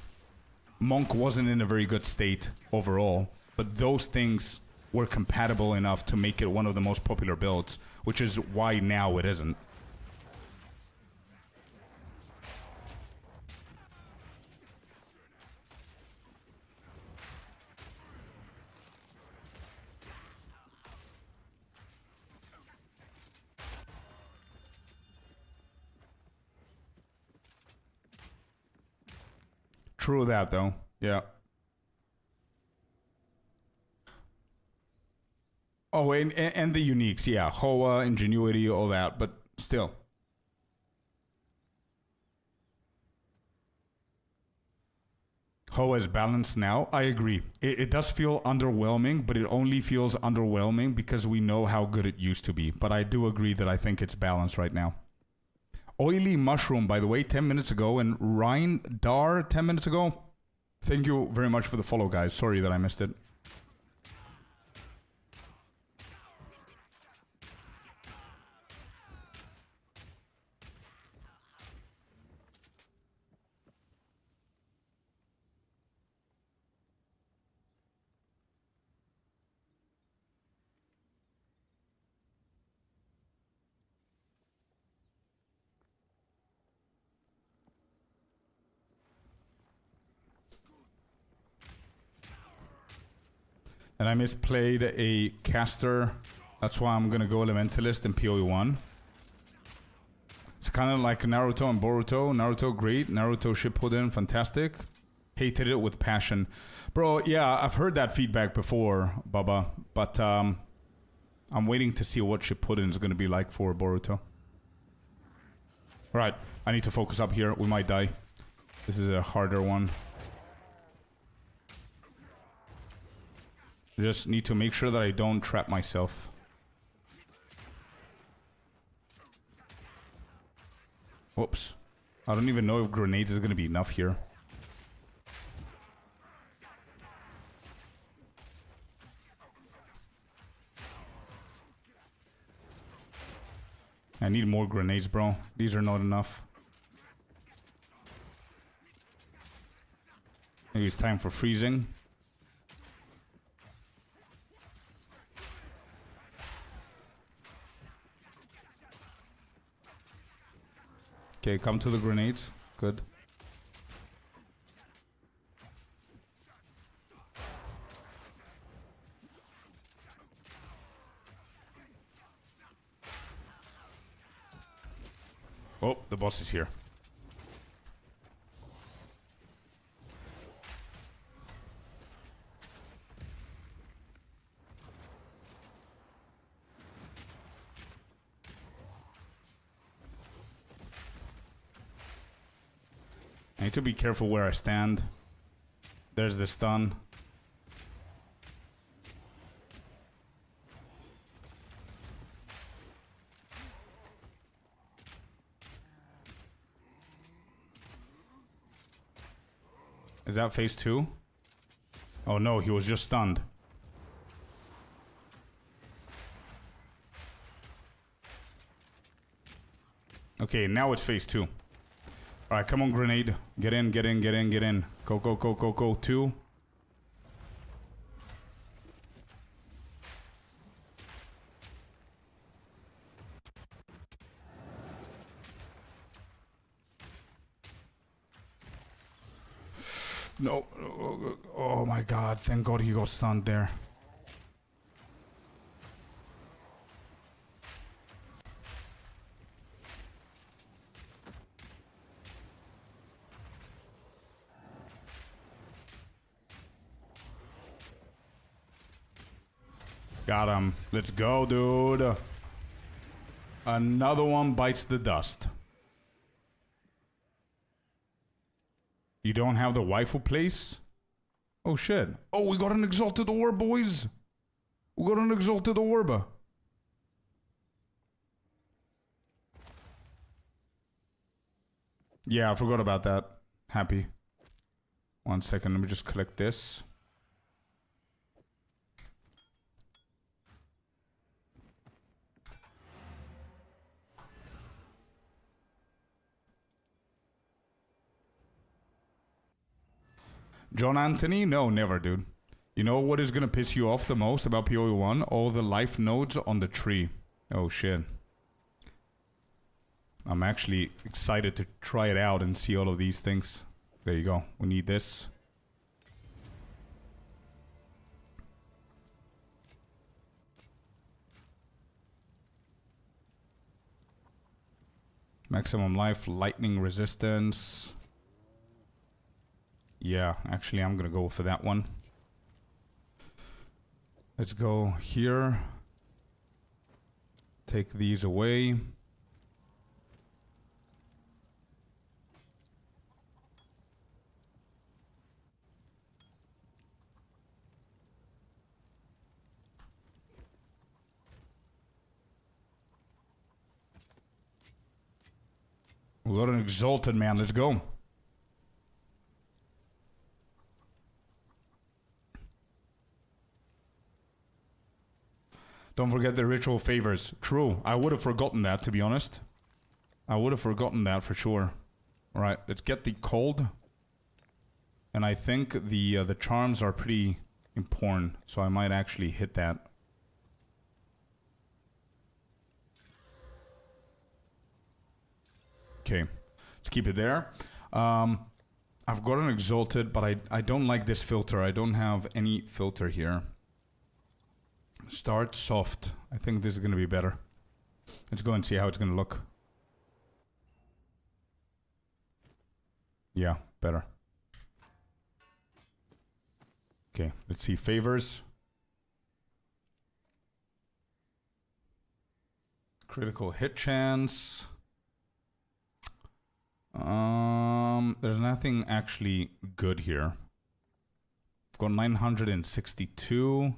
Monk wasn't in a very good state overall, but those things were compatible enough to make it one of the most popular builds, which is why now it isn't. True that, though. Yeah. Oh, and the uniques, yeah. Hoa, Ingenuity, all that, but still. Hoa is balanced now. I agree. It does feel underwhelming, but it only feels underwhelming because we know how good it used to be. But I do agree that I think it's balanced right now. Oily Mushroom, by the way, 10 minutes ago. And Ryan Dar, 10 minutes ago. Thank you very much for the follow, guys. Sorry that I missed it. And I misplayed a caster. That's why I'm gonna go Elementalist in PoE1. It's kind of like Naruto and Boruto. Naruto, great. Naruto Shippuden, fantastic. Hated it with passion. Bro, yeah, I've heard that feedback before, Baba. But I'm waiting to see what Shippuden is gonna be like for Boruto. Right, I need to focus up here. We might die. This is a harder one. Just need to make sure that I don't trap myself. Whoops. I don't even know if grenades is going to be enough here. I need more grenades, bro. These are not enough. Maybe it's time for freezing. Okay, come to the grenades. Good. Oh, the boss is here. I need to be careful where I stand. There's the stun. Is that phase 2? Oh no, he was just stunned. Okay, now it's phase 2. Alright, come on, grenade. Get in, get in, get in, get in. Go, go, go, go, go. 2. No. Oh my god. Thank god he got stunned there. Got him. Let's go, dude. Another one bites the dust. You don't have the waifu place? Oh, shit. Oh, we got an exalted orb, boys. We got an exalted orb. Yeah, I forgot about that. Happy. 1 second, let me just collect this. John Anthony? No, never, dude. You know what is gonna piss you off the most about PoE1? All the life nodes on the tree. Oh, shit. I'm actually excited to try it out and see all of these things. There you go. We need this. Maximum life, lightning resistance. Yeah, actually I'm gonna go for that one. Let's go here. Take these away. We got an exalted, man. Let's go. Don't forget the ritual favors. True. I would have forgotten that, to be honest. I would have forgotten that for sure. Alright, let's get the cold. And I think the charms are pretty important, so I might actually hit that. Okay, let's keep it there. I've got an exalted, but I don't like this filter. I don't have any filter here. Start soft. I think this is going to be better. Let's go and see how it's going to look. Yeah, better. Okay, let's see. Favors. Critical hit chance. There's nothing actually good here. I've got 962.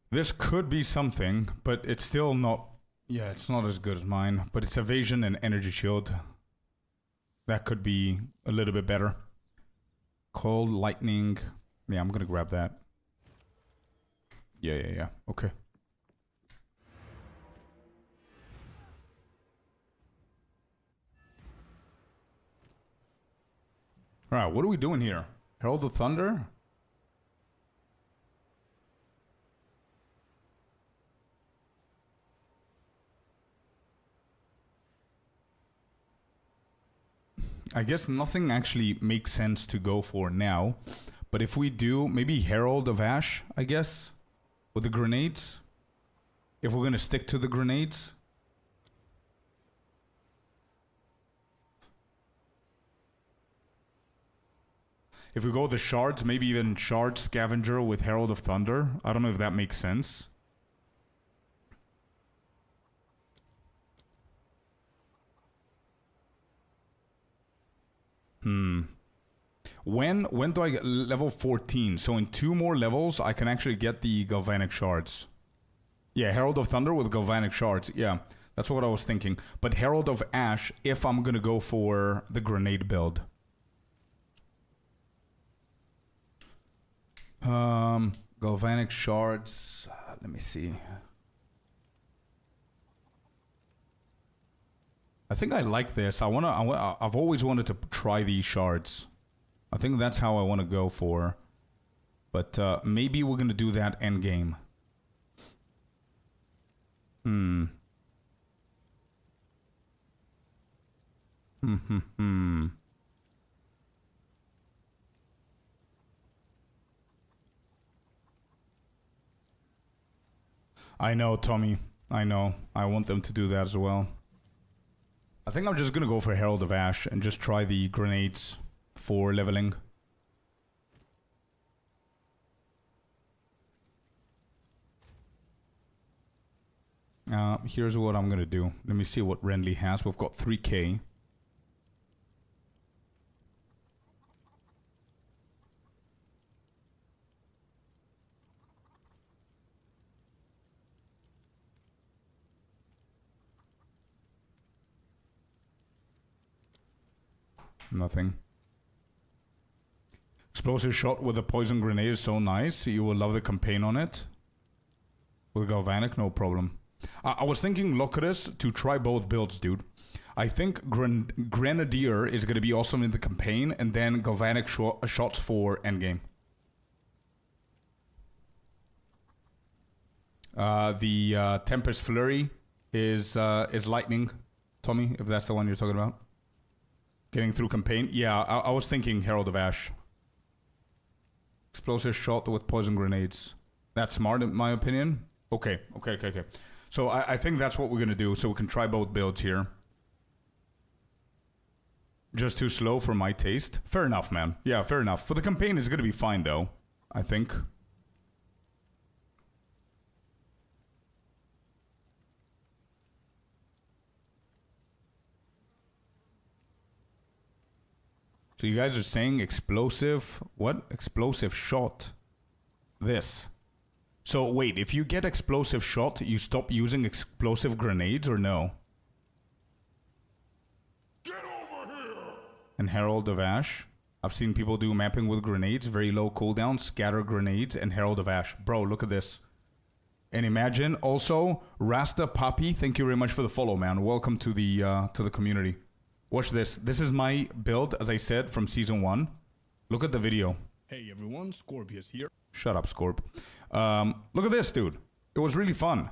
This could be something, but it's still not... Yeah, it's not as good as mine, but it's evasion and energy shield. That could be a little bit better. Cold, lightning. Yeah, I'm gonna grab that. Yeah. Okay. Alright, what are we doing here? Herald of Thunder? I guess nothing actually makes sense to go for now. But if we do, maybe Herald of Ash, I guess? With the grenades? If we're gonna stick to the grenades? If we go the shards, maybe even Shard Scavenger with Herald of Thunder. I don't know if that makes sense. When do I get level 14? So in 2 more levels, I can actually get the Galvanic Shards. Yeah, Herald of Thunder with Galvanic Shards. Yeah, that's what I was thinking. But Herald of Ash, if I'm gonna go for the grenade build. Galvanic Shards. Let me see. I think I like this. I've always wanted to try these shards. I think that's how I want to go for. But maybe we're going to do that end game. I know, Tommy. I know. I want them to do that as well. I think I'm just gonna go for Herald of Ash and just try the grenades for leveling. Here's what I'm gonna do. Let me see what Renly has. We've got 3k. Nothing. Explosive shot with a poison grenade is so nice. You will love the campaign on it. With Galvanic, no problem. I was thinking Locatus to try both builds, dude. I think Grenadier is going to be awesome in the campaign, and then Galvanic shots for endgame. The Tempest Flurry is lightning, Tommy, if that's the one you're talking about. Getting through campaign? Yeah, I was thinking Herald of Ash. Explosive shot with poison grenades. That's smart in my opinion. Okay. So I think that's what we're going to do, so we can try both builds here. Just too slow for my taste. Fair enough, man. Yeah, fair enough. For the campaign, it's going to be fine, though. I think. So you guys are saying explosive... What? Explosive shot. This. So wait, if you get explosive shot, you stop using explosive grenades or no? Get over here! And Herald of Ash. I've seen people do mapping with grenades, very low cooldown, scatter grenades, and Herald of Ash. Bro, look at this. And imagine also Rasta Papi. Thank you very much for the follow, man. Welcome to the community. Watch this. This is my build, as I said, from season 1. Look at the video. Hey everyone, Scorpius here. Shut up, Scorp. Look at this, dude. It was really fun.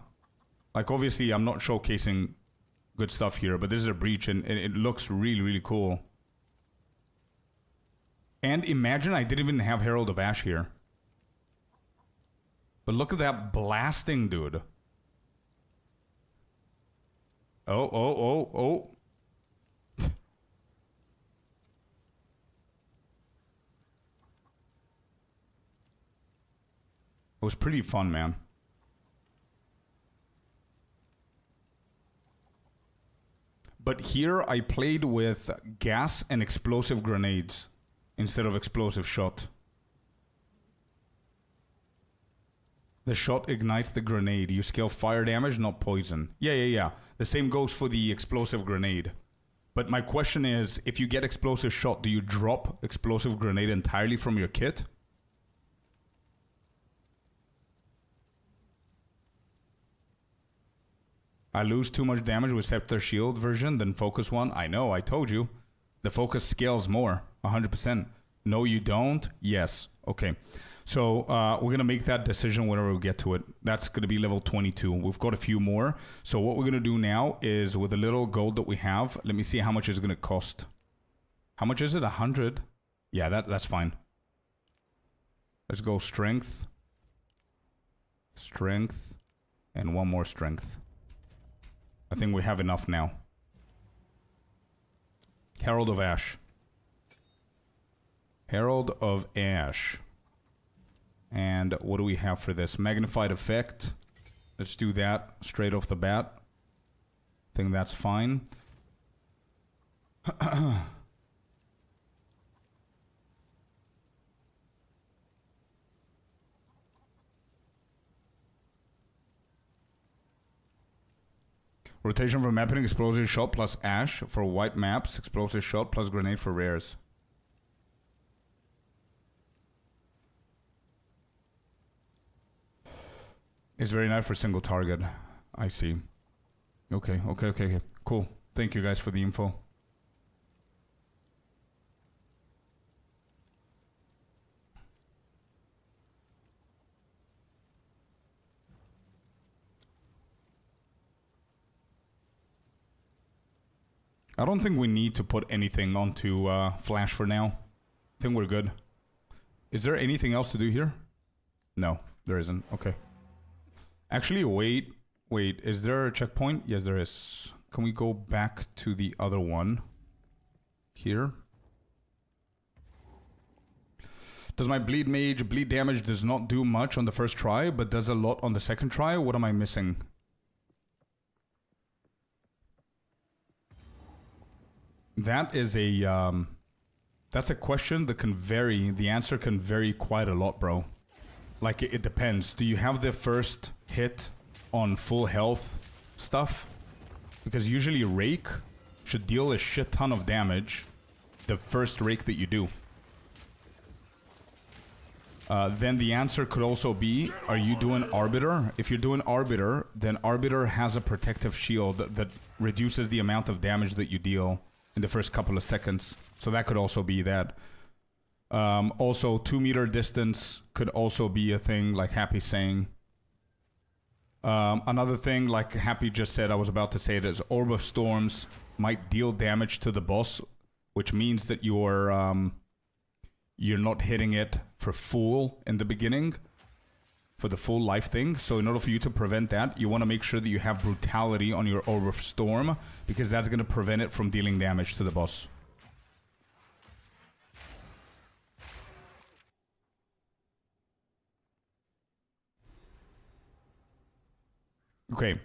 Like, obviously, I'm not showcasing good stuff here, but this is a breach, and it looks really, really cool. And imagine I didn't even have Herald of Ash here. But look at that blasting, dude. Oh. It was pretty fun, man. But here I played with gas and explosive grenades instead of explosive shot. The shot ignites the grenade. You scale fire damage, not poison. Yeah. The same goes for the explosive grenade. But my question is, if you get explosive shot, do you drop explosive grenade entirely from your kit? I lose too much damage with Scepter Shield version than Focus one. I know, I told you. The Focus scales more, 100%. No, you don't? Yes. Okay. So we're going to make that decision whenever we get to it. That's going to be level 22. We've got a few more. So what we're going to do now is, with the little gold that we have, let me see how much it's going to cost. How much is it? 100? Yeah, that's fine. Let's go strength. Strength. And one more strength. I think we have enough now. Herald of Ash. Herald of Ash. And what do we have for this? Magnified effect. Let's do that straight off the bat. I think that's fine. Rotation for mapping, explosive shot plus ash for white maps, explosive shot plus grenade for rares. It's very nice for single target. I see. Okay. Cool. Thank you guys for the info. I don't think we need to put anything onto Flash for now. I think we're good. Is there anything else to do here? No, there isn't. Okay. Actually, wait. Is there a checkpoint? Yes, there is. Can we go back to the other one? Here. Does my bleed mage bleed damage does not do much on the first try, but does a lot on the second try? What am I missing? That is a, that's a question that can vary. The answer can vary quite a lot, bro. Like, it depends. Do you have the first hit on full health stuff? Because usually Rake should deal a shit ton of damage the first Rake that you do. Then the answer could also be, are you doing Arbiter? If you're doing Arbiter, then Arbiter has a protective shield that reduces the amount of damage that you deal in the first couple of seconds. So that could also be that. Also, 2 meter distance could also be a thing, like Happy's saying. Another thing, like Happy just said, I was about to say it, is Orb of Storms might deal damage to the boss, which means that you're not hitting it for full in the beginning, for the full life thing. So in order for you to prevent that, you want to make sure that you have Brutality on your Orb of Storm, because that's going to prevent it from dealing damage to the boss. Okay.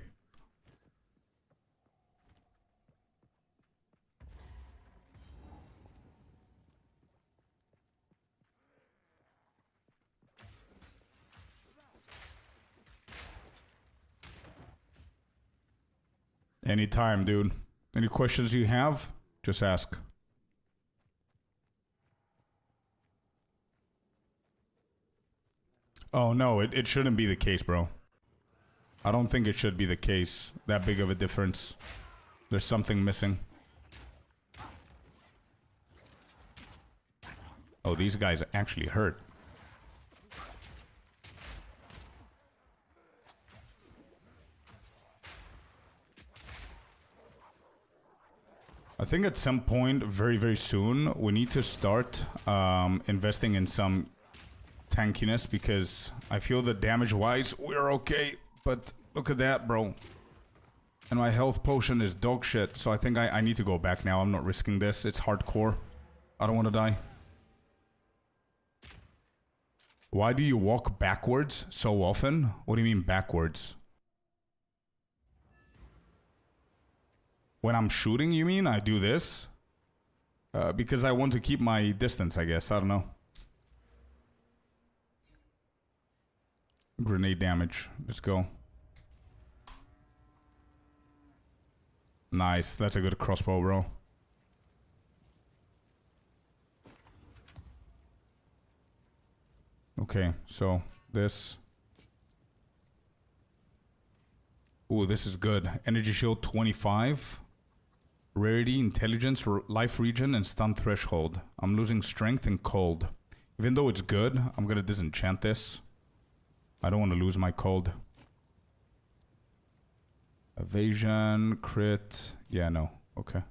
Anytime, dude. Any questions you have, just ask. Oh, no, it shouldn't be the case, bro. I don't think it should be the case. That big of a difference. There's something missing. Oh, these guys actually hurt. I think at some point, very, very soon, we need to start investing in some tankiness, because I feel that damage-wise, we're okay. But look at that, bro. And my health potion is dog shit, so I think I need to go back now. I'm not risking this. It's hardcore. I don't want to die. Why do you walk backwards so often? What do you mean backwards? When I'm shooting, you mean? I do this? Because I want to keep my distance, I guess. I don't know. Grenade damage. Let's go. Nice. That's a good crossbow, bro. Okay, so this. Ooh, this is good. Energy shield 25. Rarity, intelligence, life regen, and stun threshold. I'm losing strength and cold. Even though it's good, I'm gonna disenchant this. I don't want to lose my cold. Evasion, crit. Yeah, no. Okay.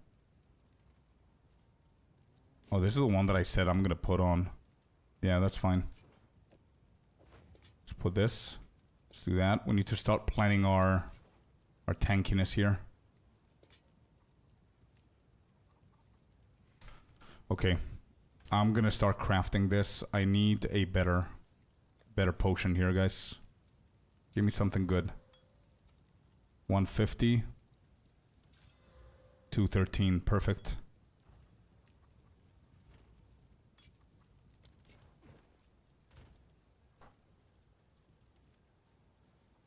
Oh, this is the one that I said I'm gonna put on. Yeah, that's fine. Let's put this. Let's do that. We need to start planning our tankiness here. Okay. I'm gonna start crafting this. I need a better potion here, guys. Give me something good. 150. 213. Perfect.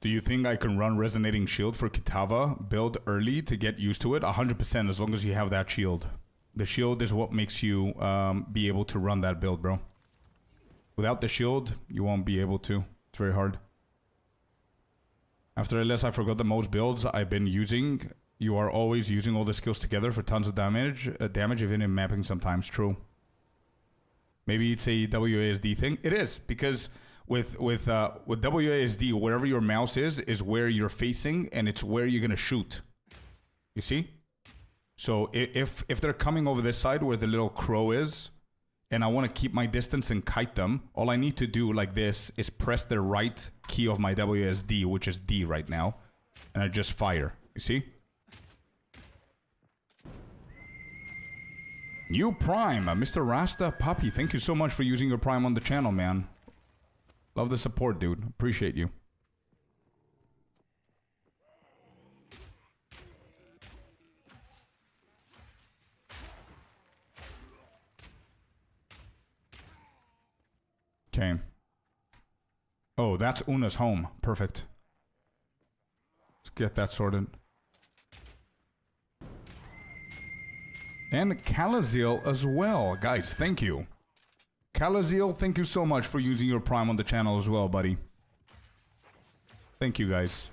Do you think I can run Resonating Shield for Kitava build early to get used to it? 100%, as long as you have that shield. The shield is what makes you be able to run that build, bro. Without the shield, you won't be able to. It's very hard. After LS, I forgot that most builds I've been using, you are always using all the skills together for tons of damage, even in mapping sometimes. True. Maybe it's a WASD thing. It is, because with WASD, wherever your mouse is where you're facing, and it's where you're gonna shoot. You see? So if they're coming over this side where the little crow is, and I want to keep my distance and kite them, all I need to do like this is press the right key of my WSD, which is D right now, and I just fire. You see? New Prime, Mr. Rasta Puppy. Thank you so much for using your Prime on the channel, man. Love the support, dude. Appreciate you. Okay. Oh, that's Una's home. Perfect. Let's get that sorted. And Calazil as well. Guys, thank you. Calazil, thank you so much for using your Prime on the channel as well, buddy. Thank you, guys.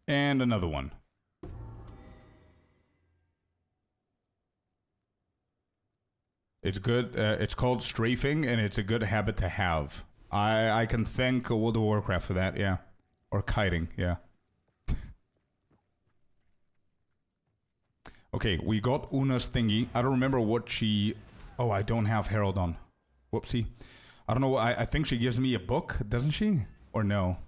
And another one. It's good. It's called strafing, and it's a good habit to have. I can thank World of Warcraft for that, yeah. Or kiting, yeah. Okay, we got Una's thingy. I don't remember what she... Oh, I don't have Herald on. Whoopsie. I don't know. I think she gives me a book, doesn't she? Or no?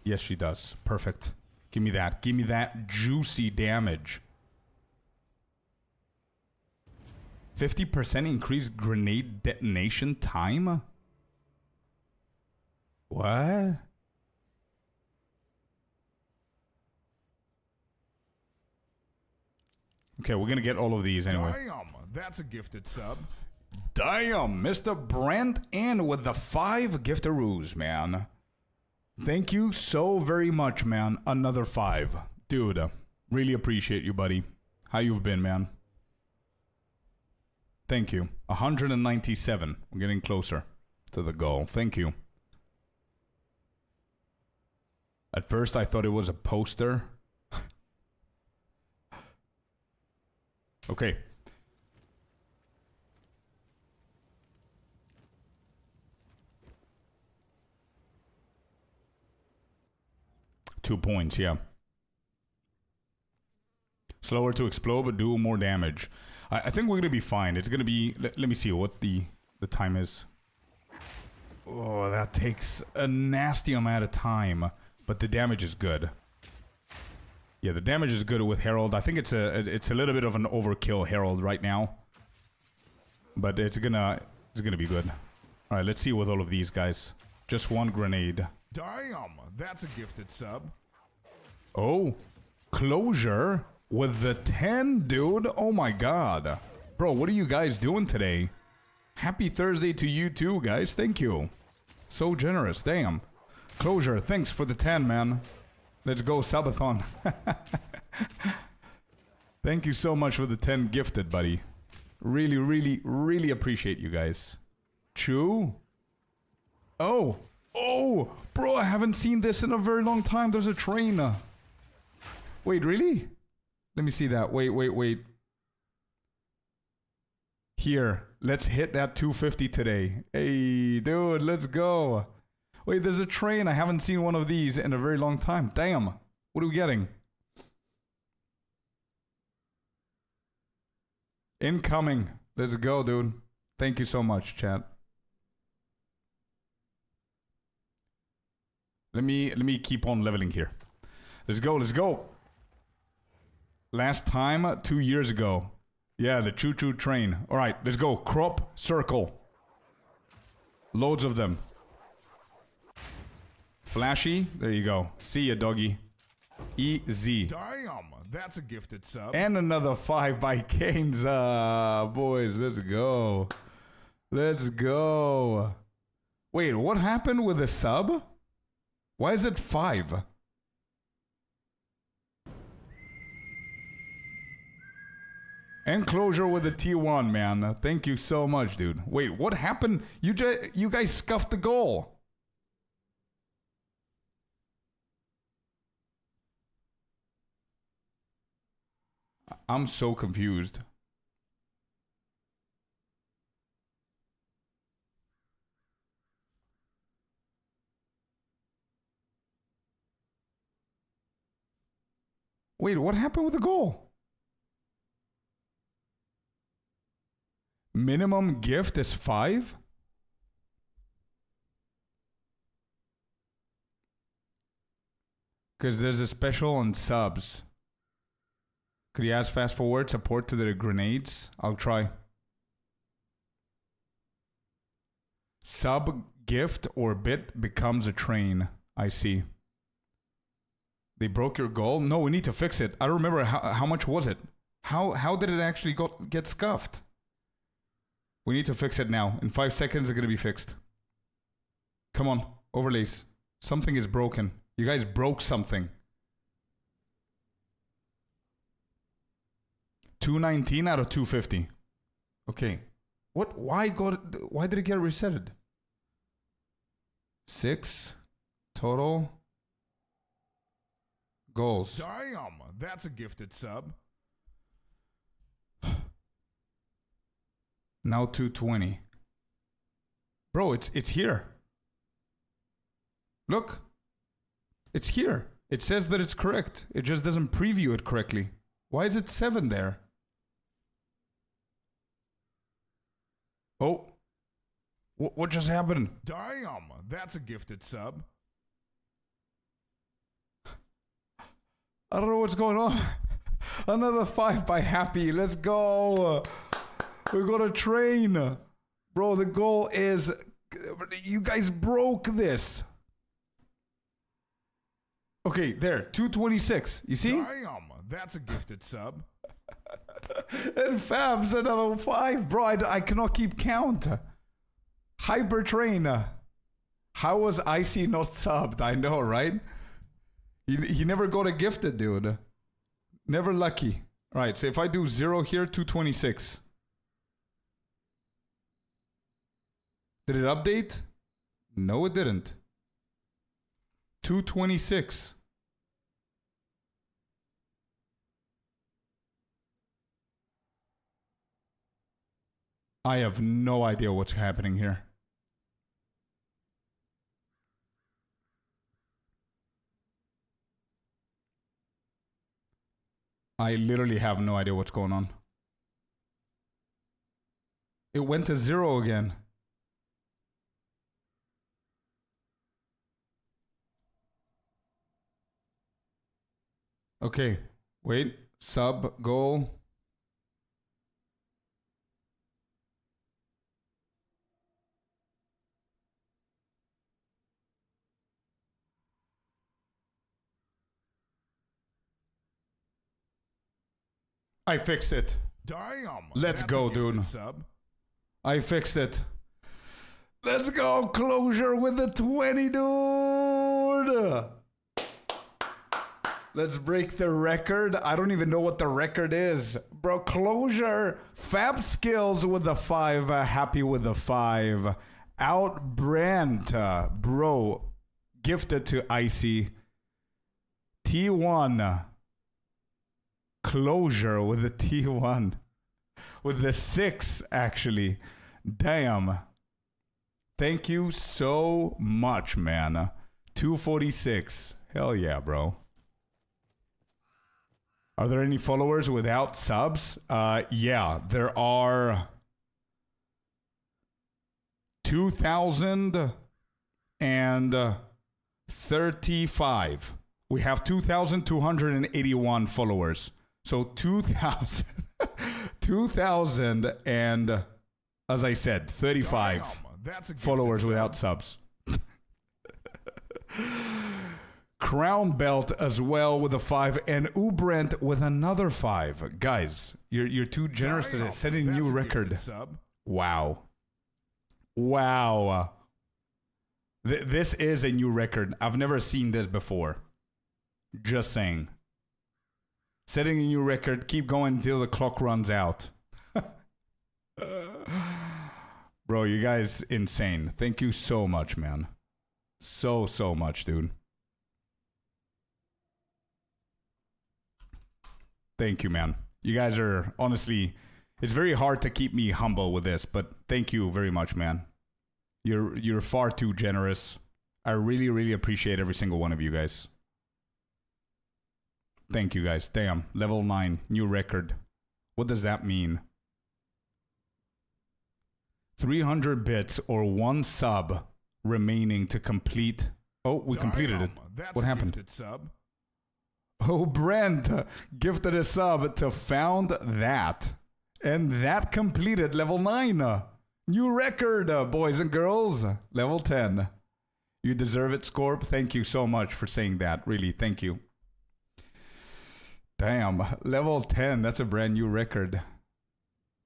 Yes, she does. Perfect. Give me that. Give me that juicy damage. 50% increased grenade detonation time? What? Okay, we're gonna get all of these anyway. Damn, that's a gifted sub. Damn, Mr. Brent in with the 5 giftaroos, man. Thank you so very much, man. Another 5. Dude, really appreciate you, buddy. How you've been, man. Thank you. 197. We're getting closer to the goal. Thank you. At first, I thought it was a poster. Okay. Two points, yeah. Slower to explode, but do more damage. I think we're going to be fine. It's going to be... Let me see what the time is. Oh, that takes a nasty amount of time. But the damage is good. Yeah, the damage is good with Herald. I think it's a little bit of an overkill Herald right now. But it's gonna be good. Alright, let's see with all of these guys. Just one grenade. Damn, that's a gifted sub. Oh, closure with the 10, dude. Oh my god. Bro, what are you guys doing today? Happy Thursday to you too, guys. Thank you. So generous, damn. Closure, thanks for the 10, man. Let's go, Subathon. Thank you so much for the 10 gifted, buddy. Really, really, really appreciate you guys. Chew? Oh. Oh, bro, I haven't seen this in a very long time. There's a train. Wait, really? Let me see that. Wait. Here, let's hit that 250 today. Hey, dude, let's go. Wait, there's a train. I haven't seen one of these in a very long time. Damn. What are we getting? Incoming. Let's go, dude. Thank you so much, chat. Let me keep on leveling here. Let's go. Last time, 2 years ago. Yeah, the choo-choo train. Alright, let's go. Crop circle. Loads of them. Flashy. There you go. See ya, doggy. Easy. Damn, that's a gifted sub. And another 5 by Canes. Boys, let's go. Let's go. Wait, what happened with the sub? Why is it 5? Enclosure with the T1, man. Thank you so much, dude. Wait, what happened? You guys scuffed the goal. I'm so confused. Wait, what happened with the goal? Minimum gift is 5? Because there's a special on subs. Could you ask fast forward support to the grenades? I'll try. Sub gift or bit becomes a train. I see. They broke your goal? No, we need to fix it. I don't remember how much was it. How did it actually get scuffed? We need to fix it now. In 5 seconds, it's gonna be fixed. Come on, overlays. Something is broken. You guys broke something. 219 out of 250. Okay. What? Why did it get resetted? 6 total goals. Damn, that's a gifted sub. Now 220. Bro, it's here. Look. It's here. It says that it's correct. It just doesn't preview it correctly. Why is it 7 there? Oh. What just happened? Damn, that's a gifted sub. I don't know what's going on. Another 5 by Happy. Let's go. We got a train. Bro, the goal is... You guys broke this. Okay, there. 226. You see? Damn, that's a gifted sub. And Fab's another 5. Bro, I cannot keep count. Hypertrain. How was Icy not subbed? I know, right? He never got a gifted, dude. Never lucky. All right, so if I do 0 here, 226. Did it update? No, it didn't. 226. I have no idea what's happening here. I literally have no idea what's going on. It went to 0 again. Okay, wait. Sub goal. I fixed it. Damn. Let's that's go, a gifted dude. Sub. I fixed it. Let's go. Closure with the 20, dude. Let's break the record. I don't even know what the record is. Bro, Closure. Fab Skills with the 5. Happy with the 5. Out Brent. Bro. Gifted to Icy. T1. Closure with the T1. With the 6, actually. Damn. Thank you so much, man. 246. Hell yeah, bro. Are there any followers without subs? Yeah, there are 2,035. We have 2,281 followers. So 2,000, 2,000 and, as I said, 35 Damn, that's a gifted followers sub. without subs. Crown Belt as well with a 5, and Ubrent with another 5. Guys, you're too generous Damn, to set a that's new gifted record. Sub. Wow. Wow. This is a new record. I've never seen this before. Just saying. Setting a new record. Keep going until the clock runs out. Bro, you guys insane. Thank you so much, man. So much, dude. Thank you, man. You guys are, honestly, it's very hard to keep me humble with this, but thank you very much, man. You're far too generous. I really appreciate every single one of you guys. Thank you, guys. Damn, level 9, new record. What does that mean? 300 bits or 1 sub remaining to complete. Oh, we completed it. That's What a happened? gifted Sub. Oh, Brent gifted a sub to Found That. And that completed level 9. New record, boys and girls. Level 10. You deserve it, Scorp. Thank you so much for saying that. Really, thank you. Damn, level 10. That's a brand new record.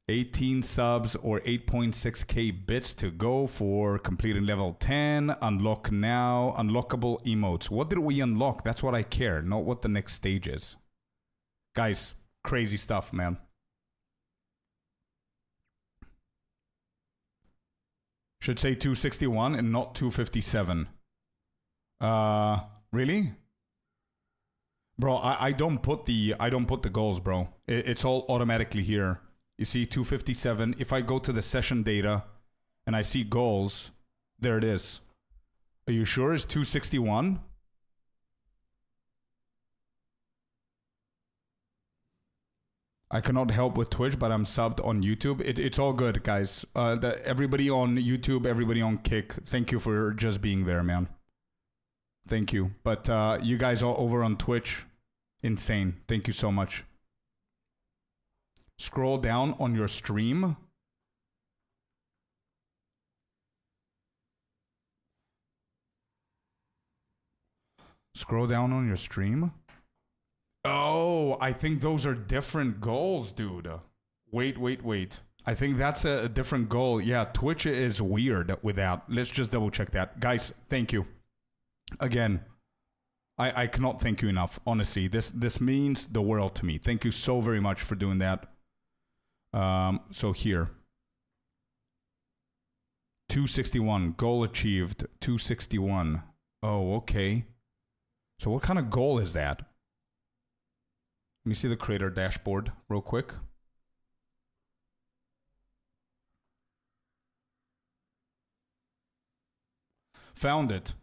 18 subs or 8.6k bits to go for completing level 10. Unlock now. Unlockable emotes. What did we unlock? That's what I care, not what the next stage is. Guys, crazy stuff, man. Should say 261 and not 257. Really? Bro, I don't put the goals, bro. It's all automatically here. You see 257. If I go to the session data and I see goals, there it is. Are you sure it's 261? I cannot help with Twitch, but I'm subbed on YouTube. It's all good, guys. Everybody on YouTube, everybody on Kick, thank you for just being there, man. Thank you. But you guys all over on Twitch, insane. Thank you so much. Scroll down on your stream. Scroll down on your stream. Oh, Oh, I think those are different goals, dude. Wait. I think that's a different goal. Yeah, Twitch is weird with that. Let's just double check that. Guys, thank you. Again, I cannot thank you enough. Honestly, this means the world to me. Thank you so very much for doing that. So here. 261. Goal achieved. 261. Oh, okay. So what kind of goal is that? Let me see the creator dashboard real quick. Found it.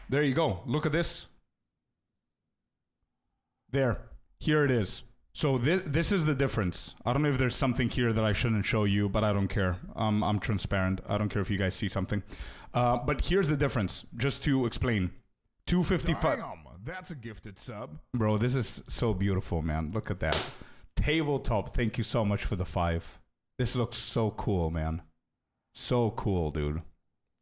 There you go. Look at this. There. Here it is. So this is the difference. I don't know if there's something here that I shouldn't show you, but I don't care. I'm transparent. I don't care if you guys see something. But here's the difference, just to explain. 255. Damn, that's a gifted sub. Bro, this is so beautiful, man. Look at that. Tabletop, thank you so much for the 5. This looks so cool, man. So cool, dude.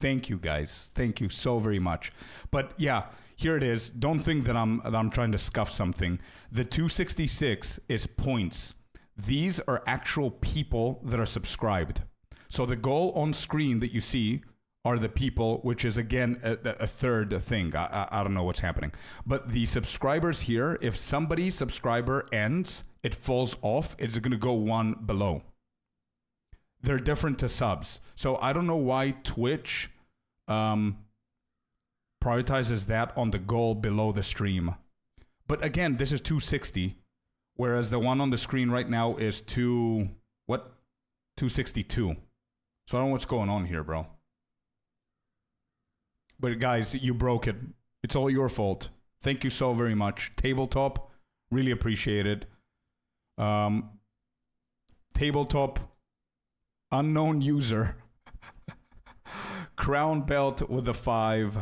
Thank you, guys. Thank you so very much. But yeah, here it is. Don't think that I'm trying to scuff something. The 266 is points. These are actual people that are subscribed. So the goal on screen that you see are the people, which is again a third thing. I don't know what's happening. But the subscribers here, if somebody's subscriber ends, it falls off. It's going to go one below. They're different to subs. So I don't know why Twitch prioritizes that on the goal below the stream. But again, this is 260, whereas the one on the screen right now is 262. So I don't know what's going on here, bro. But guys, you broke it. It's all your fault. Thank you so very much. Tabletop, really appreciate it. Tabletop, unknown user. Crown belt with a 5.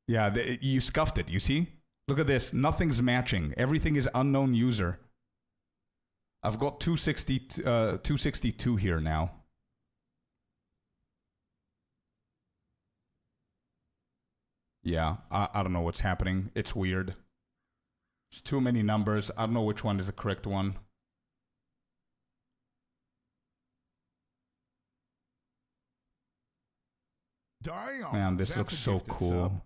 Yeah, you scuffed it, you see? Look at this. Nothing's matching. Everything is unknown user. I've got 262 here now. Yeah, I don't know what's happening. It's weird. There's too many numbers. I don't know which one is the correct one. Damn, Man, this that's looks a so gifted cool. sub.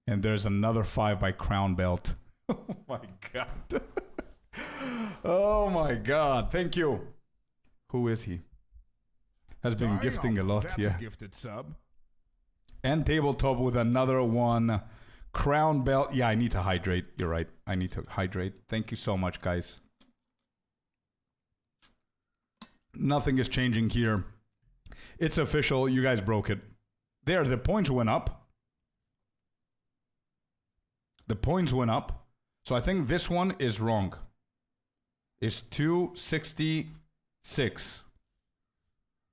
And there's another 5 by Crown Belt. Oh my god. Oh my god. Thank you. Who is he? Has been Damn, gifting a lot, that's yeah. a gifted sub. And Tabletop with another one. Crown Belt. Yeah, I need to hydrate. You're right. I need to hydrate. Thank you so much, guys. Nothing is changing here. It's official. You guys broke it. There, the points went up. The points went up. So I think this one is wrong. It's 266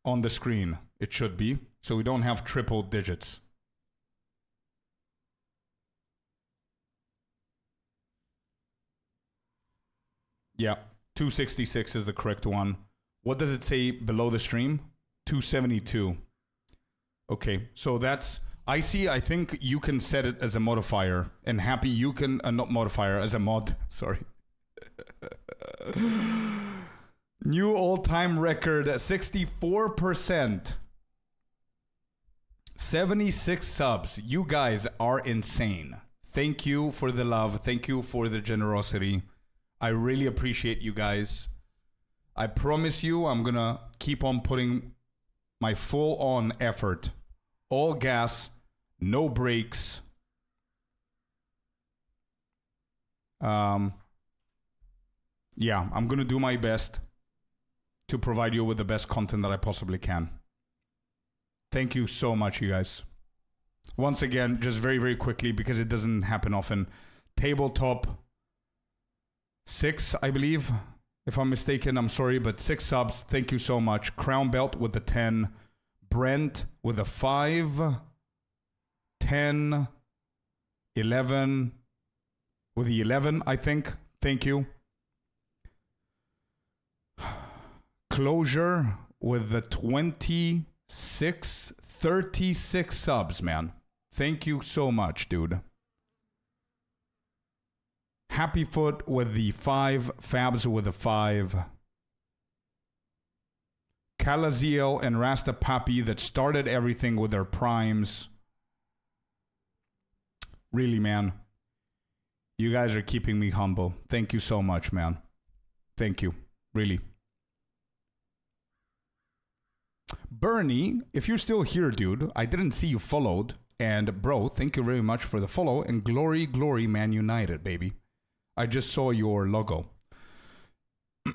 on the screen. It should be. So we don't have triple digits. Yeah, 266 is the correct one. What does it say below the stream? 272. Okay, so that's... I think you can set it as a modifier. And Happy, you can... not modifier, as a mod. Sorry. New all-time record, 64%. 76 subs. You guys are insane. Thank you for the love. Thank you for the generosity. I really appreciate you guys. I promise you I'm gonna keep on putting my full-on effort. All gas, no brakes. Yeah, I'm gonna do my best to provide you with the best content that I possibly can. Thank you so much, you guys. Once again, just very, very quickly, because it doesn't happen often. Tabletop 6, I believe. If I'm mistaken, I'm sorry, but 6 subs. Thank you so much. Crown Belt with the 10. Brent with a 5. 10. 11. With the 11, I think. Thank you. Closure with the 26. 36 subs, man. Thank you so much, dude. Happy Foot with the 5. Fabs with the 5. Calaziel and Rasta Papi that started everything with their primes. Really, man. You guys are keeping me humble. Thank you so much, man. Thank you. Really. Bernie, if you're still here, dude, I didn't see you followed. And bro, thank you very much for the follow. And glory, glory, Man United, baby. I just saw your logo.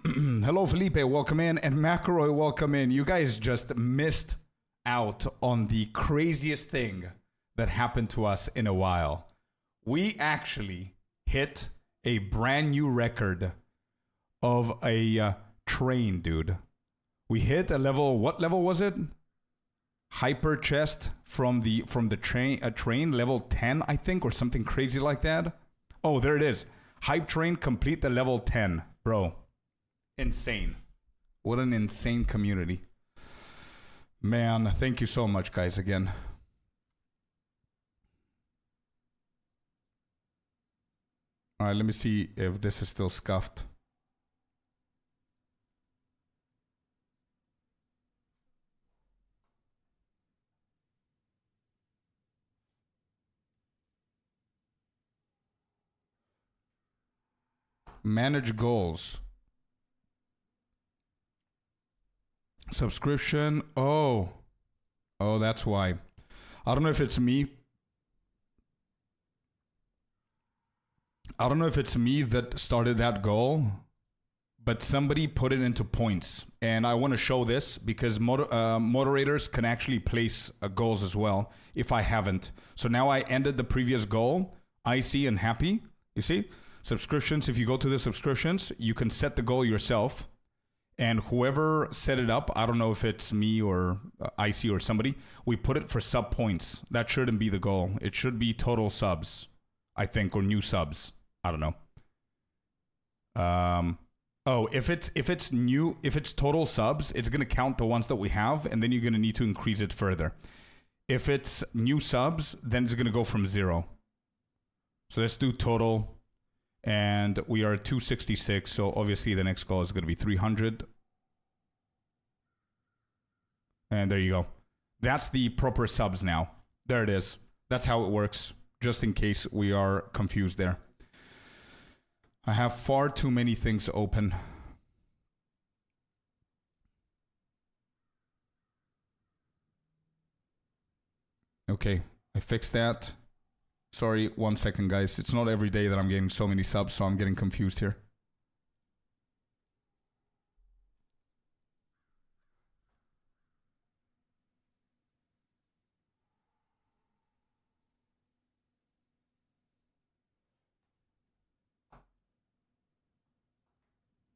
Hello, Felipe, welcome in. And McElroy, welcome in. You guys just missed out on the craziest thing that happened to us in a while. We actually hit a brand new record of a train, dude. We hit a level, what level was it? Hyper chest from the train, level 10, I think, or something crazy like that. Oh, there it is. Hype train, complete the level 10, bro. Insane. What an insane community. Man, thank you so much, guys, again. All right, let me see if this is still scuffed. Manage goals. Subscription. Oh, that's why. I don't know if it's me. I don't know if it's me that started that goal, but somebody put it into points. And I want to show this because moderators can actually place goals as well if I haven't. So now I ended the previous goal, icy and happy. You see? Subscriptions, if you go to the subscriptions, you can set the goal yourself. And whoever set it up, I don't know if it's me or icy or somebody, we put it for sub points. That shouldn't be the goal. It should be total subs, I think, or new subs. I don't know. If it's total subs, it's gonna count the ones that we have, and then you're gonna need to increase it further. If it's new subs, then it's gonna go from 0. So let's do total. And we are at 266, so obviously the next goal is going to be 300. And there you go. That's the proper subs now. There it is. That's how it works, just in case we are confused there. I have far too many things open. Okay, I fixed that. Sorry, 1 second, guys. It's not every day that I'm getting so many subs, so I'm getting confused here.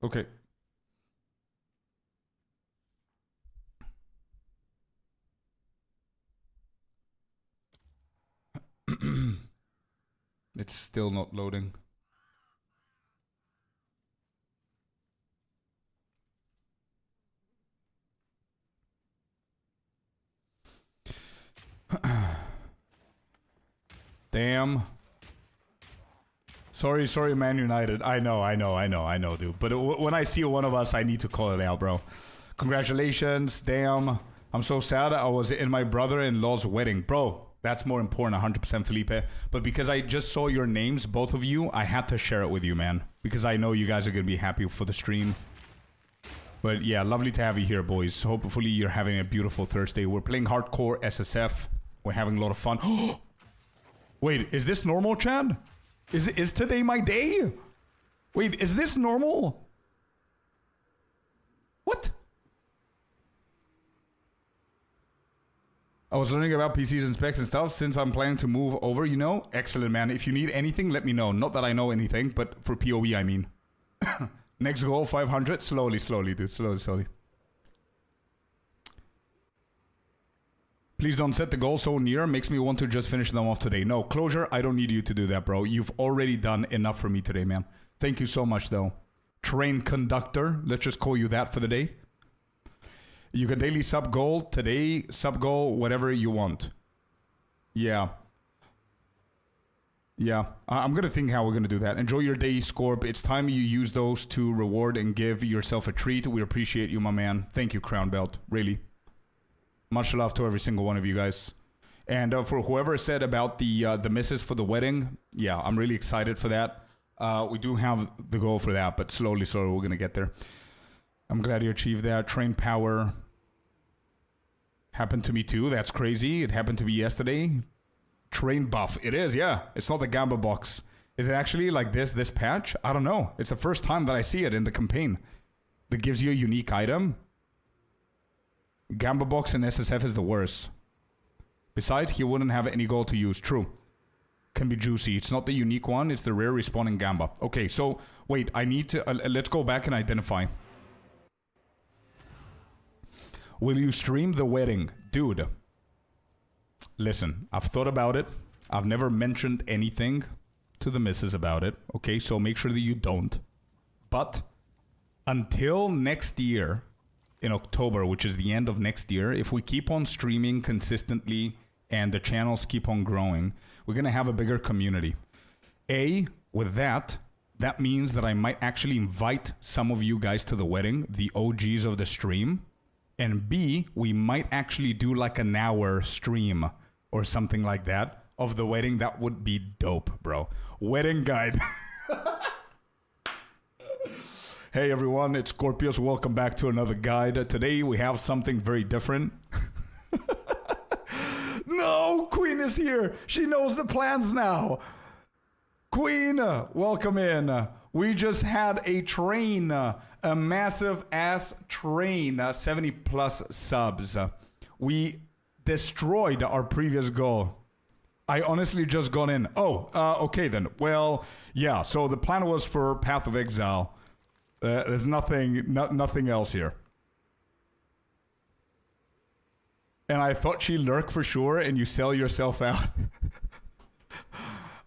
Okay. It's still not loading. Damn. Sorry, Man United. I know, dude. But when I see one of us, I need to call it out, bro. Congratulations. Damn. I'm so sad. I was in my brother-in-law's wedding. Bro, that's more important, 100% Felipe. But because I just saw your names, both of you, I had to share it with you, man. Because I know you guys are going to be happy for the stream. But yeah, lovely to have you here, boys. Hopefully you're having a beautiful Thursday. We're playing hardcore SSF. We're having a lot of fun. Wait, is this normal, Chad? Is today my day? Wait, is this normal? What? I was learning about PCs and specs and stuff since I'm planning to move over, you know? Excellent, man. If you need anything, let me know. Not that I know anything, but for PoE, I mean. Next goal, 500. Slowly, dude. Slowly. Please don't set the goal so near. Makes me want to just finish them off today. No, Closure, I don't need you to do that, bro. You've already done enough for me today, man. Thank you so much, though. Train conductor. Let's just call you that for the day. You can daily sub goal, today, sub goal, whatever you want. Yeah. Yeah, I'm gonna think how we're gonna do that. Enjoy your day, Scorp. It's time you use those to reward and give yourself a treat. We appreciate you, my man. Thank you, Crown Belt. Really. Much love to every single one of you guys. And for whoever said about the misses for the wedding, yeah, I'm really excited for that. We do have the goal for that, but slowly we're gonna get there. I'm glad you achieved that. Train power happened to me too. That's crazy. It happened to me yesterday. Train buff. It is, yeah. It's not the Gamba box. Is it actually like this patch? I don't know. It's the first time that I see it in the campaign. That gives you a unique item. Gamba box in SSF is the worst. Besides, he wouldn't have any gold to use. True. Can be juicy. It's not the unique one. It's the rare respawning Gamba. Okay, so wait. I need to... let's go back and identify. Will you stream the wedding? Dude. Listen, I've thought about it. I've never mentioned anything to the missus about it. Okay, so make sure that you don't. But until next year, in October, which is the end of next year, if we keep on streaming consistently and the channels keep on growing, we're going to have a bigger community. With that means that I might actually invite some of you guys to the wedding, the OGs of the stream. And B, we might actually do like an hour stream or something like that of the wedding. That would be dope, bro. Wedding guide. Hey everyone, it's Scorpius. Welcome back to another guide. Today we have something very different. No, Queen is here. She knows the plans now. Queen, welcome in. We just had a train, a massive ass train, 70 plus subs. We destroyed our previous goal. I honestly just got in. Okay then. Well, yeah, so the plan was for Path of Exile. There's nothing else here. And I thought she'd lurk for sure and you sell yourself out.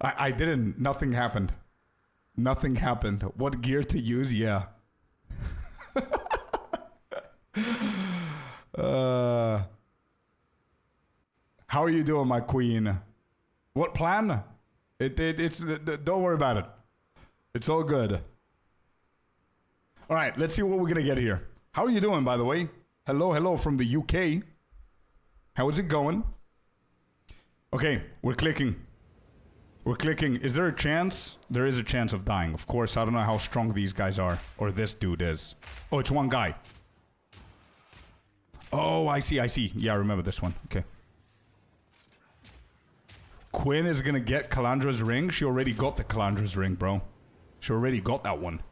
I didn't. Nothing happened. Nothing happened. What gear to use? Yeah. How are you doing, my queen? What plan? It's don't worry about it. It's all good. All right, let's see what we're gonna get here. How are you doing, by the way? Hello from the UK. How is it going? Okay, we're clicking. We're clicking. Is there a chance? There is a chance of dying. Of course, I don't know how strong these guys are. Or this dude is. Oh, it's one guy. Oh, I see. Yeah, I remember this one. Okay. Quinn is gonna get Calandra's ring. She already got the Calandra's ring, bro. She already got that one.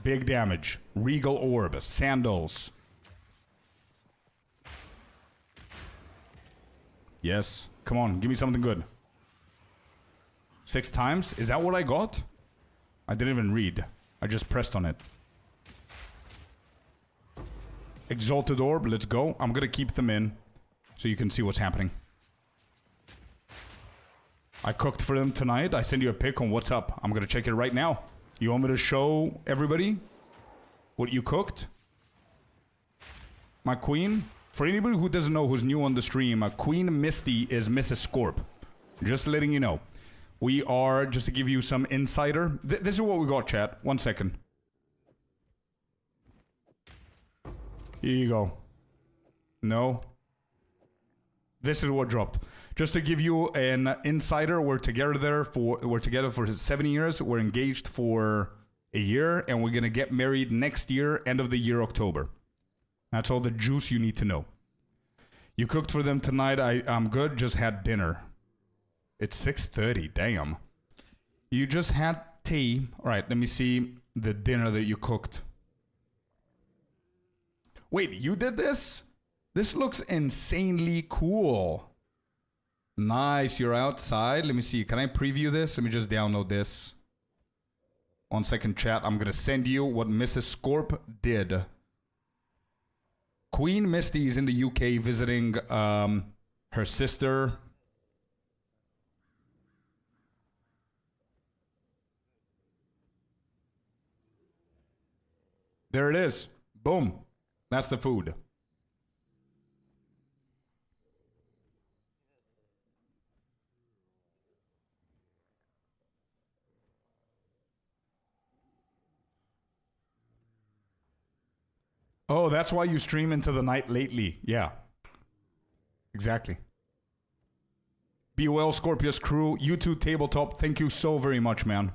Big damage. Regal Orb. Sandals. Yes. Come on, give me something good. 6 times? Is that what I got? I didn't even read. I just pressed on it. Exalted Orb, let's go. I'm gonna keep them in so you can see what's happening. I cooked for them tonight. I send you a pic on what's up. I'm gonna check it right now. You want me to show everybody what you cooked? My queen? For anybody who doesn't know, who's new on the stream, Queen Misty is Mrs. Scorp. Just letting you know. We are, just to give you some insider. This is what we got, chat. 1 second. Here you go. No. This is what dropped. Just to give you an insider, we're together for 7 years. We're engaged for a year, and we're gonna get married next year, end of the year, October. That's all the juice you need to know. You cooked for them tonight. I'm good. Just had dinner. It's 6:30. Damn. You just had tea. All right. Let me see the dinner that you cooked. Wait, you did this? This looks insanely cool. Nice. You're outside. Let me see. Can I preview this? Let me just download this. 1 second, chat. I'm gonna send you what Mrs. Scorp did. Queen Misty is in the UK visiting her sister. There it is. Boom. That's the food. Oh, that's why you stream into the night lately. Yeah. Exactly. Be well, Scorpius crew. YouTube tabletop. Thank you so very much, man.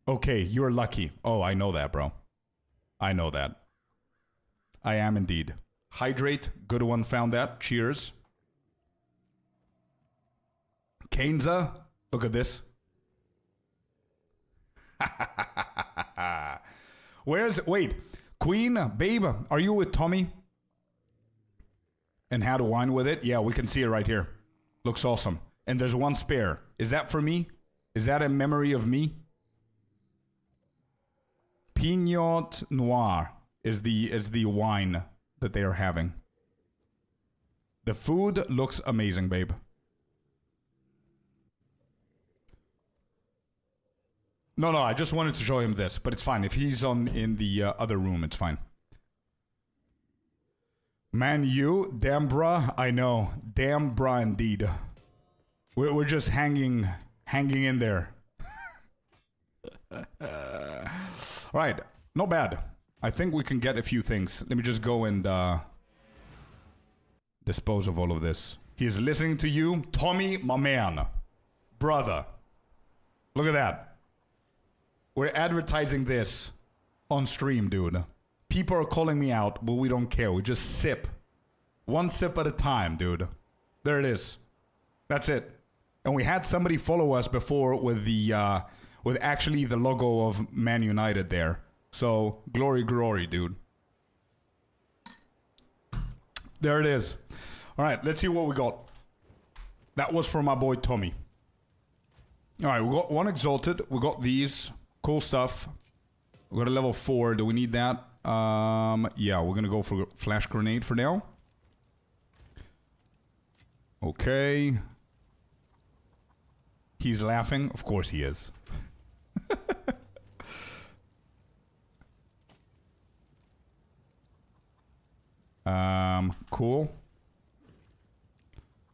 Okay, you're lucky. Oh, I know that, bro. I know that. I am indeed. Hydrate. Good one. Found that. Cheers. Kainza. Look at this. Wait. Queen, babe, are you with Tommy? And had a wine with it? Yeah, we can see it right here. Looks awesome. And there's one spare. Is that for me? Is that a memory of me? Pinot Noir is the wine that they are having. The food looks amazing, babe. No, I just wanted to show him this, but it's fine. If he's in the other room, it's fine. Man, you, damn bruh, I know. Damn bruh indeed. We're just hanging in there. Right, not bad. I think we can get a few things. Let me just go and dispose of all of this. He's listening to you. Tommy, my man. Brother. Look at that. We're advertising this on stream, dude. People are calling me out, but we don't care. We just sip. One sip at a time, dude. There it is. That's it. And we had somebody follow us before with the with actually the logo of Man United there. So, glory, dude. There it is. All right, let's see what we got. That was for my boy Tommy. All right, we got one exalted. We got these. Cool stuff. We got a level 4. Do we need that? Yeah, we're gonna go for flash grenade for now. Okay. He's laughing. Of course he is. Cool.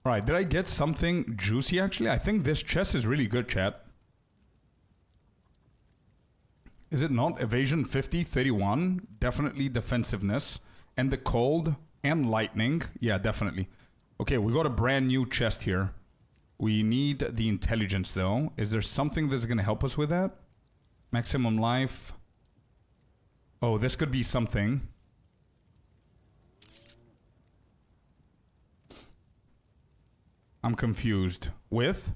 Alright, did I get something juicy actually? I think this chest is really good, chat. Is it not? Evasion 50, 31. Definitely defensiveness. And the cold and lightning. Yeah, definitely. Okay, we got a brand new chest here. We need the intelligence though. Is there something that's going to help us with that? Maximum life. Oh, this could be something. I'm confused. With?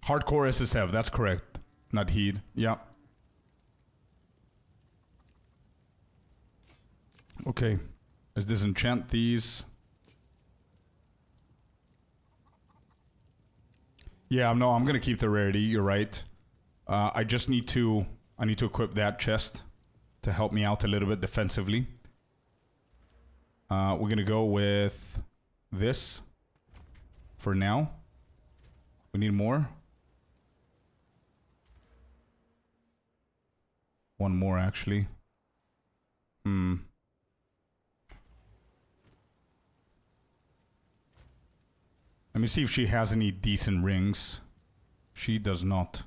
Hardcore SSF, that's correct. Not heed. Yeah. Okay. Let's disenchant these. Yeah, no, I'm gonna keep the rarity, you're right. I just need to equip that chest to help me out a little bit defensively. We're gonna go with this for now. We need more. One more, actually. Let me see if she has any decent rings. She does not.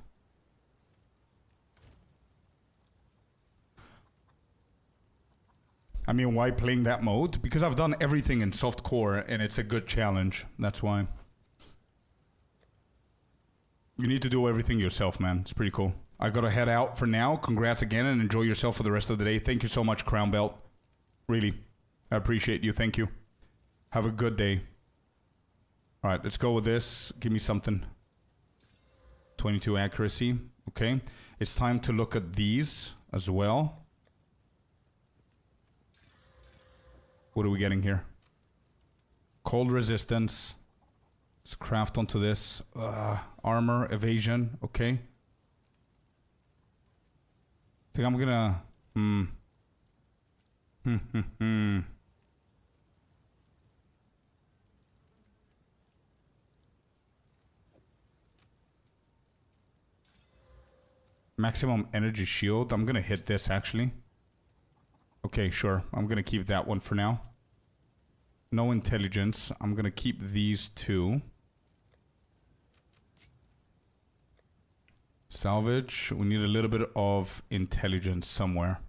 I mean, why playing that mode? Because I've done everything in softcore and it's a good challenge. That's why. You need to do everything yourself, man. It's pretty cool. I gotta head out for now. Congrats again and enjoy yourself for the rest of the day. Thank you so much, Crown Belt. Really. I appreciate you. Thank you. Have a good day. Alright, let's go with this. Give me something. 22 accuracy. Okay. It's time to look at these as well. What are we getting here? Cold resistance. Let's craft onto this. Armor, evasion. Okay. I think I'm gonna... Maximum energy shield. I'm gonna hit this actually. Okay, sure. I'm gonna keep that one for now. No intelligence. I'm gonna keep these two. Salvage. We need a little bit of intelligence somewhere.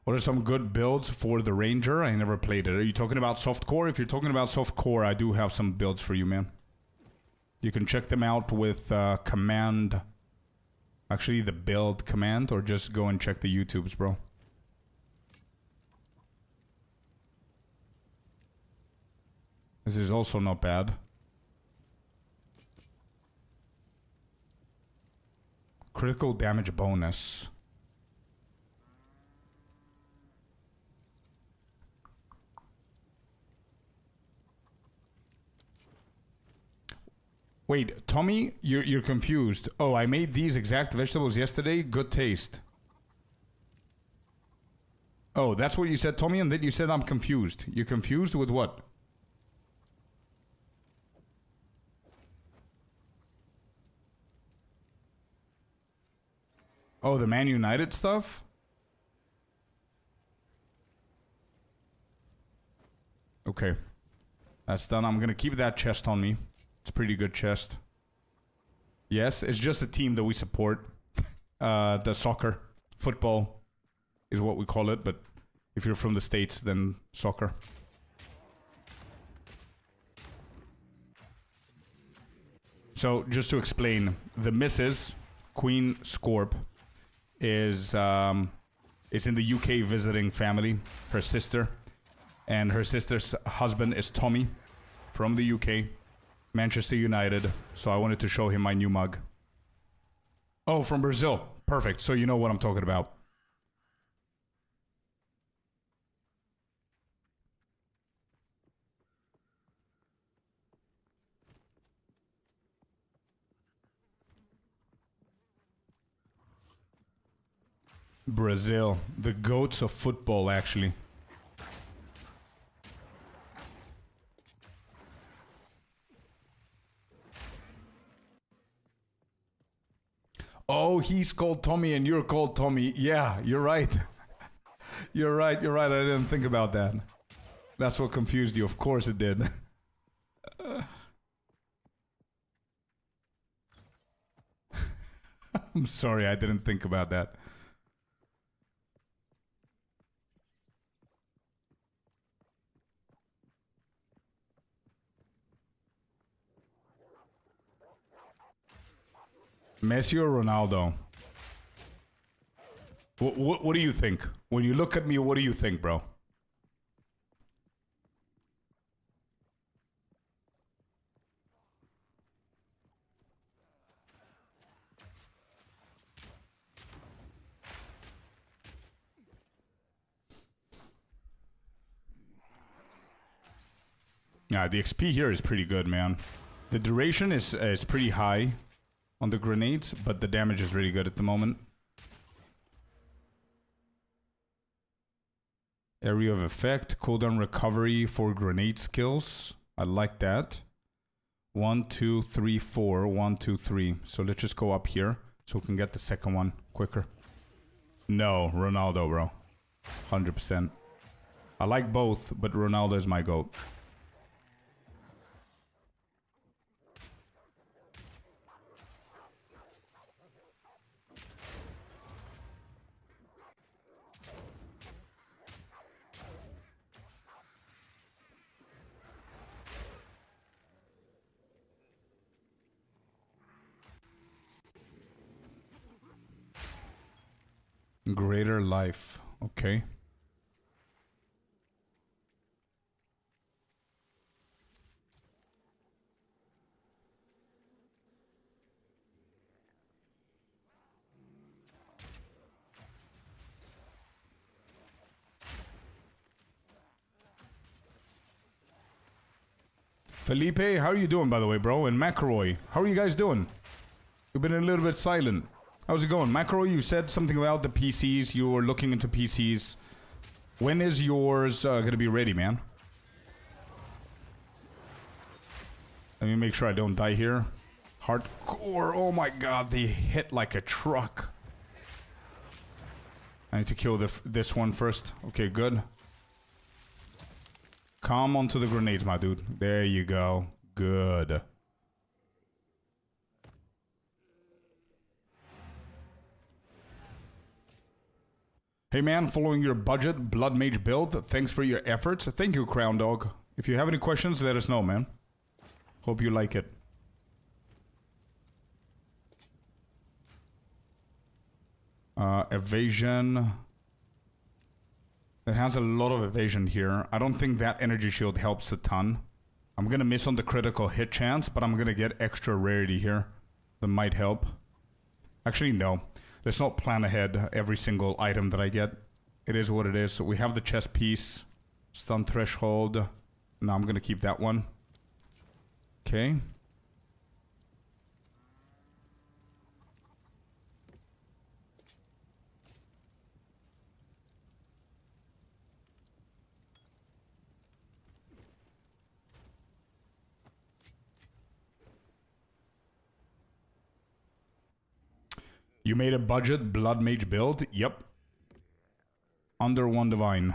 What are some good builds for the Ranger? I never played it. Are you talking about softcore? If you're talking about softcore, I do have some builds for you, man. You can check them out with command. Actually, the build command, or just go and check the YouTubes, bro. This is also not bad. Critical damage bonus. Wait, Tommy, you're confused. Oh, I made these exact vegetables yesterday. Good taste. Oh, that's what you said, Tommy, and then you said I'm confused. You're confused with what? Oh, the Man United stuff? Okay. That's done. I'm gonna keep that chest on me. It's a pretty good chest. Yes, it's just a team that we support. The soccer. Football is what we call it, but if you're from the States, then soccer. So, just to explain, the Mrs. Queen Scorp is in the UK visiting family, her sister. And her sister's husband is Tommy from the UK. Manchester United, so I wanted to show him my new mug. Oh, from Brazil. Perfect. So you know what I'm talking about. Brazil. The goats of football, actually. Oh, he's called Tommy and you're called Tommy. Yeah, you're right. You're right. I didn't think about that. That's what confused you. Of course it did. I'm sorry, I didn't think about that. Messi or Ronaldo? What do you think? When you look at me, what do you think, bro? Yeah, the XP here is pretty good, man. The duration is pretty high on the grenades, but the damage is really good at the moment. Area of effect, cooldown recovery for grenade skills. I like that. 1, 2, 3, 4. 1, 2, 3. So let's just go up here so we can get the second one quicker. No, Ronaldo, bro. 100%. I like both, but Ronaldo is my GOAT. Greater life. Okay. Felipe, how are you doing, by the way, bro? And McElroy, how are you guys doing? You've been a little bit silent. How's it going? McElroy, you said something about the PCs. You were looking into PCs. When is yours going to be ready, man? Let me make sure I don't die here. Hardcore. Oh my god, they hit like a truck. I need to kill this one first. Okay, good. Come onto the grenades, my dude. There you go. Good. Hey man, following your budget blood mage build. Thanks for your efforts. Thank you, Crown Dog. If you have any questions, let us know, man. Hope you like it. Evasion. It has a lot of evasion here. I don't think that energy shield helps a ton. I'm gonna miss on the critical hit chance, but I'm gonna get extra rarity here. That might help. Actually, no. Let's not plan ahead every single item that I get. It is what it is. So we have the chest piece. Stun threshold. No, I'm gonna keep that one. Okay. You made a budget blood mage build? Yep. Under 1 divine.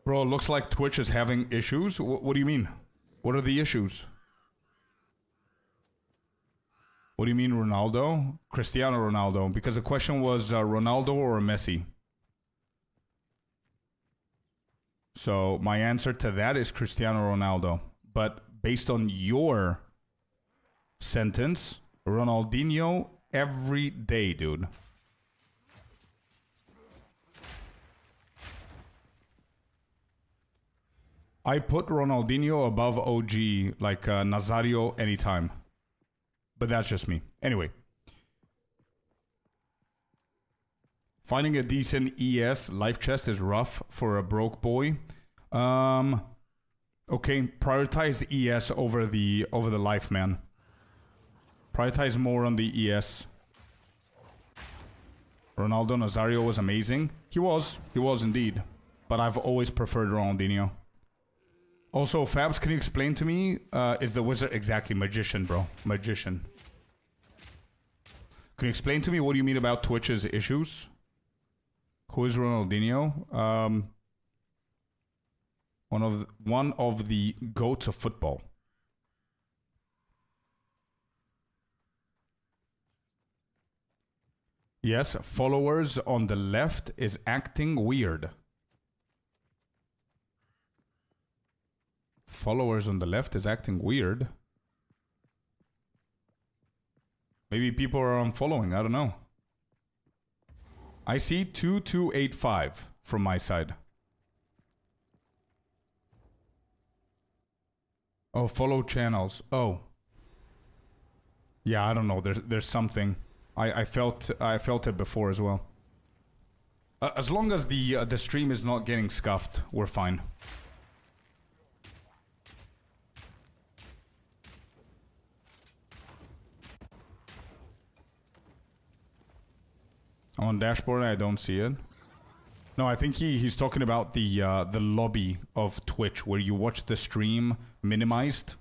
Bro, looks like Twitch is having issues. What do you mean? What are the issues? What do you mean Ronaldo? Cristiano Ronaldo. Because the question was Ronaldo or Messi. So my answer to that is Cristiano Ronaldo. But based on your sentence, Ronaldinho every day, dude. I put Ronaldinho above OG, like Nazario anytime. But that's just me. Anyway. Finding a decent ES life chest is rough for a broke boy. Okay, prioritize ES over the life, man. Prioritize more on the ES. Ronaldo Nazario was amazing. He was indeed. But I've always preferred Ronaldinho. Also, Fabs, can you explain to me, is the wizard exactly magician, bro? Magician. Can you explain to me what do you mean about Twitch's issues? Who is Ronaldinho? One of the goats of football. Yes, followers on the left is acting weird. Followers on the left is acting weird. Maybe people are unfollowing, I don't know. I see 2285 from my side. Oh, follow channels. Oh. Yeah, I don't know. There's something. I felt it before as well. As long as the stream is not getting scuffed, we're fine. I'm on dashboard, I don't see it. No, I think he's talking about the lobby of Twitch where you watch the stream minimized,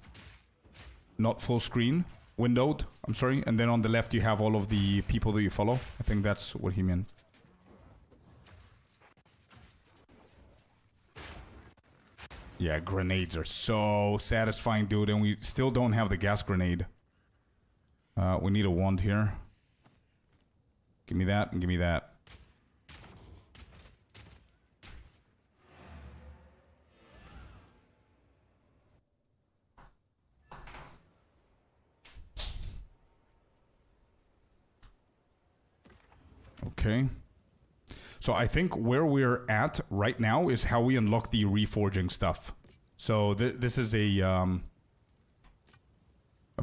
not full screen, windowed. I'm sorry, and then on the left you have all of the people that you follow. I think that's what he meant. Yeah, grenades are so satisfying, dude, and we still don't have the gas grenade. We need a wand here. Give me that and give me that. Okay. So I think where we're at right now is how we unlock the reforging stuff. So this is a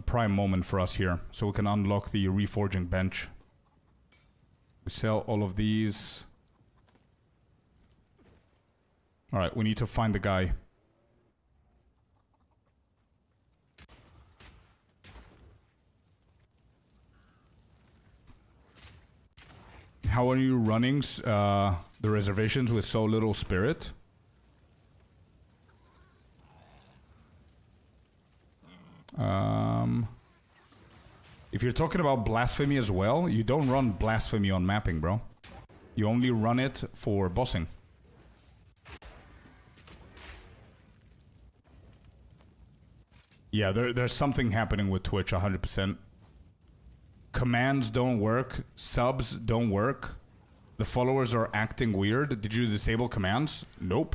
prime moment for us here. So we can unlock the reforging bench. We sell all of these. Alright, we need to find the guy. How are you running the reservations with so little spirit? If you're talking about blasphemy as well, you don't run blasphemy on mapping, bro. You only run it for bossing. Yeah, there's something happening with Twitch, 100%. Commands don't work. Subs don't work. The followers are acting weird. Did you disable commands? Nope.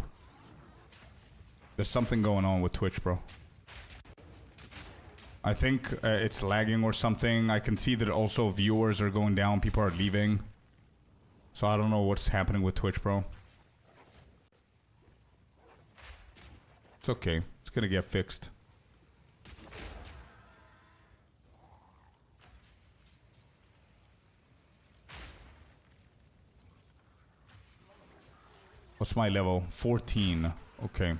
There's something going on with Twitch, bro. I think it's lagging or something. I can see that also viewers are going down. People are leaving. So I don't know what's happening with Twitch, bro. It's okay. It's gonna get fixed. What's my level? 14. Okay.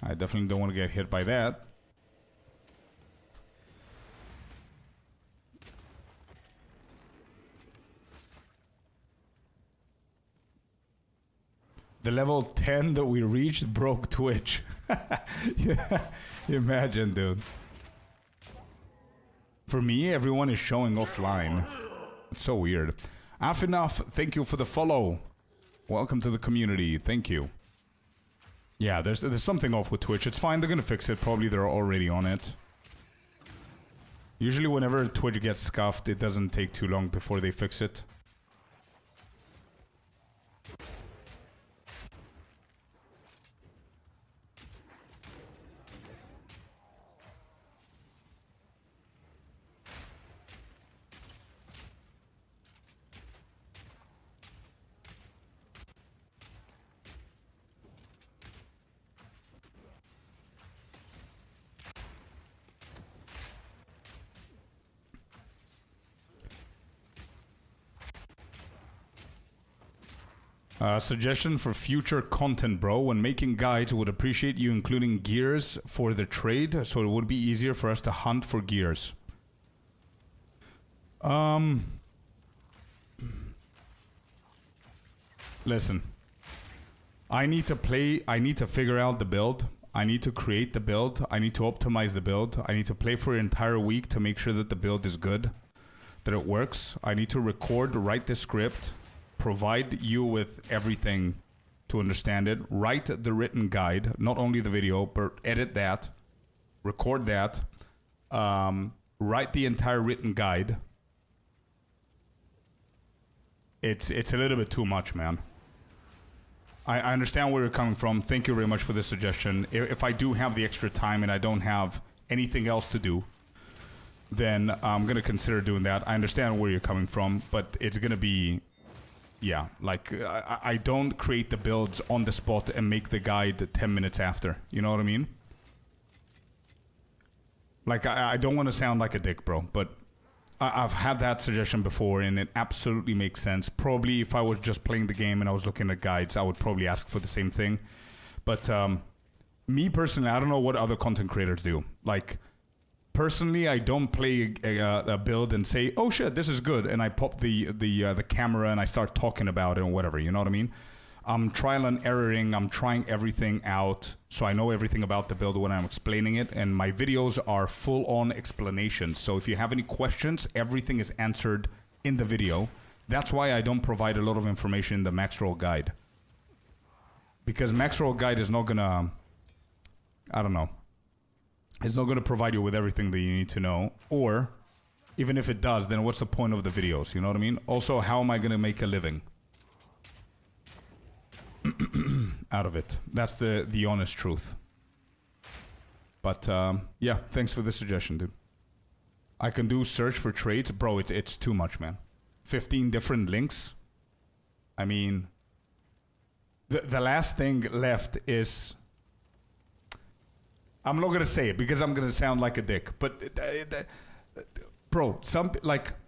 I definitely don't want to get hit by that. The level 10 that we reached broke Twitch. Yeah, imagine, dude. For me, everyone is showing offline. It's so weird. Enough, thank you for the follow. Welcome to the community. Thank you. Yeah, there's something off with Twitch. It's fine, they're gonna fix it. Probably they're already on it. Usually whenever Twitch gets scuffed, it doesn't take too long before they fix it. Suggestion for future content, bro. When making guides, would appreciate you including gears for the trade, so it would be easier for us to hunt for gears. Listen. I need to figure out the build. I need to create the build. I need to optimize the build. I need to play for an entire week to make sure that the build is good, that it works. I need to record, write the script, provide you with everything to understand it, write the written guide, not only the video, but edit that, record that, write the entire written guide. It's a little bit too much, man. I understand where you're coming from. Thank you very much for this suggestion. If I do have the extra time and I don't have anything else to do, then I'm going to consider doing that. I understand where you're coming from, but it's going to be... Yeah, like, I don't create the builds on the spot and make the guide 10 minutes after. You know what I mean? Like, I don't want to sound like a dick, bro, but I've had that suggestion before, and it absolutely makes sense. Probably if I was just playing the game and I was looking at guides, I would probably ask for the same thing. But me personally, I don't know what other content creators do. Like... Personally, I don't play a build and say, "Oh shit, this is good," and I pop the camera and I start talking about it or whatever. You know what I mean? I'm trial and erroring. I'm trying everything out, so I know everything about the build when I'm explaining it. And my videos are full-on explanations. So if you have any questions, everything is answered in the video. That's why I don't provide a lot of information in the max roll guide, because max roll guide is not gonna, I don't know. It's not going to provide you with everything that you need to know. Or, even if it does, then what's the point of the videos? You know what I mean? Also, how am I going to make a living out of it? That's the honest truth. But, yeah, thanks for the suggestion, dude. I can do search for trades. Bro, it's too much, man. 15 different links. I mean, the last thing left is... I'm not gonna say it because I'm gonna sound like a dick, but bro,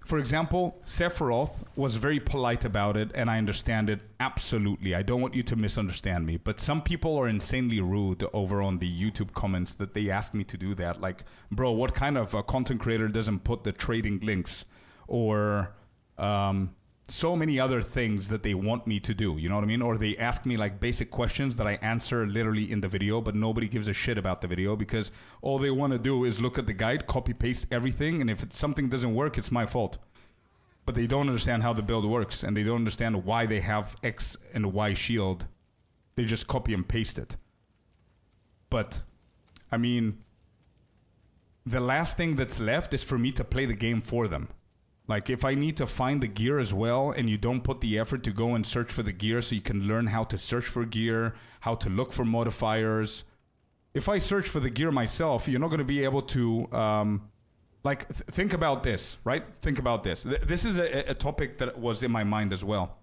for example, Sephiroth was very polite about it, and I understand it absolutely. I don't want you to misunderstand me, but some people are insanely rude over on the YouTube comments that they ask me to do that. Like, bro, what kind of a content creator doesn't put the trading links or so many other things that they want me to do, you know what I mean? Or they ask me like basic questions that I answer literally in the video, but nobody gives a shit about the video because all they want to do is look at the guide, copy paste everything, and if something doesn't work, it's my fault. But they don't understand how the build works, and they don't understand why they have X and Y shield. They just copy and paste it. But, I mean, the last thing that's left is for me to play the game for them. Like, if I need to find the gear as well, and you don't put the effort to go and search for the gear so you can learn how to search for gear, how to look for modifiers. If I search for the gear myself, you're not going to be able to, think about this, right? Think about this. This is a topic that was in my mind as well.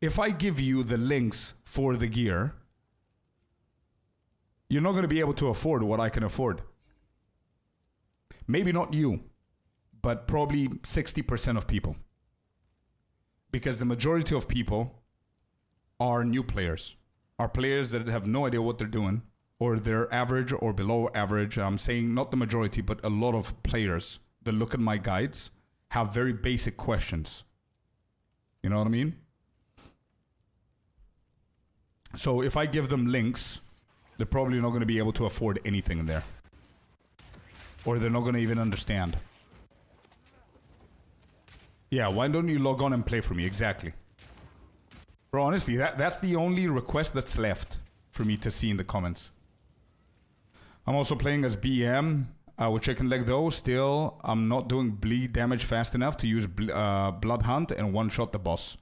If I give you the links for the gear, you're not going to be able to afford what I can afford. Maybe not you, but probably 60% of people. Because the majority of people are new players, are players that have no idea what they're doing, or they're average or below average. I'm saying not the majority, but a lot of players that look at my guides have very basic questions. You know what I mean? So if I give them links, they're probably not going to be able to afford anything in there. Or they're not going to even understand. Yeah, why don't you log on and play for me? Exactly. Bro, honestly, that's the only request that's left for me to see in the comments. I'm also playing as BM, which I can let go. Still, I'm not doing bleed damage fast enough to use Blood Hunt and one-shot the boss.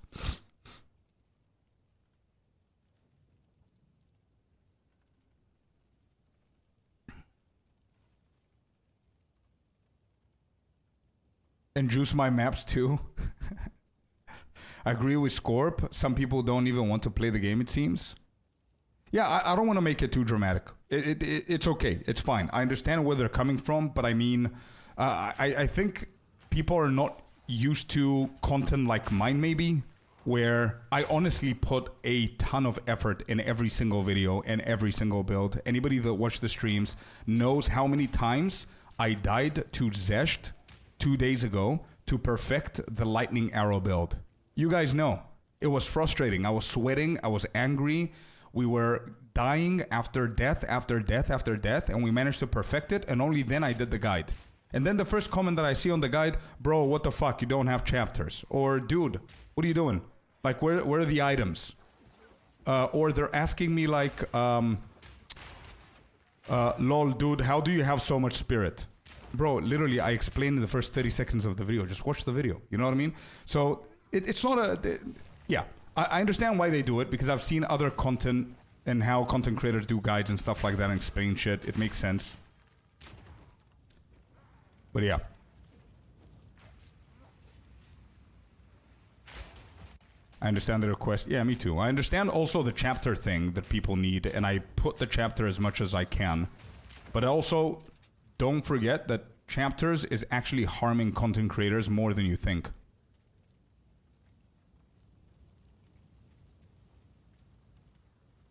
And juice my maps too. I agree with Scorp. Some people don't even want to play the game, it seems. Yeah, I don't want to make it too dramatic. It's okay. It's fine. I understand where they're coming from, but I mean, I think people are not used to content like mine, maybe, where I honestly put a ton of effort in every single video and every single build. Anybody that watched the streams knows how many times I died to Zesht 2 days ago to perfect the lightning arrow build. You guys know. It was frustrating. I was sweating. I was angry. We were dying after death, after death, after death, and we managed to perfect it, and only then I did the guide. And then the first comment that I see on the guide, bro, what the fuck, you don't have chapters. Or, dude, what are you doing? Like, where are the items? Or they're asking me like, lol, dude, how do you have so much spirit? Bro, literally, I explained in the first 30 seconds of the video. Just watch the video. You know what I mean? So, it's not a... yeah. I understand why they do it, because I've seen other content and how content creators do guides and stuff like that and explain shit. It makes sense. But yeah. I understand the request. Yeah, me too. I understand also the chapter thing that people need, and I put the chapter as much as I can. But also, don't forget that chapters is actually harming content creators more than you think.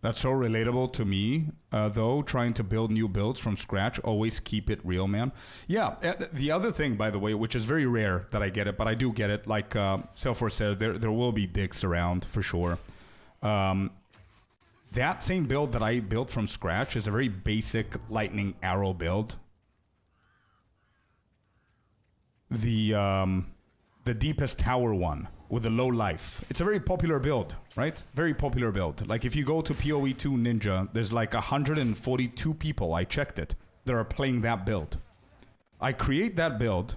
That's so relatable to me, though, trying to build new builds from scratch. Always keep it real, man. Yeah, the other thing, by the way, which is very rare that I get it, but I do get it, like Selfor said, there will be dicks around, for sure. That same build that I built from scratch is a very basic lightning arrow build. The deepest tower one with a low life. It's a very popular build, right? Very popular build. Like if you go to PoE2 Ninja, there's like 142 people, I checked it, that are playing that build. I create that build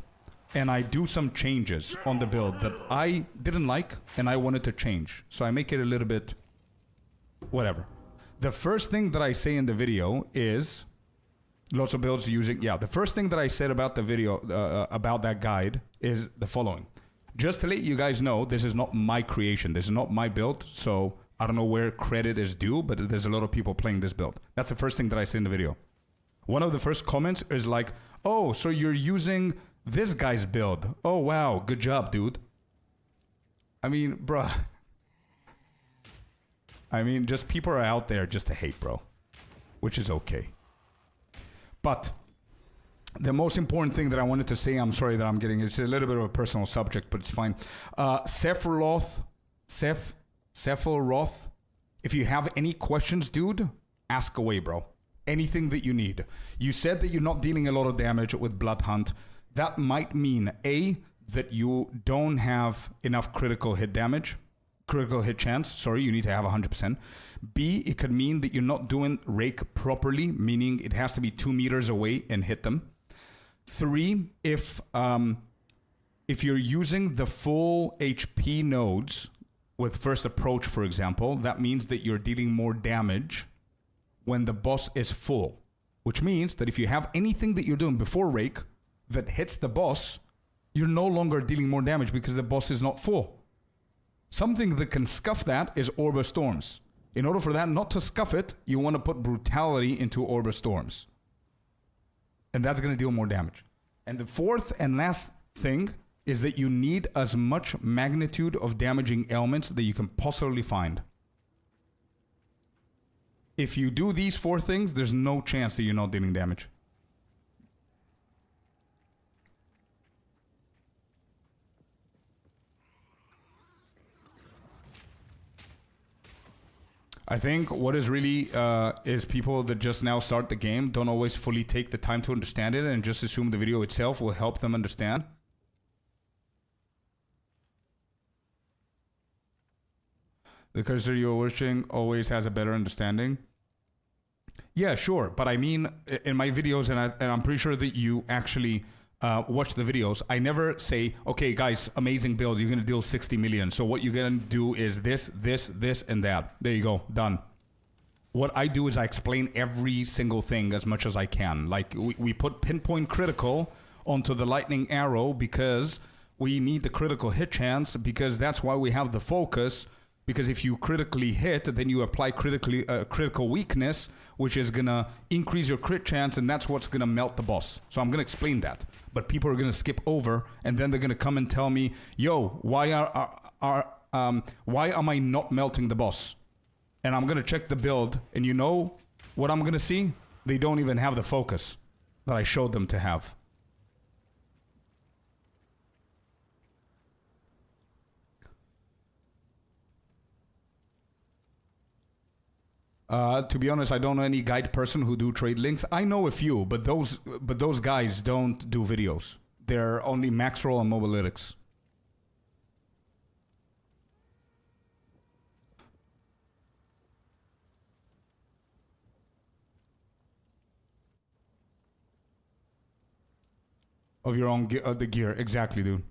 and I do some changes on the build that I didn't like and I wanted to change. So I make it a little bit whatever. The first thing that I say in the video is lots of builds using, yeah, the first thing that I said about the video, about that guide is the following. Just to let you guys know, this is not my creation. This is not my build, so I don't know where credit is due, but there's a lot of people playing this build. That's the first thing that I say in the video. One of the first comments is like, oh, so you're using this guy's build. Oh, wow, good job, dude. I mean, bruh. I mean, just people are out there just to hate, bro. Which is okay. But The most important thing that I wanted to say, I'm sorry that I'm getting, it's a little bit of a personal subject, but it's fine. Sephiroth, if you have any questions, dude, ask away, bro. Anything that you need. You said that you're not dealing a lot of damage with Blood Hunt. That might mean, A, that you don't have enough critical hit chance. Sorry, you need to have 100%. B, it could mean that you're not doing rake properly, meaning it has to be 2 meters away and hit them. 3, if you're using the full HP nodes with first approach, for example, that means that you're dealing more damage when the boss is full, which means that if you have anything that you're doing before rake that hits the boss, you're no longer dealing more damage because the boss is not full. Something that can scuff that is Orb of Storms. In order for that not to scuff it, you want to put brutality into Orb of Storms. And that's going to deal more damage. And the fourth and last thing is that you need as much magnitude of damaging elements that you can possibly find. If you do these 4 things, there's no chance that you're not dealing damage. I think what is really is people that just now start the game don't always fully take the time to understand it and just assume the video itself will help them understand. The cursor you're watching always has a better understanding. Yeah, sure. But I mean, in my videos, and I'm pretty sure that you actually watch the videos, I never say, okay, guys, amazing build. You're going to deal 60 million. So what you're going to do is this, and that. There you go. Done. What I do is I explain every single thing as much as I can. Like, we put pinpoint critical onto the lightning arrow because we need the critical hit chance, because that's why we have the focus. Because if you critically hit, then you apply critical weakness, which is going to increase your crit chance, and that's what's going to melt the boss. So I'm going to explain that. But people are going to skip over, and then they're going to come and tell me, yo, why am I not melting the boss? And I'm going to check the build, and you know what I'm going to see? They don't even have the focus that I showed them to have. To be honest, I don't know any guide person who do trade links. I know a few, but those guys don't do videos. They're only max roll and mobalytics. Of your own the gear, exactly, dude.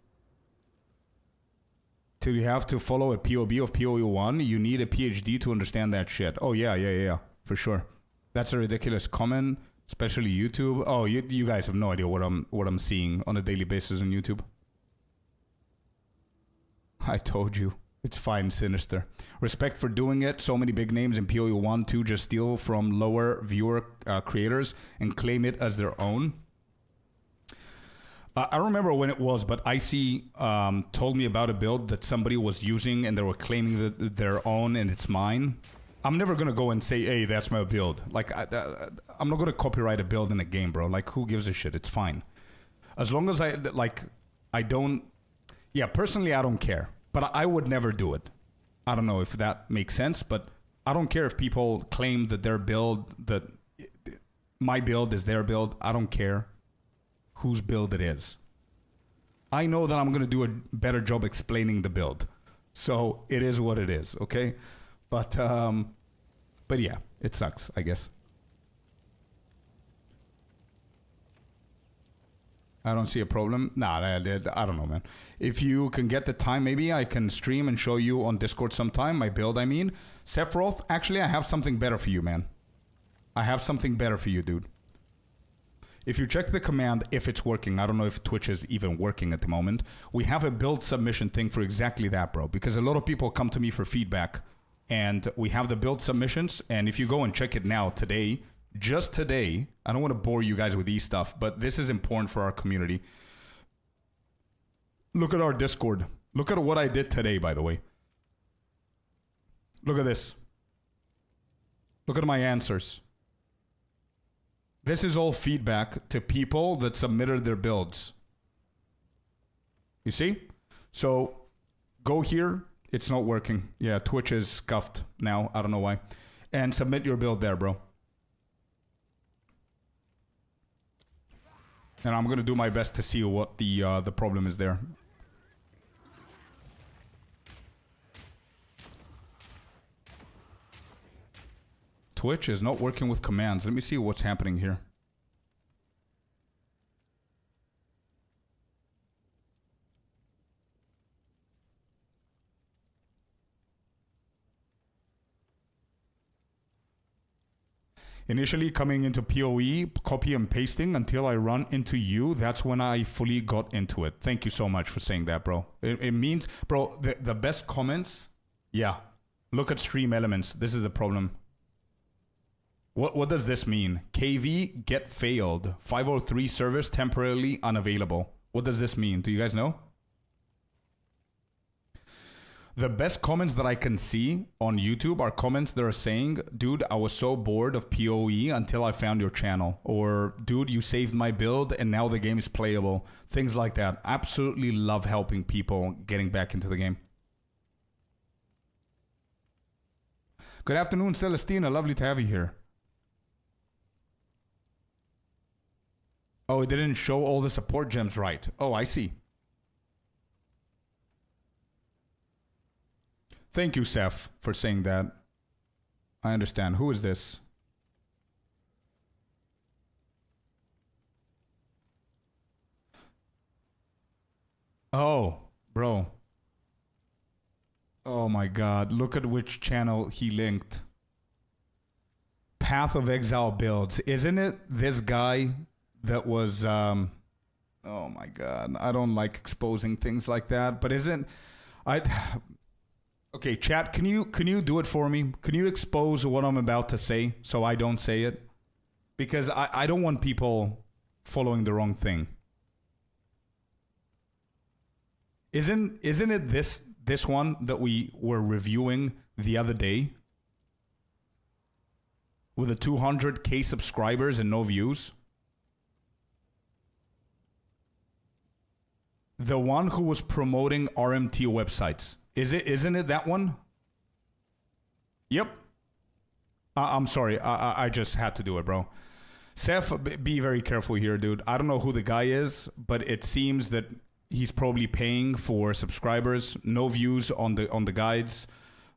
Till you have to follow a POB of POE1, you need a PhD to understand that shit. Oh, yeah, for sure. That's a ridiculous comment, especially YouTube. Oh, you guys have no idea what I'm seeing on a daily basis on YouTube. I told you. It's fine, Sinister. Respect for doing it. So many big names in POE1 too just steal from lower viewer creators and claim it as their own. I remember when it was, but IC told me about a build that somebody was using and they were claiming that their own and it's mine. I'm never going to go and say, hey, that's my build. Like, I'm not going to copyright a build in a game, bro. Like, who gives a shit? It's fine. As long as I don't... Yeah, personally, I don't care. But I would never do it. I don't know if that makes sense, but I don't care if people claim that their build, that my build is their build. I don't care whose build it is. I know that I'm going to do a better job explaining the build. So it is what it is, okay? But yeah, it sucks, I guess. I don't see a problem. Nah, I don't know, man. If you can get the time, maybe I can stream and show you on Discord sometime. My build, I mean. Sephiroth, actually, I have something better for you, man. I have something better for you, dude. If you check the command, if it's working, I don't know if Twitch is even working at the moment. We have a build submission thing for exactly that, bro. Because a lot of people come to me for feedback. And we have the build submissions. And if you go and check it now, today, just today, I don't want to bore you guys with these stuff, but this is important for our community. Look at our Discord. Look at what I did today, by the way. Look at this. Look at my answers. This is all feedback to people that submitted their builds. You see? So go here. It's not working. Yeah, Twitch is scuffed now. I don't know why. And submit your build there, bro. And I'm gonna do my best to see what the problem is there. Twitch is not working with commands. Let me see what's happening here. Initially coming into PoE, copy and pasting until I run into you. That's when I fully got into it. Thank you so much for saying that, bro. It means, bro, the best comments. Yeah. Look at stream elements. This is a problem. What does this mean? KV get failed. 503 service temporarily unavailable. What does this mean? Do you guys know? The best comments that I can see on YouTube are comments that are saying, dude, I was so bored of PoE until I found your channel. Or, dude, you saved my build and now the game is playable. Things like that. Absolutely love helping people getting back into the game. Good afternoon, Celestina. Lovely to have you here. Oh, it didn't show all the support gems right. Oh, I see. Thank you, Seth, for saying that. I understand. Who is this? Oh, bro. Oh my god. Look at which channel he linked. Path of Exile builds. Isn't it this guy that was... oh my god. I don't like exposing things like that. But isn't... Okay, chat, can you do it for me? Can you expose what I'm about to say so I don't say it? Because I don't want people following the wrong thing. Isn't it this one that we were reviewing the other day? With the 200k subscribers and no views? The one who was promoting RMT websites. Isn't it that one? Yep. I'm sorry. I just had to do it, bro. Seth, be very careful here, dude. I don't know who the guy is, but it seems that he's probably paying for subscribers, no views on the guides,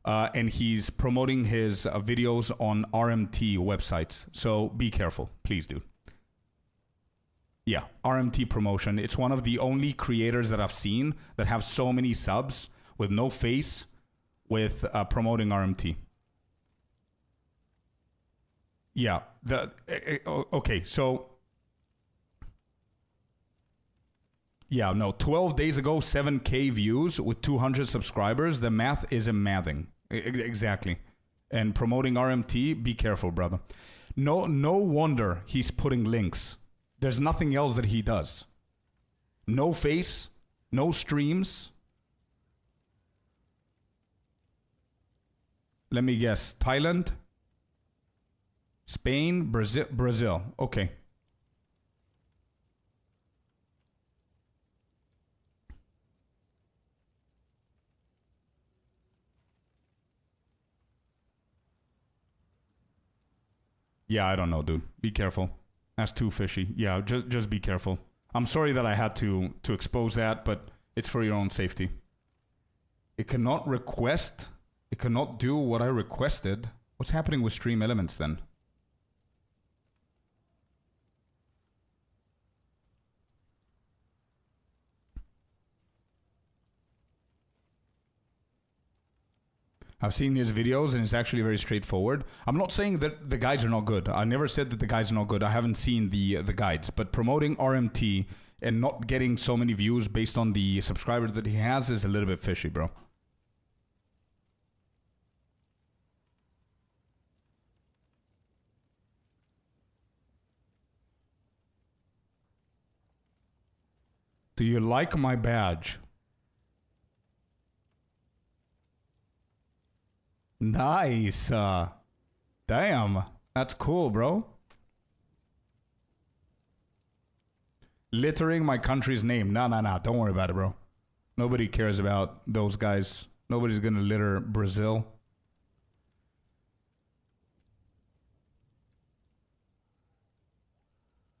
and he's promoting his videos on RMT websites. So be careful, please, dude. Yeah, RMT promotion. It's one of the only creators that I've seen that have so many subs with no face, with promoting RMT. Yeah. Okay, so... Yeah, no, 12 days ago, 7k views with 200 subscribers. The math isn't mathing. Exactly. And promoting RMT, be careful, brother. No wonder he's putting links. There's nothing else that he does. No face, no streams... Let me guess. Thailand? Spain? Brazil. Okay. Yeah, I don't know, dude. Be careful. That's too fishy. Yeah, just be careful. I'm sorry that I had to expose that, but it's for your own safety. It cannot request... It cannot do what I requested. What's happening with stream elements then? I've seen his videos and it's actually very straightforward. I'm not saying that the guides are not good. I never said that the guides are not good. I haven't seen the guides. But promoting RMT and not getting so many views based on the subscribers that he has is a little bit fishy, bro. Do you like my badge? Nice. Damn. That's cool, bro. Littering my country's name. Nah. Don't worry about it, bro. Nobody cares about those guys. Nobody's gonna litter Brazil.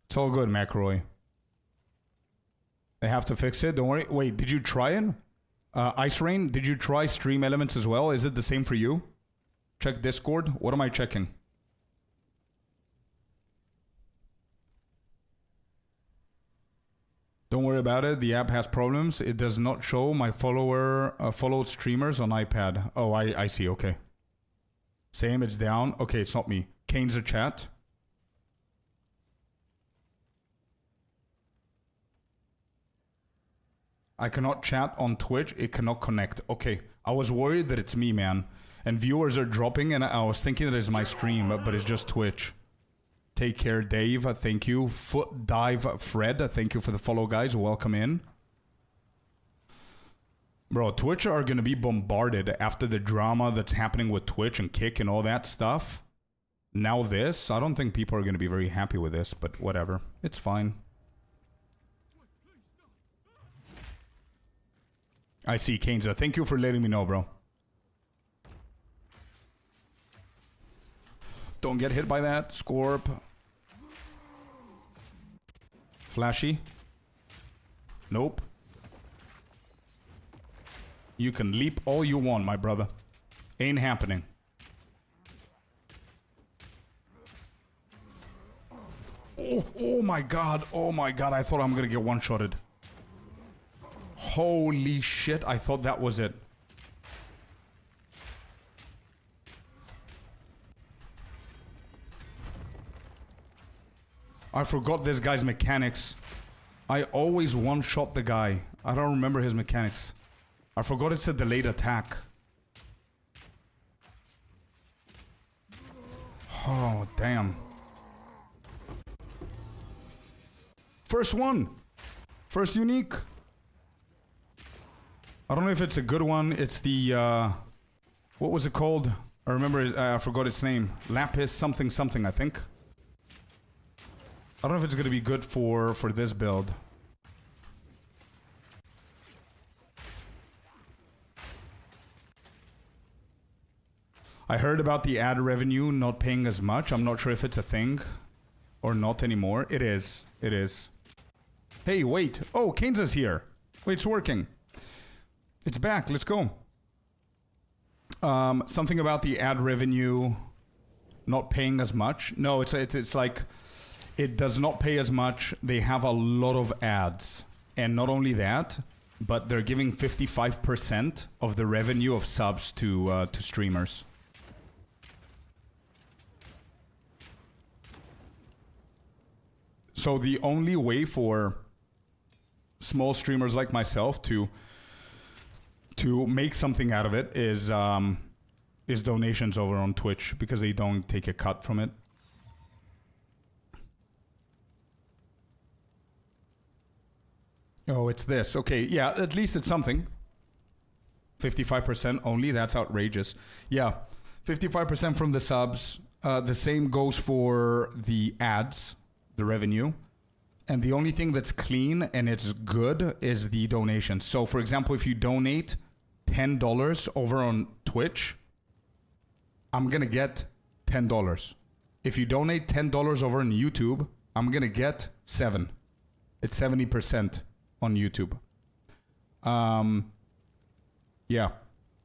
It's all good, McRoy. They have to fix it. Don't worry. Wait, did you try it? Ice Rain, did you try Stream Elements as well? Is it the same for you? Check Discord. What am I checking? Don't worry about it. The app has problems. It does not show my followed streamers on iPad. Oh, I see. Okay. Same. It's down. Okay, it's not me. Kane's a chat. I cannot chat on Twitch. It cannot connect. Okay. I was worried that it's me, man. And viewers are dropping, and I was thinking that it's my stream, but it's just Twitch. Take care, Dave. Thank you. Foot Dive Fred. Thank you for the follow, guys. Welcome in. Bro, Twitch are going to be bombarded after the drama that's happening with Twitch and Kick and all that stuff. Now this. I don't think people are going to be very happy with this, but whatever. It's fine. I see, Kainza. Thank you for letting me know, bro. Don't get hit by that, Scorp. Flashy. Nope. You can leap all you want, my brother. Ain't happening. Oh my god. Oh my god. I thought I'm gonna get one-shotted. Holy shit. I thought that was it. I forgot this guy's mechanics. I always one-shot the guy. I don't remember his mechanics. I forgot it's a delayed attack. Oh, damn. First one. First unique. I don't know if it's a good one. It's the, what was it called? I remember, I forgot its name. Lapis something something, I think. I don't know if it's going to be good for this build. I heard about the ad revenue not paying as much. I'm not sure if it's a thing or not anymore. It is. It is. Hey, wait. Oh, Kane's here. Wait, it's working. It's back. Let's go. Something about the ad revenue not paying as much. No, it's like it does not pay as much. They have a lot of ads. And not only that, but they're giving 55% of the revenue of subs to streamers. So the only way for small streamers like myself to make something out of it is donations over on Twitch, because they don't take a cut from it. Oh, it's this. Okay, yeah, at least it's something. 55% only, that's outrageous. Yeah, 55% from the subs. The same goes for the ads, the revenue. And the only thing that's clean and it's good is the donation. So, for example, if you donate $10 over on Twitch, I'm going to get $10. If you donate $10 over on YouTube, I'm going to get $7. It's 70% on YouTube. Yeah.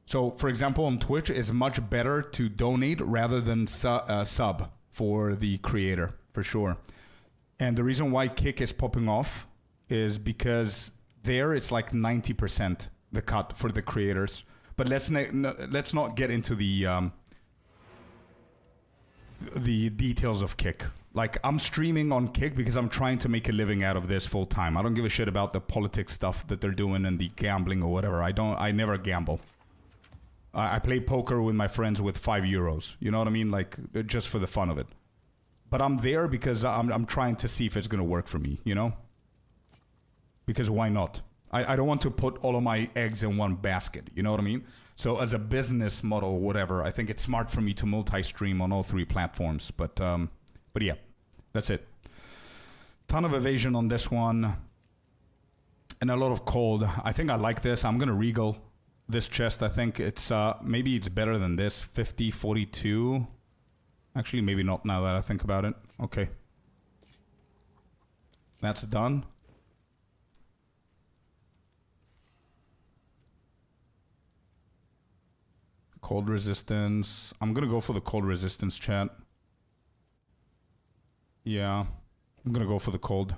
So, for example, on Twitch, it's much better to donate rather than sub for the creator, for sure. And the reason why Kick is popping off is because there it's like 90% the cut for the creators. But let's not get into the details of Kick. Like, I'm streaming on Kick because I'm trying to make a living out of this full time. I don't give a shit about the politics stuff that they're doing and the gambling or whatever. I never gamble. I play poker with my friends with €5. You know what I mean? Like, just for the fun of it. But I'm there because I'm trying to see if it's going to work for me, you know? Because why not? I don't want to put all of my eggs in one basket, you know what I mean? So as a business model, whatever, I think it's smart for me to multi-stream on all 3 platforms. But yeah, that's it. ton of evasion on this one. And a lot of cold. I think I like this. I'm going to regal this chest. I think it's, maybe it's better than this. 50, 42. Actually, maybe not now that I think about it. Okay. That's done. Cold resistance. I'm going to go for the cold resistance, chat. Yeah. I'm going to go for the cold.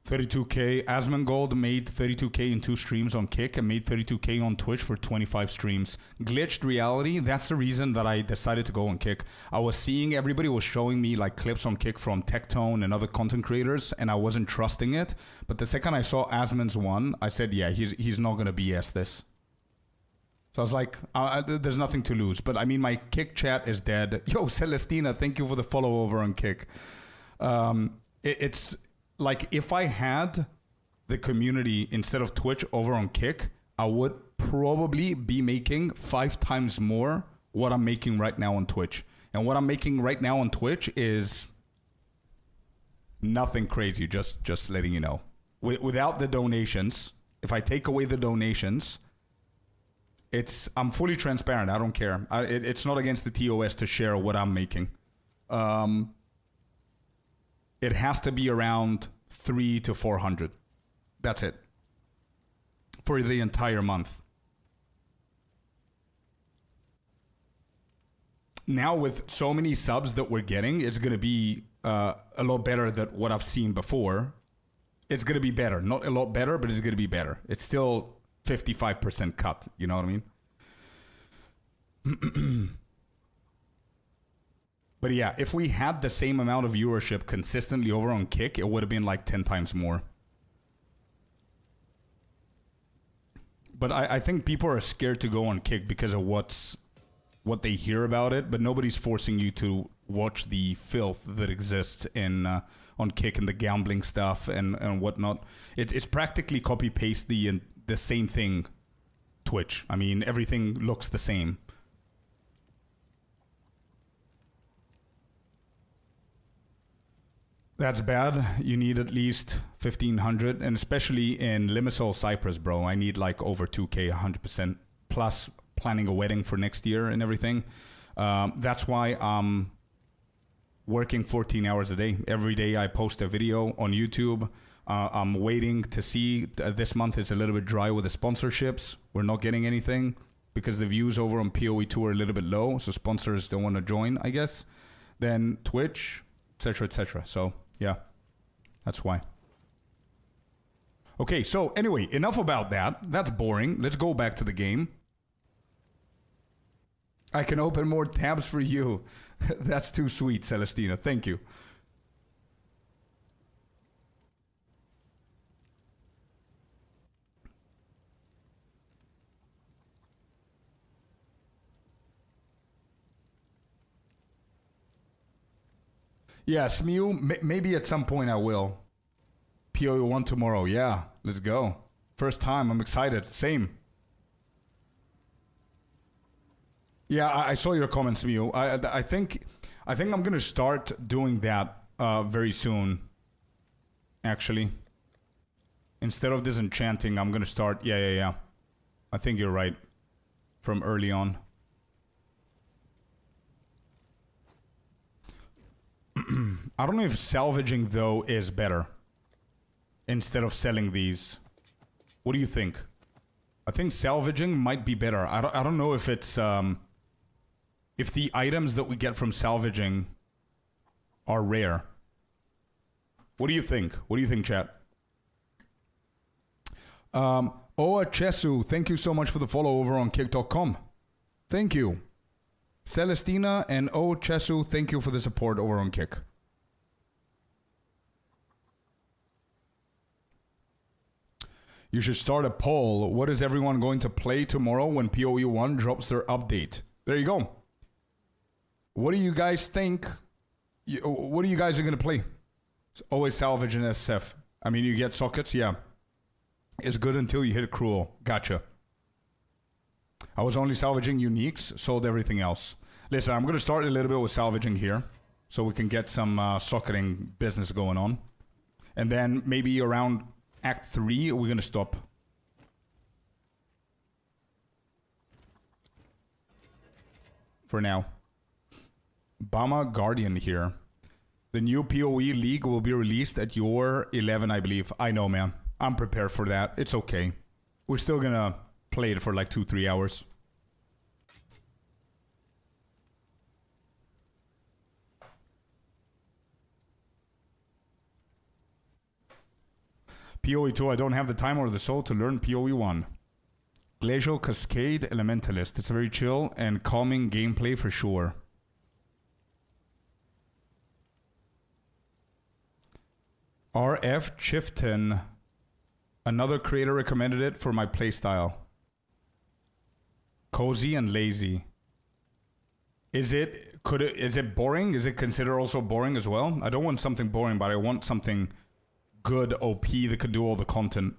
32k. Asmongold made 32k in 2 streams on Kick and made 32k on Twitch for 25 streams. Glitched reality, that's the reason that I decided to go on Kick. I was seeing everybody was showing me like clips on Kick from Tectone and other content creators, and I wasn't trusting it. But the second I saw Asmon's one, I said, yeah, he's not going to BS this. So I was like, there's nothing to lose. But I mean, my Kick chat is dead. Yo, Celestina, thank you for the follow over on Kick. It's... like, if I had the community instead of Twitch over on Kick, I would probably be making 5 times more what I'm making right now on Twitch. And what I'm making right now on Twitch is nothing crazy, just letting you know. Without the donations, if I take away the donations, I'm fully transparent. I don't care. It's not against the TOS to share what I'm making. It has to be around 300 to 400. That's it. For the entire month. Now with so many subs that we're getting, it's going to be a lot better than what I've seen before. It's going to be better. Not a lot better, but it's going to be better. It's still 55% cut. You know what I mean? But yeah, if we had the same amount of viewership consistently over on Kick, it would have been like 10 times more. But I think people are scared to go on Kick because of what they hear about it, but nobody's forcing you to watch the filth that exists in on Kick and the gambling stuff and whatnot. It's practically copy-paste the same thing, Twitch. I mean, everything looks the same. That's bad. You need at least 1,500, and especially in Limassol, Cyprus, bro. I need like over 2k, 100%, plus planning a wedding for next year and everything. That's why I'm working 14 hours a day. Every day I post a video on YouTube. I'm waiting to see. This month it's a little bit dry with the sponsorships. We're not getting anything because the views over on PoE2 are a little bit low, so sponsors don't want to join, I guess. Then Twitch, etc., etc. So yeah, that's why. Okay, so anyway, enough about that. That's boring. Let's go back to the game. I can open more tabs for you. That's too sweet, Celestina. Thank you. Yes, Mew, maybe at some point I will. PoE 1 tomorrow. Yeah, let's go. First time. I'm excited. Same. Yeah, I saw your comments, Mew. I think I'm going to start doing that very soon, actually. Instead of disenchanting, I'm going to start... Yeah. I think you're right. From early on. I don't know if salvaging, though, is better. Instead of selling these. What do you think? I think salvaging might be better. I don't know if it's... if the items that we get from salvaging are rare. What do you think? What do you think, chat? Oa Chesu, thank you so much for the follow over on kick.com. Thank you. Celestina and O Chesu, thank you for the support over on Kick. You should start a poll. What is everyone going to play tomorrow when PoE 1 drops their update? There you go. What do you guys think? What do you guys are going to play? It's always salvage and SSF. I mean, you get sockets, yeah. It's good until you hit a cruel. Gotcha. I was only salvaging uniques, sold everything else. Listen, I'm going to start a little bit with salvaging here, so we can get some socketing business going on. And then maybe around Act 3, we're going to stop. For now. Bama Guardian here. The new PoE League will be released at your 11, I believe. I know, man. I'm prepared for that. It's okay. We're still going to play it for like 2-3 hours. PoE 2, I don't have the time or the soul to learn PoE 1. Glacial Cascade Elementalist. It's very chill and calming gameplay for sure. RF Chifton. Another creator recommended it for my playstyle. Cozy and lazy. Is it boring? Is it considered also boring as well? I don't want something boring, but I want something good OP that could do all the content.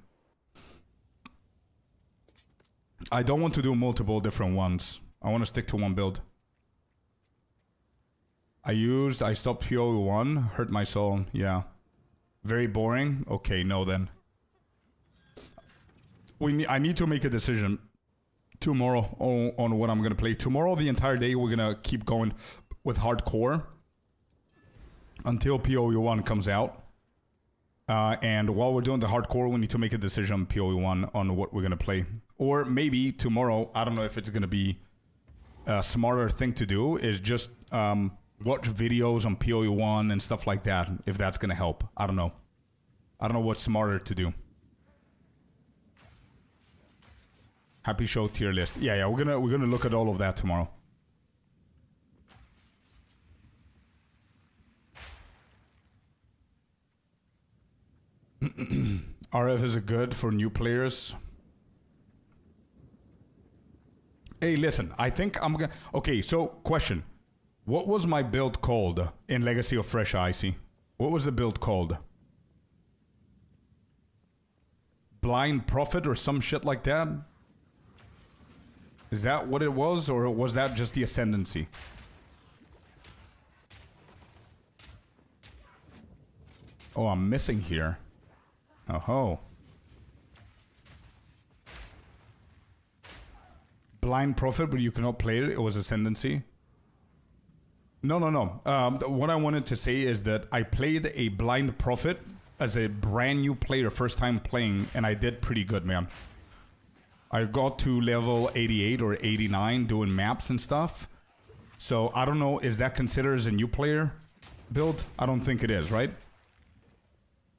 I don't want to do multiple different ones. I want to stick to one build. I stopped PoE 1, hurt my soul. Yeah. Very boring? Okay, no then. I need to make a decision tomorrow on what I'm going to play. Tomorrow, the entire day, we're going to keep going with hardcore until PoE 1 comes out. And while we're doing the hardcore, we need to make a decision on PoE 1 on what we're going to play. Or maybe tomorrow, I don't know if it's going to be a smarter thing to do, is just watch videos on PoE 1 and stuff like that, if that's going to help. I don't know. I don't know what's smarter to do. Happy show tier list. Yeah, we're gonna look at all of that tomorrow. RF is good for new players. Hey, listen, I think I'm gonna... Okay, so, question. What was my build called in Legacy of Fresh Icy? What was the build called? Blind Prophet or some shit like that? Is that what it was, or was that just the Ascendancy? Oh, I'm missing here. Oh-ho. Blind Prophet, but you cannot play it. It was Ascendancy. No. What I wanted to say is that I played a Blind Prophet as a brand new player, first time playing, and I did pretty good, man. I got to level 88 or 89 doing maps and stuff. So I don't know, is that considered as a new player build? I don't think it is, right?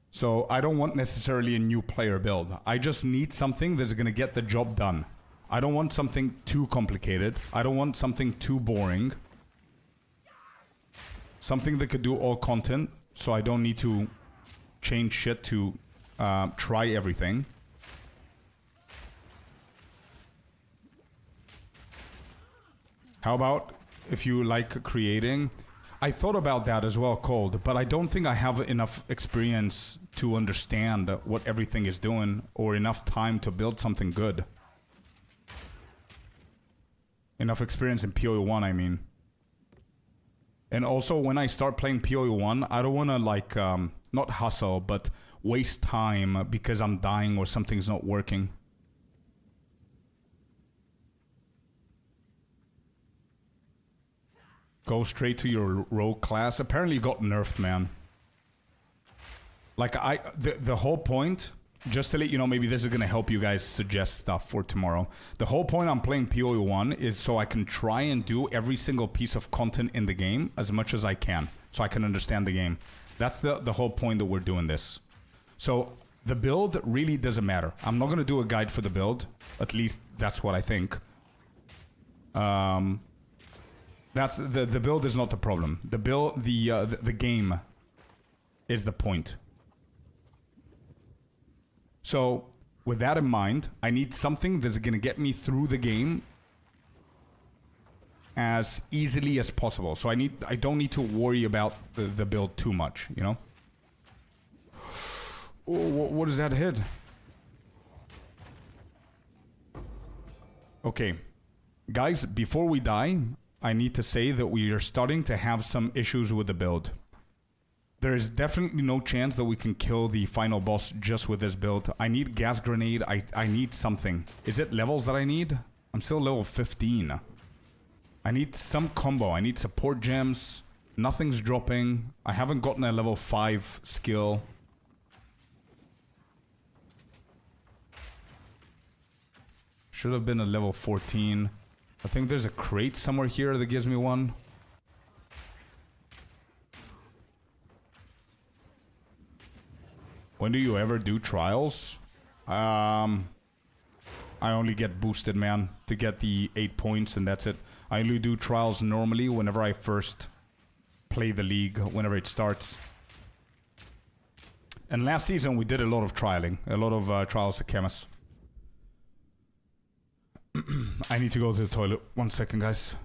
So I don't want necessarily a new player build. I just need something that's going to get the job done. I don't want something too complicated. I don't want something too boring. Something that could do all content, so I don't need to change shit to try everything. How about if you like creating? I thought about that as well, Cold, but I don't think I have enough experience to understand what everything is doing, or enough time to build something good. Enough experience in PoE 1, I mean. And also, when I start playing PoE 1, I don't want to, like, not hustle, but waste time because I'm dying or something's not working. Go straight to your rogue class. Apparently it got nerfed, man. Like, the whole point, just to let you know, maybe this is going to help you guys suggest stuff for tomorrow. The whole point I'm playing PoE 1 is so I can try and do every single piece of content in the game as much as I can, so I can understand the game. That's the whole point that we're doing this. So the build really doesn't matter. I'm not going to do a guide for the build. At least that's what I think. That's the build is not the problem. The game is the point. So with that in mind, I need something that's going to get me through the game as easily as possible. So I don't need to worry about the build too much, you know? Oh, what is that hit? Okay. Guys, before we die, I need to say that we are starting to have some issues with the build. There is definitely no chance that we can kill the final boss just with this build. I need gas grenade. I need something. Is it levels that I need? I'm still level 15. I need some combo. I need support gems. Nothing's dropping. I haven't gotten a level 5 skill. Should have been a level 14. I think there's a crate somewhere here that gives me one. When do you ever do trials? I only get boosted, man, to get the 8 points, and that's it. I only do trials normally whenever I first play the league, whenever it starts. And last season we did a lot of trialing, a lot of trials to chemists. I need to go to the toilet. 1 second, guys.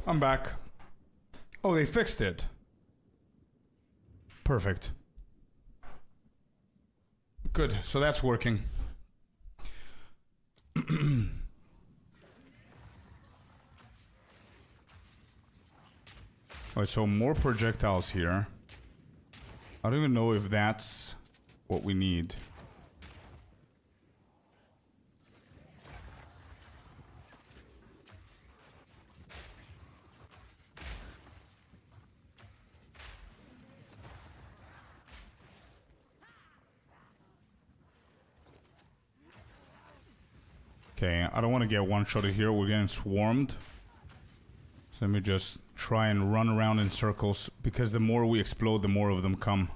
I'm back. Oh, they fixed it. Perfect. Good, so that's working. Alright, so more projectiles here. I don't even know if that's what we need. Okay, I don't want to get one-shotted here. We're getting swarmed. So let me just try and run around in circles, because the more we explode, the more of them come.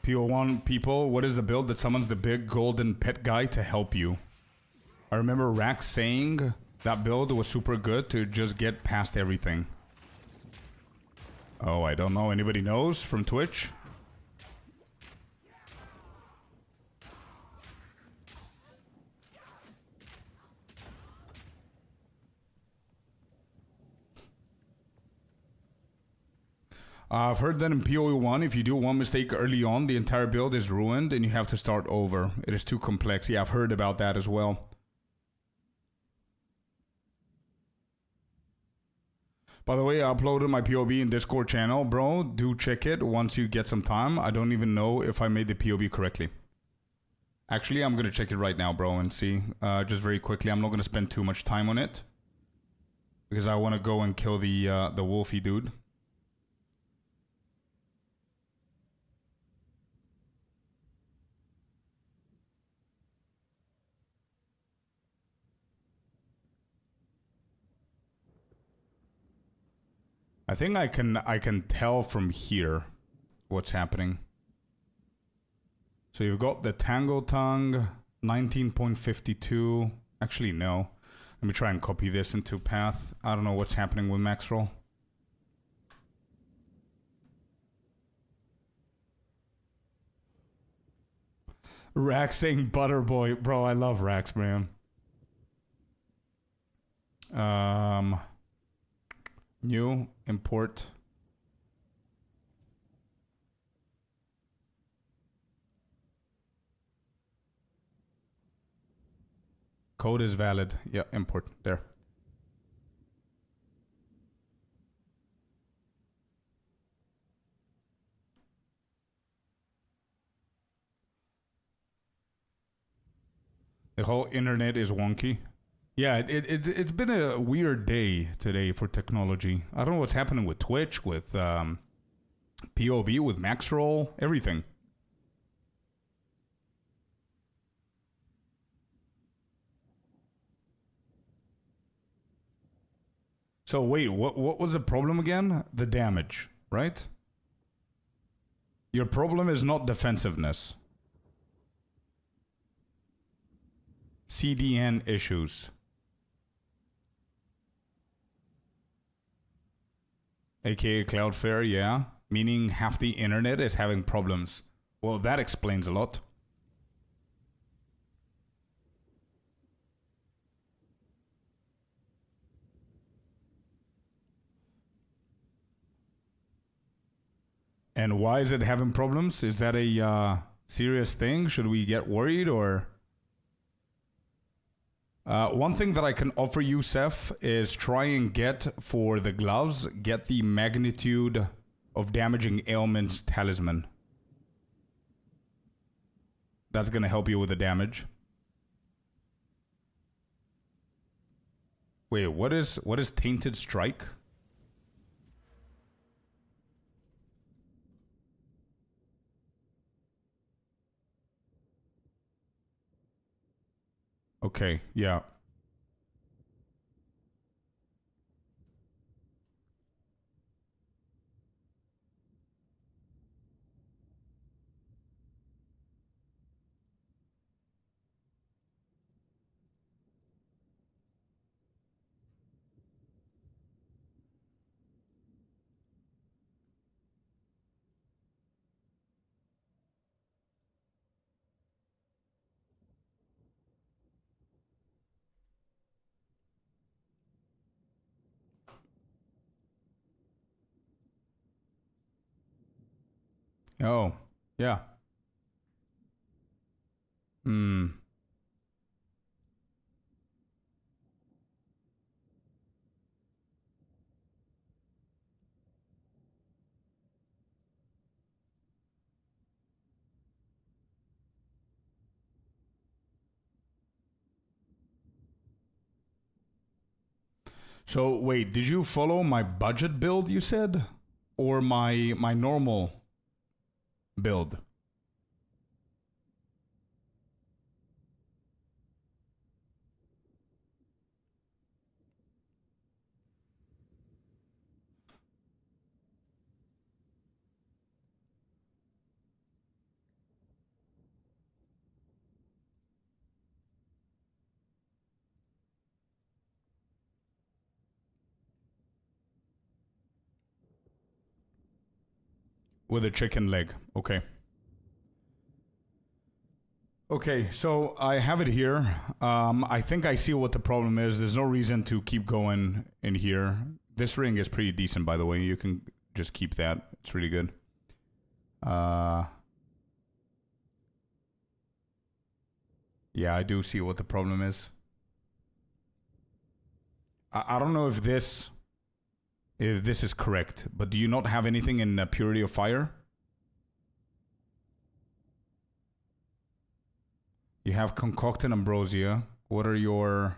PO1 people, what is the build that summons the big golden pet guy to help you? I remember Rax saying that build was super good to just get past everything. Oh, I don't know. Anybody knows from Twitch? I've heard that in PoE 1, if you do one mistake early on, the entire build is ruined and you have to start over. It is too complex. Yeah, I've heard about that as well. By the way, I uploaded my POB in Discord channel, bro. Do check it once you get some time. I don't even know if I made the POB correctly. Actually, I'm going to check it right now, bro, and see. Just very quickly. I'm not going to spend too much time on it. because I want to go and kill the wolfy dude. I think I can tell from here what's happening. So you've got the Tango Tongue, 19.52. Actually, no. Let me try and copy this into path. I don't know what's happening with max roll. Rax saying Butterboy. Bro, I love Rax, man. New, import. Code is valid. Yeah, import. There. The whole internet is wonky. Yeah, it's been a weird day today for technology. I don't know what's happening with Twitch, with POB, with Maxroll, everything. So wait, what was the problem again? The damage, right? Your problem is not defensiveness. CDN issues. AKA Cloudflare, yeah. Meaning half the internet is having problems. Well, that explains a lot. And why is it having problems? Is that a serious thing? Should we get worried or... one thing that I can offer you, Seth, is try and get for the gloves, get the magnitude of damaging ailments talisman. That's going to help you with the damage. Wait, what is Tainted Strike? Okay, yeah. Oh, yeah. Hmm. So wait, did you follow my budget build you said? Or my normal build? With a chicken leg. Okay. Okay, so I have it here. I think I see what the problem is. There's no reason to keep going in here. This ring is pretty decent, by the way. You can just keep that. It's really good. Yeah, I do see what the problem is. I don't know if this is correct, but do you not have anything in Purity of Fire? You have Concocted Ambrosia. What are your...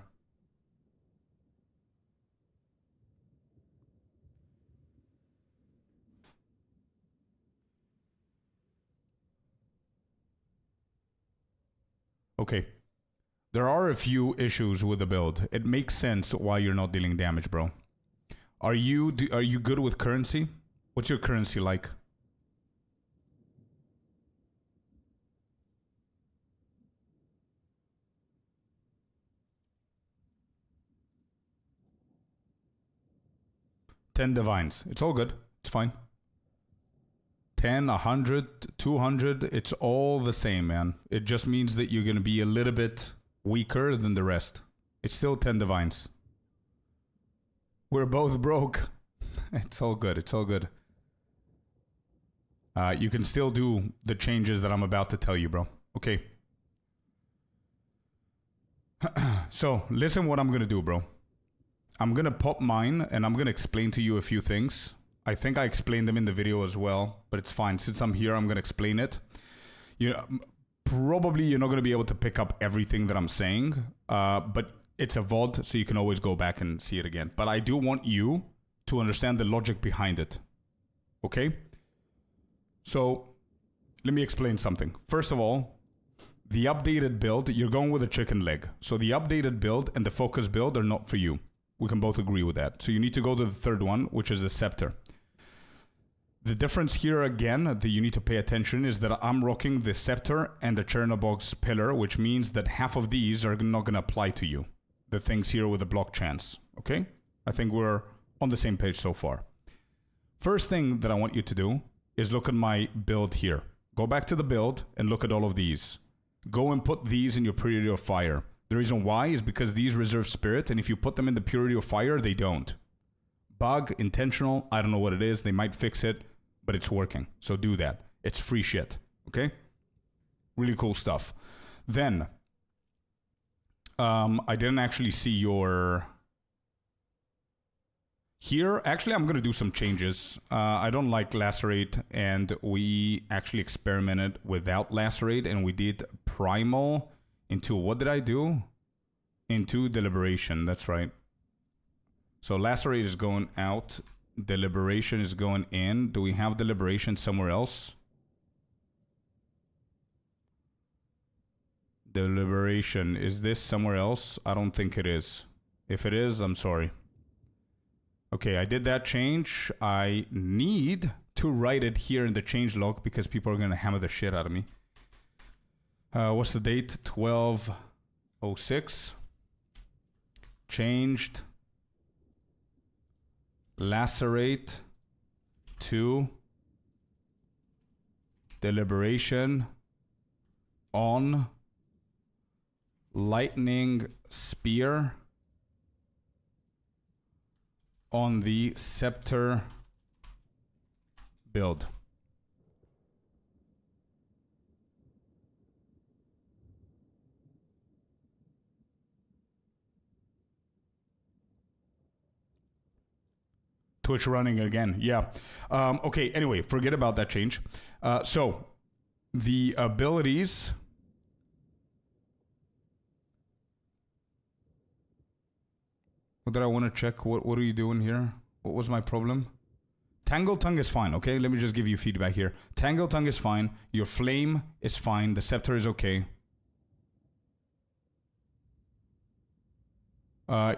Okay. There are a few issues with the build. It makes sense why you're not dealing damage, bro. Are you good with currency? What's your currency like? $10 divines. It's all good. It's fine. 10, 100, 200. It's all the same, man. It just means that you're going to be a little bit weaker than the rest. It's still 10 divines. We're both broke. It's all good. It's all good. You can still do the changes that I'm about to tell you, bro. Okay. So, listen what I'm going to do, bro. I'm going to pop mine, and I'm going to explain to you a few things. I think I explained them in the video as well, but it's fine. Since I'm here, I'm going to explain it. Probably you're not going to be able to pick up everything that I'm saying, but it's a VOD, so you can always go back and see it again. But I do want you to understand the logic behind it. Okay? So, let me explain something. First of all, the updated build, you're going with a chicken leg. So the updated build and the focus build are not for you. We can both agree with that. So you need to go to the third one, which is the scepter. The difference here again that you need to pay attention is that I'm rocking the scepter and the Chernobog's pillar, which means that half of these are not going to apply to you. The things here with the block chance. Okay? I think we're on the same page so far. First thing that I want you to do is look at my build here. Go back to the build and look at all of these. Go and put these in your purity of fire. The reason why is because these reserve spirit, and if you put them in the purity of fire, they don't. Bug, intentional, I don't know what it is. They might fix it, but it's working. So do that. It's free shit. Okay? Really cool stuff. Then, I didn't actually see your... Here, actually, I'm going to do some changes. I don't like lacerate, and we actually experimented without lacerate, and we did primal into, what did I do? Into deliberation, that's right. So lacerate is going out, deliberation is going in. Do we have deliberation somewhere else? Deliberation, is this somewhere else? I don't think it is. If it is, I'm sorry. Okay, I did that change. I need to write it here in the change log because people are going to hammer the shit out of me. What's the date? 12/06. Changed. Lacerate to deliberation on lightning spear on the scepter build. Twitch running again. Yeah. Okay, anyway, forget about that change. So, the abilities... What did I want to check? What are you doing here? What was my problem? Tangle tongue is fine, okay? Let me just give you feedback here. Tangle tongue is fine. Your flame is fine. The scepter is okay.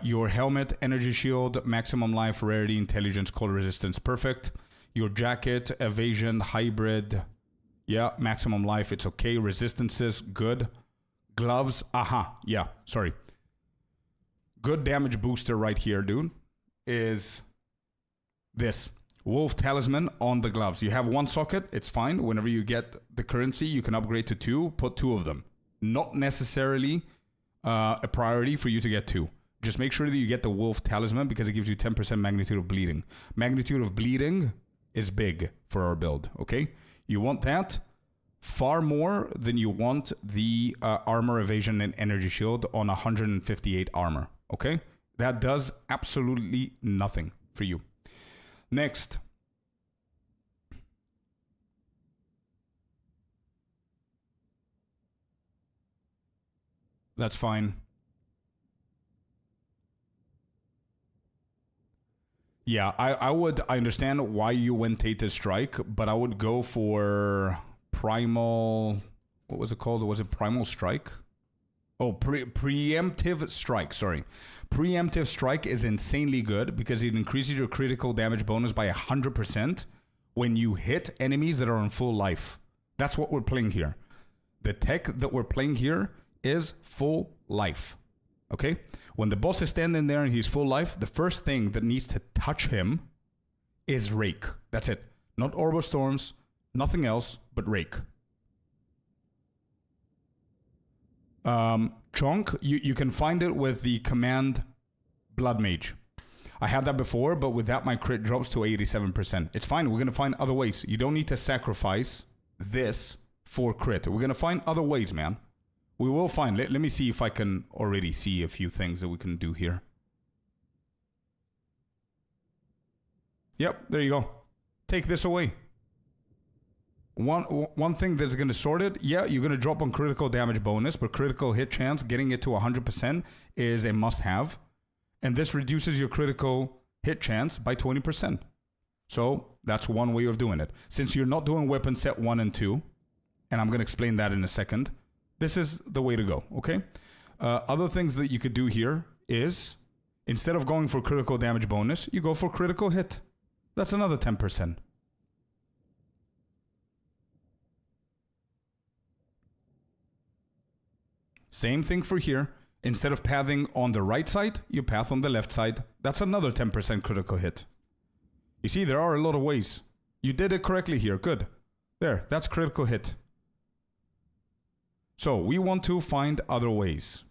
Your helmet, energy shield, maximum life, rarity, intelligence, cold resistance, perfect. Your jacket, evasion, hybrid, yeah, maximum life, it's okay. Resistances, good. Gloves, yeah, sorry. Good damage booster right here, dude, is this. Wolf Talisman on the gloves. You have one socket, it's fine. Whenever you get the currency, you can upgrade to 2, put 2 of them. Not necessarily a priority for you to get 2. Just make sure that you get the Wolf Talisman because it gives you 10% magnitude of bleeding. Magnitude of bleeding is big for our build, okay? You want that far more than you want the armor, evasion, and energy shield on 158 armor, okay? That does absolutely nothing for you. Next. That's fine. Yeah, I understand why you went Tated Strike, but I would go for Primal... What was it called? Was it Primal Strike? Oh, preemptive strike, sorry. Preemptive strike is insanely good because it increases your critical damage bonus by 100% when you hit enemies that are on full life. That's what we're playing here. The tech that we're playing here is full life. Okay? When the boss is standing there and he's full life, the first thing that needs to touch him is Rake. That's it. Not Orb of Storms, nothing else but Rake. Chunk, you can find it with the command Blood Mage. I had that before, but with that my crit drops to 87%. It's fine, we're going to find other ways. You don't need to sacrifice this for crit. We're going to find other ways, man. We will find. Let me see if I can already see a few things that we can do here. Yep, there you go. Take this away. One thing that's going to sort it, yeah, you're going to drop on critical damage bonus, but critical hit chance, getting it to 100% is a must-have. And this reduces your critical hit chance by 20%. So that's one way of doing it. Since you're not doing weapon set 1 and 2, and I'm going to explain that in a second, this is the way to go, okay? Other things that you could do here is, instead of going for critical damage bonus, you go for critical hit. That's another 10%. Same thing for here. Instead of pathing on the right side, you path on the left side. That's another 10% critical hit. You see, there are a lot of ways. You did it correctly here. Good. There, that's critical hit. So we want to find other ways.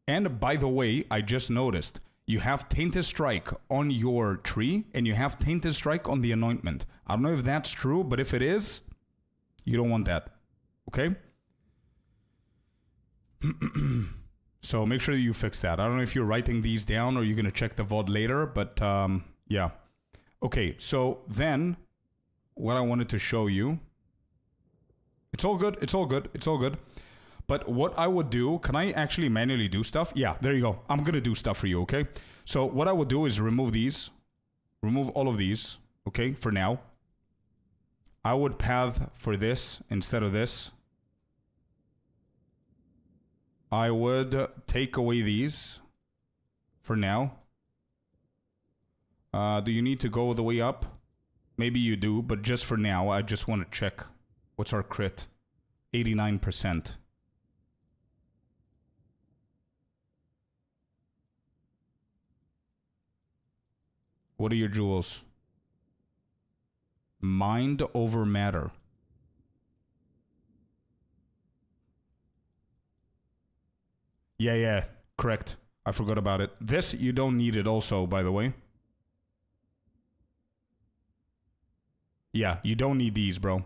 And by the way, I just noticed you have Tainted Strike on your tree and you have Tainted Strike on the anointment. I don't know if that's true, but if it is, you don't want that. Okay? So make sure you fix that. I don't know if you're writing these down or you're going to check the VOD later, but yeah. Okay, so then what I wanted to show you. It's all good. It's all good. It's all good. But what I would do, can I actually manually do stuff? Yeah, there you go. I'm going to do stuff for you, okay? So what I would do is remove these. Remove all of these, okay, for now. I would path for this instead of this. I would take away these for now. Do you need to go the way up? Maybe you do, but just for now, I just want to check. What's our crit? 89%. What are your jewels? Mind over matter. Yeah, correct. I forgot about it. This, you don't need it also, by the way. Yeah, you don't need these, bro.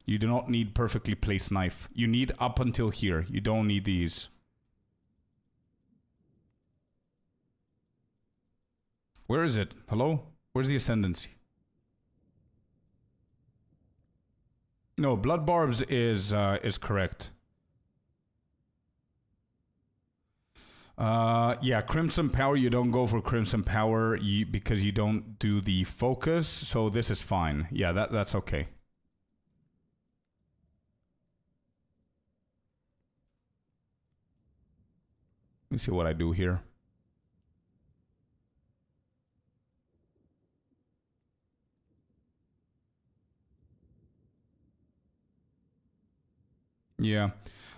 You do not need perfectly placed knife. You need up until here. You don't need these. Where is it? Hello? Where's the ascendancy? No, blood barbs is correct. Yeah, Crimson Power, you don't go for Crimson Power because you don't do the focus, so this is fine. Yeah, that's okay. Let me see what I do here. Yeah.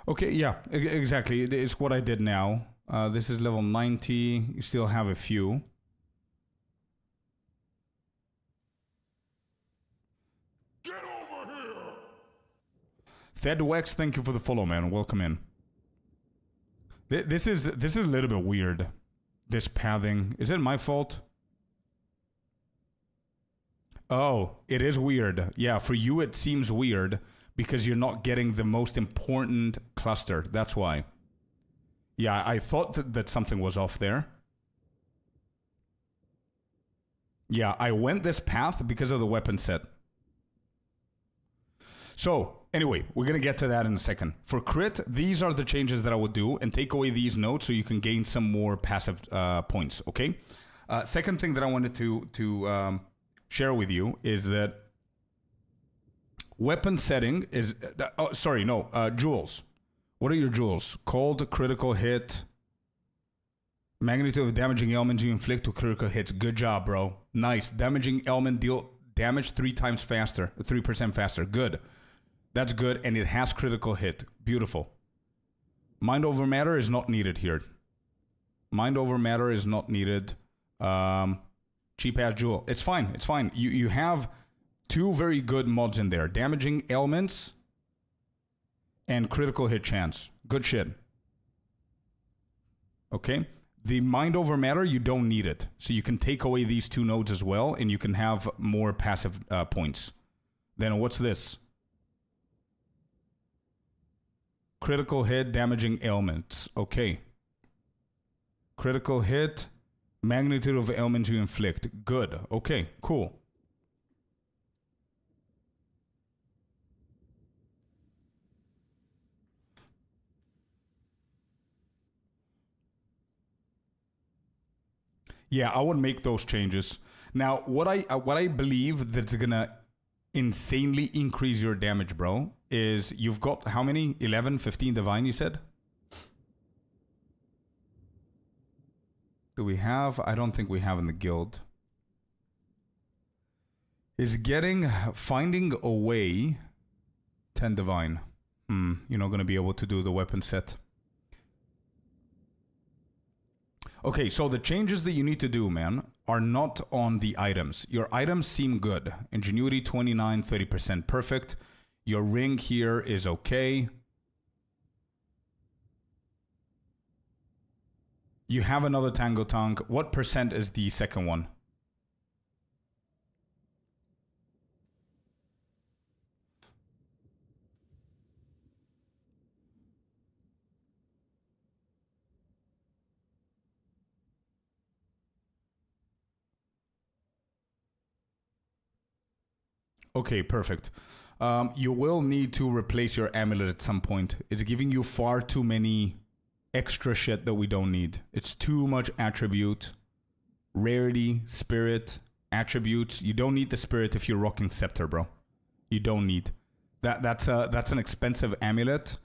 Okay, yeah, exactly. It's what I did now. This is level 90. You still have a few. Get over here! Thedwex, thank you for the follow, man. Welcome in. This is a little bit weird. This pathing. Is it my fault? Oh, it is weird. Yeah, for you it seems weird because you're not getting the most important cluster. That's why. Yeah, I thought that something was off there. Yeah, I went this path because of the weapon set. So, anyway, we're going to get to that in a second. For crit, these are the changes that I would do and take away these notes so you can gain some more passive points, okay? Second thing that I wanted to share with you is that Weapon setting is... oh, sorry, no. Jewels. What are your jewels? Cold, critical hit... Magnitude of damaging elements you inflict with critical hits. Good job, bro. Nice. Damaging element deal damage 3 times faster. 3% faster. Good. That's good, and it has critical hit. Beautiful. Mind over matter is not needed here. Mind over matter is not needed. Cheap ass jewel. It's fine. It's fine. You have 2 very good mods in there. Damaging elements and critical hit chance. Good shit. Okay. The mind over matter, you don't need it. So you can take away these 2 nodes as well, and you can have more passive points. Then what's this? Critical hit, damaging ailments. Okay. Critical hit, magnitude of ailments you inflict. Good. Okay, cool. Yeah, I would make those changes. Now, what I believe that's gonna insanely increase your damage, bro, is you've got how many? 11, 15 divine, you said? Do we have? I don't think we have in the guild. Is finding a way 10 divine. You're not gonna be able to do the weapon set. Okay, so the changes that you need to do, man, are not on the items. Your items seem good. Ingenuity 29, 30% perfect. Your ring here is okay. You have another Tango Tongue. What percent is the second one? Okay, perfect. You will need to replace your amulet at some point. It's giving you far too many extra shit that we don't need. It's too much attribute, rarity, spirit, attributes. You don't need the spirit if you're rocking scepter, bro. You don't need. That's an expensive amulet.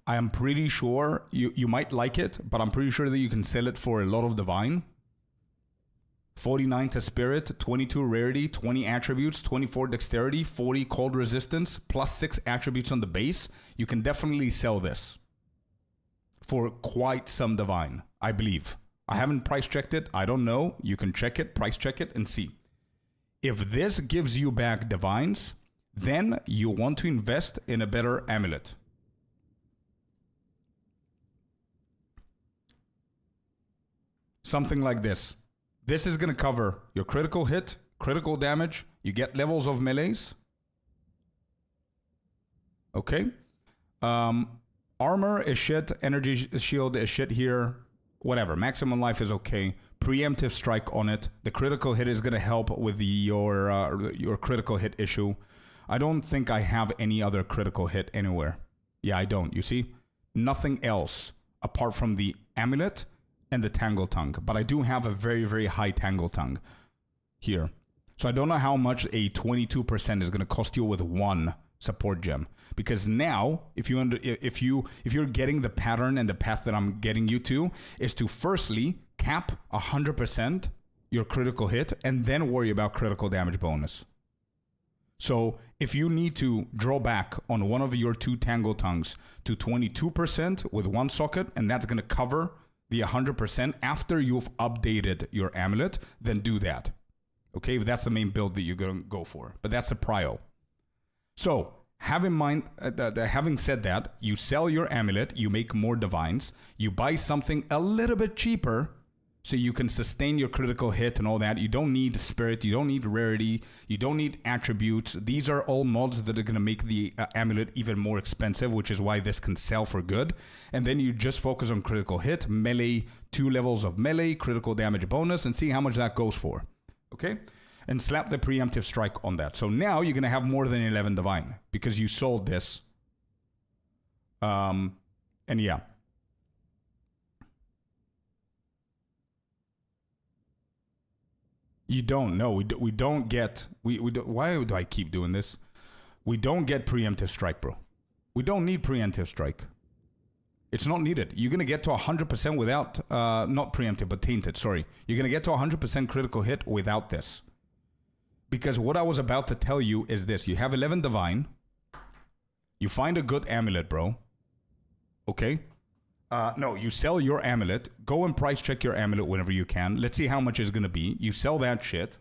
I am pretty sure you might like it, but I'm pretty sure that you can sell it for a lot of divine. 49 to spirit, 22 rarity, 20 attributes, 24 dexterity, 40 cold resistance, plus 6 attributes on the base. You can definitely sell this for quite some divine, I believe. I haven't price checked it. I don't know. You can check it, price check it, and see. If this gives you back divines, then you want to invest in a better amulet. Something like this. This is going to cover your critical hit, critical damage. You get levels of melees. Okay. Armor is shit. Energy shield is shit here. Whatever. Maximum life is okay. Preemptive strike on it. The critical hit is going to help with your critical hit issue. I don't think I have any other critical hit anywhere. Yeah, I don't. You see? Nothing else apart from the amulet and the Tangle Tongue. But I do have a very, very high Tangle Tongue here. So I don't know how much a 22% is going to cost you with one support gem. Because now, if you're getting the pattern and the path that I'm getting you to, is to firstly cap 100% your critical hit and then worry about critical damage bonus. So if you need to draw back on one of your 2 Tangle Tongues to 22% with one socket, and that's going to cover the 100% after you've updated your amulet, then do that. Okay, if that's the main build that you're going to go for. But that's a prio. So, have in mind, having said that, you sell your amulet, you make more divines, you buy something a little bit cheaper so you can sustain your critical hit and all that. You don't need spirit, you don't need rarity, you don't need attributes. These are all mods that are going to make the amulet even more expensive, which is why this can sell for good. And then you just focus on critical hit, melee, 2 levels of melee, critical damage bonus, and see how much that goes for. Okay? And slap the preemptive strike on that. So now you're going to have more than 11 divine because you sold this. And yeah. You don't know. We don't get. We don't, why do I keep doing this? We don't get preemptive strike, bro. We don't need preemptive strike. It's not needed. You're going to get to 100% without, not preemptive, but tainted, sorry. You're going to get to 100% critical hit without this. Because what I was about to tell you is this. You have 11 divine. You find a good amulet, bro. Okay? No, you sell your amulet. Go and price check your amulet whenever you can. Let's see how much it's going to be. You sell that shit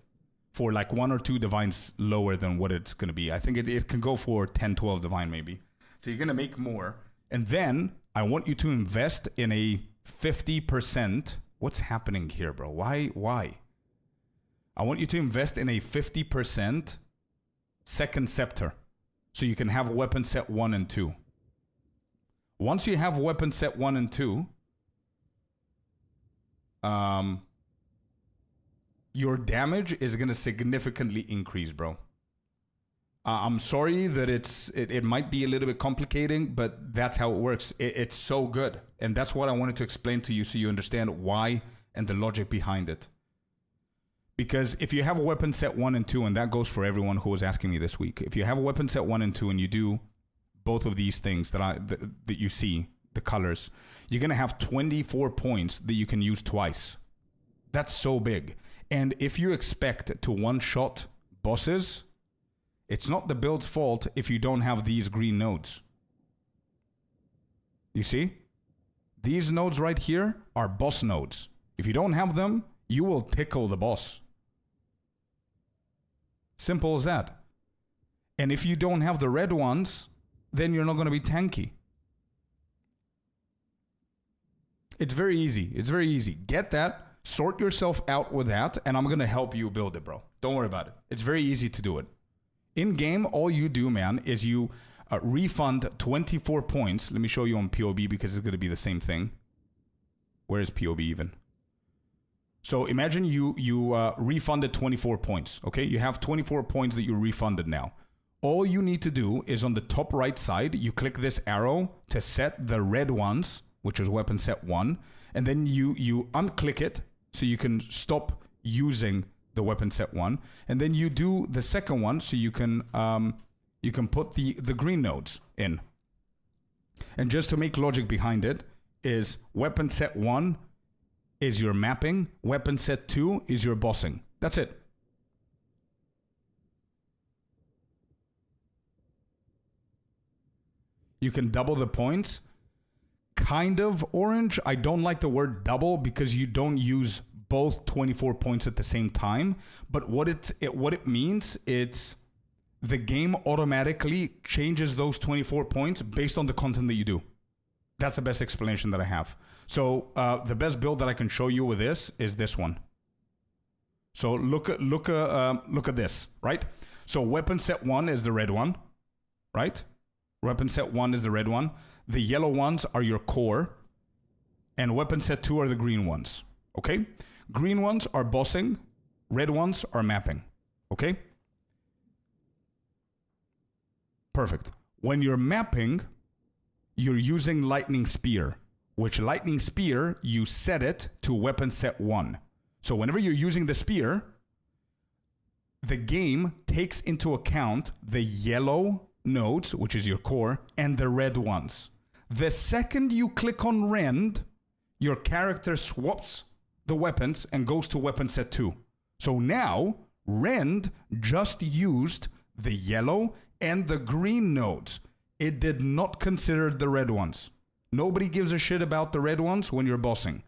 for like 1 or 2 divines lower than what it's going to be. I think it can go for 10, 12 divine maybe. So you're going to make more. And then I want you to invest in a 50%. What's happening here, bro? Why? I want you to invest in a 50% second scepter. So you can have weapon set 1 and 2. Once you have weapon set 1 and 2, your damage is going to significantly increase, bro. I'm sorry that it might be a little bit complicating, but that's how it works. It's so good. And that's what I wanted to explain to you so you understand why and the logic behind it. Because if you have a weapon set 1 and 2, and that goes for everyone who was asking me this week, if you have a weapon set 1 and 2 and you do both of these things that you see, the colors, you're going to have 24 points that you can use twice. That's so big. And if you expect to one-shot bosses, it's not the build's fault if you don't have these green nodes. You see? These nodes right here are boss nodes. If you don't have them, you will tickle the boss. Simple as that. And if you don't have the red ones, then you're not going to be tanky. It's very easy. It's very easy. Get that, sort yourself out with that, and I'm going to help you build it, bro. Don't worry about it. It's very easy to do it. In game, all you do, man, is you refund 24 points. Let me show you on POB because it's going to be the same thing. Where is POB even? So imagine you refunded 24 points, okay? You have 24 points that you refunded now. All you need to do is on the top right side, you click this arrow to set the red ones, which is weapon set 1, and then you unclick it so you can stop using the weapon set 1, and then you do the second one so you can put the green nodes in. And just to make logic behind it is weapon set 1 is your mapping, weapon set 2 is your bossing. That's it. You can double the points. Kind of orange. I don't like the word double because you don't use both 24 points at the same time. But what it means, it's the game automatically changes those 24 points based on the content that you do. That's the best explanation that I have. So the best build that I can show you with this is this one. So look at this, right? So weapon set 1 is the red one, right? Weapon set 1 is the red one. The yellow ones are your core. And weapon set 2 are the green ones. Okay? Green ones are bossing. Red ones are mapping. Okay? Perfect. When you're mapping, you're using lightning spear. Which lightning spear, you set it to weapon set 1. So whenever you're using the spear, the game takes into account the yellow nodes, which is your core, and the red ones. The second you click on rend, your character swaps the weapons and goes to weapon set 2. So now, rend just used the yellow and the green nodes. It did not consider the red ones. Nobody gives a shit about the red ones when you're bossing.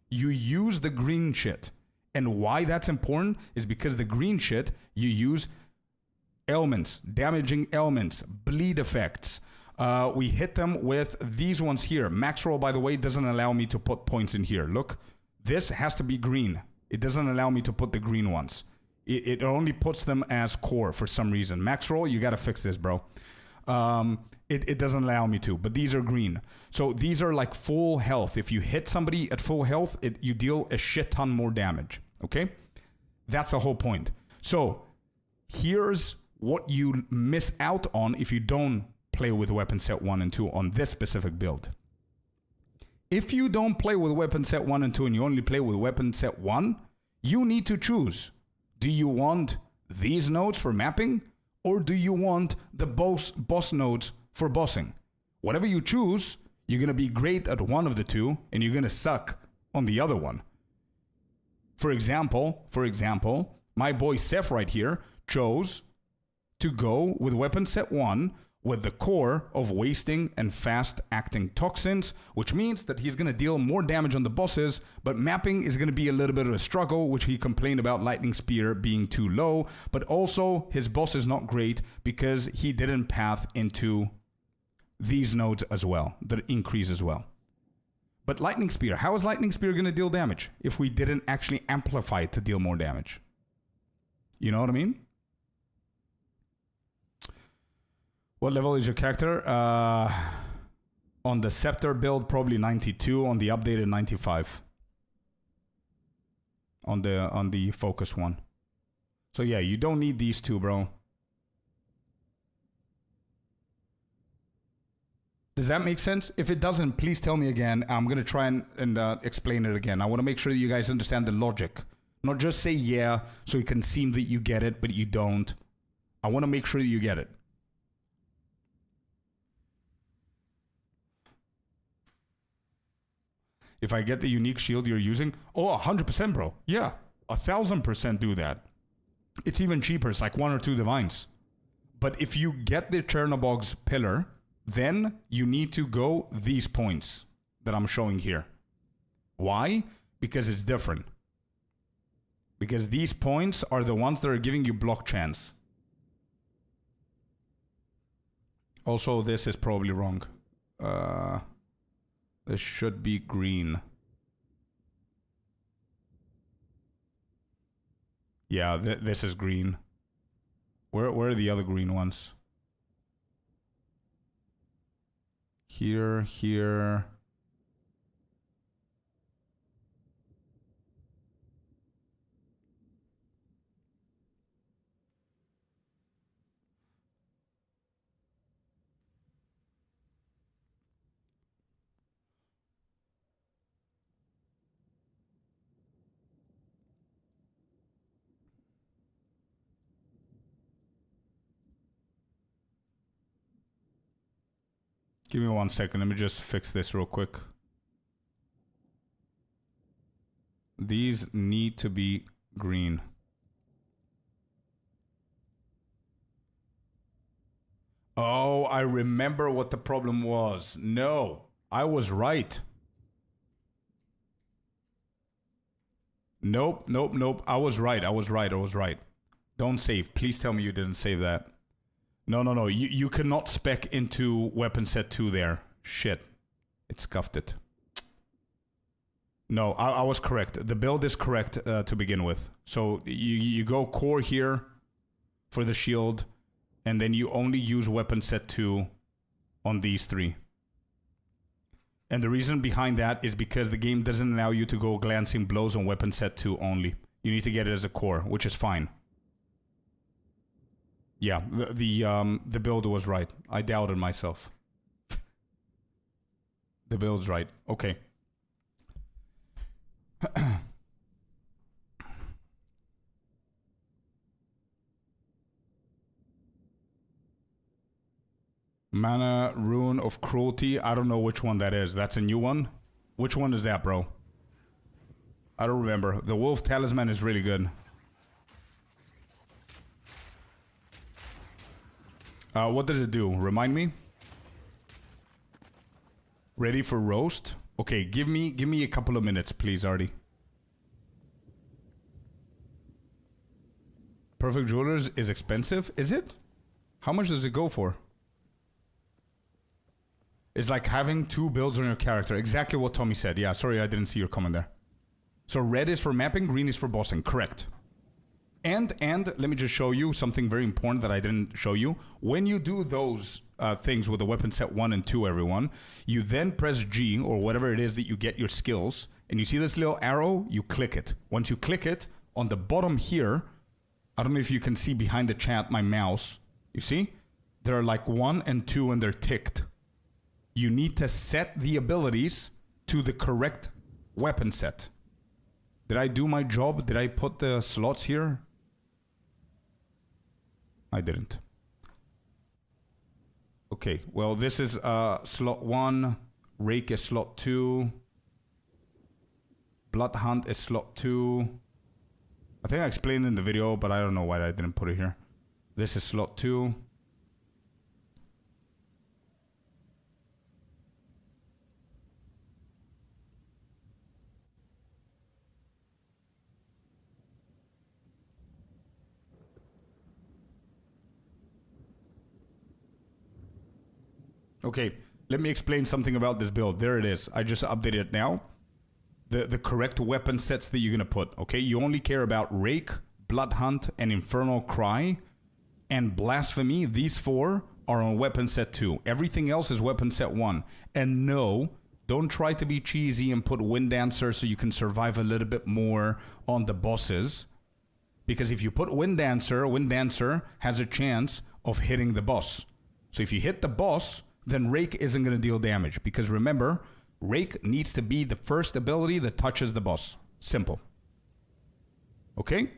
You use the green shit. And why that's important is because the green shit, you use elements, damaging elements, bleed effects. We hit them with these ones here. Max roll, by the way, doesn't allow me to put points in here. Look, this has to be green. It doesn't allow me to put the green ones. It only puts them as core for some reason. Max roll, you got to fix this, bro. It doesn't allow me to, but these are green. So these are like full health. If you hit somebody at full health, you deal a shit ton more damage, okay? That's the whole point. So here's what you miss out on if you don't play with weapon set 1 and 2 on this specific build. If you don't play with weapon set 1 and 2 and you only play with weapon set 1, you need to choose. Do you want these nodes for mapping or do you want the boss nodes for bossing? Whatever you choose, you're going to be great at one of the two, and you're going to suck on the other one. For example, my boy Seth right here chose to go with weapon set 1 with the core of wasting and fast acting toxins, which means that he's going to deal more damage on the bosses, but mapping is going to be a little bit of a struggle, which he complained about lightning spear being too low, but also his boss is not great because he didn't path into these nodes as well, that increase as well. But lightning spear, how is lightning spear going to deal damage if we didn't actually amplify it to deal more damage? You know what I mean? What level is your character? On the Scepter build, probably 92. On the updated, 95. On the Focus one. So yeah, you don't need these two, bro. Does that make sense? If it doesn't, please tell me again. I'm going to try and explain it again. I want to make sure that you guys understand the logic. Not just say yeah, so it can seem that you get it, but you don't. I want to make sure that you get it. If I get the unique shield you're using, oh, 100%, bro. Yeah, 1000% do that. It's even cheaper. It's like 1 or 2 divines. But if you get the Chernobog's pillar, then you need to go these points that I'm showing here. Why? Because it's different. Because these points are the ones that are giving you block chance. Also, this is probably wrong. This should be green. Yeah, this is green. Where are the other green ones? Here. Give me 1 second. Let me just fix this real quick. These need to be green. Oh, I remember what the problem was. No, I was right. Nope. I was right. Don't save. Please tell me you didn't save that. No. You cannot spec into weapon set 2 there. Shit. It scuffed it. No, I was correct. The build is correct to begin with. So you go core here for the shield, and then you only use weapon set 2 on these 3. And the reason behind that is because the game doesn't allow you to go glancing blows on weapon set 2 only. You need to get it as a core, which is fine. Yeah, the build was right. I doubted myself. The build's right. Okay. Mana Rune of Cruelty. I don't know which one that is. That's a new one? Which one is that, bro? I don't remember. The Wolf Talisman is really good. What does it do? Remind me. Ready for roast? Okay, give me a couple of minutes, please, Artie. Perfect Jewelers is expensive, is it? How much does it go for? It's like having 2 builds on your character. Exactly what Tommy said. Yeah, sorry, I didn't see your comment there. So red is for mapping, green is for bossing. Correct. And let me just show you something very important that I didn't show you. When you do those things with the weapon set 1 and 2, everyone, you then press G or whatever it is that you get your skills, and you see this little arrow, you click it. Once you click it, on the bottom here, I don't know if you can see behind the chat my mouse. You see? There are like 1 and 2 and they're ticked. You need to set the abilities to the correct weapon set. Did I do my job? Did I put the slots here? I didn't. Okay, well, this is slot 1. Rake is slot 2. Blood Hunt is slot 2. I think I explained in the video, but I don't know why I didn't put it here. This is slot 2. Okay, let me explain something about this build. There it is. I just updated it now. The correct weapon sets that you're going to put, okay? You only care about Rake, Blood Hunt, and Infernal Cry, and Blasphemy. These 4 are on weapon set 2. Everything else is weapon set 1. And no, don't try to be cheesy and put Wind Dancer so you can survive a little bit more on the bosses. Because if you put Wind Dancer has a chance of hitting the boss. So if you hit the boss, then Rake isn't going to deal damage. Because remember, Rake needs to be the first ability that touches the boss. Simple. Okay?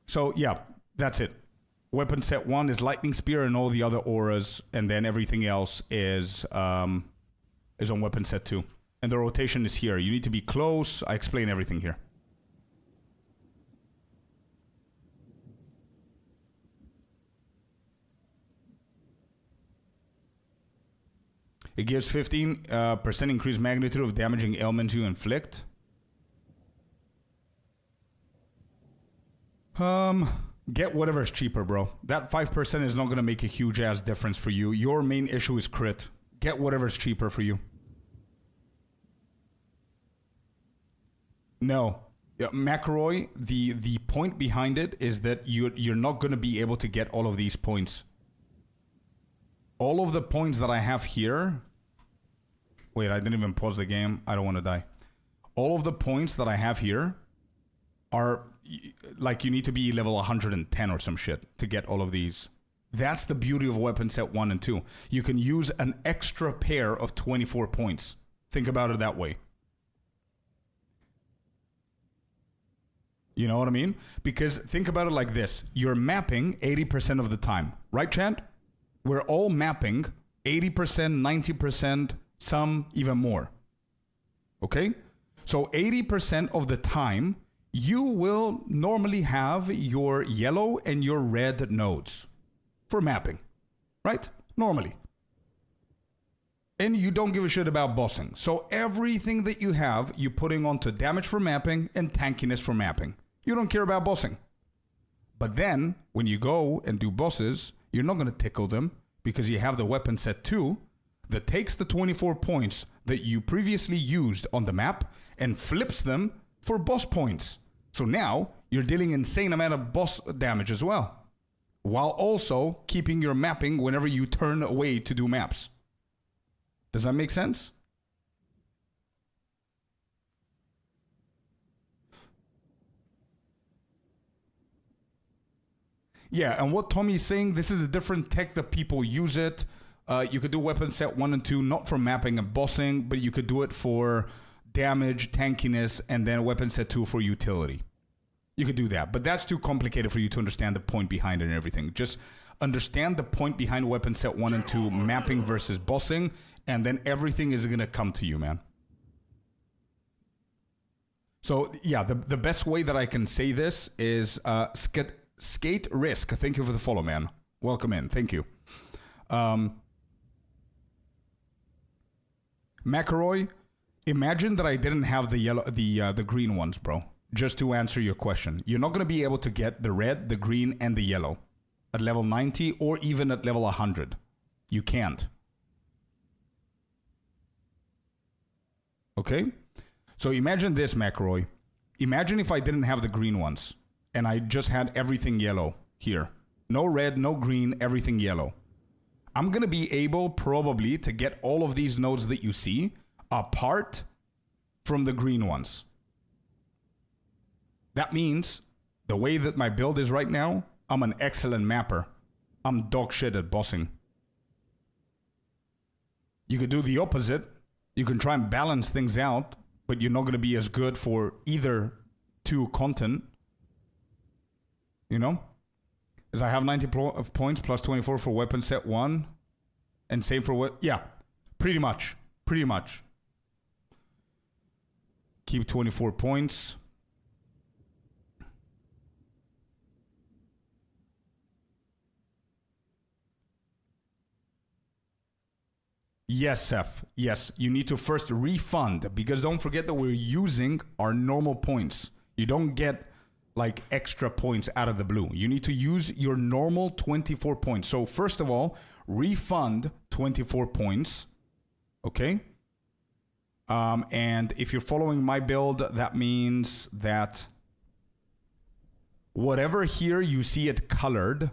So, yeah, that's it. Weapon set 1 is Lightning Spear and all the other auras. And then everything else is on weapon set 2. And the rotation is here. You need to be close. I explain everything here. It gives 15% increased magnitude of damaging ailments you inflict. Get whatever's cheaper, bro. That 5% is not going to make a huge ass difference for you. Your main issue is crit. Get whatever's cheaper for you. No. McElroy, the point behind it is that you're not going to be able to get all of these points. All of the points that I have here... Wait, I didn't even pause the game. I don't want to die. All of the points that I have here are... Like, you need to be level 110 or some shit to get all of these. That's the beauty of weapon set 1 and 2. You can use an extra pair of 24 points. Think about it that way. You know what I mean? Because think about it like this. You're mapping 80% of the time. Right, Chad? We're all mapping 80%, 90%, some even more. Okay? So 80% of the time, you will normally have your yellow and your red nodes for mapping. Right? Normally. And you don't give a shit about bossing. So everything that you have, you're putting onto damage for mapping and tankiness for mapping. You don't care about bossing. But then, when you go and do bosses, you're not going to tickle them because you have the weapon set 2 that takes the 24 points that you previously used on the map and flips them for boss points. So now, you're dealing insane amount of boss damage as well. While also keeping your mapping whenever you turn away to do maps. Does that make sense? Yeah, and what Tommy is saying, this is a different tech that people use it. You could do weapon set 1 and 2, not for mapping and bossing, but you could do it for damage, tankiness, and then weapon set 2 for utility. You could do that, but that's too complicated for you to understand the point behind it and everything. Just understand the point behind weapon set 1 and 2, mapping versus bossing, and then everything is going to come to you, man. So, yeah, the best way that I can say this is Skate Risk. Thank you for the follow, man. Welcome in. Thank you. McElroy, imagine that I didn't have the yellow, the green ones, bro. Just to answer your question. You're not going to be able to get the red, the green, and the yellow at level 90 or even at level 100. You can't. Okay? So imagine this, McElroy. Imagine if I didn't have the green ones and I just had everything yellow here. No red, no green, everything yellow. I'm going to be able probably to get all of these nodes that you see apart from the green ones. That means the way that my build is right now, I'm an excellent mapper. I'm dog shit at bossing. You could do the opposite. You can try and balance things out, but you're not going to be as good for either two content. You know? Is I have 90 points plus 24 for weapon set 1. And same for what? Yeah, pretty much. Pretty much. Keep 24 points. Yes, Seth. Yes, you need to first refund because don't forget that we're using our normal points. You don't get like extra points out of the blue. You need to use your normal 24 points. So first of all, refund 24 points. Okay? And if you're following my build, that means that whatever here you see it colored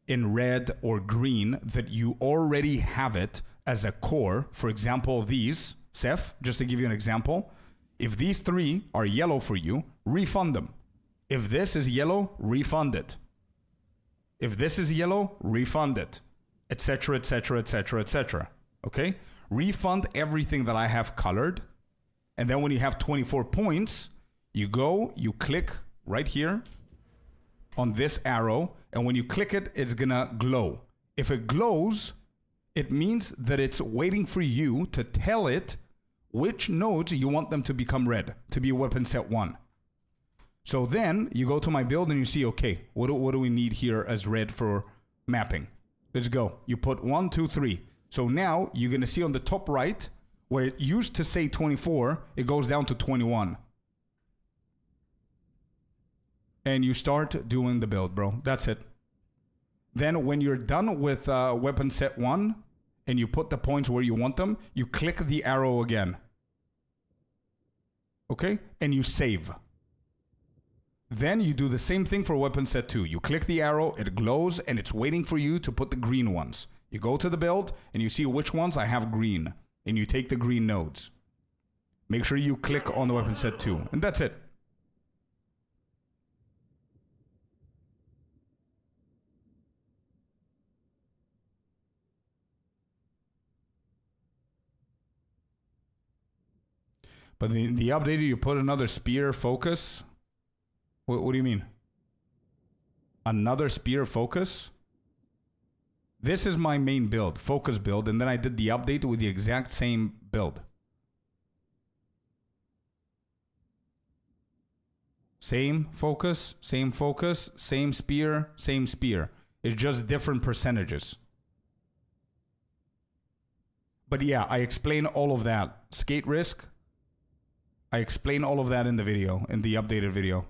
in red or green, that you already have it as a core. For example, these, Seth, just to give you an example, if these 3 are yellow for you, refund them. If this is yellow, refund it. If this is yellow, refund it, etc., etc., etc., etc. Okay? Refund everything that I have colored. And then when you have 24 points, you go, you click right here on this arrow. And when you click it, it's going to glow. If it glows, it means that it's waiting for you to tell it which nodes you want them to become red, to be weapon set 1. So then you go to my build and you see, okay, what do we need here as red for mapping? Let's go. You put 1, 2, 3. So now you're going to see on the top right, where it used to say 24, it goes down to 21. And you start doing the build, bro. That's it. Then when you're done with weapon set 1, and you put the points where you want them, you click the arrow again. Okay? And you save. Then you do the same thing for weapon set 2. You click the arrow, it glows, and it's waiting for you to put the green ones. You go to the build, and you see which ones I have green. And you take the green nodes. Make sure you click on the weapon set 2. And that's it. But the updated, you put another spear focus. What do you mean? Another spear focus? This is my main build, focus build, and then I did the update with the exact same build. Same focus, same spear, same spear. It's just different percentages. But yeah, I explain all of that. Skate risk, I explain all of that in the video, in the updated video.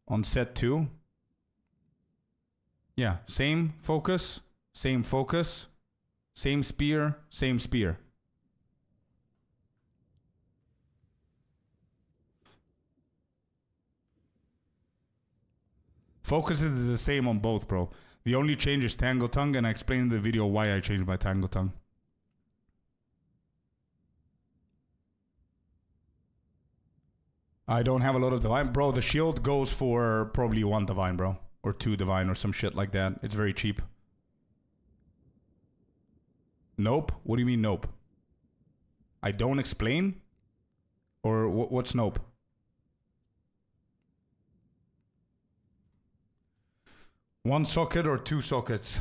On set 2. Yeah, same focus, same spear, same spear. Focus is the same on both, bro. The only change is Tango Tongue, and I explained in the video why I changed my Tango Tongue. I don't have a lot of divine. Bro, the shield goes for probably 1 divine, bro. Or 2 divine or some shit like that. It's very cheap. Nope? What do you mean nope? I don't explain? Or what's nope? One socket or 2 sockets?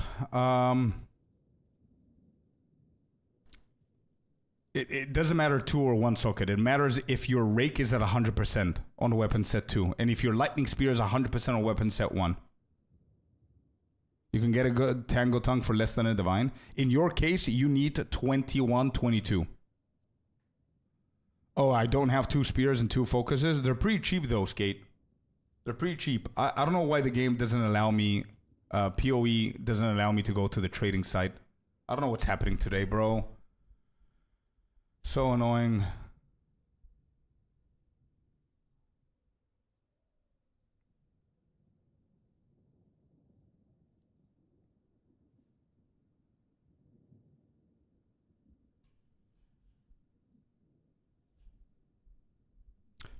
It doesn't matter 2 or 1 socket. It matters if your rake is at 100% on weapon set 2. And if your lightning spear is 100% on weapon set 1. You can get a good Tango Tongue for less than a divine. In your case, you need 21, 22. Oh, I don't have 2 spears and 2 focuses. They're pretty cheap though, Skate. They're pretty cheap. I don't know why the game doesn't allow me, PoE doesn't allow me to go to the trading site. I don't know what's happening today, bro. So annoying.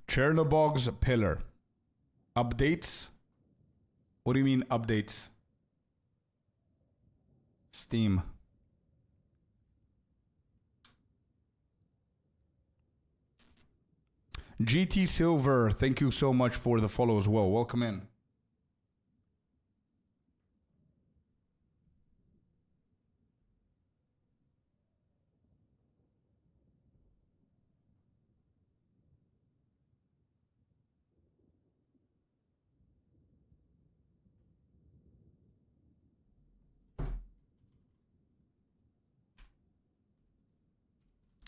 Chernobog's Pillar. Updates? What do you mean updates? Steam. GT Silver, thank you so much for the follow as well. Welcome in.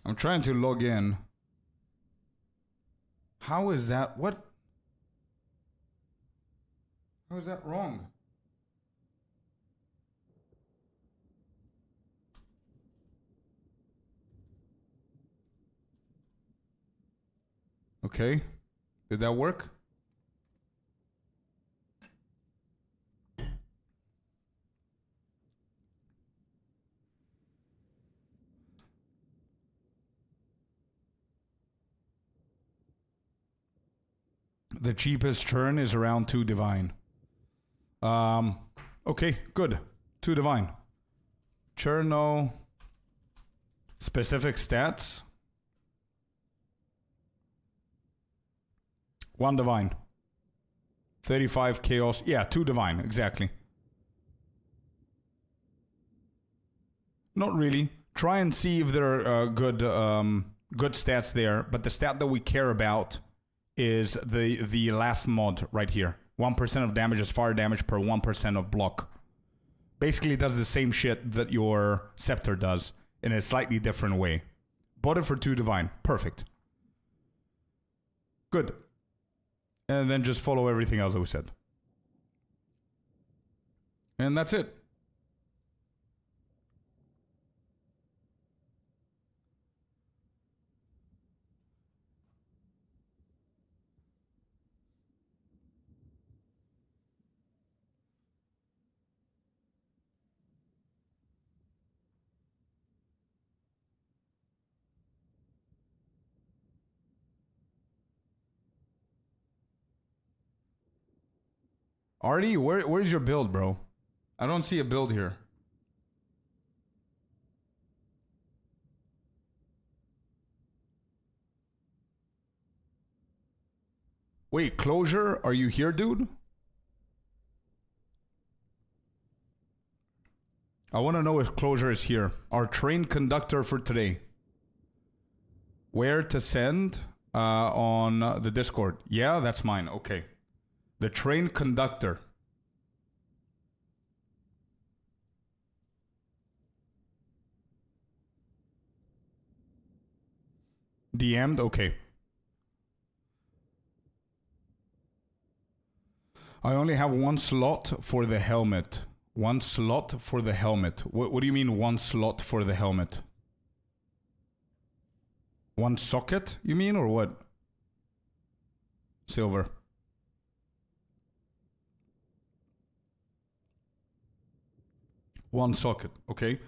I'm trying to log in. How is that? What? How is that wrong? Okay. Did that work? The cheapest churn is around 2 divine. Okay, good. 2 divine. Churn, no. Specific stats. 1 divine. 35 chaos. Yeah, 2 divine, exactly. Not really. Try and see if there are good stats there, but the stat that we care about is the last mod right here. 1% of damage is fire damage per 1% of block. Basically, it does the same shit that your scepter does in a slightly different way. Bought it for 2 divine. Perfect. Good. And then just follow everything else that we said. And that's it. Artie, where's your build, bro? I don't see a build here. Wait, Closure, are you here, dude? I want to know if Closure is here. Our train conductor for today. Where to send on the Discord. Yeah, that's mine. Okay. The train conductor. DM'd? Okay. I only have 1 slot for the helmet. 1 slot for the helmet. What do you mean 1 slot for the helmet? 1 socket, you mean, or what? Silver. One socket, okay.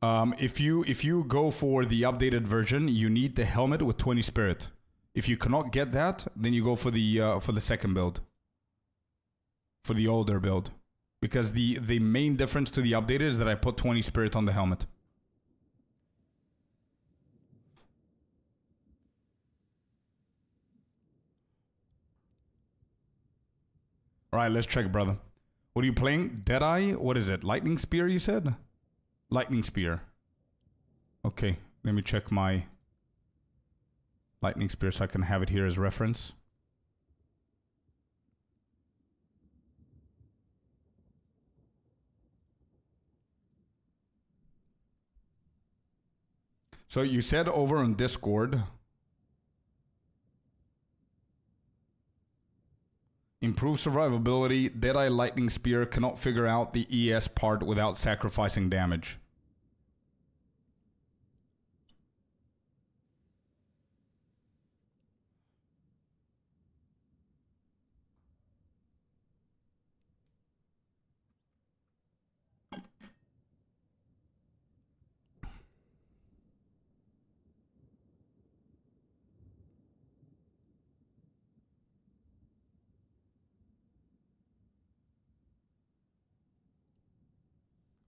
If you go for the updated version, you need the helmet with 20 spirit. If you cannot get that, then you go for the second build, for the older build, because the main difference to the updated is that I put 20 spirit on the helmet. All right, let's check, brother. What are you playing? Deadeye? What is it? Lightning Spear, you said? Lightning Spear. Okay, let me check my Lightning Spear so I can have it here as reference. So you said over on Discord, improve survivability, Deadeye Lightning Spear cannot figure out the ES part without sacrificing damage.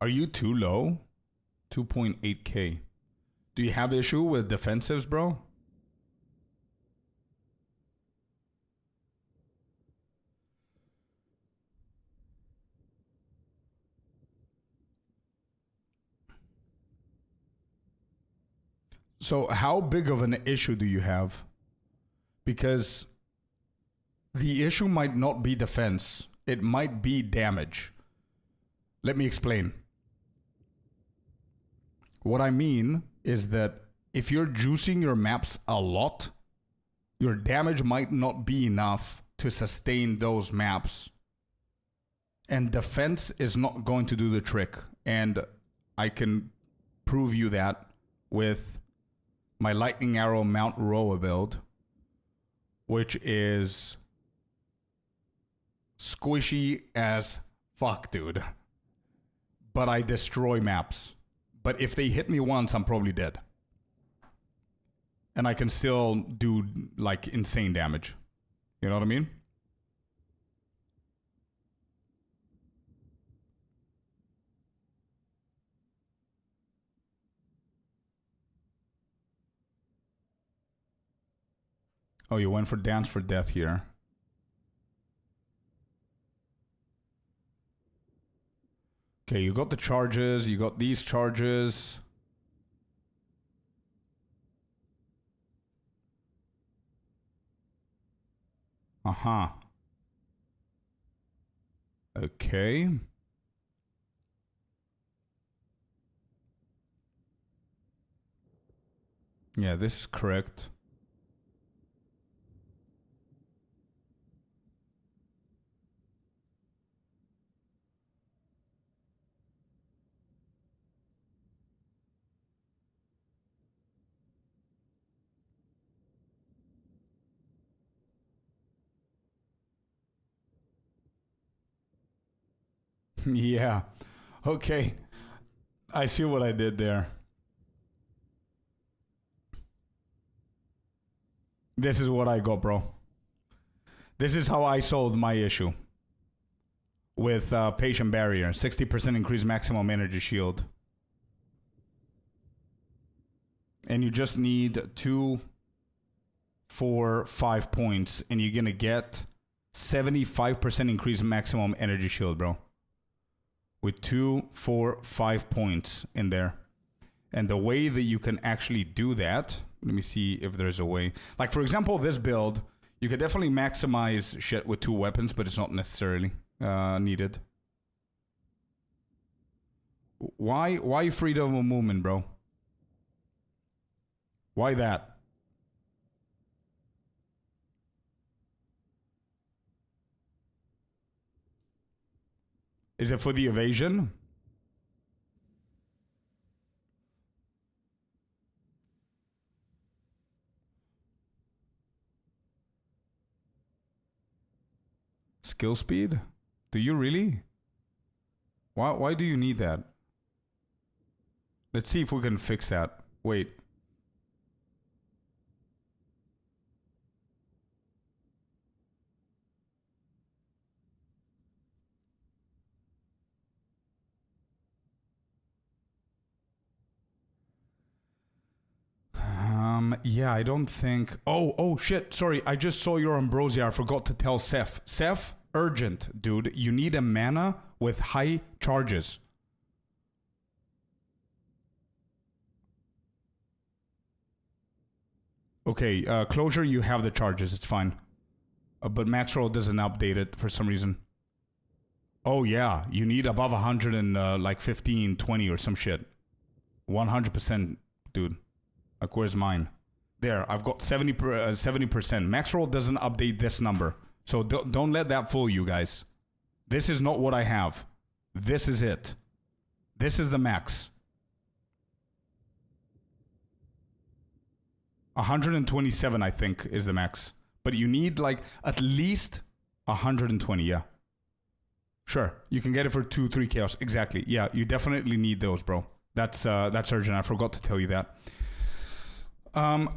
Are you too low? 2.8k. Do you have issue with defensives, bro? So how big of an issue do you have? Because the issue might not be defense. It might be damage. Let me explain. What I mean is that if you're juicing your maps a lot, your damage might not be enough to sustain those maps. And defense is not going to do the trick. And I can prove you that with my Lightning Arrow Mount Roa build, which is squishy as fuck, dude. But I destroy maps. But if they hit me once, I'm probably dead. And I can still do, like, insane damage. You know what I mean? Oh, you went for Dance for Death here. Okay, you got the charges. You got these charges. Uh-huh. Okay. Yeah, this is correct. Yeah. Okay. I see what I did there. This is what I got, bro. This is how I solved my issue with Patient Barrier. 60% increased maximum energy shield. And you just need 2, 4, 5 points. And you're going to get 75% increased maximum energy shield, bro. With 2, 4, 5 points in there. And the way that you can actually do that, let me see if there's a way. Like, for example, this build, you could definitely maximize shit with 2 weapons, but it's not necessarily needed. Why freedom of movement, bro? Why that? Is it for the evasion? Skill speed? Do you really? Why do you need that? Let's see if we can fix that. Wait. Yeah, I don't think... Oh, shit. Sorry, I just saw your Ambrosia. I forgot to tell Seth. Seth, urgent, dude. You need a mana with high charges. Okay, Closure, you have the charges. It's fine. But Maxroll doesn't update it for some reason. Oh, yeah. You need above 100 and like 15, 20 or some shit. 100%, dude. Like, where's mine? There, I've got 70%. Maxroll doesn't update this number. So don't let that fool you guys. This is not what I have. This is it. This is the max. 127, I think, is the max. But you need, like, at least 120, yeah. Sure, you can get it for 2, 3 chaos. Exactly, yeah, you definitely need those, bro. That's urgent. I forgot to tell you that.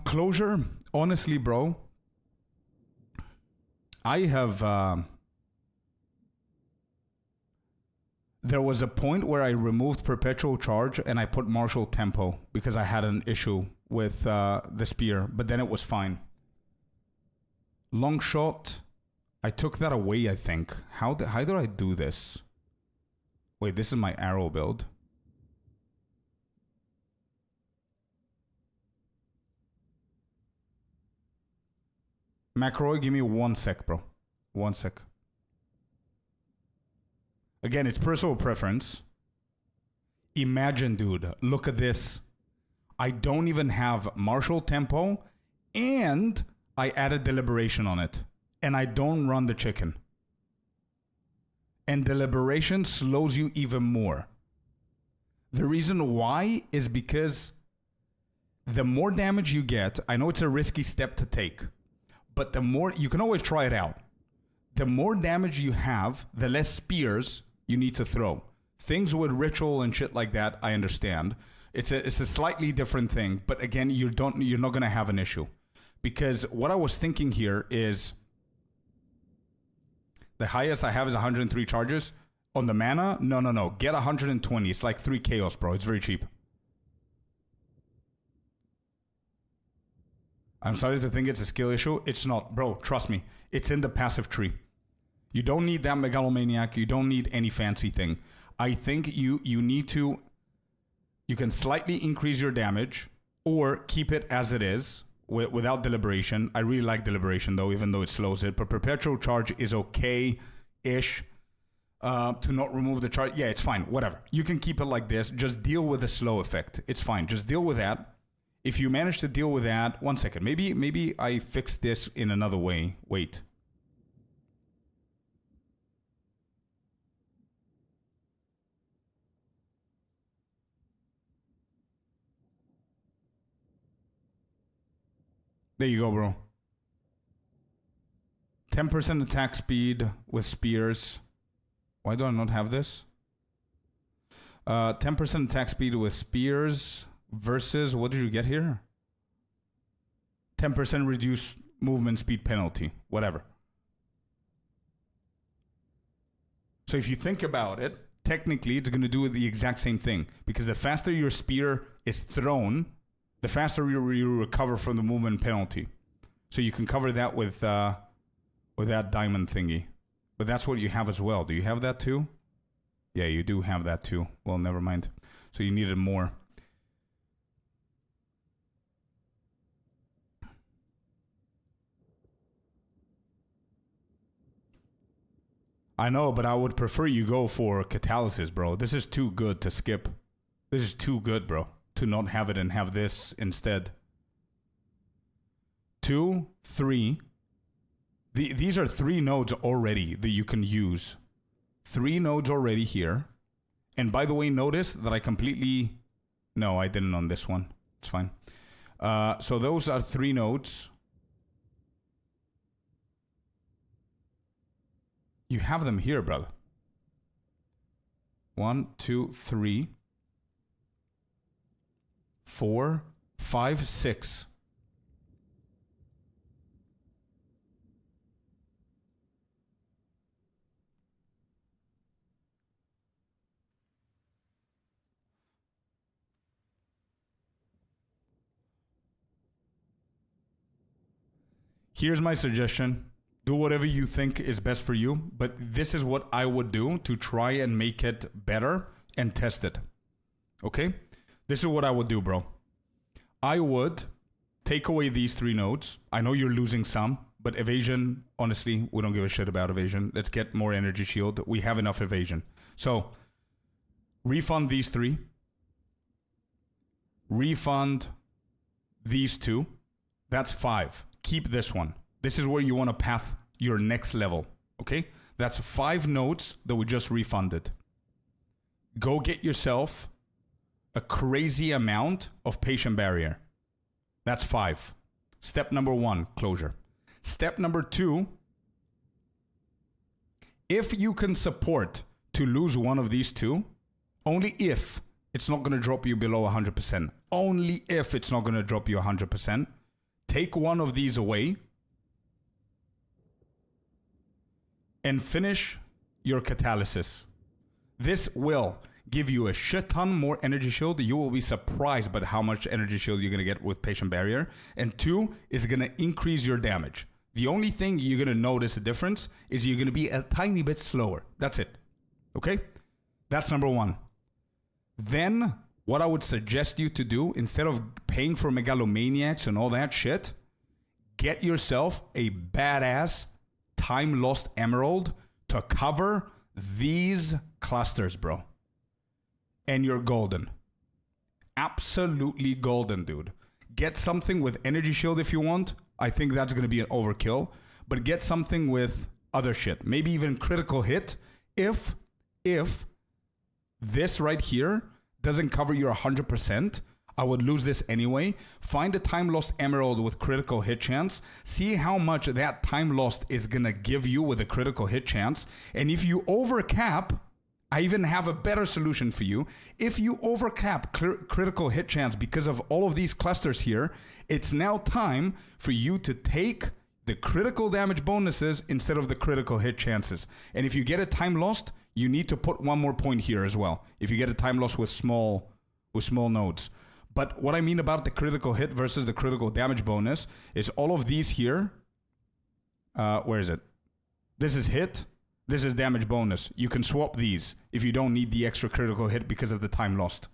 Closure, honestly, bro, I have... there was a point where I removed Perpetual Charge and I put Martial Tempo because I had an issue with the spear, but then it was fine. Long Shot, I took that away, I think. How did I do this? Wait, this is my arrow build. Macroy, give me 1 sec, bro. 1 sec. Again, it's personal preference. Imagine, dude, look at this. I don't even have martial tempo, and I added deliberation on it. And I don't run the chicken. And deliberation slows you even more. The reason why is because the more damage you get, I know it's a risky step to take, but the more, you can always try it out. The more damage you have, the less spears you need to throw. Things with ritual and shit like that, I understand. It's a slightly different thing, but again, you're not gonna have an issue. Because what I was thinking here is, the highest I have is 103 charges. On the mana, no. Get 120. It's like 3 chaos, bro. It's very cheap. I'm starting to think it's a skill issue. It's not, bro. Trust me. It's in the passive tree. You don't need that megalomaniac. You don't need any fancy thing. I think you need to... You can slightly increase your damage or keep it as it is without deliberation. I really like deliberation, though, even though it slows it. But perpetual charge is okay-ish. To not remove the charge. Yeah, it's fine. Whatever. You can keep it like this. Just deal with the slow effect. It's fine. Just deal with that. If you manage to deal with that... One second. Maybe I fix this in another way. Wait. There you go, bro. 10% attack speed with spears. Why do I not have this? 10% attack speed with spears versus, what did you get here? 10% reduced movement speed penalty, whatever. So if you think about it, technically it's going to do the exact same thing, because the faster your spear is thrown, the faster you recover from the movement penalty. So you can cover that with that diamond thingy. But that's what you have as well. Do you have that too? Yeah, you do have that too. Well, never mind. So you needed more. I know, but I would prefer you go for catalysis, bro. This is too good to skip. This is too good, bro, to not have it and have this instead. 2, 3... These are 3 nodes already that you can use. 3 nodes already here. And by the way, notice that I completely... No, I didn't on this one. It's fine. So those are 3 nodes. You have them here, brother. 1, 2, 3, 4, 5, 6. Here's my suggestion. Do whatever you think is best for you, but this is what I would do to try and make it better and test it. Okay? This is what I would do, bro. I would take away these 3 nodes. I know you're losing some, but evasion, honestly, we don't give a shit about evasion. Let's get more energy shield. We have enough evasion. So, refund these 3. Refund these 2. That's 5. Keep this one. This is where you want to path your next level. Okay? That's 5 nodes that we just refunded. Go get yourself a crazy amount of patient barrier. That's 5. Step number 1, closure. Step number 2, if you can support to lose one of these 2, only if it's not going to drop you below 100%. Only if it's not going to drop you 100%. Take one of these away and finish your catalysis. This will give you a shit ton more energy shield. You will be surprised by how much energy shield you're going to get with patient barrier. And 2 is going to increase your damage. The only thing you're going to notice a difference is you're going to be a tiny bit slower. That's it. Okay? That's number 1. Then what I would suggest you to do, instead of paying for megalomaniacs and all that shit, get yourself a badass time lost emerald to cover these clusters, bro. And you're golden. Absolutely golden, dude. Get something with energy shield if you want. I think that's going to be an overkill. But get something with other shit. Maybe even critical hit. If this right here doesn't cover your 100%, I would lose this anyway. Find a time lost emerald with critical hit chance. See how much that time lost is going to give you with a critical hit chance. And if you overcap, I even have a better solution for you. If you overcap critical hit chance because of all of these clusters here, it's now time for you to take the critical damage bonuses instead of the critical hit chances. And if you get a time lost, you need to put one more point here as well. If you get a time loss with small nodes. But what I mean about the critical hit versus the critical damage bonus is all of these here. Where is it? This is hit. This is damage bonus. You can swap these if you don't need the extra critical hit because of the time lost.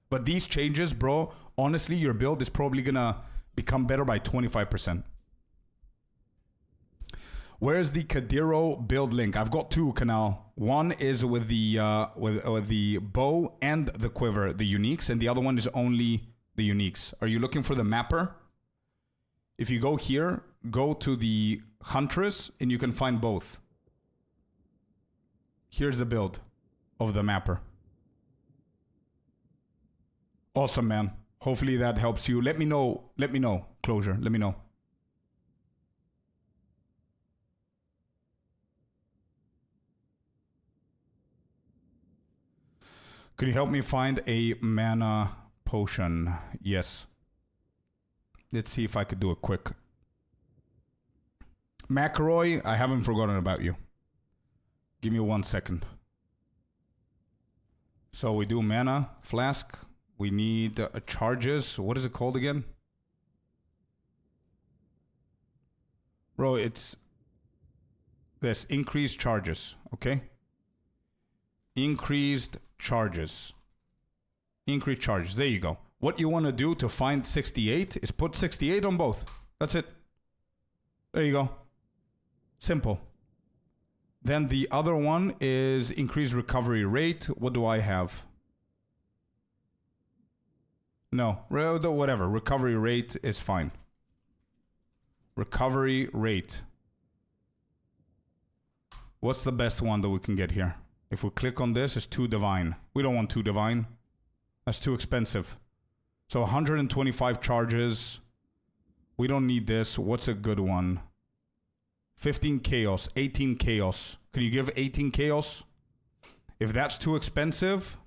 But these changes, bro, honestly, your build is probably going to become better by 25%. Where's the Kadiro build link? I've got two, Canal. One is with the bow and the quiver, the uniques, and the other one is only the uniques. Are you looking for the mapper? If you go here, go to the Huntress, and you can find both. Here's the build of the mapper. Awesome, man. Hopefully that helps you. Let me know. Closure. Let me know. Could you help me find a mana potion? Yes. Let's see if I could do it quick. McRoy, I haven't forgotten about you. Give me 1 second. So we do mana flask. We need charges. What is it called again? Bro, it's this. Increased charges. Okay? Increased charges. Increased charges. There you go. What you want to do to find 68 is put 68 on both. That's it. There you go. Simple. Then the other one is increased recovery rate. What do I have? No, whatever. Recovery rate is fine. Recovery rate. What's the best one that we can get here? If we click on this, it's 2 divine. We don't want 2 divine. That's too expensive. So 125 charges. We don't need this. What's a good one? 15 chaos, 18 chaos. Can you give 18 chaos? If that's too expensive,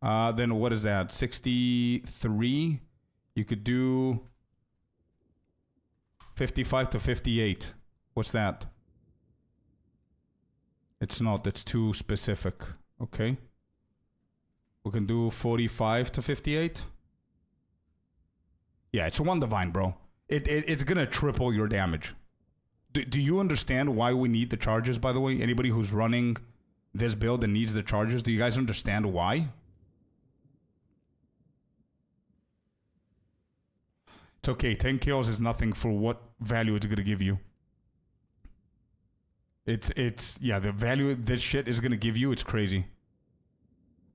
then what is that? 63. You could do 55 to 58. What's that? It's not. It's too specific. Okay. We can do 45 to 58. Yeah, it's 1 divine, bro. It's going to triple your damage. Do you understand why we need the charges, by the way? Anybody who's running this build and needs the charges, do you guys understand why? It's okay. 10 kills is nothing for what value it's going to give you. Yeah, the value this shit is going to give you, it's crazy.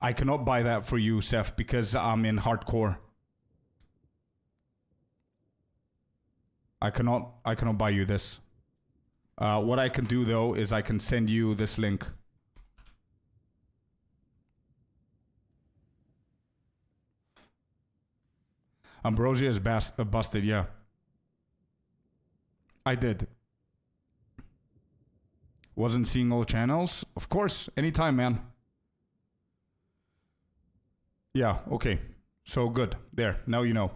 I cannot buy that for you, Seth, because I'm in hardcore. I cannot buy you this. What I can do, though, is I can send you this link. Ambrosia is busted, yeah. I did. Wasn't seeing all channels? Of course, anytime, man. Yeah, okay. So good. There, now you know.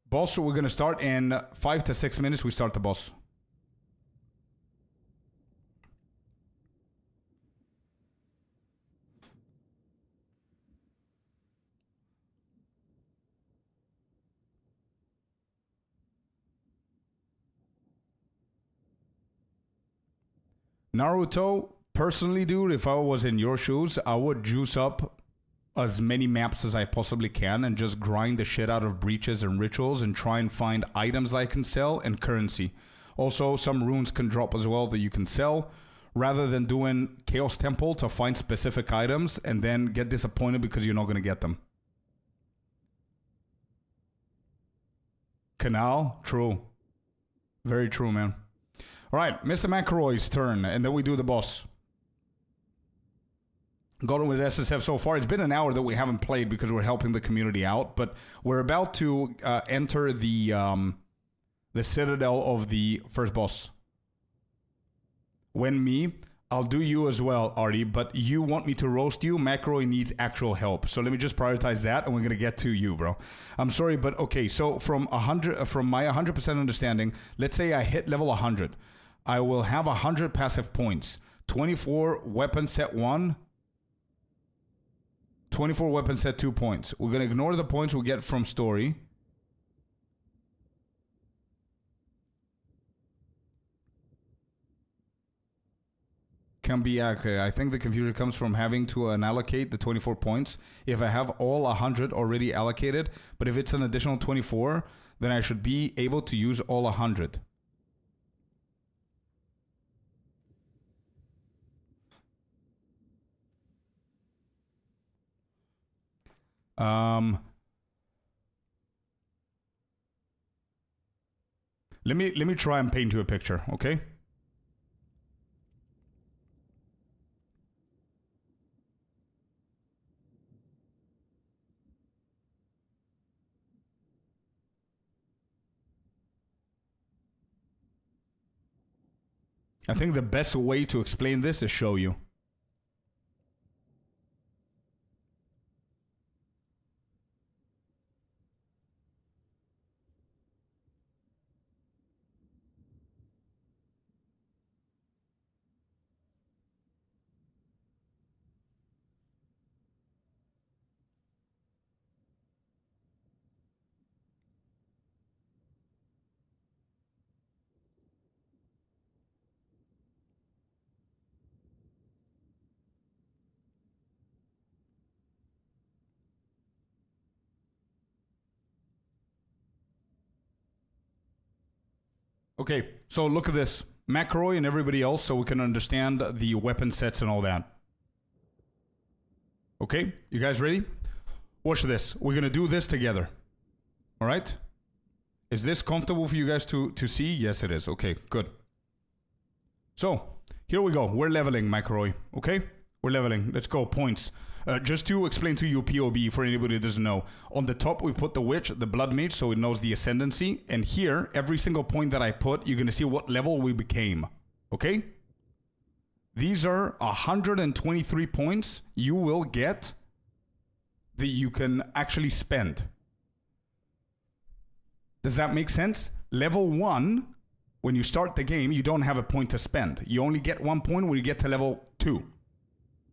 Boss, we're going to start in 5 to 6 minutes. We start the boss. Naruto, personally, dude, if I was in your shoes, I would juice up as many maps as I possibly can and just grind the shit out of breaches and rituals and try and find items that I can sell and currency. Also, some runes can drop as well that you can sell, rather than doing Chaos Temple to find specific items and then get disappointed because you're not going to get them. Canal, true. Very true, man. All right, Mr. McElroy's turn, and then we do the boss. Got on with SSF so far. It's been an hour that we haven't played because we're helping the community out, but we're about to enter the citadel of the first boss. When me, I'll do you as well, Artie, but you want me to roast you. McElroy needs actual help. So let me just prioritize that, and we're going to get to you, bro. I'm sorry, but okay, so from my 100% understanding, let's say I hit level 100. I will have 100 passive points. 24 weapon set 1. 24 weapon set 2 points. We're going to ignore the points we get from story. Can be okay. I think the confusion comes from having to unallocate the 24 points. If I have all 100 already allocated, but if it's an additional 24, then I should be able to use all 100. Let me try and paint you a picture, okay? I think the best way to explain this is show you. Okay, so look at this. McElroy and everybody else, so we can understand the weapon sets and all that. Okay, you guys ready? Watch this. We're going to do this together. All right? Is this comfortable for you guys to see? Yes, it is. Okay, good. So, here we go. We're leveling, McElroy. Okay? We're leveling. Let's go. Points. Just to explain to you POB for anybody who doesn't know. On the top, we put the witch, the blood mage, so it knows the ascendancy. And here, every single point that I put, you're going to see what level we became. Okay? These are 123 points you will get that you can actually spend. Does that make sense? Level 1, when you start the game, you don't have a point to spend. You only get 1 point when you get to level 2.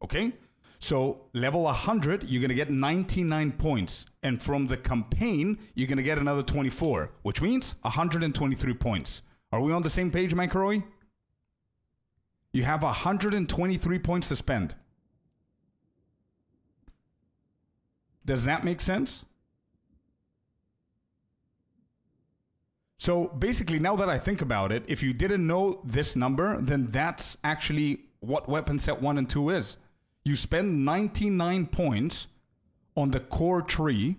Okay? So level 100, you're going to get 99 points. And from the campaign, you're going to get another 24, which means 123 points. Are we on the same page, McElroy? You have 123 points to spend. Does that make sense? So basically, now that I think about it, if you didn't know this number, then that's actually what weapon set 1 and 2 is. You spend 99 points on the core tree,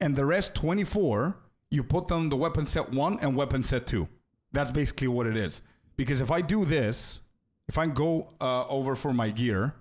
and the rest 24, you put on the weapon set 1 and weapon set 2. That's basically what it is. Because if I do this, if I go over for my gear,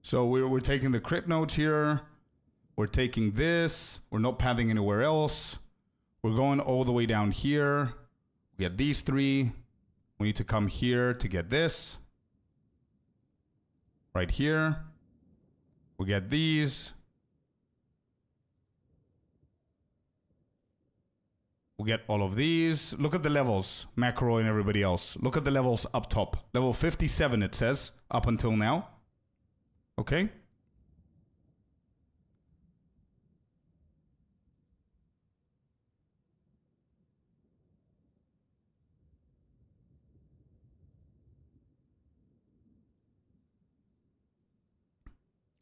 so we're taking the crypt notes here. We're taking this. We're not pathing anywhere else. We're going all the way down here. We get these 3. We need to come here to get this. Right here. We get these. We get all of these. Look at the levels, McElroy and everybody else. Look at the levels up top. Level 57, it says, up until now. Okay?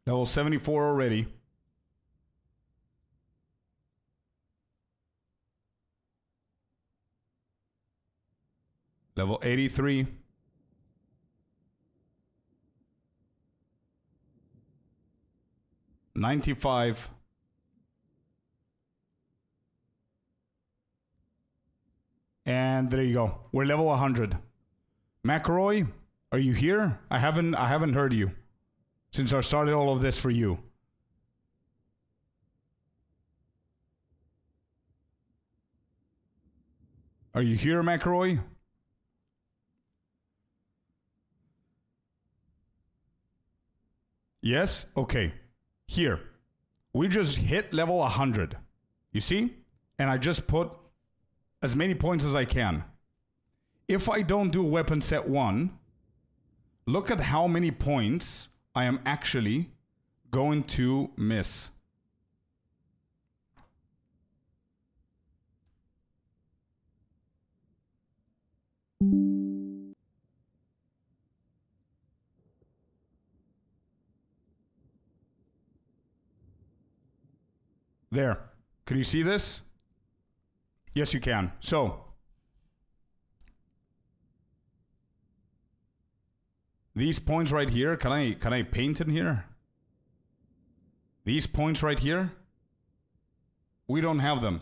Level 74 already. Level 83. $95. And there you go. We're level 100. McElroy, are you here? I haven't heard you since I started all of this for you. Are you here, McElroy? Yes? Okay. Here. We just hit level 100. You see? And I just put as many points as I can. If I don't do weapon set 1, look at how many points I am actually going to miss. There. Can you see this? Yes, you can. So, these points right here, can I paint in here? These points right here, we don't have them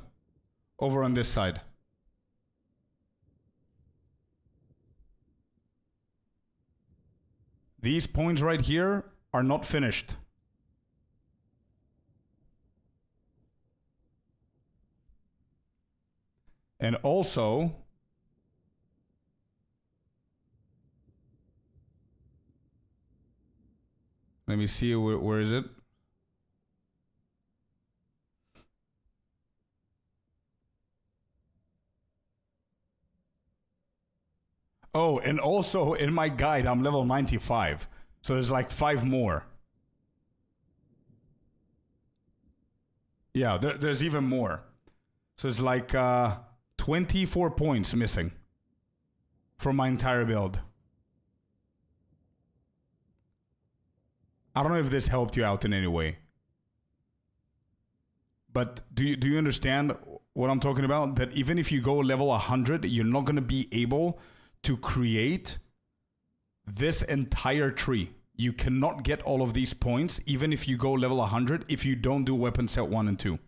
over on this side. These points right here are not finished. And also, let me see, where is it? Oh, and also in my guide, I'm level 95. So there's like 5 more. Yeah, there's even more. So it's like 24 points missing from my entire build. I don't know if this helped you out in any way. But do you understand what I'm talking about? That even if you go level 100, you're not going to be able to create this entire tree. You cannot get all of these points, even if you go level 100, if you don't do weapon set 1 and 2.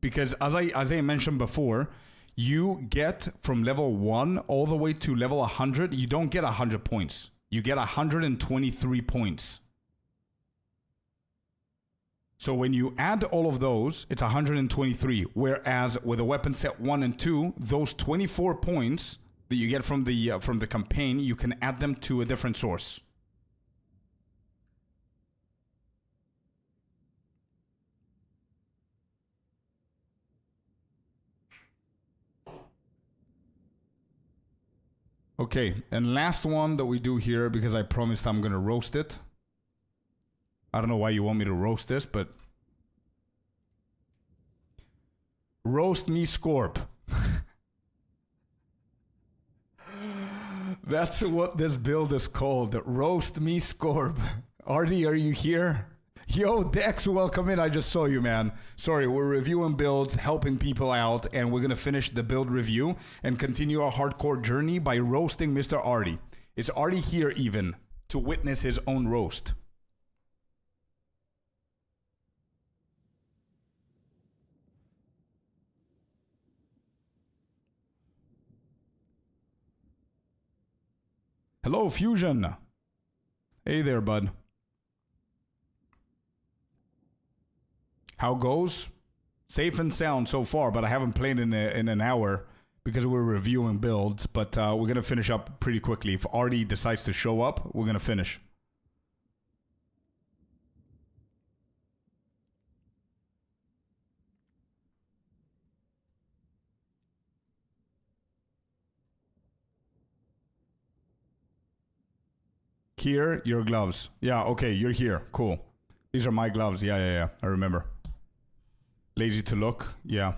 Because as I mentioned before, you get from level 1 all the way to level 100, you don't get 100 points. You get 123 points. So when you add all of those, it's 123. Whereas with a weapon set 1 and 2, those 24 points that you get from the campaign, you can add them to a different source. Okay, and last one that we do here, because I promised I'm going to roast it. I don't know why you want me to roast this, but... Roast me Scorp. That's what this build is called. Roast me Scorp. Artie, are you here? Yo, Dex, welcome in. I just saw you, man. Sorry, we're reviewing builds, helping people out, and we're going to finish the build review and continue our hardcore journey by roasting Mr. Artie. Is Artie here even to witness his own roast? Hello, Fusion. Hey there, bud. How goes? Safe and sound so far, but I haven't played in an hour because we're reviewing builds. But we're going to finish up pretty quickly. If Artie decides to show up, we're going to finish. Here, your gloves. Yeah, okay, you're here. Cool. These are my gloves. Yeah. I remember. Lazy to look. Yeah.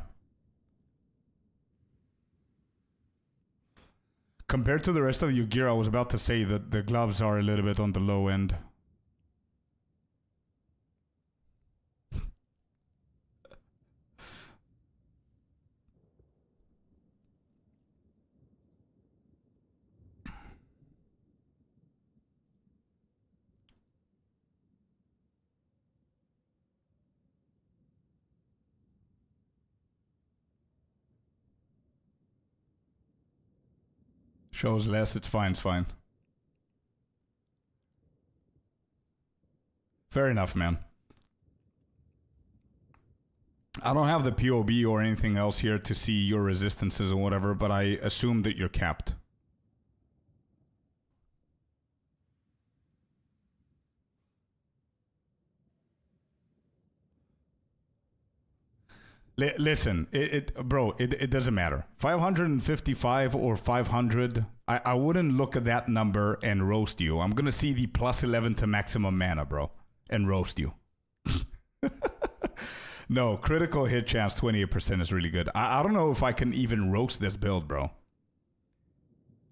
Compared to the rest of your gear, I was about to say that the gloves are a little bit on the low end. Shows less, it's fine, it's fine. Fair enough, man. I don't have the POB or anything else here to see your resistances or whatever, but I assume that you're capped. Listen, bro, it doesn't matter. 555 or 500, I wouldn't look at that number and roast you. I'm going to see the plus 11 to maximum mana, bro, and roast you. No, critical hit chance 28% is really good. I don't know if I can even roast this build, bro.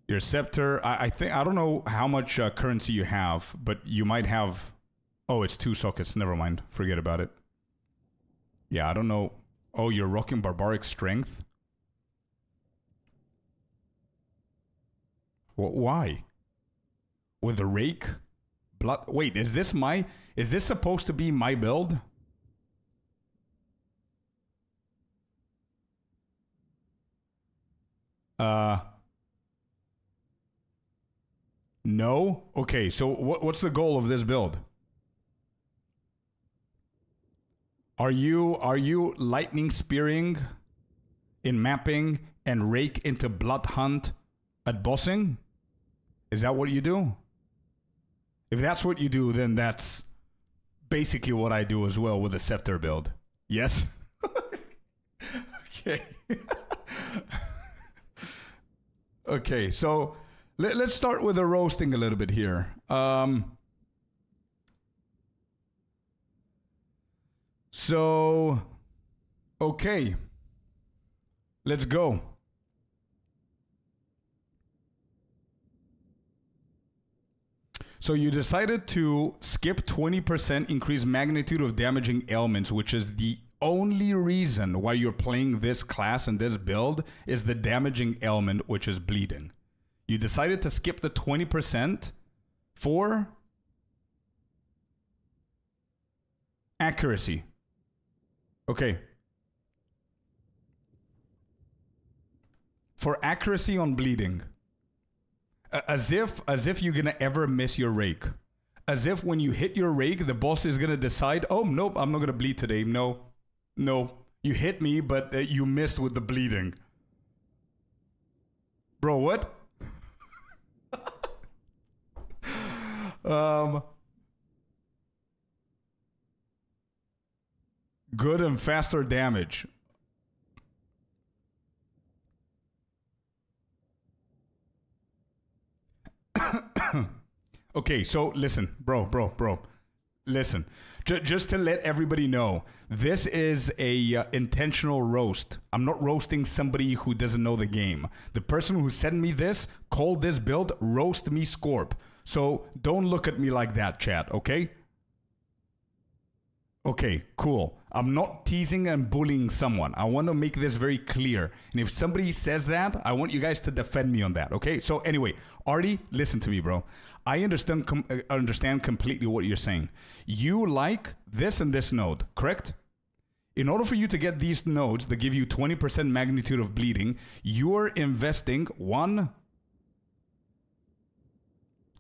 Your scepter, I don't know how much currency you have, but you might have... Oh, it's 2 sockets. Never mind. Forget about it. Yeah, I don't know. Oh, you're rocking barbaric strength? Why? With a rake? Blood? Wait, is this supposed to be my build? No? Okay, so what's the goal of this build? Are you lightning spearing in mapping and rake into blood hunt at bossing? Is that what you do? If that's what you do, then that's basically what I do as well with the scepter build. Yes? Okay. Okay, so let's start with the roasting a little bit here. So, okay, let's go. So you decided to skip 20% increased magnitude of damaging ailments, which is the only reason why you're playing this class and this build is the damaging ailment, which is bleeding. You decided to skip the 20% for accuracy. Okay. For accuracy on bleeding. As if you're gonna ever miss your rake. As if when you hit your rake, the boss is gonna decide, oh, nope, I'm not gonna bleed today. No. You hit me, but you missed with the bleeding. Bro, what? Good and faster damage. Okay, so listen, bro. Listen, just to let everybody know, this is a intentional roast. I'm not roasting somebody who doesn't know the game. The person who sent me this called this build roast me Scorp. So don't look at me like that, chat, okay? Okay, cool. I'm not teasing and bullying someone. I want to make this very clear. And if somebody says that, I want you guys to defend me on that, okay? So anyway, Artie, listen to me, bro. I understand completely what you're saying. You like this and this node, correct? In order for you to get these nodes that give you 20% magnitude of bleeding, you're investing 1,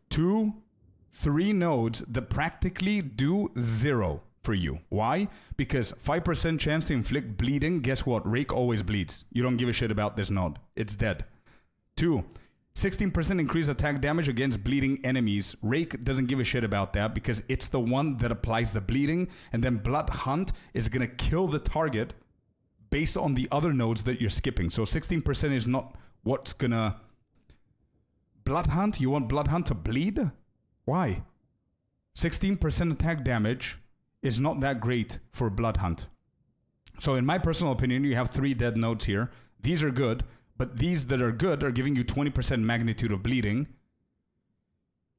2, 3 nodes that practically do 0 for you. Why? Because 5% chance to inflict bleeding. Guess what? Rake always bleeds. You don't give a shit about this node. It's dead. 2, 16% increased attack damage against bleeding enemies. Rake doesn't give a shit about that because it's the one that applies the bleeding, and then Blood Hunt is going to kill the target based on the other nodes that you're skipping. So 16% is not what's going to... Blood Hunt? You want Blood Hunt to bleed? Why? 16% attack damage is not that great for Blood Hunt. So in my personal opinion, you have 3 dead nodes here. These are good, But these that are good are giving you 20% magnitude of bleeding.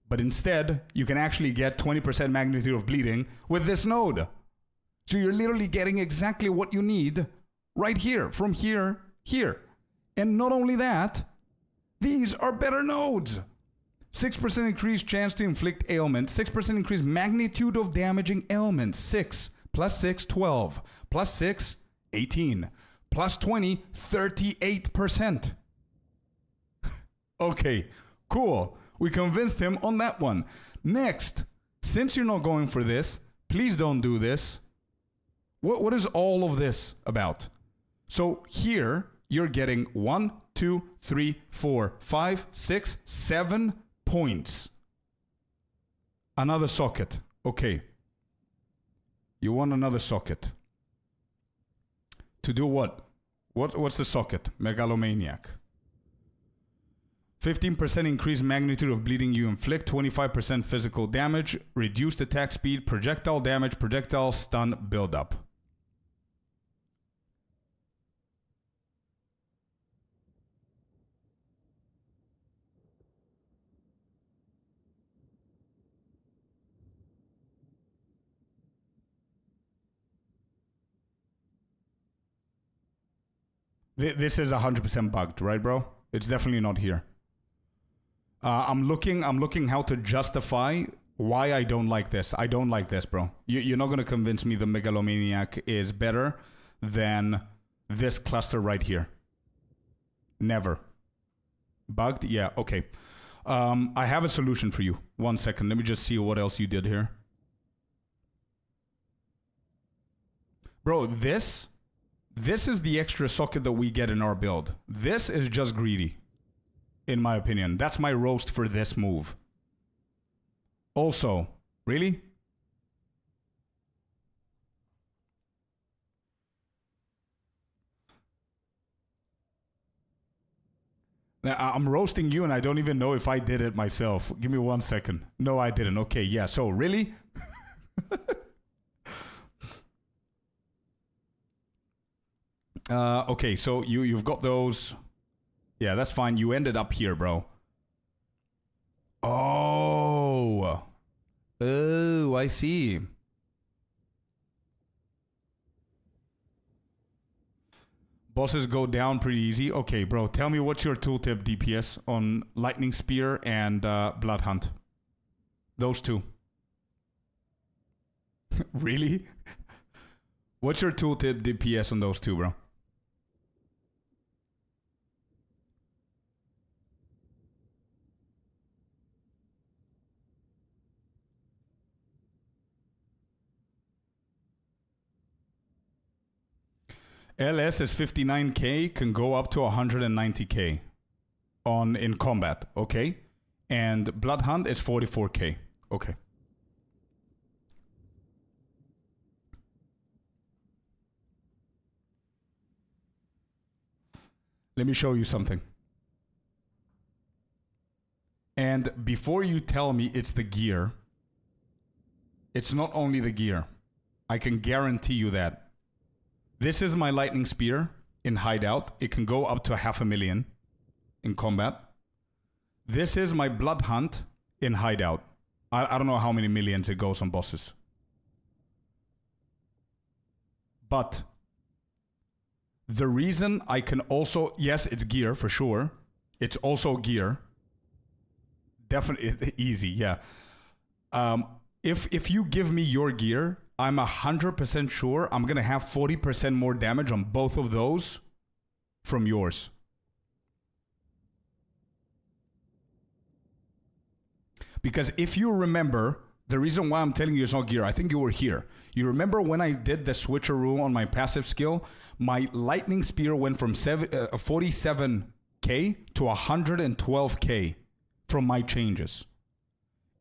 But instead, you can actually get 20% magnitude of bleeding with this node. So you're literally getting exactly what you need right here, from here, here. And not only that, these are better nodes. 6% increased chance to inflict ailment, 6% increased magnitude of damaging ailments, 6 plus 6, 12, plus 6, 18, plus 20, 38%. Okay, cool. We convinced him on that one. Next, since you're not going for this, please don't do this. What is all of this about? So here, you're getting 1, 2, 3, 4, 5, 6, 7 points. Another socket. Okay. You want another socket. To do what? What's the socket? Megalomaniac. 15% increased magnitude of bleeding you inflict, 25% physical damage, reduced attack speed, projectile damage, projectile stun buildup. This is 100% bugged, right, bro? It's definitely not here. I'm looking how to justify why I don't like this. I don't like this, bro. You're not going to convince me the Megalomaniac is better than this cluster right here. Never. Bugged? Yeah, okay. I have a solution for you. 1 second. Let me just see what else you did here. Bro, this is the extra socket that we get in our build. This is just greedy, in my opinion. That's my roast for this move. Also, really? Now, I'm roasting you and I don't even know if I did it myself. Give me 1 second. No, I didn't. Okay, yeah, so really? Okay, so you've got those. Yeah, that's fine. You ended up here, bro. Oh. Oh, I see. Bosses go down pretty easy. Okay, bro, tell me what's your tooltip DPS on Lightning Spear and Blood Hunt? Those two. Really? What's your tooltip DPS on those two, bro? LS is 59k, can go up to 190k in combat, okay? And Blood Hunt is 44k, okay. Let me show you something. And before you tell me it's the gear, it's not only the gear. I can guarantee you that. This is my Lightning Spear in Hideout. It can go up to 500,000 in combat. This is my Blood Hunt in Hideout. I don't know how many millions it goes on bosses. But the reason I can also... Yes, it's gear for sure. It's also gear. Definitely easy, yeah. If you give me your gear... I'm 100% sure I'm going to have 40% more damage on both of those from yours. Because if you remember, the reason why I'm telling you it's not gear, I think you were here. You remember when I did the switcheroo on my passive skill, my Lightning Spear went from 47k to 112k from my changes.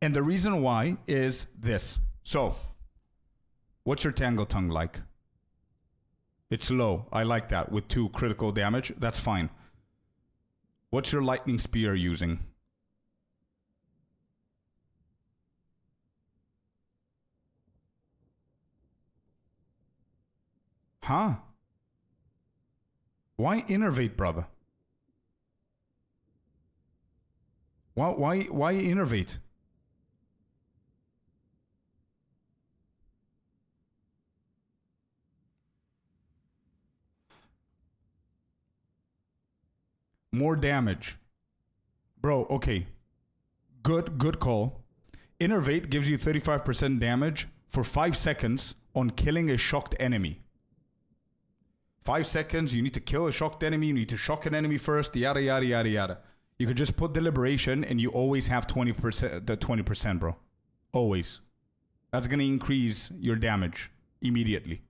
And the reason why is this. So... what's your Tango Tongue like? It's low. I like that. With 2 critical damage. That's fine. What's your Lightning Spear using? Huh? Why innervate, brother? Why innervate? More damage. Bro, okay. Good call. Innervate gives you 35% damage for 5 seconds on killing a shocked enemy. 5 seconds, you need to kill a shocked enemy, you need to shock an enemy first, yada, yada, yada, yada. You could just put deliberation and you always have 20%, the 20%, bro. Always. That's going to increase your damage immediately.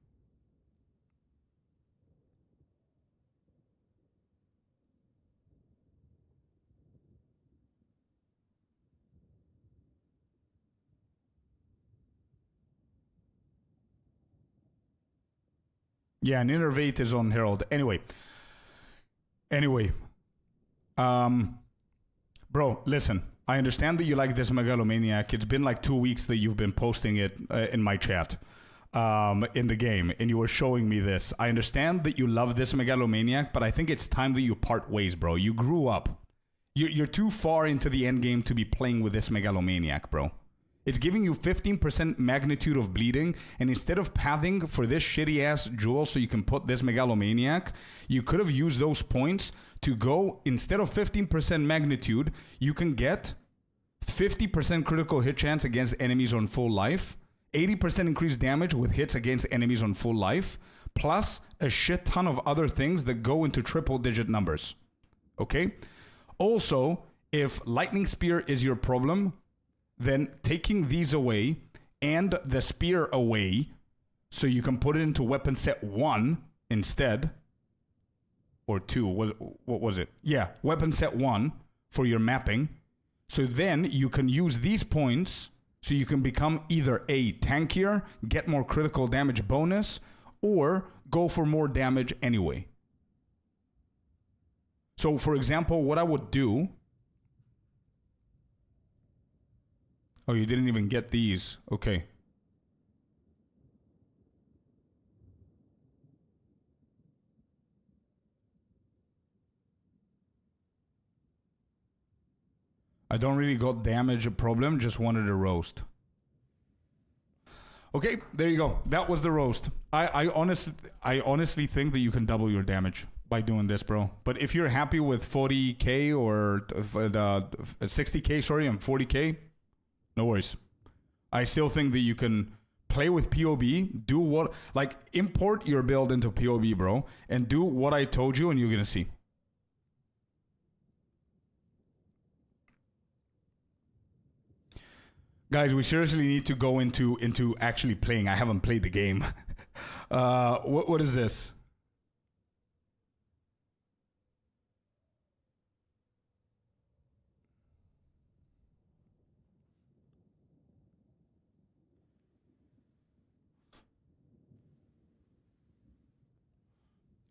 Yeah, and innervate is on Herald. Anyway. Bro, listen. I understand that you like this Megalomaniac. It's been like 2 weeks that you've been posting it in my chat in the game, and you were showing me this. I understand that you love this Megalomaniac, but I think it's time that you part ways, bro. You grew up. You're too far into the end game to be playing with this Megalomaniac, bro. It's giving you 15% magnitude of bleeding, and instead of pathing for this shitty-ass jewel so you can put this Megalomaniac, you could have used those points to go, instead of 15% magnitude, you can get 50% critical hit chance against enemies on full life, 80% increased damage with hits against enemies on full life, plus a shit ton of other things that go into triple-digit numbers. Okay? Also, if Lightning Spear is your problem, then taking these away and the spear away so you can put it into weapon set 1 instead, or 2, what was it? Yeah, weapon set 1 for your mapping. So then you can use these points so you can become either a tankier, get more critical damage bonus, or go for more damage anyway. So for example, what I would do... Oh, you didn't even get these. Okay. I don't really got damage a problem, just wanted a roast. Okay, there you go. That was the roast. I honestly think that you can double your damage by doing this, bro. But if you're happy with 40k or 60k, sorry, and 40k, no worries. I still think that you can play with POB, do what, like, import your build into POB, bro, and do what I told you, and you're gonna see. Guys, we seriously need to go into actually playing. I haven't played the game. What is this?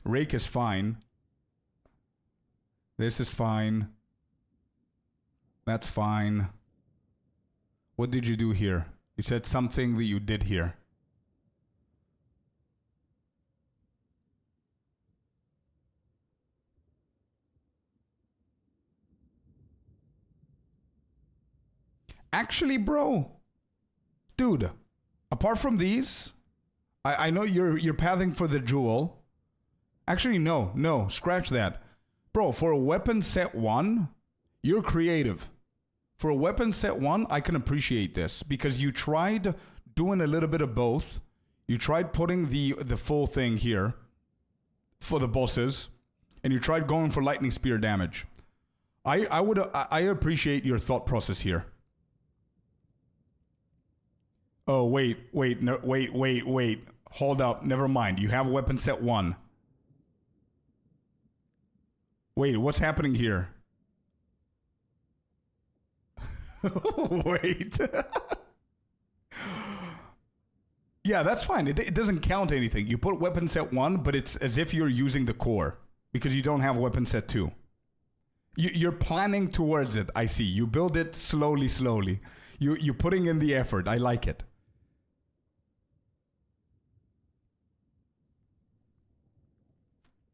Rake is fine. This is fine. That's fine. What did you do here? You said something that you did here. Actually, bro. Dude, apart from these, I know you're pathing for the jewel. Actually, no, scratch that. Bro, for a weapon set 1, you're creative. For a weapon set 1, I can appreciate this because you tried doing a little bit of both. You tried putting the full thing here for the bosses, and you tried going for lightning spear damage. I appreciate your thought process here. Oh, wait. Hold up. Never mind. You have weapon set 1. Wait, what's happening here? Wait. Yeah, that's fine. It doesn't count anything. You put weapon set 1, but it's as if you're using the core because you don't have weapon set 2. You're planning towards it. I see. You build it slowly. You're putting in the effort. I like it.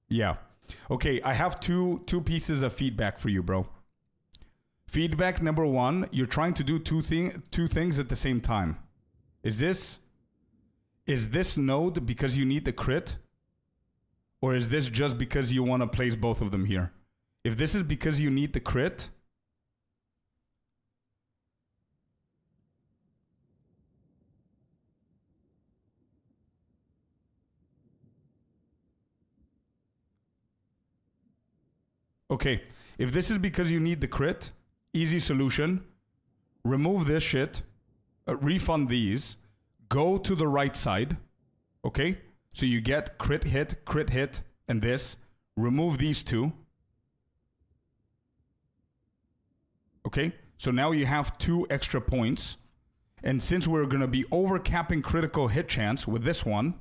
Yeah. Okay, I have two pieces of feedback for you, bro. Feedback number 1, you're trying to do two things at the same time. Is this node because you need the crit? Or is this just because you want to place both of them here? If this is because you need the crit, okay, if this is because you need the crit, easy solution, remove this shit, refund these, go to the right side, okay? So you get crit hit, and this, remove these two. Okay, so now you have 2 extra points. And since we're going to be overcapping critical hit chance with this one,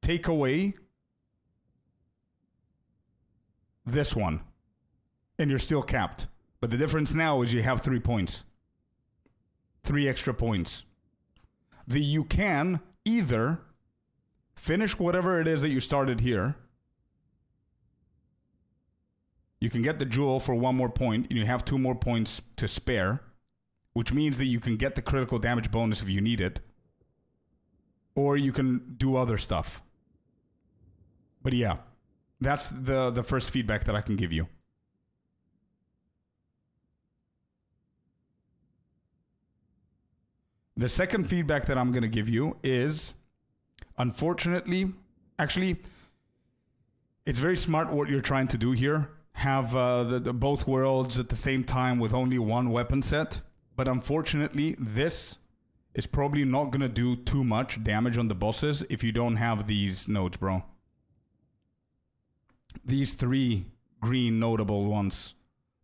take away this one. And you're still capped. But the difference now is you have 3 points. 3 extra points. You can either finish whatever it is that you started here. You can get the jewel for 1 more point, and you have 2 more points to spare, which means that you can get the critical damage bonus if you need it. Or you can do other stuff. But yeah, that's the first feedback that I can give you. The second feedback that I'm going to give you is, unfortunately, actually, it's very smart what you're trying to do here. Have the both worlds at the same time with only 1 weapon set. But unfortunately, this is probably not going to do too much damage on the bosses if you don't have these nodes, bro. These 3 green notable ones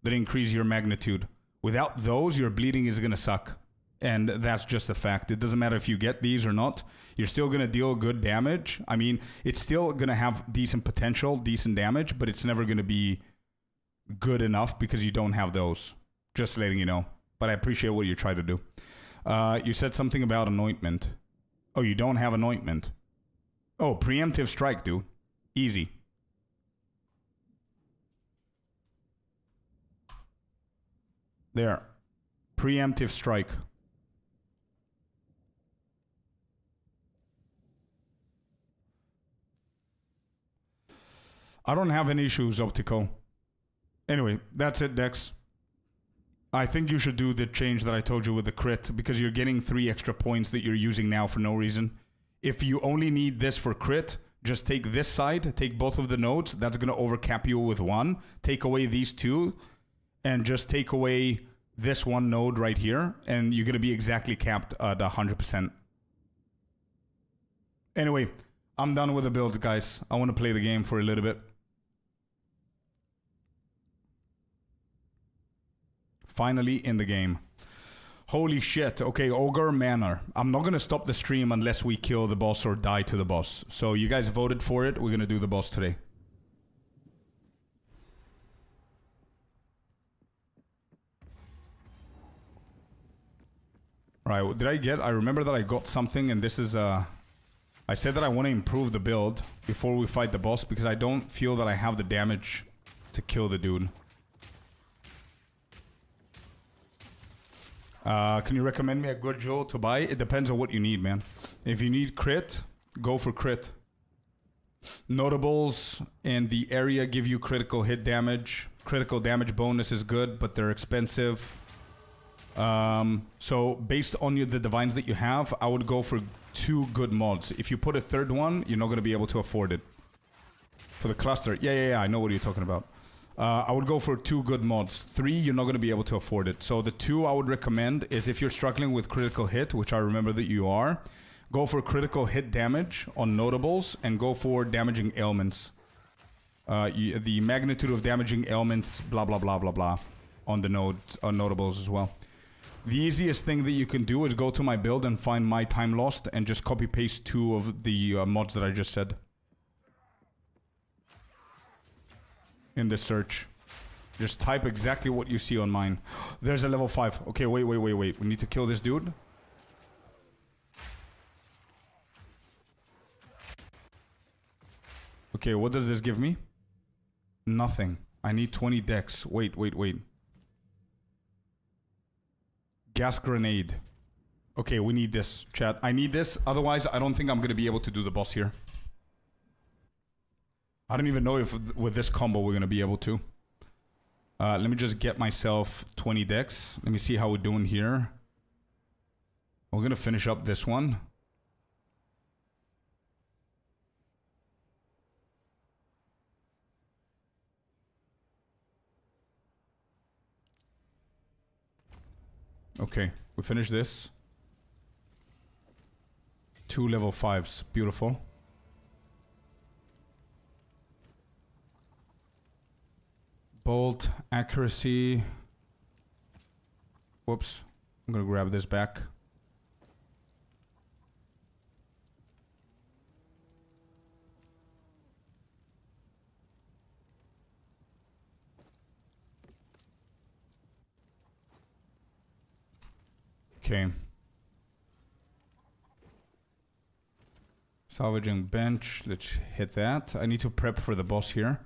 that increase your magnitude. Without those, your bleeding is going to suck. And that's just a fact. It doesn't matter if you get these or not. You're still going to deal good damage. I mean, it's still going to have decent potential, decent damage, but it's never going to be good enough because you don't have those. Just letting you know. But I appreciate what you try to do. You said something about anointment. Oh, you don't have anointment. Oh, preemptive strike, dude. Easy. There. Preemptive strike. I don't have any issues, Optical. Anyway, that's it, Dex. I think you should do the change that I told you with the crit, because you're getting 3 extra points that you're using now for no reason. If you only need this for crit, just take this side, take both of the nodes. That's going to overcap you with 1. Take away these 2, and just take away this 1 node right here, and you're going to be exactly capped at 100%. Anyway, I'm done with the build, guys. I want to play the game for a little bit. Finally in the game. Holy shit. Okay, Ogre Manor. I'm not going to stop the stream unless we kill the boss or die to the boss. So you guys voted for it. We're going to do the boss today. Alright, what did I get? I remember that I got something, and this is... I said that I want to improve the build before we fight the boss because I don't feel that I have the damage to kill the dude. Can you recommend me a good jewel to buy? It depends on what you need, man. If you need crit, go for crit. Notables in the area give you critical hit damage. Critical damage bonus is good, but they're expensive. So based on the divines that you have, I would go for 2 good mods. If you put a 3rd one, you're not going to be able to afford it. For the cluster. Yeah, I know what you're talking about. I would go for 2 good mods. 3, you're not going to be able to afford it. So the 2 I would recommend is if you're struggling with critical hit, which I remember that you are, go for critical hit damage on notables and go for damaging ailments. The magnitude of damaging ailments, blah, blah, blah, blah, blah, on the notables as well. The easiest thing that you can do is go to my build and find my time lost and just copy paste 2 of the mods that I just said. In the search. Just type exactly what you see on mine. There's a level 5. Okay, wait. We need to kill this dude. Okay, what does this give me? Nothing. I need 20 decks. Wait. Gas grenade. Okay, we need this, chat. I need this. Otherwise, I don't think I'm going to be able to do the boss here. I don't even know if with this combo we're going to be able to. Let me just get myself 20 decks. Let me see how we're doing here. We're going to finish up this one. Okay, we finished this. 2 level 5s. Beautiful. Bolt, accuracy. Whoops. I'm gonna grab this back. Okay. Salvaging bench. Let's hit that. I need to prep for the boss here.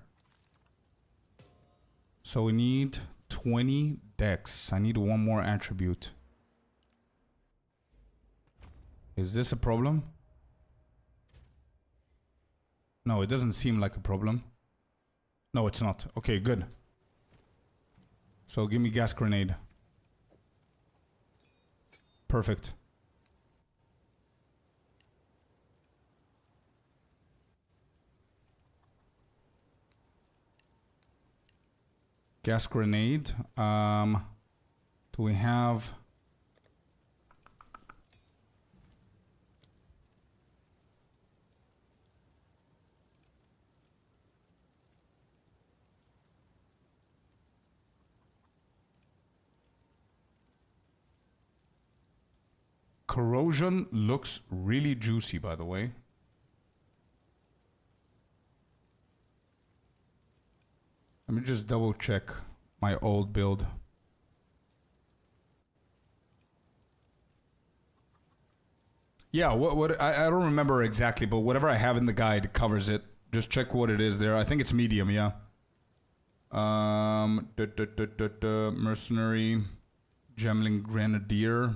So we need 20 decks. I need one more attribute. Is this a problem? No, it doesn't seem like a problem. No, it's not. Okay, good. So give me gas grenade. Perfect. Gas grenade. Do we have... Corrosion looks really juicy, by the way. Let me just double check my old build. Yeah, I don't remember exactly, but whatever I have in the guide covers it. Just check what it is there. I think it's medium, yeah. Mercenary, Gemling Grenadier.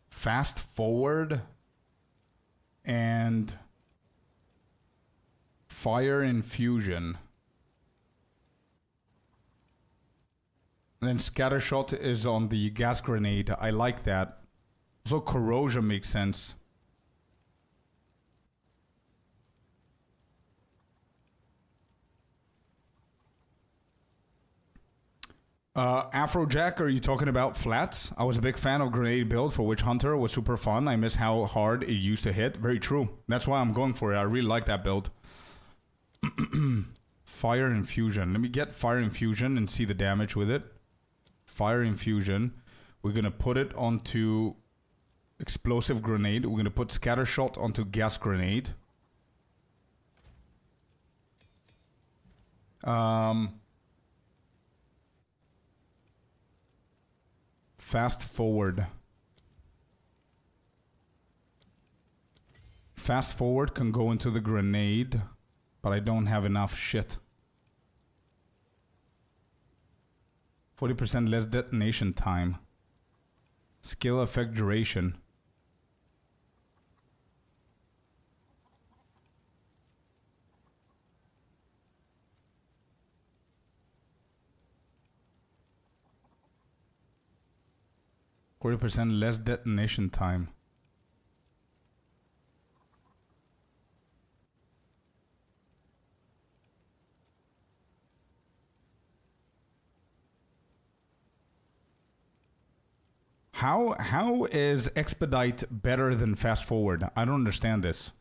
Fast forward and fire infusion. And then scattershot is on the gas grenade. I like that. Also corrosion makes sense. Afrojack, are you talking about flats? I was a big fan of grenade build for Witch Hunter. It was super fun. I miss how hard it used to hit. Very true. That's why I'm going for it. I really like that build. Fire infusion. Let me get fire infusion and see the damage with it. Fire infusion. We're going to put it onto explosive grenade. We're going to put scattershot onto gas grenade. Fast forward. Fast forward can go into the grenade, but I don't have enough shit. 40% less detonation time. Skill effect duration. %, less detonation time. How is expedite better than fast forward? I don't understand this.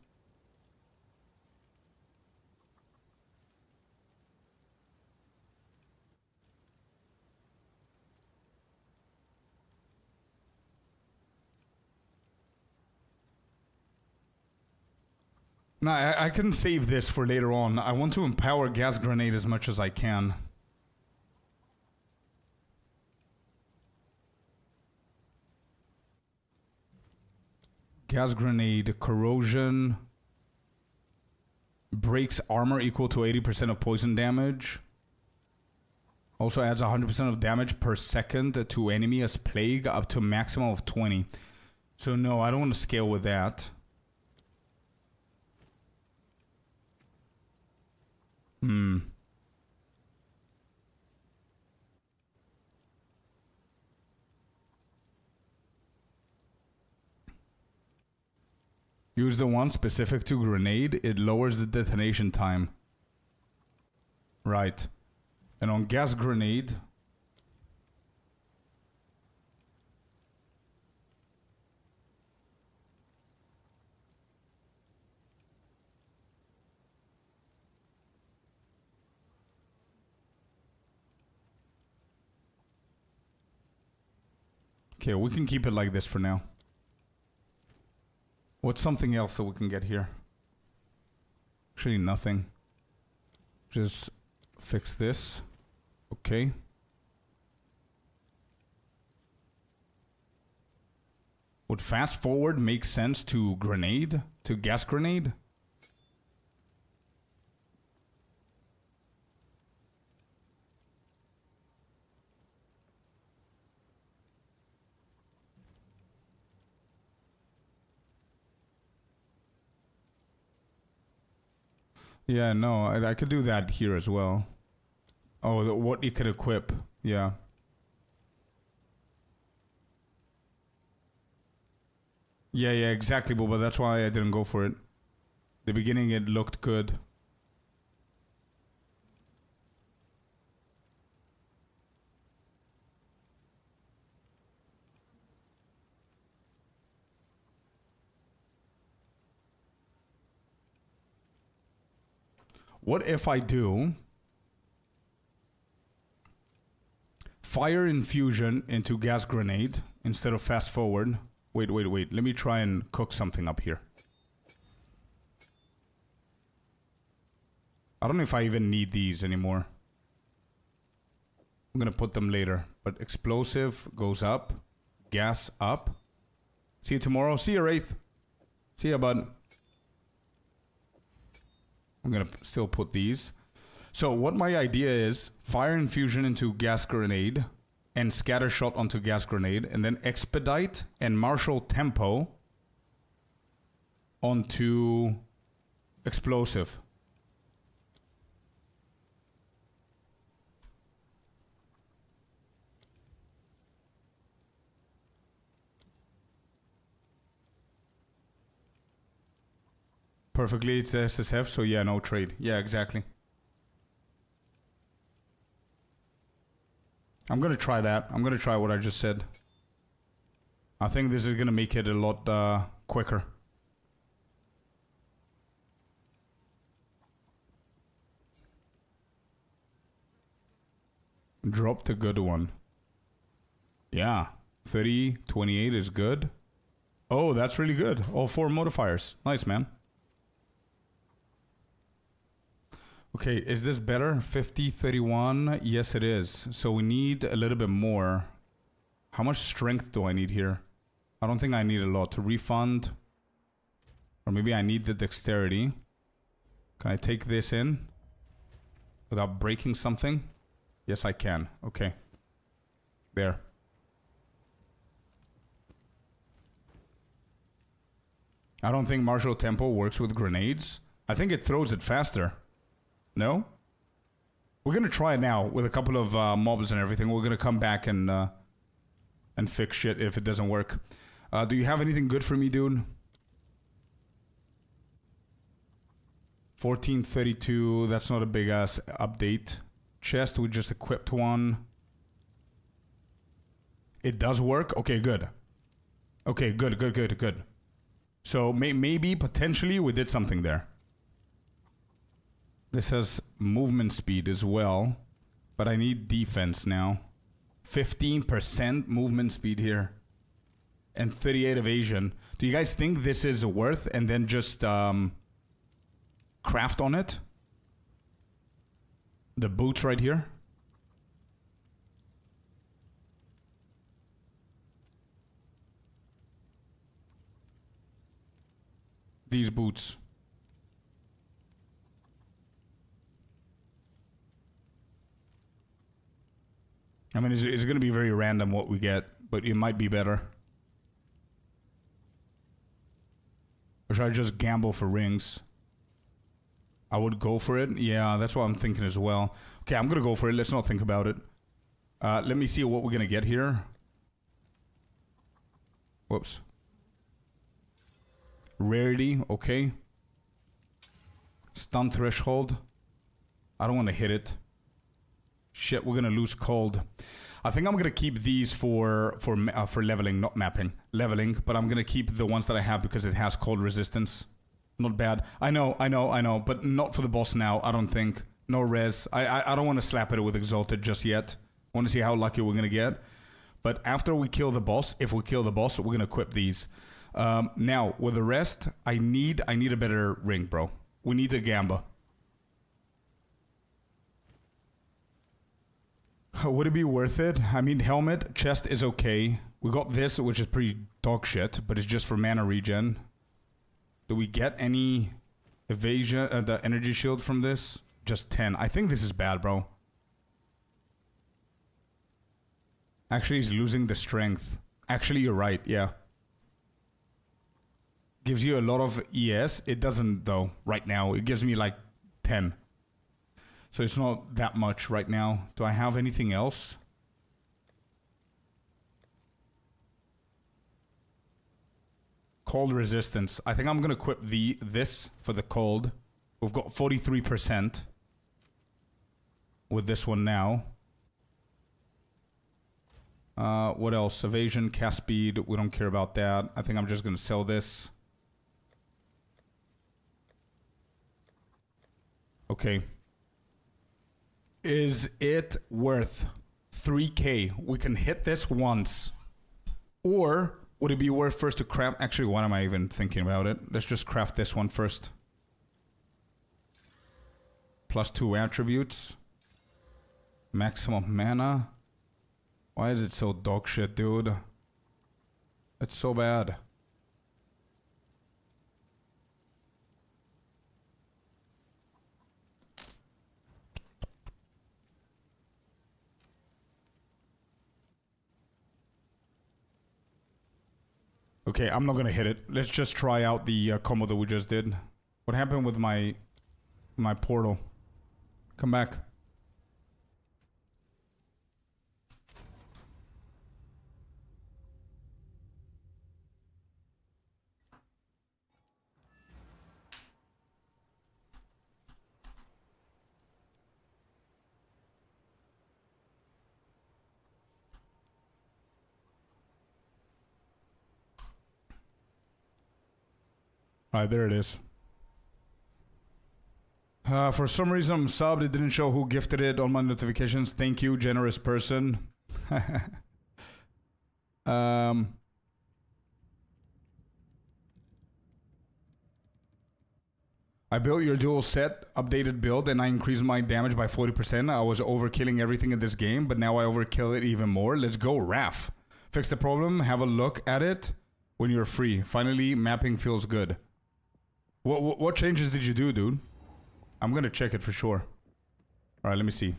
No, I can save this for later on. I want to empower gas grenade as much as I can. Gas grenade. Corrosion. Breaks armor equal to 80% of poison damage. Also adds 100% of damage per second to enemy as plague up to a maximum of 20. So no, I don't want to scale with that. Use the one specific to grenade. It lowers the detonation time. Right. And on gas grenade... Okay, we can keep it like this for now. What's something else that we can get here? Actually, nothing. Just fix this. Okay. Would fast forward make sense to grenade? To gas grenade? Yeah, no, I could do that here as well. Oh, what you could equip. Yeah. Yeah, exactly, but that's why I didn't go for it. The beginning, it looked good. What if I do fire infusion into gas grenade instead of fast forward? Wait. Let me try and cook something up here. I don't know if I even need these anymore. I'm gonna put them later. But explosive goes up. Gas up. See you tomorrow. See you, Wraith. See ya, bud. I'm gonna still put these. So what my idea is, fire infusion into gas grenade and scatter shot onto gas grenade, and then expedite and martial tempo onto explosive. Perfectly, it's SSF, so yeah, no trade. Yeah, exactly. I'm gonna try that. I'm gonna try what I just said. I think this is gonna make it a lot quicker. Drop the good one. Yeah, 30, 28 is good. Oh, that's really good. All 4 modifiers. Nice, man. Okay, is this better? 50, 31? Yes, it is. So we need a little bit more. How much strength do I need here? I don't think I need a lot. To refund. Or maybe I need the dexterity. Can I take this in? Without breaking something? Yes, I can. Okay. There. I don't think martial tempo works with grenades. I think it throws it faster. No? We're gonna try it now with a couple of mobs and everything. We're gonna come back and fix shit if it doesn't work. Do you have anything good for me, dude? 1432, that's not a big ass update. Chest, we just equipped one. It does work? Okay, good. Okay, good. So maybe, potentially, we did something there. This has movement speed as well, but I need defense now. 15% movement speed here. And 38 evasion. Do you guys think this is worth and then just craft on it? The boots right here. these boots. I mean, it's going to be very random what we get, but it might be better. Or should I just gamble for rings? I would go for it. Yeah, that's what I'm thinking as well. Okay, I'm going to go for it. Let's not think about it. Let me see what we're going to get here. Whoops. Rarity, okay. Stun threshold. I don't want to hit it. Shit, we're gonna lose cold. I think I'm gonna keep these for leveling, not mapping. Leveling, but I'm gonna keep the ones that I have because it has cold resistance. Not bad. I know, but not for the boss now, I don't think. No res. I don't want to slap it with Exalted just yet. I want to see how lucky we're gonna get. But after we kill the boss, if we kill the boss, we're gonna equip these. Now, with the rest, I need a better ring, bro. We need a Gamba. Would it be worth it? I mean, helmet, chest is okay. We got this, which is pretty dog shit, but it's just for mana regen. Do we get any evasion, the energy shield from this? Just 10. I think this is bad, bro. Actually, he's losing the strength. Actually, you're right, yeah. Gives you a lot of ES. It doesn't, though, right now. It gives me, like, 10. So it's not that much right now. Do I have anything else? Cold resistance. I think I'm going to equip this for the cold. We've got 43% with this one now. What else? Evasion, cast speed. We don't care about that. I think I'm just going to sell this. Okay. Is it worth 3k? We can hit this once. Or would it be worth first to craft? Actually, why am I even thinking about it? Let's just craft this one first. +2 attributes. Maximum mana. Why is it so dog shit, dude? It's so bad. Okay, I'm not gonna hit it. Let's just try out the combo that we just did. What happened with my portal? Come back. Alright, there it is. For some reason I'm subbed. It didn't show who gifted it on my notifications. Thank you, generous person. I built your dual set, updated build, and I increased my damage by 40%. I was overkilling everything in this game, but now I overkill it even more. Let's go, Raf. Fix the problem, have a look at it when you're free. Finally, mapping feels good. What changes did you do, dude? I'm gonna check it for sure. Alright, let me see.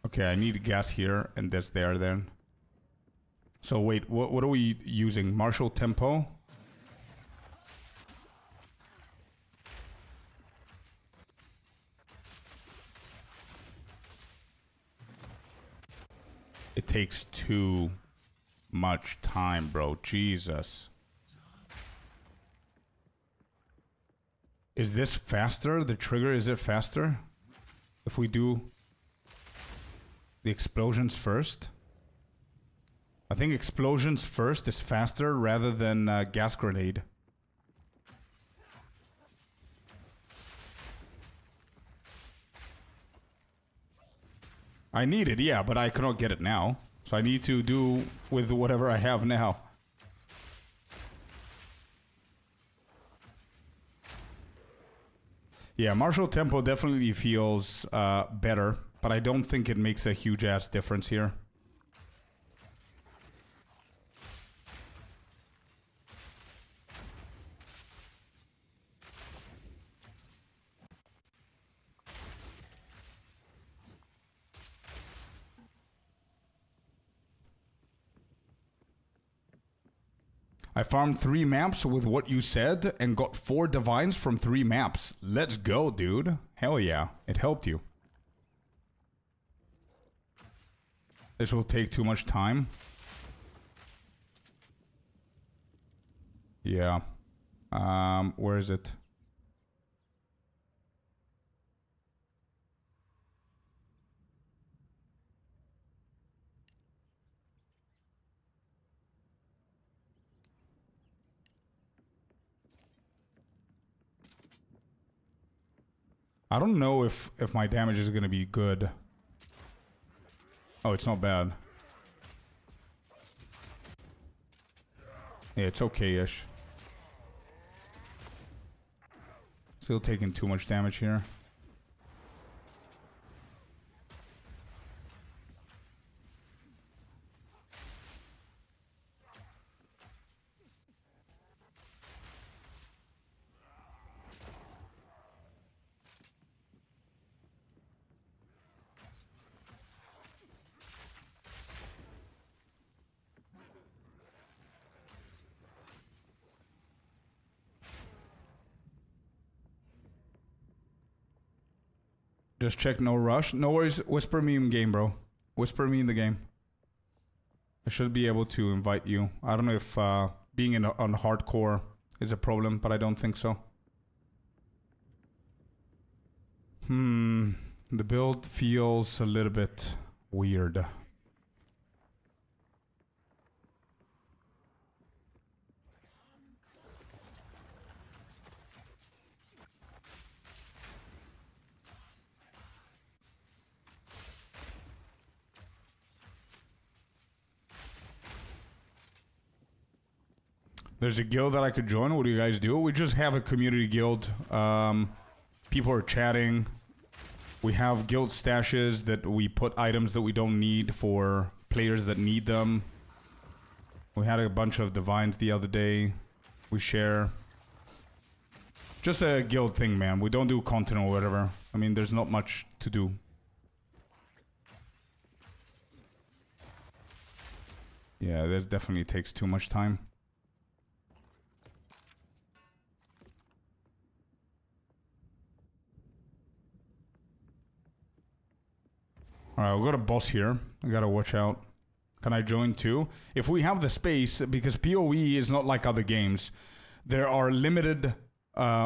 Okay, I need gas here and this there then. So wait, what are we using? Martial tempo? It takes too much time, bro. Jesus. Is this faster? The trigger, is it faster? If we do the explosions first? I think explosions first is faster rather than gas grenade. I need it, yeah, but I cannot get it now. So I need to do with whatever I have now. Yeah, martial tempo definitely feels better, but I don't think it makes a huge ass difference here. I farmed 3 maps with what you said and got 4 divines from 3 maps. Let's go, dude. Hell yeah. It helped you. This will take too much time. Yeah. Where is it? I don't know if my damage is gonna be good. Oh, it's not bad. Yeah, it's okay-ish. Still taking too much damage here. Just check no rush. No worries. Whisper me in game, bro. Whisper me in the game. I should be able to invite you. I don't know if being on hardcore is a problem, but I don't think so. The build feels a little bit weird. There's a guild that I could join. What do you guys do? We just have a community guild. People are chatting. We have guild stashes that we put items that we don't need for players that need them. We had a bunch of divines the other day. We share. Just a guild thing, man. We don't do content or whatever. I mean, there's not much to do. Yeah, this definitely takes too much time. Alright, we've got a boss here. I gotta watch out. Can I join too? If we have the space, because PoE is not like other games, there are limited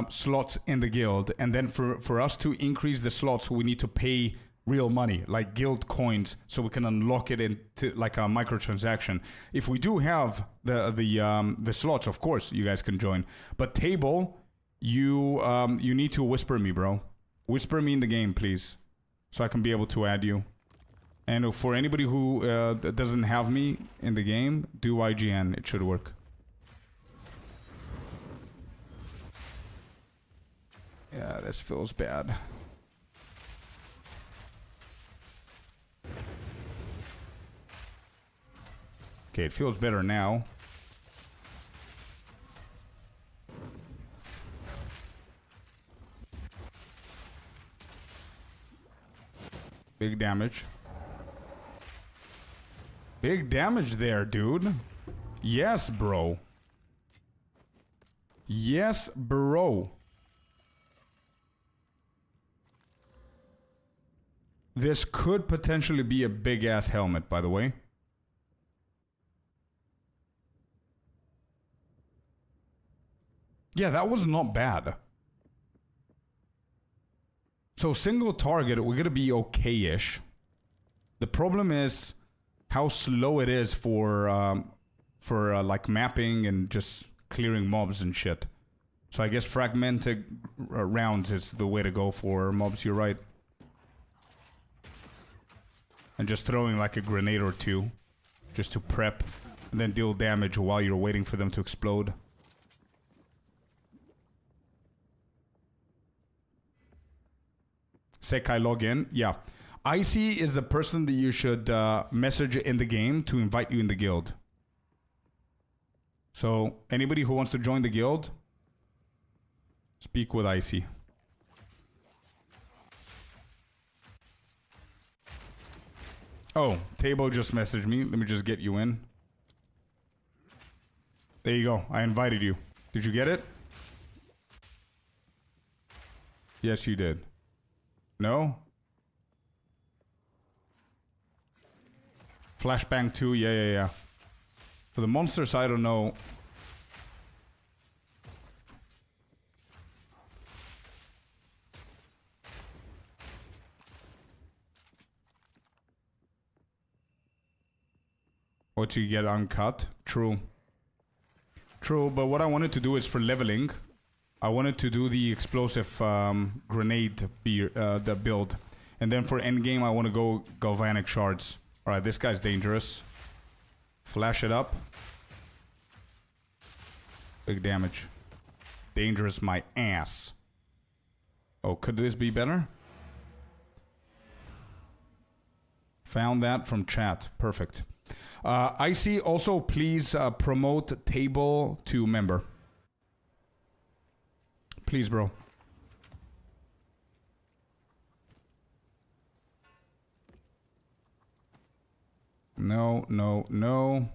slots in the guild, and then for us to increase the slots, we need to pay real money, like guild coins, so we can unlock it into like a microtransaction. If we do have the slots, of course, you guys can join. But table, you need to whisper me, bro. Whisper me in the game, please, so I can be able to add you. And for anybody who doesn't have me in the game, do IGN. It should work. Yeah, this feels bad. Okay, it feels better now. Big damage. Big damage there, dude. Yes, bro. Yes, bro. This could potentially be a big-ass helmet, by the way. Yeah, that was not bad. So single target, we're gonna be okay-ish. The problem is how slow it is for like mapping and just clearing mobs and shit. So I guess fragmented rounds is the way to go for mobs. You're right. And just throwing like a grenade or two, just to prep and then deal damage while you're waiting for them to explode. Sekai login. Yeah. Icy is the person that you should message in the game to invite you in the guild. So anybody who wants to join the guild, speak with Icy. Oh, Tabo just messaged me. Let me just get you in. There you go. I invited you. Did you get it? Yes, you did. No? Flashbang 2, yeah. For the monsters, I don't know. What you get uncut? True. True, but what I wanted to do is for leveling, I wanted to do the explosive grenade the build. And then for endgame, I want to go galvanic shards. Alright, this guy's dangerous. Flash it up. Big damage. Dangerous my ass. Oh, could this be better? Found that from chat. Perfect. Icy, also please promote table to member. Please, bro. No.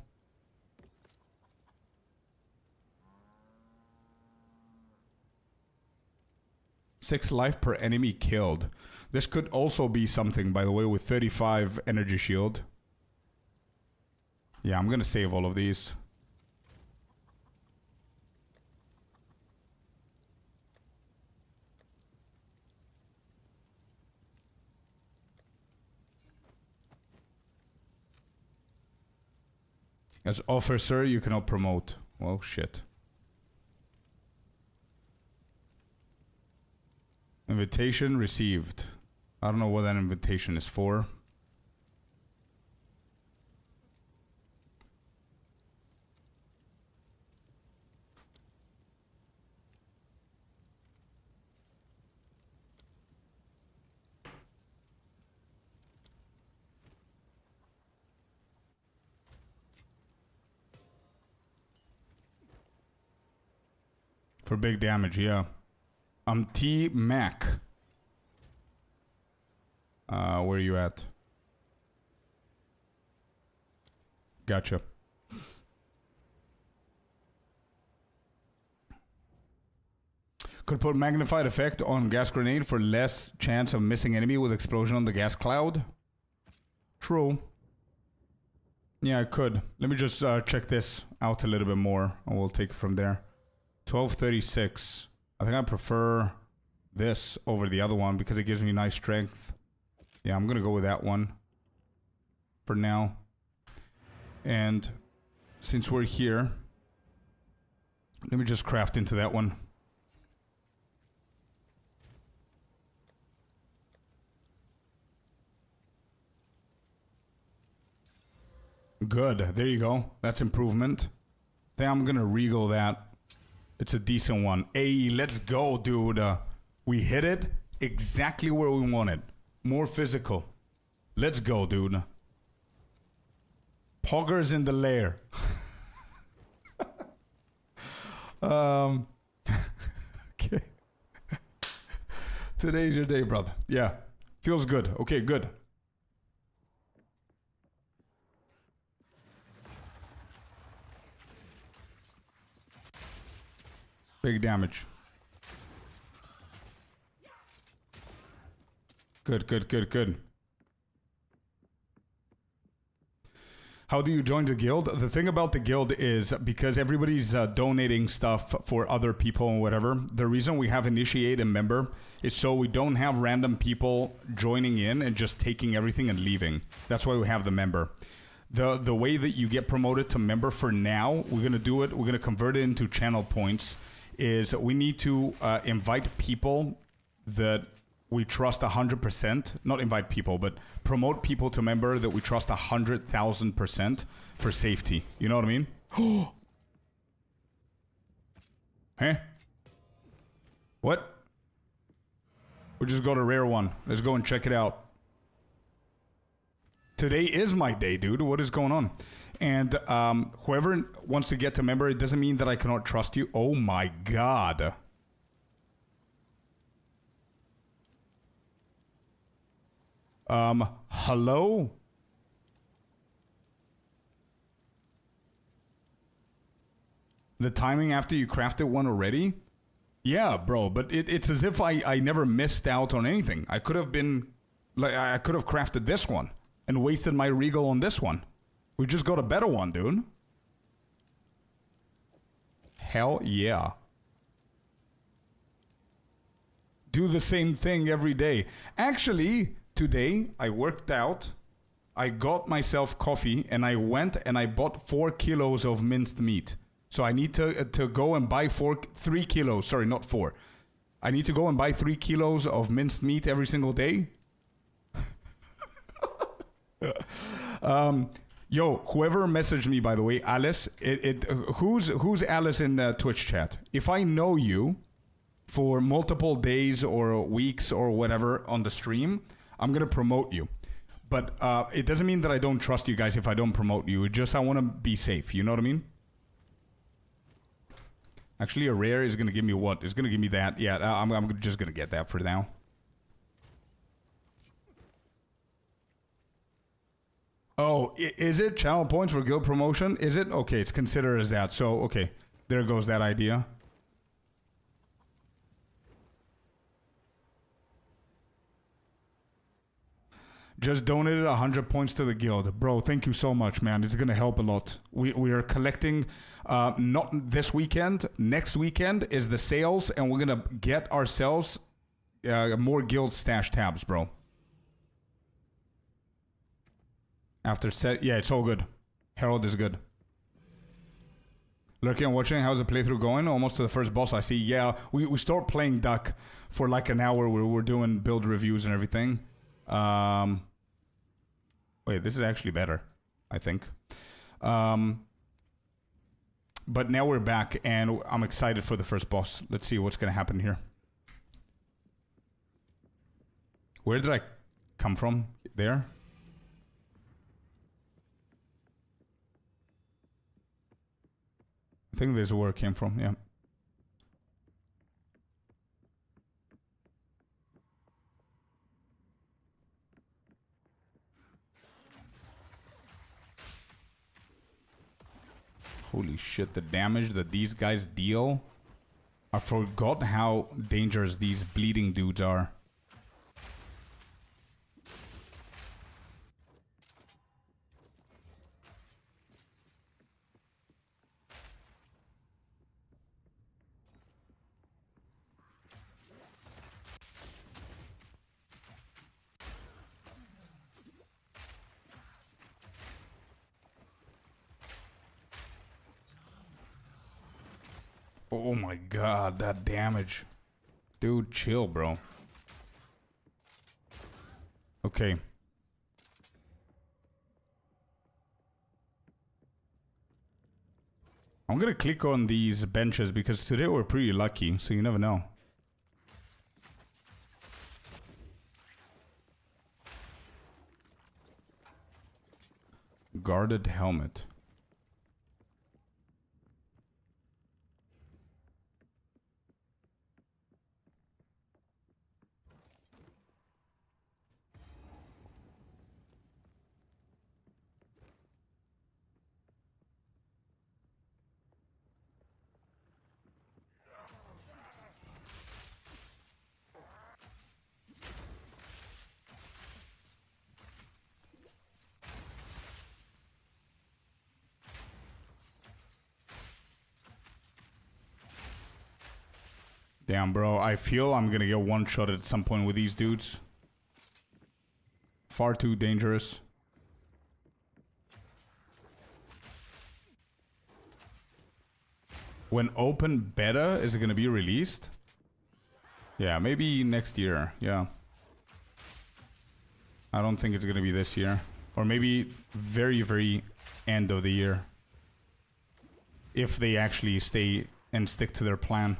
6 life per enemy killed. This could also be something, by the way, with 35 energy shield. Yeah, I'm gonna save all of these. As officer, you cannot promote. Oh, shit. Invitation received. I don't know what that invitation is for. For big damage, yeah. I'm T Mac. Where are you at? Gotcha. Could put magnified effect on gas grenade for less chance of missing enemy with explosion on the gas cloud. True. Yeah, I could. Let me just check this out a little bit more, and we'll take it from there. 1236. I think I prefer this over the other one because it gives me nice strength. Yeah, I'm gonna go with that one for now. And since we're here, let me just craft into that one. Good. There you go. That's improvement. Then I'm gonna regal that. It's a decent one. Hey, let's go, dude. We hit it exactly where we wanted. More physical. Let's go, dude. Poggers in the lair. Okay. Today's your day, brother. Yeah. Feels good. Okay, good. Big damage. Good. How do you join the guild? The thing about the guild is because everybody's donating stuff for other people and whatever, the reason we have initiate a member is so we don't have random people joining in and just taking everything and leaving. That's why we have the member. The way that you get promoted to member for now, we're going to do it, we're going to convert it into channel points, is we need to invite people that we trust 100%, not invite people, but promote people to member that we trust 100,000% for safety. You know what I mean? Huh? What? We just got a rare one. Let's go and check it out. Today is my day, dude. What is going on? And whoever wants to get to member, it doesn't mean that I cannot trust you. Oh my god. Hello? The timing after you crafted one already? Yeah, bro, but it's as if I never missed out on anything. I could have been, like, I could have crafted this one and wasted my regal on this one. We just got a better one, dude. Hell yeah. Do the same thing every day. Actually, today I worked out, I got myself coffee, and I went and I bought 4 kilos of minced meat. So I need to go and buy 3 kilos. Sorry, not 4. I need to go and buy 3 kilos of minced meat every single day. Yo, whoever messaged me, by the way, Alice. Who's Alice in the Twitch chat? If I know you for multiple days or weeks or whatever on the stream, I'm gonna promote you. But it doesn't mean that I don't trust you guys if I don't promote you. It's just I want to be safe. You know what I mean? Actually, a rare is going to give me what? It's going to give me that. Yeah, I'm just going to get that for now. Oh, is it? Channel points for guild promotion? Is it? Okay, it's considered as that. So, okay. There goes that idea. Just donated 100 points to the guild. Bro, thank you so much, man. It's going to help a lot. We are collecting, not this weekend. Next weekend is the sales, and we're going to get ourselves more guild stash tabs, bro. After set, yeah, it's all good. Herald is good. Lurking and watching, how's the playthrough going? Almost to the first boss, I see. Yeah, we start playing Duck for like an hour where we're doing build reviews and everything. Wait, this is actually better, I think. But now we're back, and I'm excited for the first boss. Let's see what's going to happen here. Where did I come from? There? I think this is where it came from, yeah. Holy shit, the damage that these guys deal. I forgot how dangerous these bleeding dudes are. Oh my god, that damage. Dude, chill, bro. Okay. I'm gonna click on these benches because today we're pretty lucky, so you never know. Guarded helmet. Damn, bro. I feel I'm gonna get one-shot at some point with these dudes. Far too dangerous. When open beta is it gonna be released? Yeah, maybe next year. Yeah. I don't think it's gonna be this year. Or maybe very, very end of the year. If they actually stay and stick to their plan.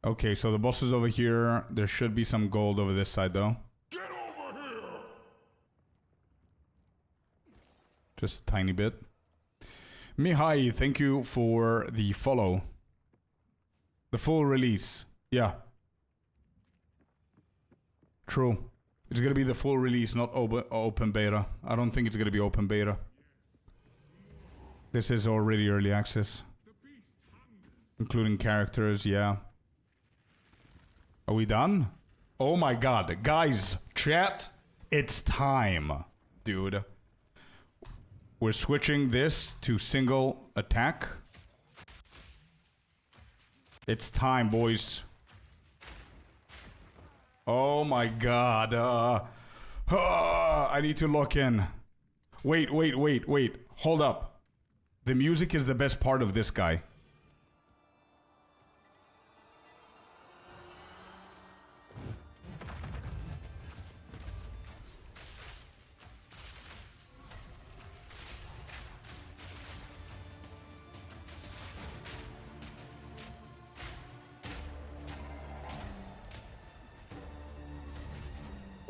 Okay, so the boss is over here. There should be some gold over this side, though. Get over here! Just a tiny bit. Mihai, thank you for the follow. The full release. Yeah. True. It's gonna be the full release, not open beta. I don't think it's gonna be open beta. This is already early access. Including characters, yeah. Are we done? Oh my god. Guys, chat, it's time, dude. We're switching this to single attack. It's time, boys. Oh my god. I need to lock in. Wait. Hold up. The music is the best part of this guy.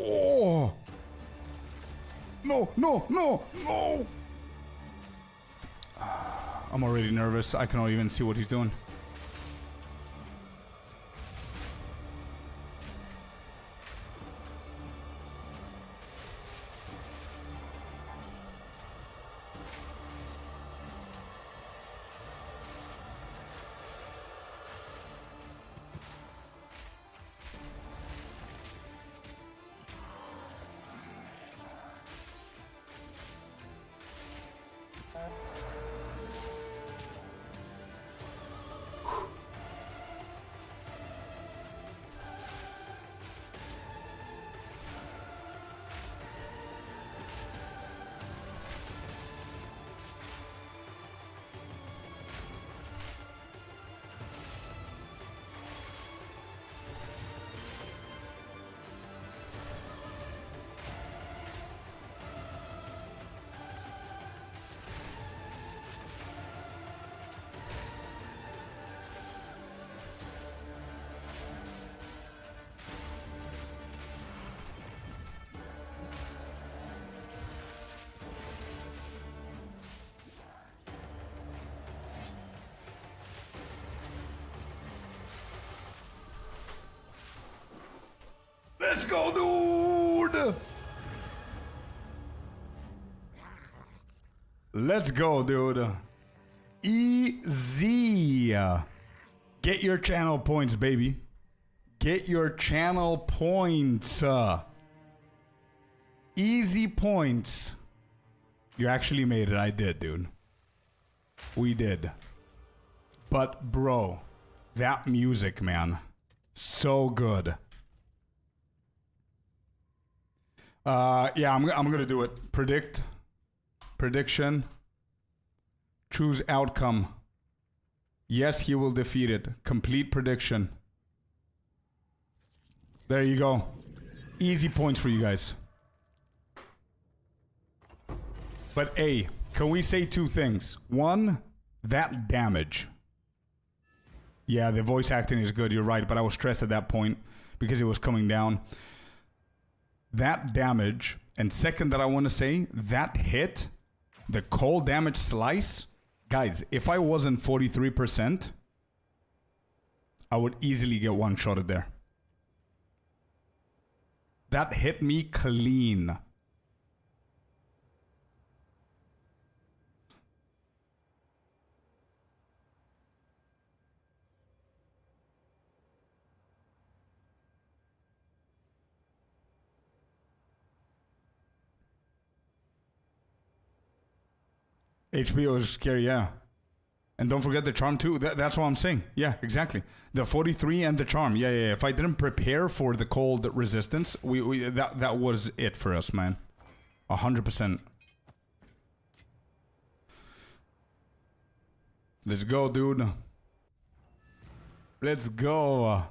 Oh! No! I'm already nervous. I cannot even see what he's doing. Let's go, dude! Let's go, dude. Easy. Get your channel points, baby. Get your channel points. Easy points. You actually made it. I did, dude. We did. But, bro, that music, man. So good. Yeah, I'm gonna do it. Prediction. Choose outcome. Yes, he will defeat it. Complete prediction. There you go. Easy points for you guys. But A, can we say two things? One, that damage. Yeah, the voice acting is good, you're right, but I was stressed at that point because it was coming down. That damage, and second that I want to say, that hit, the cold damage slice, guys, if I wasn't 43%, I would easily get one-shotted there. That hit me clean. HBO is scary, yeah. And don't forget the charm too. That's what I'm saying. Yeah, exactly. The 43 and the charm. Yeah. If I didn't prepare for the cold resistance, that was it for us, man. 100%. Let's go, dude. Let's go.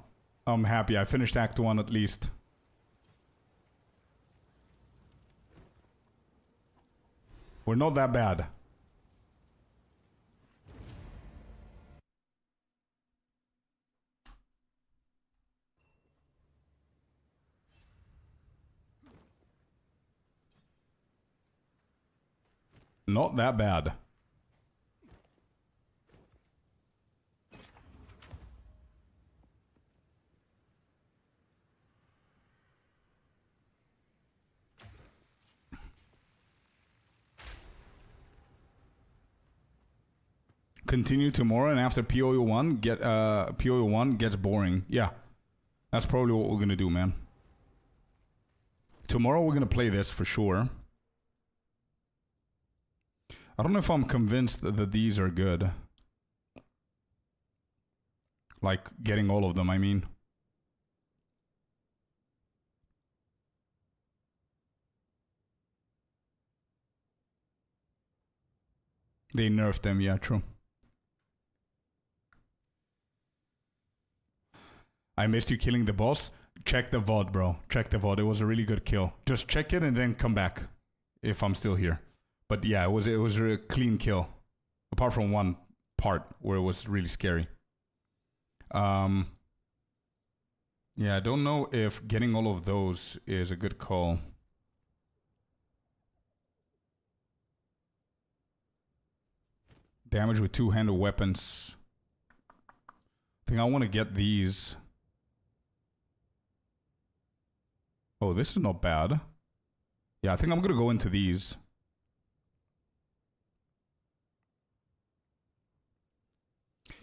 I'm happy. I finished Act 1 at least. We're not that bad. Not that bad. Continue tomorrow, and after POE1 gets boring. Yeah, that's probably what we're gonna do, man. Tomorrow we're gonna play this for sure. I don't know if I'm convinced that these are good. Like getting all of them, I mean. They nerfed them, yeah, true. I missed you killing the boss. Check the VOD, bro. Check the VOD. It was a really good kill. Just check it and then come back if I'm still here. But yeah, it was a clean kill. Apart from one part where it was really scary. Yeah, I don't know if getting all of those is a good call. Damage with two-handed weapons. I think I want to get these. Oh, this is not bad. Yeah, I think I'm going to go into these.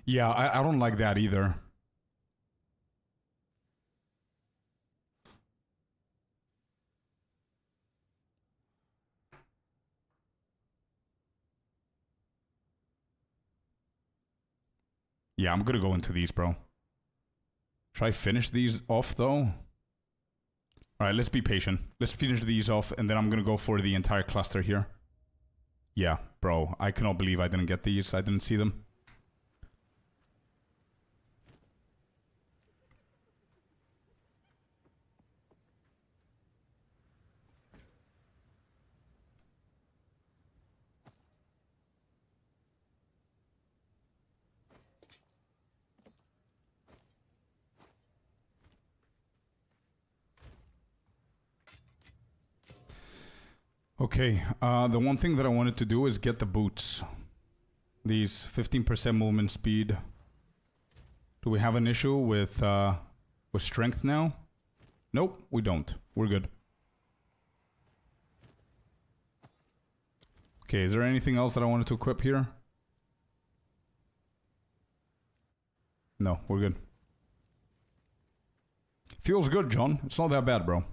Yeah, I don't like that either. Yeah, I'm going to go into these, bro. Should I finish these off, though? All right, let's be patient. Let's finish these off, and then I'm going to go for the entire cluster here. Yeah, bro. I cannot believe I didn't get these. I didn't see them. Okay, the one thing that I wanted to do is get the boots. These 15% movement speed. Do we have an issue with strength now? Nope, we don't. We're good. Okay, is there anything else that I wanted to equip here? No, we're good. Feels good, John. It's not that bad, bro.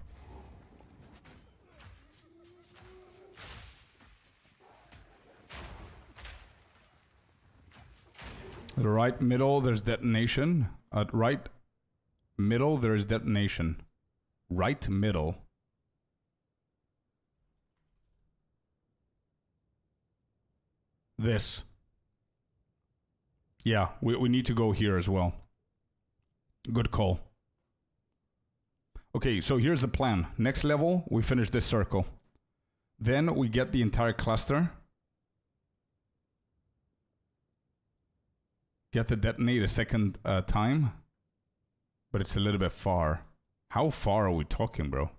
At right middle, there's detonation. At right middle, there's detonation. Right middle. This. Yeah, we need to go here as well. Good call. Okay, so here's the plan. Next level, we finish this circle. Then we get the entire cluster. Get the detonate a second time. But it's a little bit far. How far are we talking, bro?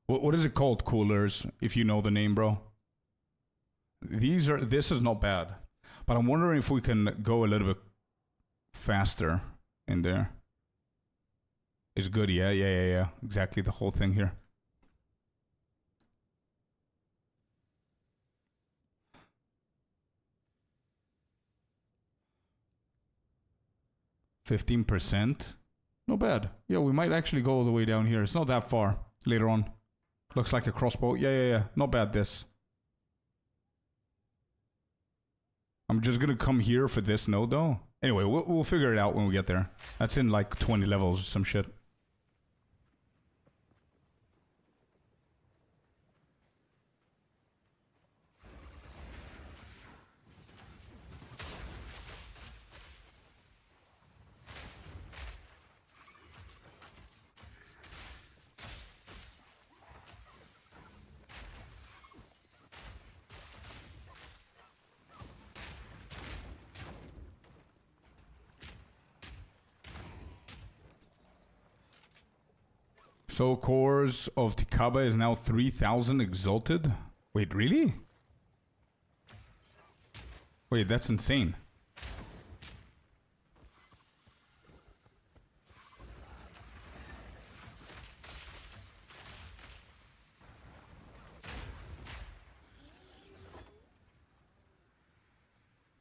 What is it called, coolers, if you know the name, bro? This is not bad. But I'm wondering if we can go a little bit faster in there. It's good, yeah. Exactly the whole thing here. %. Not bad. Yeah, we might actually go all the way down here. It's not that far later on. Looks like a crossbow. Yeah. Not bad, this. I'm just gonna come here for this node, though. Anyway, we'll figure it out when we get there. That's in like 20 levels or some shit. Soul cores of Tikaba is now 3,000 exalted. Wait, really? Wait, that's insane.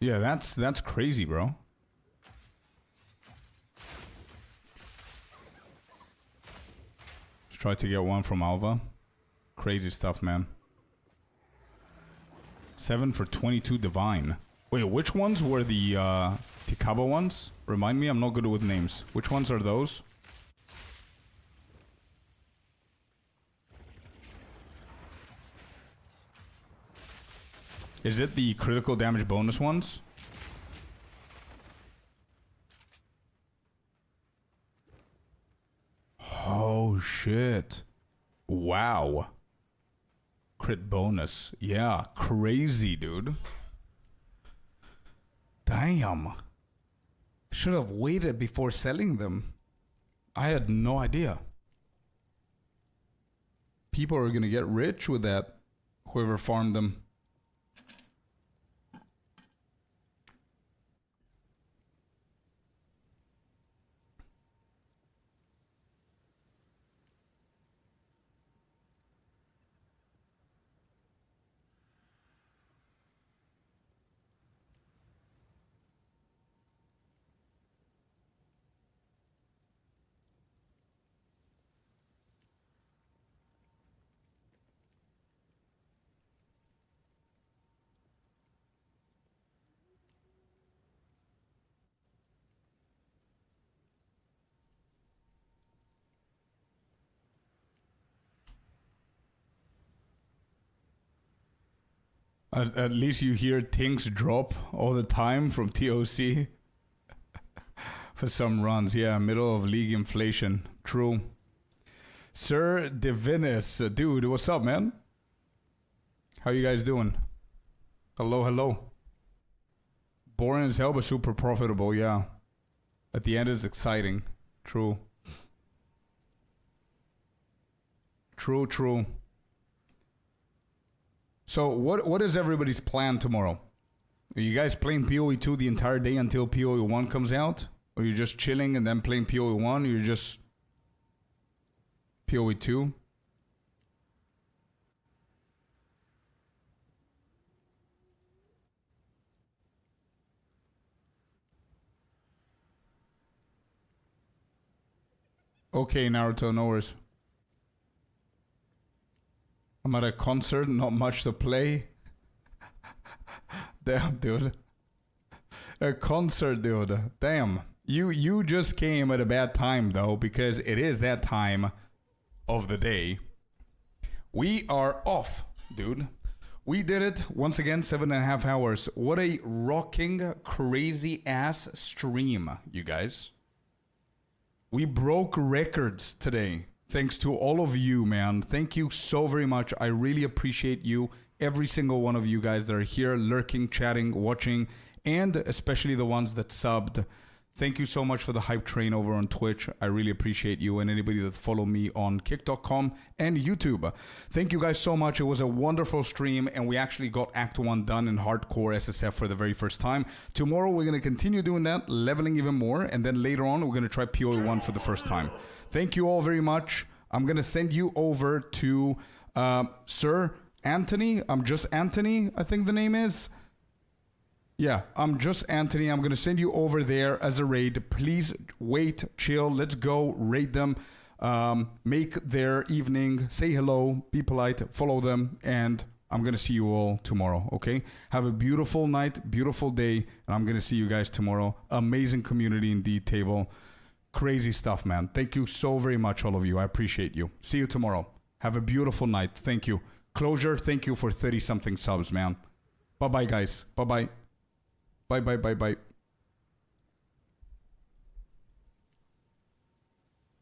Yeah, that's crazy, bro. Let's try to get one from Alva. Crazy stuff, man. 7 for 22 divine. Wait, which ones were the Tikaba ones? Remind me, I'm not good with names. Which ones are those? Is it the critical damage bonus ones? Oh shit. Wow. Crit bonus. Yeah, crazy, dude. Damn. Should have waited before selling them. I had no idea. People are gonna get rich with that. Whoever farmed them. At least you hear things drop all the time from TOC. For some runs, yeah, middle of league inflation. True. Sir Divinus, dude, what's up, man? How you guys doing? Hello, hello. Boring as hell, but super profitable, yeah. At the end, it's exciting. True. True, true. So what is everybody's plan tomorrow? Are you guys playing PoE 2 the entire day until PoE 1 comes out? Or you're just chilling and then playing PoE 1? Or you're just PoE 2? Okay, Naruto, no worries. I'm at a concert, not much to play. Damn, dude. A concert, dude. Damn. You just came at a bad time, though, because it is that time of the day. We are off, dude. We did it once again, 7.5 hours. What a rocking, crazy-ass stream, you guys. We broke records today. Thanks to all of you, man. Thank you so very much. I really appreciate you. Every single one of you guys that are here, lurking, chatting, watching, and especially the ones that subbed. Thank you so much for the hype train over on Twitch. I really appreciate you and anybody that follow me on kick.com and YouTube. Thank you guys so much. It was a wonderful stream, and we actually got Act 1 done in hardcore SSF for the very first time. Tomorrow, we're going to continue doing that, leveling even more, and then later on, we're going to try PoE 1 for the first time. Thank you all very much. I'm going to send you over to Sir Anthony. I'm just Anthony, I think the name is. Yeah, I'm just Anthony. I'm going to send you over there as a raid. Please wait, chill. Let's go raid them. Make their evening. Say hello. Be polite. Follow them. And I'm going to see you all tomorrow, okay? Have a beautiful night, beautiful day. And I'm going to see you guys tomorrow. Amazing community indeed, table. Crazy stuff, man. Thank you so very much, all of you. I appreciate you. See you tomorrow. Have a beautiful night. Thank you. Closure, thank you for 30-something subs, man. Bye-bye, guys. Bye-bye. Bye.